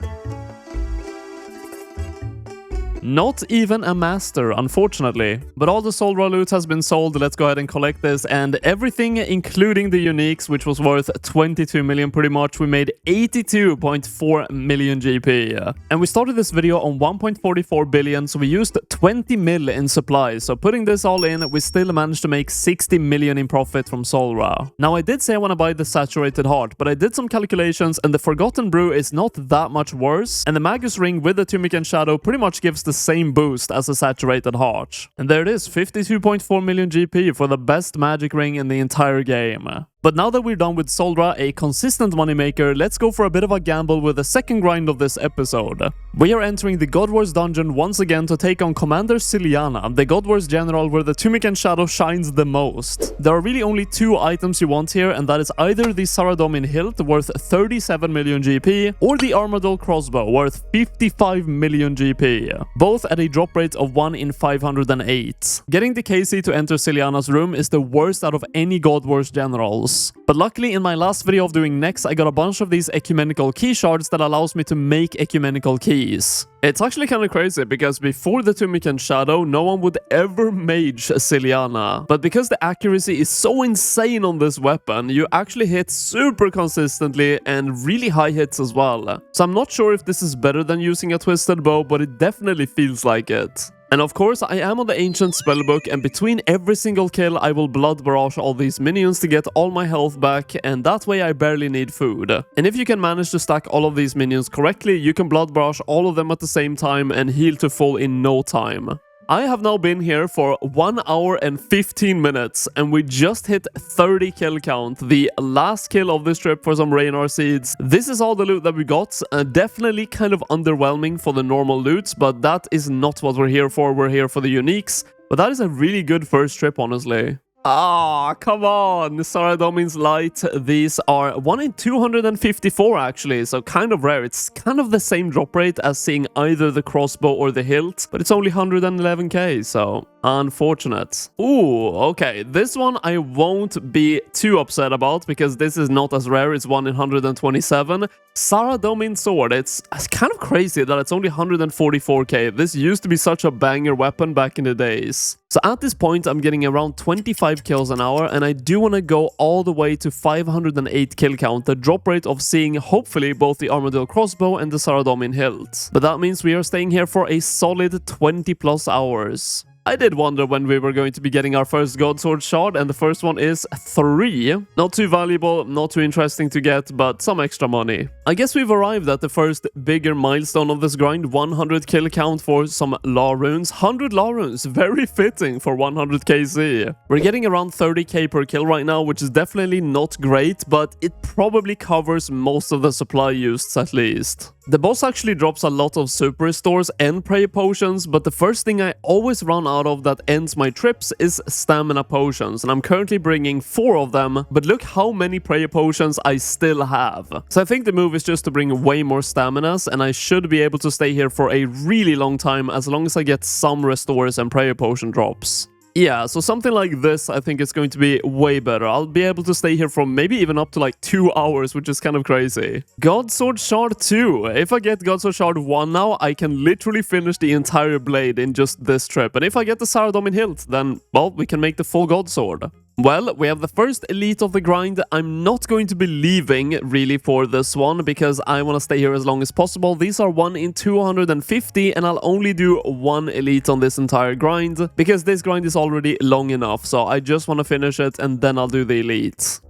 Not even a master, unfortunately. But all the Solra loot has been sold. Let's go ahead and collect this. And everything, including the uniques, which was worth 22 million pretty much, we made 82.4 million GP. And we started this video on 1.44 billion, so we used 20 mil in supplies. So putting this all in, we still managed to make 60 million in profit from Solra. Now, I did say I want to buy the saturated heart, but I did some calculations, and the Forgotten Brew is not that much worse. And the Magus ring with the Tunic and Shadow pretty much gives the same boost as a saturated heart. And there it is, 52.4 million GP for the best magic ring in the entire game. But now that we're done with Solra, a consistent moneymaker, let's go for a bit of a gamble with the second grind of this episode. We are entering the God Wars dungeon once again to take on Commander Ciliana, the God Wars general where the Tunic and Shadow shines the most. There are really only 2 items you want here, and that is either the Saradomin hilt worth 37 million GP or the Armadillo crossbow worth 55 million GP, both at a drop rate of 1 in 508. Getting the KC to enter Ciliana's room is the worst out of any God Wars generals. But luckily in my last video of doing next, I got a bunch of these ecumenical key shards that allows me to make ecumenical keys. It's actually kind of crazy because before the Tunic and Shadow, no one would ever mage Ciliana. But because the accuracy is so insane on this weapon, you actually hit super consistently and really high hits as well. So I'm not sure if this is better than using a twisted bow, but it definitely feels like it. And of course, I am on the Ancient Spellbook, and between every single kill, I will Blood Barrage all these minions to get all my health back, and that way I barely need food. And if you can manage to stack all of these minions correctly, you can Blood Barrage all of them at the same time and heal to full in no time. I have now been here for 1 hour and 15 minutes, and we just hit 30 kill count, the last kill of this trip for some Raynar seeds. This is all the loot that we got, definitely kind of underwhelming for the normal loot, but that is not what we're here for. We're here for the uniques, but that is a really good first trip, honestly. Ah, come on, Saradomin's Light. These are 1 in 254 actually, so kind of rare. It's kind of the same drop rate as seeing either the crossbow or the hilt, but it's only 111k, so unfortunate. Ooh, okay, this one I won't be too upset about because this is not as rare. It's 1 in 127. Saradomin Sword, it's kind of crazy that it's only 144k. This used to be such a banger weapon back in the days. So at this point, I'm getting around 25 kills an hour, and I do want to go all the way to 508 kill count, the drop rate of seeing hopefully both the Armadillo crossbow and the Saradomin hilt. But that means we are staying here for a solid 20 plus hours. I did wonder when we were going to be getting our first God Sword shard, and the first one is 3. Not too valuable, not too interesting to get, but some extra money. I guess we've arrived at the first bigger milestone of this grind, 100 kill count for some law runes. 100 law runes, very fitting for 100 KC. We're getting around 30k per kill right now, which is definitely not great, but it probably covers most of the supply used at least. The boss actually drops a lot of super restores and prayer potions, but the first thing I always run out of that ends my trips is stamina potions, and I'm currently bringing 4 of them, but look how many prayer potions I still have. So I think the move is just to bring way more staminas, and I should be able to stay here for a really long time as long as I get some restores and prayer potion drops. Yeah, so something like this I think is going to be way better. I'll be able to stay here for maybe even up to like 2 hours, which is kind of crazy. Godsword Shard 2. If I get Godsword Shard 1 now, I can literally finish the entire blade in just this trip. And if I get the Saradomin hilt, then, well, we can make the full Godsword. Well, we have the first elite of the grind. I'm not going to be leaving really for this one because I want to stay here as long as possible. These are 1 in 250 and I'll only do 1 elite on this entire grind because this grind is already long enough. So I just want to finish it and then I'll do the elite.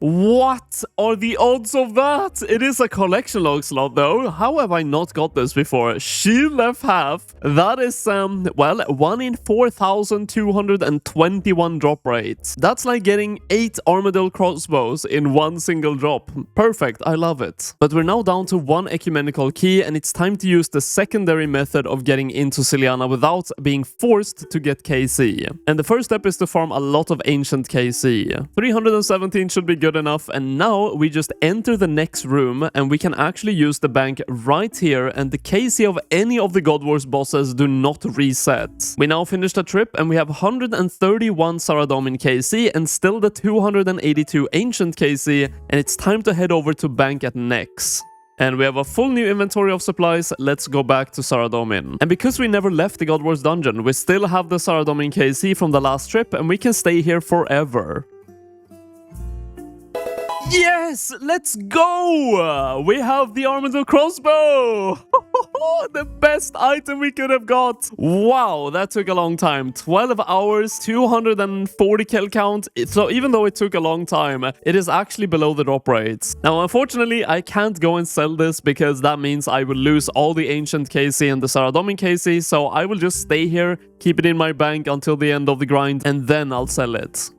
What are the odds of that? It is a collection log slot though. How have I not got this before? Shield left half. That is, well, 1 in 4,221 drop rates. That's like getting 8 armadillo crossbows in 1 single drop. Perfect, I love it. But we're now down to 1 ecumenical key and it's time to use the secondary method of getting into Siliana without being forced to get KC. And the first step is to farm a lot of ancient KC. 317 should be good enough, and now we just enter the next room and we can actually use the bank right here, and the KC of any of the God Wars bosses do not reset. We now finished the trip and we have 131 Saradomin KC and still the 282 ancient KC, and it's time to head over to bank at Nex. And we have a full new inventory of supplies. Let's go back to Saradomin. And because we never left the God Wars dungeon, we still have the Saradomin KC from the last trip and we can stay here forever. Yes, let's go! We have the armadillo crossbow! The best item we could have got! Wow, that took a long time. 12 hours, 240 kill count. So even though it took a long time, it is actually below the drop rates. Now, unfortunately, I can't go and sell this because that means I will lose all the ancient KC and the Saradomin KC. So I will just stay here, keep it in my bank until the end of the grind, and then I'll sell it.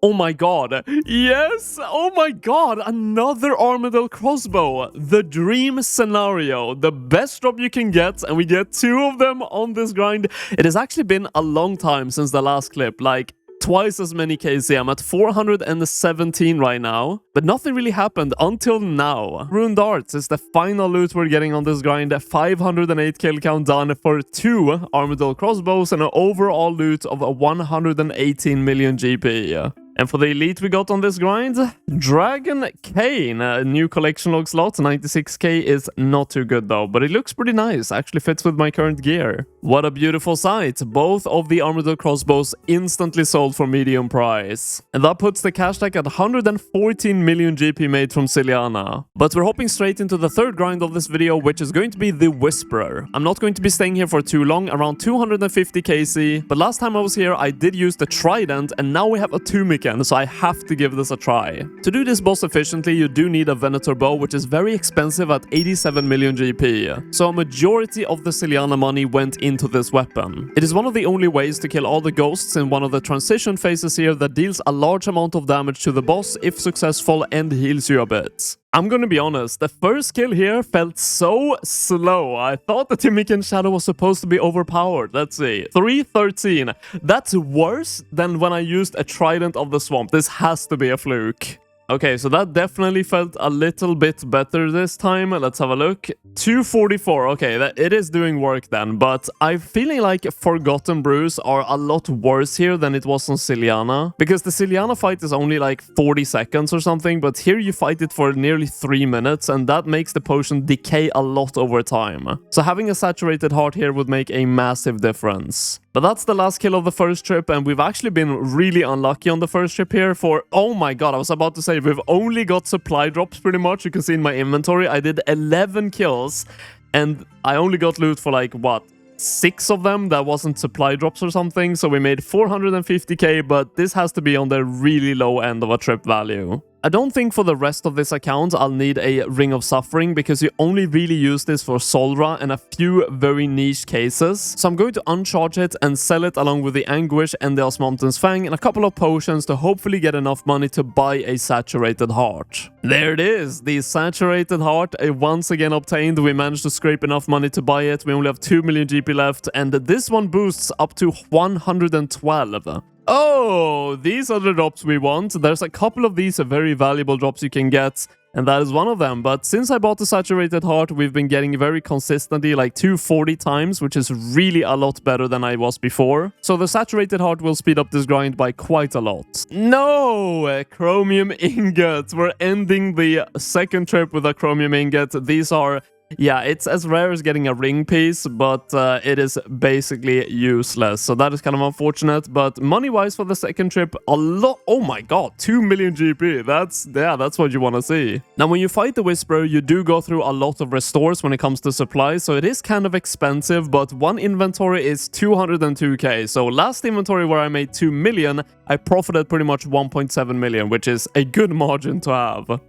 Oh my god. Yes! Oh my god! Another armadillo crossbow. The dream scenario. The best drop you can get, and we get 2 of them on this grind. It has actually been a long time since the last clip. Like, twice as many KC. I'm at 417 right now. But nothing really happened until now. Rune Darts is the final loot we're getting on this grind. 508 kill count done for 2 armadillo crossbows and an overall loot of 118 million GP. And for the elite we got on this grind, Dragon Kane, a new collection log slot, 96k is not too good though, but it looks pretty nice, actually fits with my current gear. What a beautiful sight, both of the armadillo crossbows instantly sold for medium price. And that puts the cash tag at 114 million GP made from Siliana. But we're hopping straight into the third grind of this video, which is going to be the Whisperer. I'm not going to be staying here for too long, around 250 KC, but last time I was here I did use the Trident, and now we have a Tumic, so I have to give this a try. To do this boss efficiently, you do need a Venator bow, which is very expensive at 87 million GP. So a majority of the Siliana money went into this weapon. It is one of the only ways to kill all the ghosts in one of the transition phases here that deals a large amount of damage to the boss if successful and heals you a bit. I'm gonna be honest, the first kill here felt so slow. I thought the Timican Shadow was supposed to be overpowered. Let's see. 313. That's worse than when I used a Trident of the Swamp. This has to be a fluke. Okay, so that definitely felt a little bit better this time. Let's have a look. 244. Okay, it is doing work then, but I'm feeling like Forgotten Brews are a lot worse here than it was on Siliana. Because the Siliana fight is only like 40 seconds or something, but here you fight it for nearly 3 minutes, and that makes the potion decay a lot over time. So having a saturated heart here would make a massive difference. But that's the last kill of the first trip, and we've actually been really unlucky on the first trip here for... Oh my god, I was about to say, we've only got supply drops pretty much. You can see in my inventory, I did 11 kills, and I only got loot for like, what, 6 of them that wasn't supply drops or something, so we made 450k, but this has to be on the really low end of a trip value. I don't think for the rest of this account I'll need a Ring of Suffering, because you only really use this for Solra and a few very niche cases. So I'm going to uncharge it and sell it along with the Anguish and the Osmountain's Fang and a couple of potions to hopefully get enough money to buy a Saturated Heart. There it is, the Saturated Heart, once again obtained. We managed to scrape enough money to buy it. We only have 2 million GP left, and this one boosts up to 112. Oh, these are the drops we want. There's a couple of these very valuable drops you can get, and that is one of them. But since I bought the saturated heart, we've been getting very consistently like 240 times, which is really a lot better than I was before. So the saturated heart will speed up this grind by quite a lot. No! Chromium ingot. We're ending the second trip with a chromium ingot. These are... yeah, it's as rare as getting a ring piece, but it is basically useless. So that is kind of unfortunate, but money-wise for the second trip, a lot... oh my god, 2 million GP. That's what you want to see. Now, when you fight the Whisperer, you do go through a lot of restores when it comes to supplies, so it is kind of expensive, but one inventory is 202k. So last inventory where I made 2 million, I profited pretty much 1.7 million, which is a good margin to have.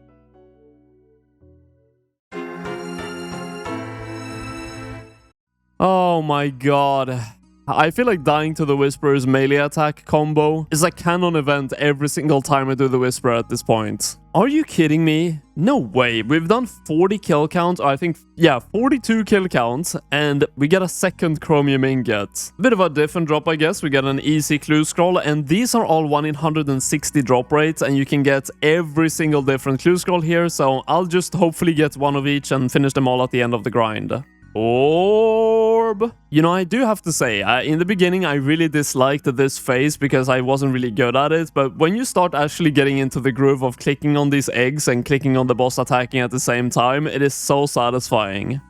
Oh my god. I feel like dying to the Whisperer's melee attack combo is a canon event every single time I do the Whisperer at this point. Are you kidding me? No way. We've done 40 kill count, I think, yeah, 42 kill counts, and we get a second chromium ingot. Bit of a different drop, I guess. We get an easy clue scroll, and these are all 1 in 160 drop rates, and you can get every single different clue scroll here, so I'll just hopefully get one of each and finish them all at the end of the grind. Orb. You know, I do have to say, in the beginning I really disliked this phase because I wasn't really good at it, but when you start actually getting into the groove of clicking on these eggs and clicking on the boss attacking at the same time, it is so satisfying.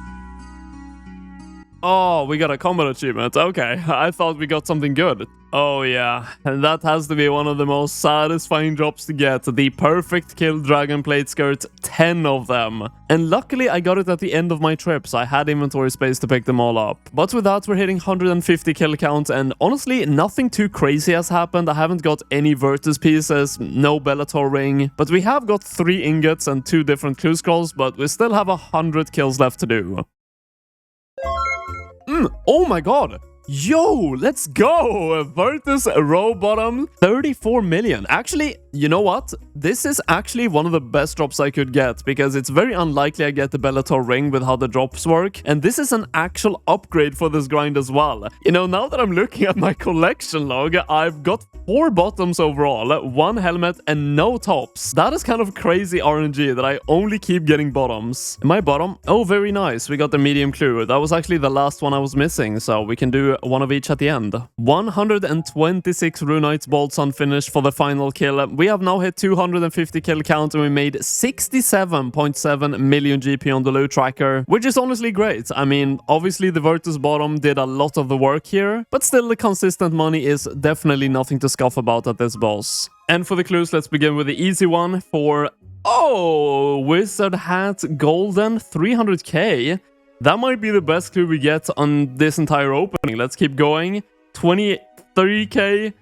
Oh, we got a combat achievement. Okay, I thought we got something good. Oh yeah, and that has to be one of the most satisfying drops to get. The perfect kill dragon plate skirt, 10 of them. And luckily I got it at the end of my trip, so I had inventory space to pick them all up. But with that, we're hitting 150 kill count, and honestly, nothing too crazy has happened. I haven't got any Virtus pieces, no Bellator ring, but we have got 3 ingots and 2 different clue scrolls, but we still have 100 kills left to do. Oh my god! Yo, let's go! Virtus row bottom, 34 million. Actually, you know what? This is actually one of the best drops I could get, because it's very unlikely I get the Bellator ring with how the drops work, and this is an actual upgrade for this grind as well. You know, now that I'm looking at my collection log, I've got 4 bottoms overall, 1 helmet, and no tops. That is kind of crazy RNG that I only keep getting bottoms. Am I bottom? Oh, very nice. We got the medium clue. That was actually the last one I was missing, so we can do one of each at the end. 126 Runite bolts unfinished for the final kill. We have now hit 250 kill count, and we made 67.7 million GP on the loot tracker, which is honestly great. I mean, obviously the Virtus bottom did a lot of the work here, but still the consistent money is definitely nothing to scoff about at this boss. And for the clues, let's begin with the easy one for... oh, Wizard Hat Golden 300k. That might be the best clue we get on this entire opening. Let's keep going. 23k,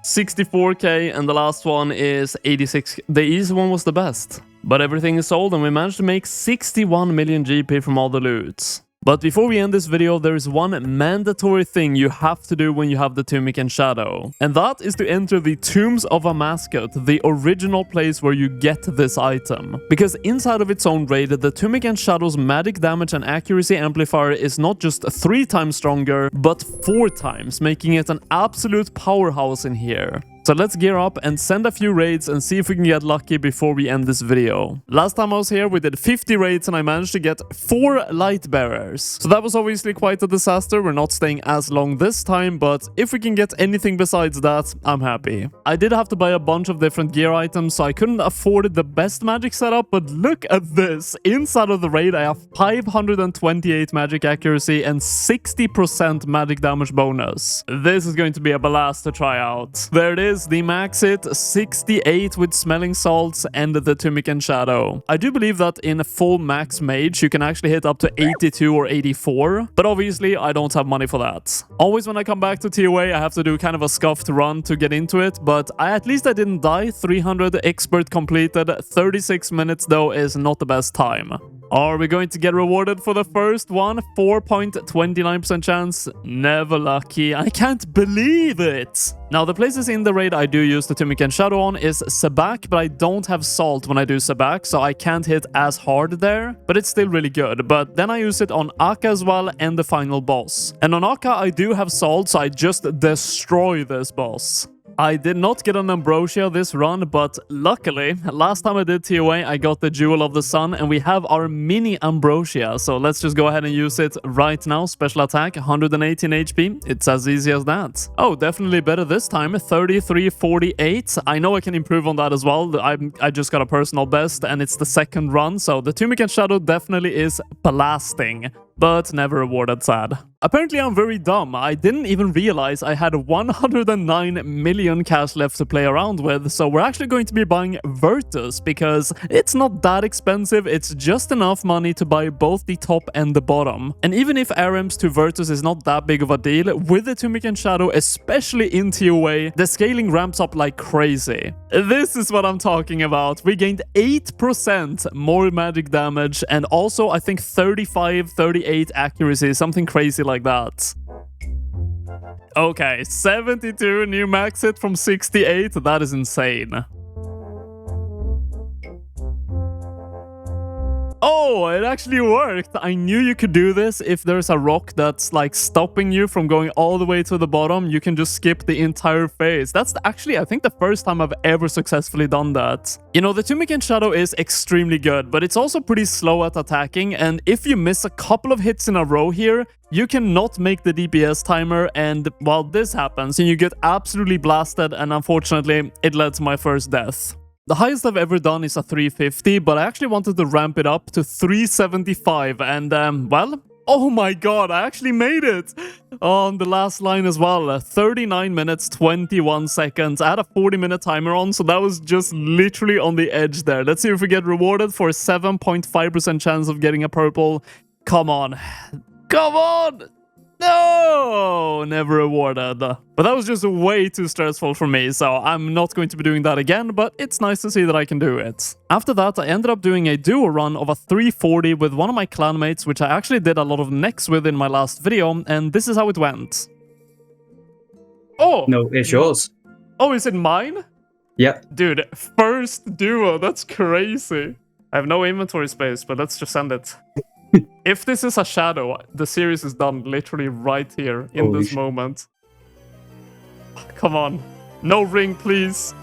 64k, and the last one is 86. The easy one was the best. But everything is sold, and we managed to make 61 million GP from all the loots. But before we end this video, there is one mandatory thing you have to do when you have the Tunic and Shadow. And that is to enter the Tombs of a Mascot, the original place where you get this item. Because inside of its own raid, the Tunic and Shadow's magic damage and accuracy amplifier is not just 3 times stronger, but 4 times, making it an absolute powerhouse in here. So let's gear up and send a few raids and see if we can get lucky before we end this video. Last time I was here, we did 50 raids and I managed to get 4 light bearers. So that was obviously quite a disaster. We're not staying as long this time, but if we can get anything besides that, I'm happy. I did have to buy a bunch of different gear items, so I couldn't afford the best magic setup, but look at this. Inside of the raid, I have 528 magic accuracy and 60% magic damage bonus. This is going to be a blast to try out. There it is. The max hit, 68 with smelling salts and the Tunic and Shadow. I do believe that in full max mage you can actually hit up to 82 or 84, but obviously I don't have money for that. Always when I come back to TOA I have to do kind of a scuffed run to get into it, but at least I didn't die. 300 expert completed, 36 minutes though is not the best time. Are we going to get rewarded for the first one? 4.29% chance. Never lucky. I can't believe it. Now, the places in the raid I do use the Tunic and Shadow on is Sabak, but I don't have salt when I do Sabak, so I can't hit as hard there, but it's still really good. But then I use it on Akka as well and the final boss. And on Akka, I do have salt, so I just destroy this boss. I did not get an Ambrosia this run, but luckily, last time I did TOA, I got the Jewel of the Sun, and we have our mini Ambrosia. So let's just go ahead and use it right now. Special attack, 118 HP. It's as easy as that. Oh, definitely better this time, 3348. I know I can improve on that as well. I just got a personal best, and it's the second run, so the Tunic and Shadow definitely is blasting. But never rewarded, sad. Apparently I'm very dumb. I didn't even realize I had 109 million cash left to play around with, so we're actually going to be buying Virtus because it's not that expensive, it's just enough money to buy both the top and the bottom. And even if ARMs to Virtus is not that big of a deal, with the Tunic and Shadow, especially in TOA, the scaling ramps up like crazy. This is what I'm talking about. We gained 8% more magic damage and also I think 38 accuracy, something crazy like that. Okay, 72 new max hit from 68, that is insane. Oh, it actually worked. I knew you could do this. If there's a rock that's like stopping you from going all the way to the bottom, you can just skip the entire phase. That's actually, I think, the first time I've ever successfully done that. You know, the Tunic and Shadow is extremely good, but it's also pretty slow at attacking, and if you miss a couple of hits in a row here, you cannot make the DPS timer, and while this happens, and you get absolutely blasted, and unfortunately, it led to my first death. The highest I've ever done is a 350, but I actually wanted to ramp it up to 375, and well, oh my god, I actually made it! On the last line as well, 39 minutes, 21 seconds. I had a 40-minute timer on, so that was just literally on the edge there. Let's see if we get rewarded for a 7.5% chance of getting a purple. Come on. Come on! No! Never rewarded. But that was just way too stressful for me, so I'm not going to be doing that again, but it's nice to see that I can do it. After that, I ended up doing a duo run of a 340 with one of my clanmates, which I actually did a lot of necks with in my last video, and this is how it went. Oh! No, it's yours. Oh, is it mine? Yep. Dude, first duo, that's crazy. I have no inventory space, but let's just send it. If this is a shadow, the series is done literally right here in Holy this moment. Come on. No ring, please.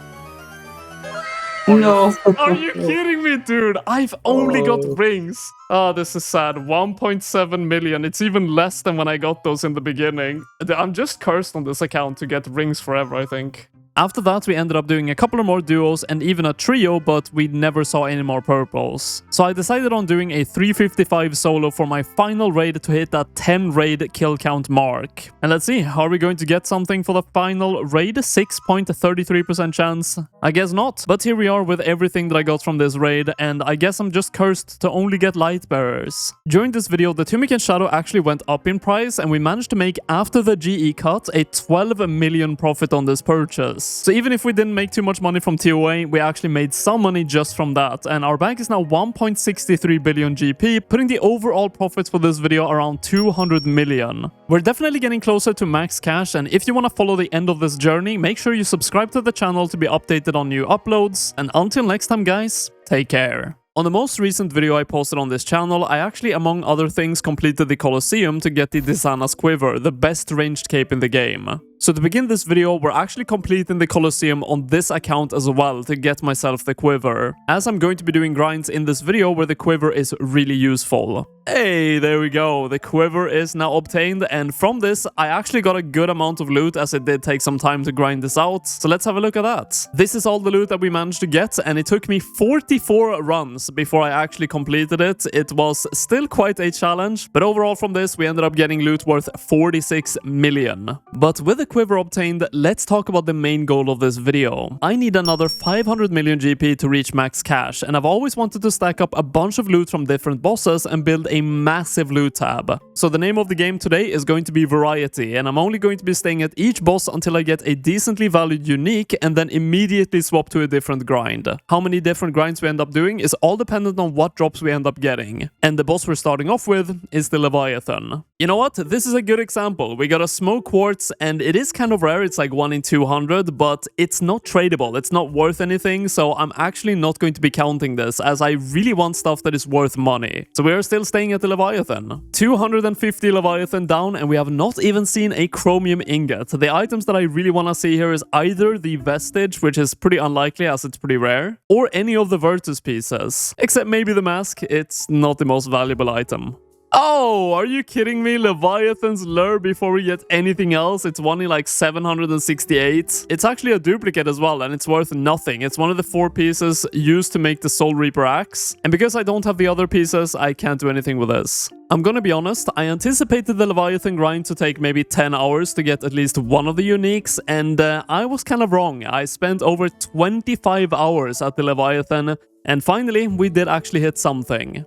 No. Are you kidding me, dude? I've only got rings. Oh, this is sad. 1.7 million. It's even less than when I got those in the beginning. I'm just cursed on this account to get rings forever, I think. After that, we ended up doing a couple of more duos and even a trio, but we never saw any more purples. So I decided on doing a 355 solo for my final raid to hit that 10 raid kill count mark. And let's see, are we going to get something for the final raid? 6.33% chance? I guess not. But here we are with everything that I got from this raid, and I guess I'm just cursed to only get light bearers. During this video, the Tunic and Shadow actually went up in price, and we managed to make, after the GE cut, a 12 million profit on this purchase. So even if we didn't make too much money from TOA, we actually made some money just from that, and our bank is now 1.63 billion GP, putting the overall profits for this video around 200 million. We're definitely getting closer to max cash, and if you want to follow the end of this journey, make sure you subscribe to the channel to be updated on new uploads, and until next time guys, take care. On the most recent video I posted on this channel, I actually, among other things, completed the Colosseum to get the Disana's Quiver, the best ranged cape in the game. So to begin this video, we're actually completing the Colosseum on this account as well to get myself the Quiver, as I'm going to be doing grinds in this video where the Quiver is really useful. Hey, there we go, the Quiver is now obtained, and from this, I actually got a good amount of loot as it did take some time to grind this out, so let's have a look at that. This is all the loot that we managed to get, and it took me 44 runs before I actually completed it. It was still quite a challenge, but overall from this, we ended up getting loot worth 46 million. But with the Quiver obtained, let's talk about the main goal of this video. I need another 500 million GP to reach max cash, and I've always wanted to stack up a bunch of loot from different bosses and build a massive loot tab. So the name of the game today is going to be Variety, and I'm only going to be staying at each boss until I get a decently valued unique and then immediately swap to a different grind. How many different grinds we end up doing is all dependent on what drops we end up getting. And the boss we're starting off with is the Leviathan. You know what? This is a good example. We got a smoke quartz, and it is kind of rare. It's like 1 in 200, but it's not tradable. It's not worth anything, so I'm actually not going to be counting this, as I really want stuff that is worth money. So we are still staying at the Leviathan. 209 150 Leviathan down, and we have not even seen a chromium ingot. The items that I really want to see here is either the vestige, which is pretty unlikely as it's pretty rare, or any of the Virtus pieces. Except maybe the mask, it's not the most valuable item. Oh, are you kidding me? Leviathan's lure before we get anything else. It's one in like 768. It's actually a duplicate as well, and it's worth nothing. It's one of the 4 pieces used to make the Soul Reaper axe. And because I don't have the other pieces, I can't do anything with this. I'm gonna be honest, I anticipated the Leviathan grind to take maybe 10 hours to get at least one of the uniques, and I was kind of wrong. I spent over 25 hours at the Leviathan, and finally, we did actually hit something.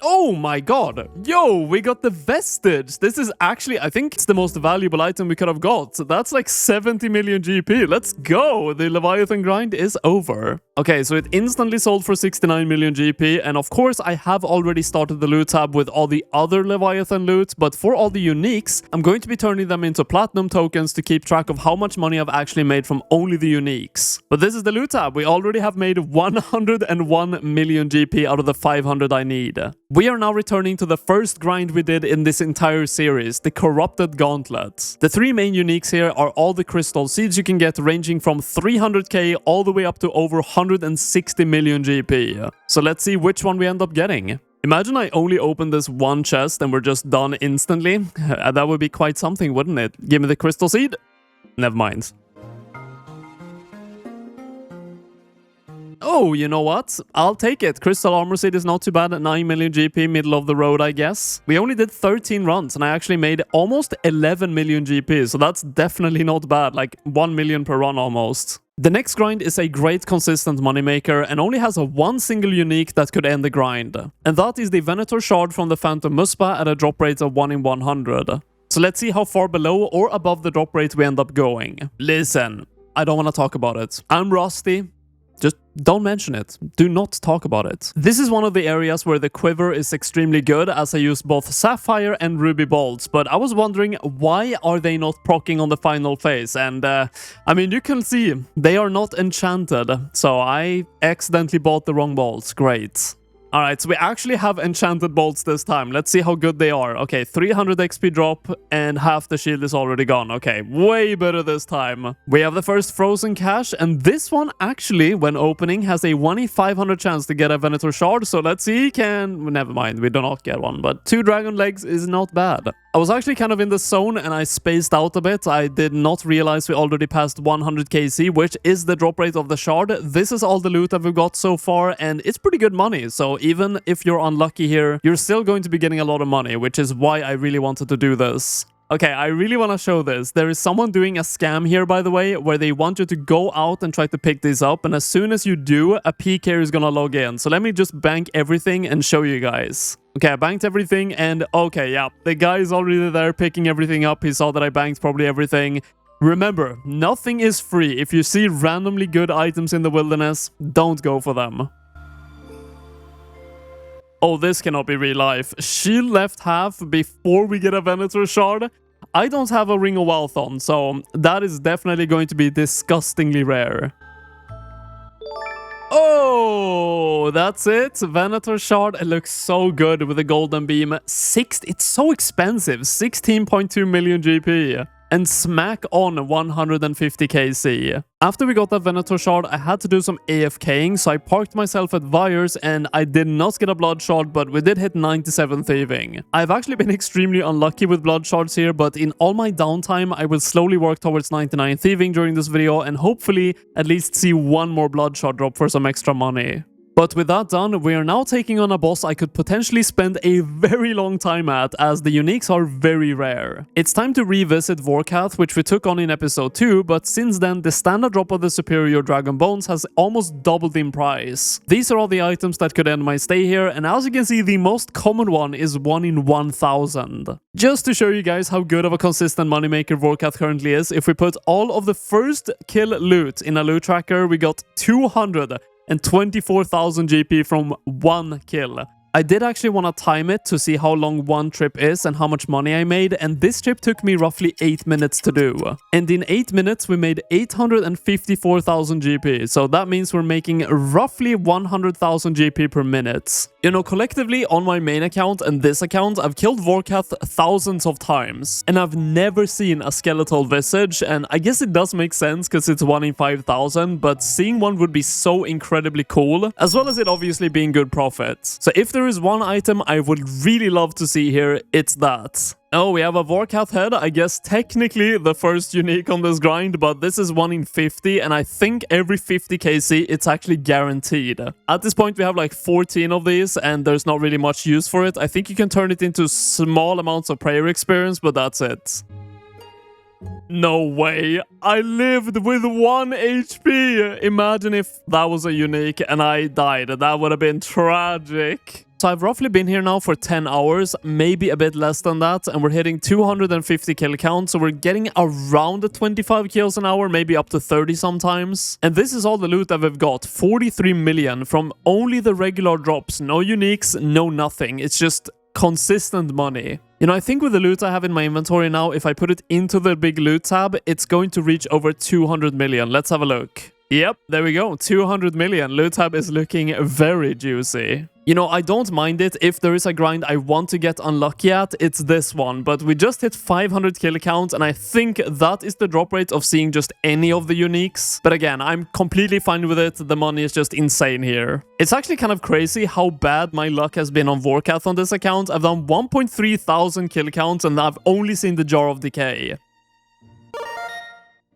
Oh my god! Yo, we got the vestige! This is actually, I think it's the most valuable item we could have got. So that's like 70 million GP. Let's go! The Leviathan grind is over. Okay, so it instantly sold for 69 million GP, and of course I have already started the loot tab with all the other Leviathan loot, but for all the uniques, I'm going to be turning them into platinum tokens to keep track of how much money I've actually made from only the uniques. But this is the loot tab. We already have made 101 million GP out of the 500 I need. We are now returning to the first grind we did in this entire series, the Corrupted Gauntlet. The 3 main uniques here are all the crystal seeds you can get, ranging from 300k all the way up to over 160 million GP. So let's see which one we end up getting. Imagine I only opened this one chest and we're just done instantly. That would be quite something, wouldn't it? Give me the crystal seed? Never mind. Oh, you know what? I'll take it. Crystal Armor Seed is not too bad at 9 million GP, middle of the road, I guess. We only did 13 runs, and I actually made almost 11 million GP, so that's definitely not bad, like 1 million per run almost. The next grind is a great consistent moneymaker and only has one single unique that could end the grind. And that is the Venator Shard from the Phantom Muspa at a drop rate of 1 in 100. So let's see how far below or above the drop rate we end up going. Listen, I don't want to talk about it. I'm rusty. Just don't mention it. Do not talk about it. This is one of the areas where the quiver is extremely good, as I used both Sapphire and Ruby bolts, but I was wondering, why are they not proccing on the final phase? And I mean, you can see they are not enchanted, so I accidentally bought the wrong bolts. Great. Alright, so we actually have enchanted bolts this time. Let's see how good they are. Okay, 300 XP drop and half the shield is already gone. Okay, way better this time. We have the first frozen cache, and this one actually, when opening, has a 1 in 500 chance to get a Venator Shard. So let's see, never mind, we do not get one, but 2 dragon legs is not bad. I was actually kind of in the zone and I spaced out a bit. I did not realize we already passed 100 KC, which is the drop rate of the shard. This is all the loot that we've got so far, and it's pretty good money. So even if you're unlucky here, you're still going to be getting a lot of money, which is why I really wanted to do this. Okay, I really want to show this. There is someone doing a scam here, by the way, where they want you to go out and try to pick these up, and as soon as you do, a PK is gonna log in. So let me just bank everything and show you guys. Okay, I banked everything, and okay, yeah, the guy is already there picking everything up. He saw that I banked probably everything. Remember, nothing is free. If you see randomly good items in the wilderness, don't go for them. Oh, this cannot be real life. Shield left half before we get a Venator Shard. I don't have a Ring of Wealth on, so that is definitely going to be disgustingly rare. Oh, that's it. Venator Shard. It looks so good with the golden beam. It's so expensive. 16.2 million GP. And smack on 150 KC. After we got that Venator Shard, I had to do some AFKing, so I parked myself at Vyres and I did not get a Blood Shard, but we did hit 97 thieving. I've actually been extremely unlucky with Blood Shards here, but in all my downtime, I will slowly work towards 99 thieving during this video and hopefully at least see one more Blood Shard drop for some extra money. But with that done, we are now taking on a boss I could potentially spend a very long time at, as the uniques are very rare. It's time to revisit Vorkath, which we took on in episode 2, but since then the standard drop of the superior dragon bones has almost doubled in price. These are all the items that could end my stay here, and as you can see, the most common one is 1 in 1000. Just to show you guys how good of a consistent moneymaker Vorkath currently is, if we put all of the first kill loot in a loot tracker, we got 224,000 GP from 1 kill. I did actually want to time it to see how long one trip is and how much money I made, and this trip took me roughly 8 minutes to do. And in 8 minutes we made 854,000 GP, so that means we're making roughly 100,000 GP per minute. You know, collectively on my main account and this account, I've killed Vorkath thousands of times, and I've never seen a skeletal visage, and I guess it does make sense because it's 1 in 5,000, but seeing one would be so incredibly cool, as well as it obviously being good profit. So if there is one item I would really love to see here, it's that. Oh, we have a Vorkath head, I guess technically the first unique on this grind, but this is 1 in 50, and I think every 50 KC it's actually guaranteed. At this point we have like 14 of these, and there's not really much use for it. I think you can turn it into small amounts of prayer experience, but that's it. No way, I lived with 1 HP! Imagine if that was a unique and I died, that would have been tragic. So I've roughly been here now for 10 hours, maybe a bit less than that, and we're hitting 250 kill count, so we're getting around the 25 kills an hour, maybe up to 30 sometimes. And this is all the loot that we've got, 43 million from only the regular drops, no uniques, no nothing, it's just consistent money. You know, I think with the loot I have in my inventory now, if I put it into the big loot tab, it's going to reach over 200 million. Let's have a look. Yep, there we go, 200 million. Loot tab is looking very juicy. You know, I don't mind it. If there is a grind I want to get unlucky at, it's this one. But we just hit 500 kill count, and I think that is the drop rate of seeing just any of the uniques. But again, I'm completely fine with it. The money is just insane here. It's actually kind of crazy how bad my luck has been on Vorkath on this account. I've done 1.3 thousand kill counts, and I've only seen the Jar of Decay.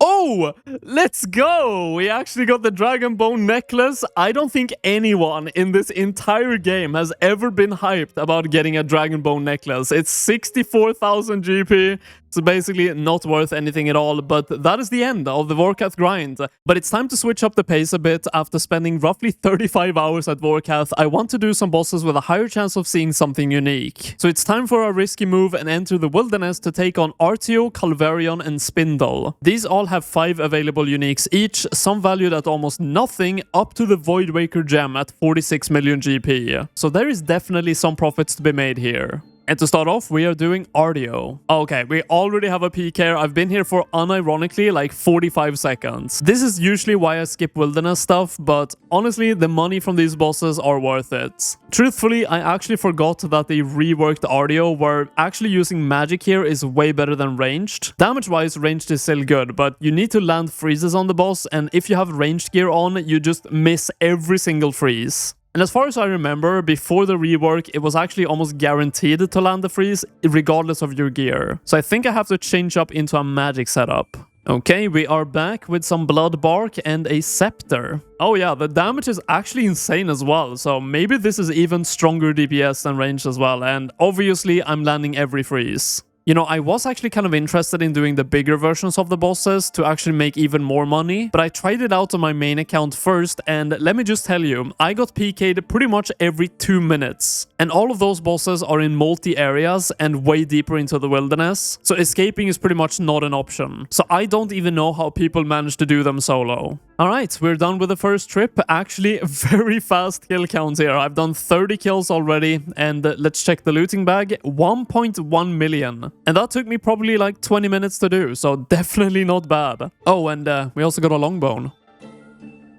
Oh, let's go! We actually got the Dragon Bone necklace. I don't think anyone in this entire game has ever been hyped about getting a Dragon Bone necklace. It's 64,000 GP. So basically not worth anything at all, but that is the end of the Vorkath grind. But it's time to switch up the pace a bit. After spending roughly 35 hours at Vorkath, I want to do some bosses with a higher chance of seeing something unique. So it's time for a risky move and enter the wilderness to take on Artio, Calvarion, and Spindle. These all have 5 available uniques each, some valued at almost nothing, up to the Voidwaker gem at 46 million GP. So there is definitely some profits to be made here. And to start off, we are doing Artio. Okay, we already have a peak here. I've been here for unironically like 45 seconds. This is usually why I skip wilderness stuff, but honestly, the money from these bosses are worth it. Truthfully, I actually forgot that they reworked Artio, where actually using magic here is way better than ranged. Damage-wise, ranged is still good, but you need to land freezes on the boss, and if you have ranged gear on, you just miss every single freeze. And as far as I remember, before the rework, it was actually almost guaranteed to land the freeze, regardless of your gear. So I think I have to change up into a magic setup. Okay, we are back with some blood bark and a scepter. Oh yeah, the damage is actually insane as well, so maybe this is even stronger DPS than ranged as well, and obviously I'm landing every freeze. You know, I was actually kind of interested in doing the bigger versions of the bosses to actually make even more money, but I tried it out on my main account first, and let me just tell you, I got PK'd pretty much every 2 minutes. And all of those bosses are in multi-areas and way deeper into the wilderness, so escaping is pretty much not an option. So I don't even know how people manage to do them solo. Alright, we're done with the first trip. Actually, very fast kill count here. I've done 30 kills already, and let's check the looting bag. 1.1 million. And that took me probably like 20 minutes to do, so definitely not bad. Oh, and we also got a longbone.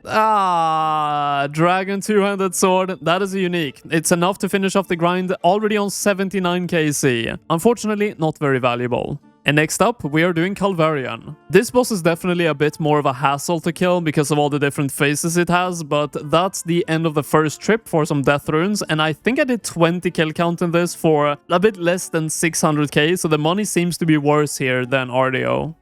Ah, Dragon Two-Handed Sword. That is a unique. It's enough to finish off the grind, already on 79 KC. Unfortunately, not very valuable. And next up, we are doing Calvarion. This boss is definitely a bit more of a hassle to kill because of all the different phases it has, but that's the end of the first trip for some death runes, and I think I did 20 kill count in this for a bit less than 600k, so the money seems to be worse here than Artio.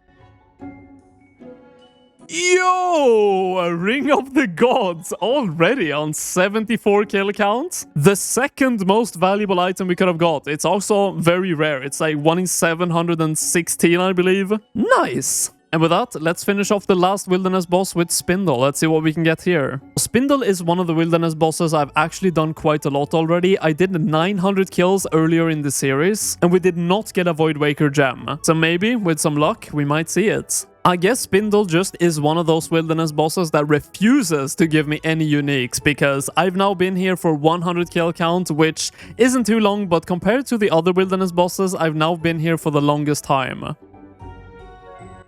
Yo! A Ring of the Gods already on 74 kill count. The second most valuable item we could have got. It's also very rare. It's like 1 in 716, I believe. Nice! And with that, let's finish off the last wilderness boss with Spindle. Let's see what we can get here. Spindle is one of the wilderness bosses I've actually done quite a lot already. I did 900 kills earlier in the series, and we did not get a Voidwaker gem. So maybe, with some luck, we might see it. I guess Spindle just is one of those wilderness bosses that refuses to give me any uniques, because I've now been here for 100 kill count, which isn't too long, but compared to the other wilderness bosses, I've now been here for the longest time.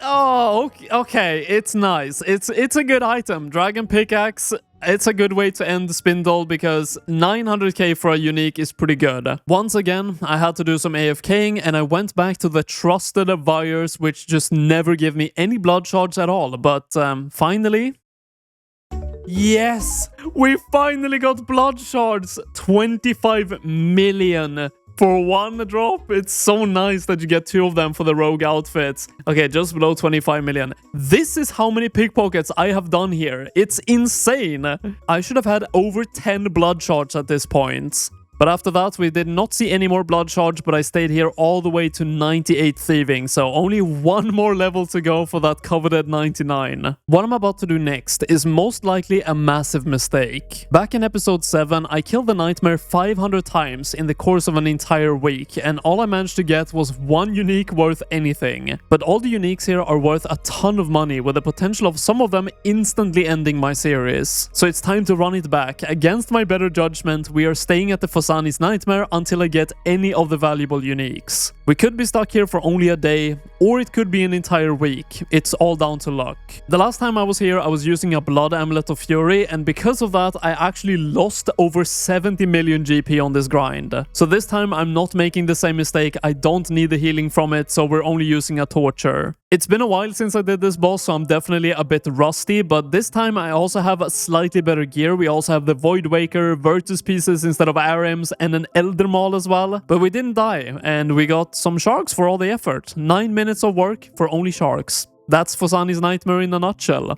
Oh, okay, it's nice. It's a good item. Dragon Pickaxe, it's a good way to end the Spindle because 900k for a unique is pretty good. Once again, I had to do some AFKing and I went back to the trusted Virus, which just never give me any blood shards at all. But finally... Yes! We finally got blood shards! 25 million! For one drop. It's so nice that you get 2 of them for the rogue outfits. Okay, just below 25 million. This is how many pickpockets I have done here. It's insane. I should have had over 10 blood shards at this point. But after that, we did not see any more blood shards, but I stayed here all the way to 98 thieving, so only one more level to go for that coveted 99. What I'm about to do next is most likely a massive mistake. Back in episode 7, I killed the Nightmare 500 times in the course of an entire week, and all I managed to get was 1 unique worth anything. But all the uniques here are worth a ton of money, with the potential of some of them instantly ending my series. So it's time to run it back. Against my better judgment, we are staying at the Sunny's Nightmare until I get any of the valuable uniques. We could be stuck here for only a day, or it could be an entire week. It's all down to luck. The last time I was here, I was using a Blood Amulet of Fury, and because of that, I actually lost over 70 million GP on this grind. So this time, I'm not making the same mistake. I don't need the healing from it, so we're only using a Torture. It's been a while since I did this boss, so I'm definitely a bit rusty, but this time I also have a slightly better gear. We also have the Void Waker, Virtus pieces instead of Arims, and an Elder Maul as well. But we didn't die, and we got some sharks for all the effort. 9 minutes of work for only sharks. That's Phosani's Nightmare in a nutshell.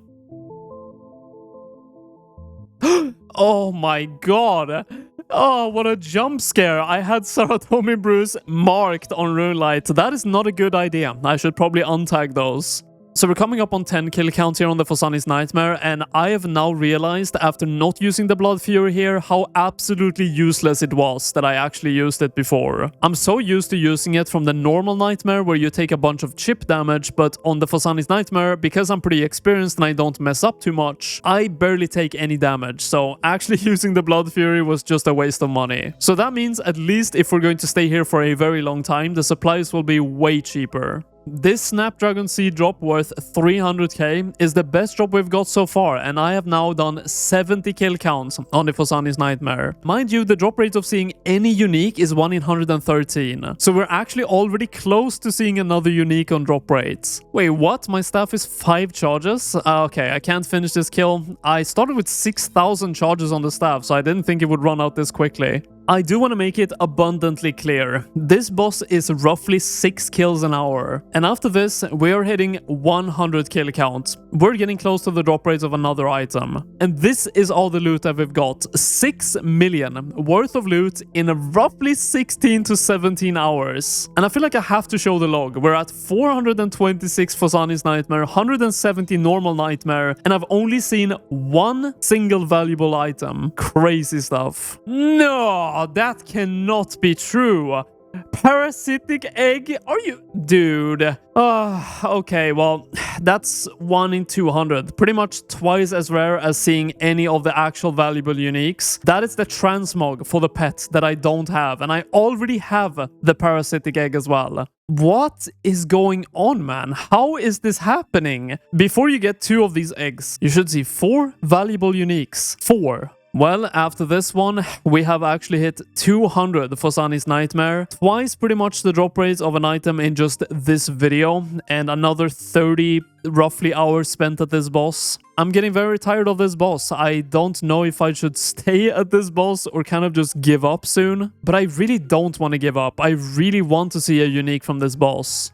Oh my god! Oh, what a jump scare. I had Saratomi Bruise marked on RuneLite. That is not a good idea. I should probably untag those. So we're coming up on 10 kill count here on the Phosani's Nightmare, and I have now realized after not using the Blood Fury here how absolutely useless it was that I actually used it before. I'm so used to using it from the normal Nightmare where you take a bunch of chip damage, but on the Phosani's Nightmare, because I'm pretty experienced and I don't mess up too much, I barely take any damage, so actually using the Blood Fury was just a waste of money. So that means at least if we're going to stay here for a very long time, the supplies will be way cheaper. This Snapdragon Seed drop worth 300k is the best drop we've got so far, and I have now done 70 kill counts on the Phosani's Nightmare. Mind you, the drop rate of seeing any unique is 1 in 113, so we're actually already close to seeing another unique on drop rates. Wait, what? My staff is 5 charges? Okay, I can't finish this kill. I started with 6,000 charges on the staff, so I didn't think it would run out this quickly. I do want to make it abundantly clear. This boss is roughly 6 kills an hour. And after this, we are hitting 100 kill count. We're getting close to the drop rates of another item. And this is all the loot that we've got. 6 million worth of loot in roughly 16 to 17 hours. And I feel like I have to show the log. We're at 426 Phosani's Nightmare, 170 normal Nightmare, and I've only seen 1 single valuable item. Crazy stuff. No! That cannot be true. Parasitic egg? Are you... Dude. Okay, well, that's 1 in 200. Pretty much twice as rare as seeing any of the actual valuable uniques. That is the transmog for the pet that I don't have. And I already have the parasitic egg as well. What is going on, man? How is this happening? Before you get 2 of these eggs, you should see 4 valuable uniques. 4. Well, after this one, we have actually hit 200 Phosani's Nightmare. Twice pretty much the drop rate of an item in just this video, and another 30 roughly hours spent at this boss. I'm getting very tired of this boss. I don't know if I should stay at this boss or kind of just give up soon, but I really don't want to give up. I really want to see a unique from this boss.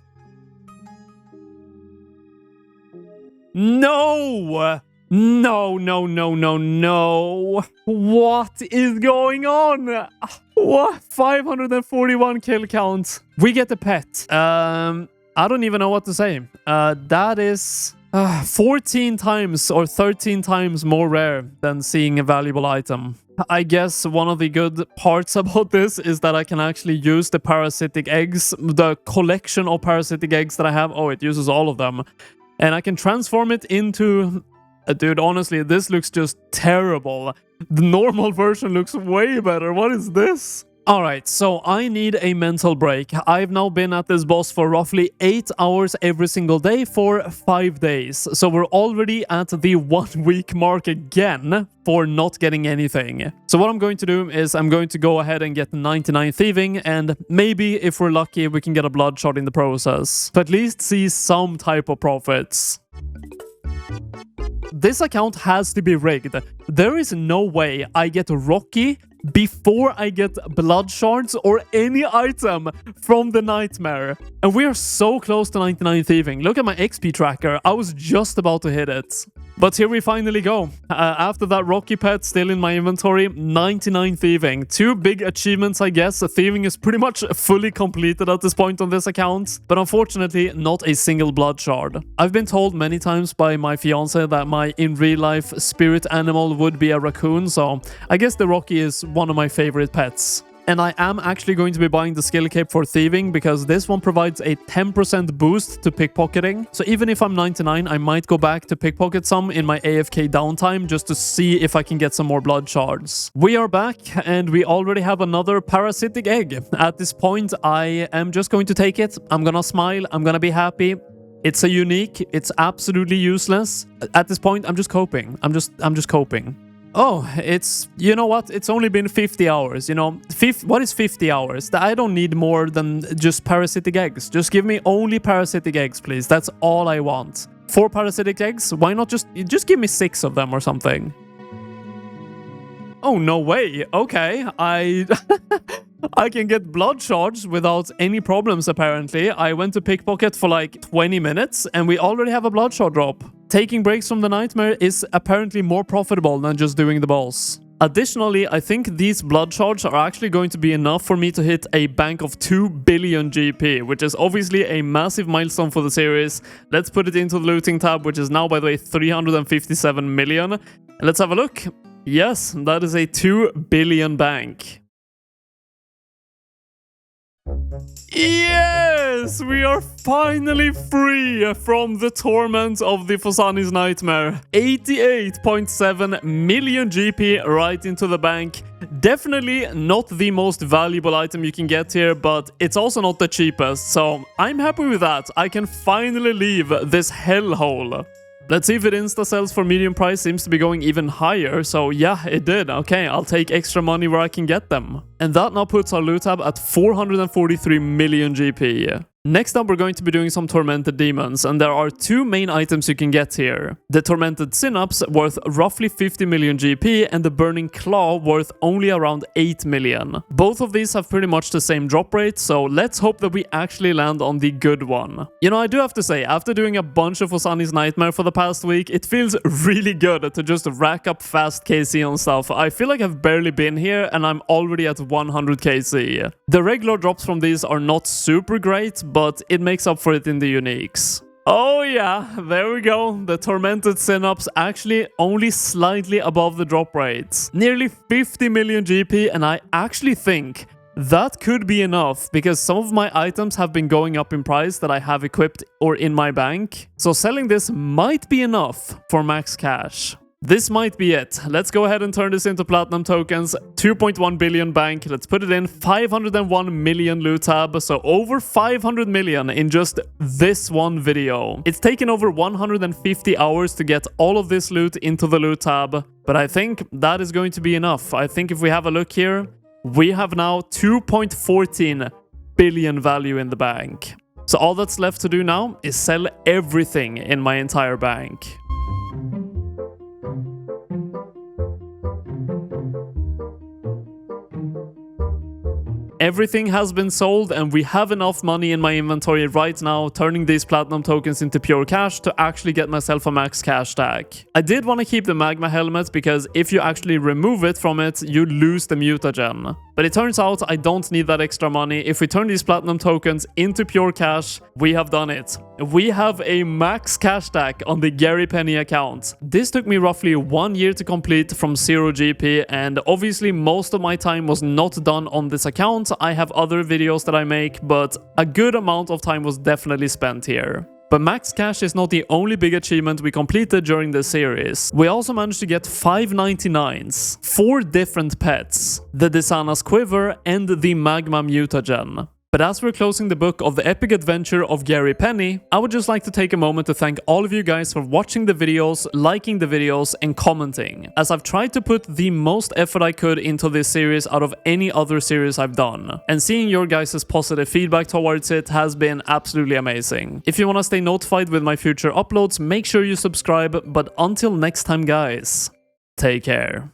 No! No, no, no, no, no. What is going on? What? 541 kill count. We get the pet. I don't even know what to say. That is 14 times or 13 times more rare than seeing a valuable item. I guess one of the good parts about this is that I can actually use the parasitic eggs, the collection of parasitic eggs that I have. Oh, it uses all of them. And I can transform it into... Dude, honestly, this looks just terrible. The normal version looks way better. What is this? Alright, so I need a mental break. I've now been at this boss for roughly 8 hours every single day for 5 days. So we're already at the 1 week mark again for not getting anything. So what I'm going to do is I'm going to go ahead and get 99 thieving, and maybe if we're lucky we can get a bloodshot in the process. To at least see some type of profits. This account has to be rigged. There is no way I get Rocky before I get blood shards or any item from the nightmare. And we are so close to 99 thieving. Look at my XP tracker. I was just about to hit it. But here we finally go. After that Rocky pet still in my inventory, 99 thieving. 2 big achievements, I guess. Thieving is pretty much fully completed at this point on this account, but unfortunately not a single blood shard. I've been told many times by my fiance that my in real life spirit animal would be a raccoon, so I guess the Rocky is one of my favorite pets. And I am actually going to be buying the skill cape for thieving because this one provides a 10% boost to pickpocketing. So even if I'm 99, I might go back to pickpocket some in my AFK downtime just to see if I can get some more blood shards. We are back and we already have another parasitic egg. At this point, I am just going to take it. I'm gonna smile. I'm gonna be happy. It's a unique. It's absolutely useless. At this point, I'm just coping. I'm just coping. Oh, it's, you know what? It's only been 50 hours, you know. What is 50 hours? I don't need more than just parasitic eggs. Just give me only parasitic eggs, please. That's all I want. 4 parasitic eggs? Why not just give me 6 of them or something? Oh, no way. Okay, I can get blood shards without any problems, apparently. I went to pickpocket for like 20 minutes and we already have a blood shard drop. Taking breaks from the nightmare is apparently more profitable than just doing the boss. Additionally, I think these blood shards are actually going to be enough for me to hit a bank of 2 billion GP, which is obviously a massive milestone for the series. Let's put it into the looting tab, which is now, by the way, 357 million. And let's have a look. Yes, that is a 2 billion bank. Yes! We are finally free from the torment of the Phosani's nightmare. 88.7 million GP right into the bank. Definitely not the most valuable item you can get here, but it's also not the cheapest, so I'm happy with that. I can finally leave this hellhole. Let's see if it insta-sells for medium price. Seems to be going even higher, so yeah, it did. Okay, I'll take extra money where I can get them. And that now puts our loot tab at 443 million GP. Next up, we're going to be doing some Tormented Demons, and there are 2 main items you can get here. The Tormented Synapse, worth roughly 50 million GP, and the Burning Claw, worth only around 8 million. Both of these have pretty much the same drop rate, so let's hope that we actually land on the good one. You know, I do have to say, after doing a bunch of Phosani's Nightmare for the past week, it feels really good to just rack up fast KC on stuff. I feel like I've barely been here, and I'm already at 100 KC. The regular drops from these are not super great, but it makes up for it in the uniques. Oh yeah, there we go. The Tormented Synapse actually only slightly above the drop rate. Nearly 50 million GP, and I actually think that could be enough because some of my items have been going up in price that I have equipped or in my bank. So selling this might be enough for max cash. This might be it. Let's go ahead and turn this into platinum tokens. 2.1 billion bank. Let's put it in 501 million loot tab. So over 500 million in just this one video. It's taken over 150 hours to get all of this loot into the loot tab. But I think that is going to be enough. I think if we have a look here, we have now 2.14 billion value in the bank. So all that's left to do now is sell everything in my entire bank. Everything has been sold and we have enough money in my inventory right now, turning these platinum tokens into pure cash to actually get myself a max cash stack. I did want to keep the magma helmet because if you actually remove it from it, you lose the mutagen. But it turns out I don't need that extra money. If we turn these platinum tokens into pure cash, we have done it. We have a max cash stack on the Garry Penny account. This took me roughly 1 year to complete from 0 GP, and obviously most of my time was not done on this account. I have other videos that I make, but a good amount of time was definitely spent here. But max cash is not the only big achievement we completed during this series. We also managed to get 5 99s, 4 different pets, the Desana's Quiver and the Magma Mutagen. But as we're closing the book of the epic adventure of Garry Penny, I would just like to take a moment to thank all of you guys for watching the videos, liking the videos, and commenting, as I've tried to put the most effort I could into this series out of any other series I've done. And seeing your guys' positive feedback towards it has been absolutely amazing. If you want to stay notified with my future uploads, make sure you subscribe, but until next time guys, take care.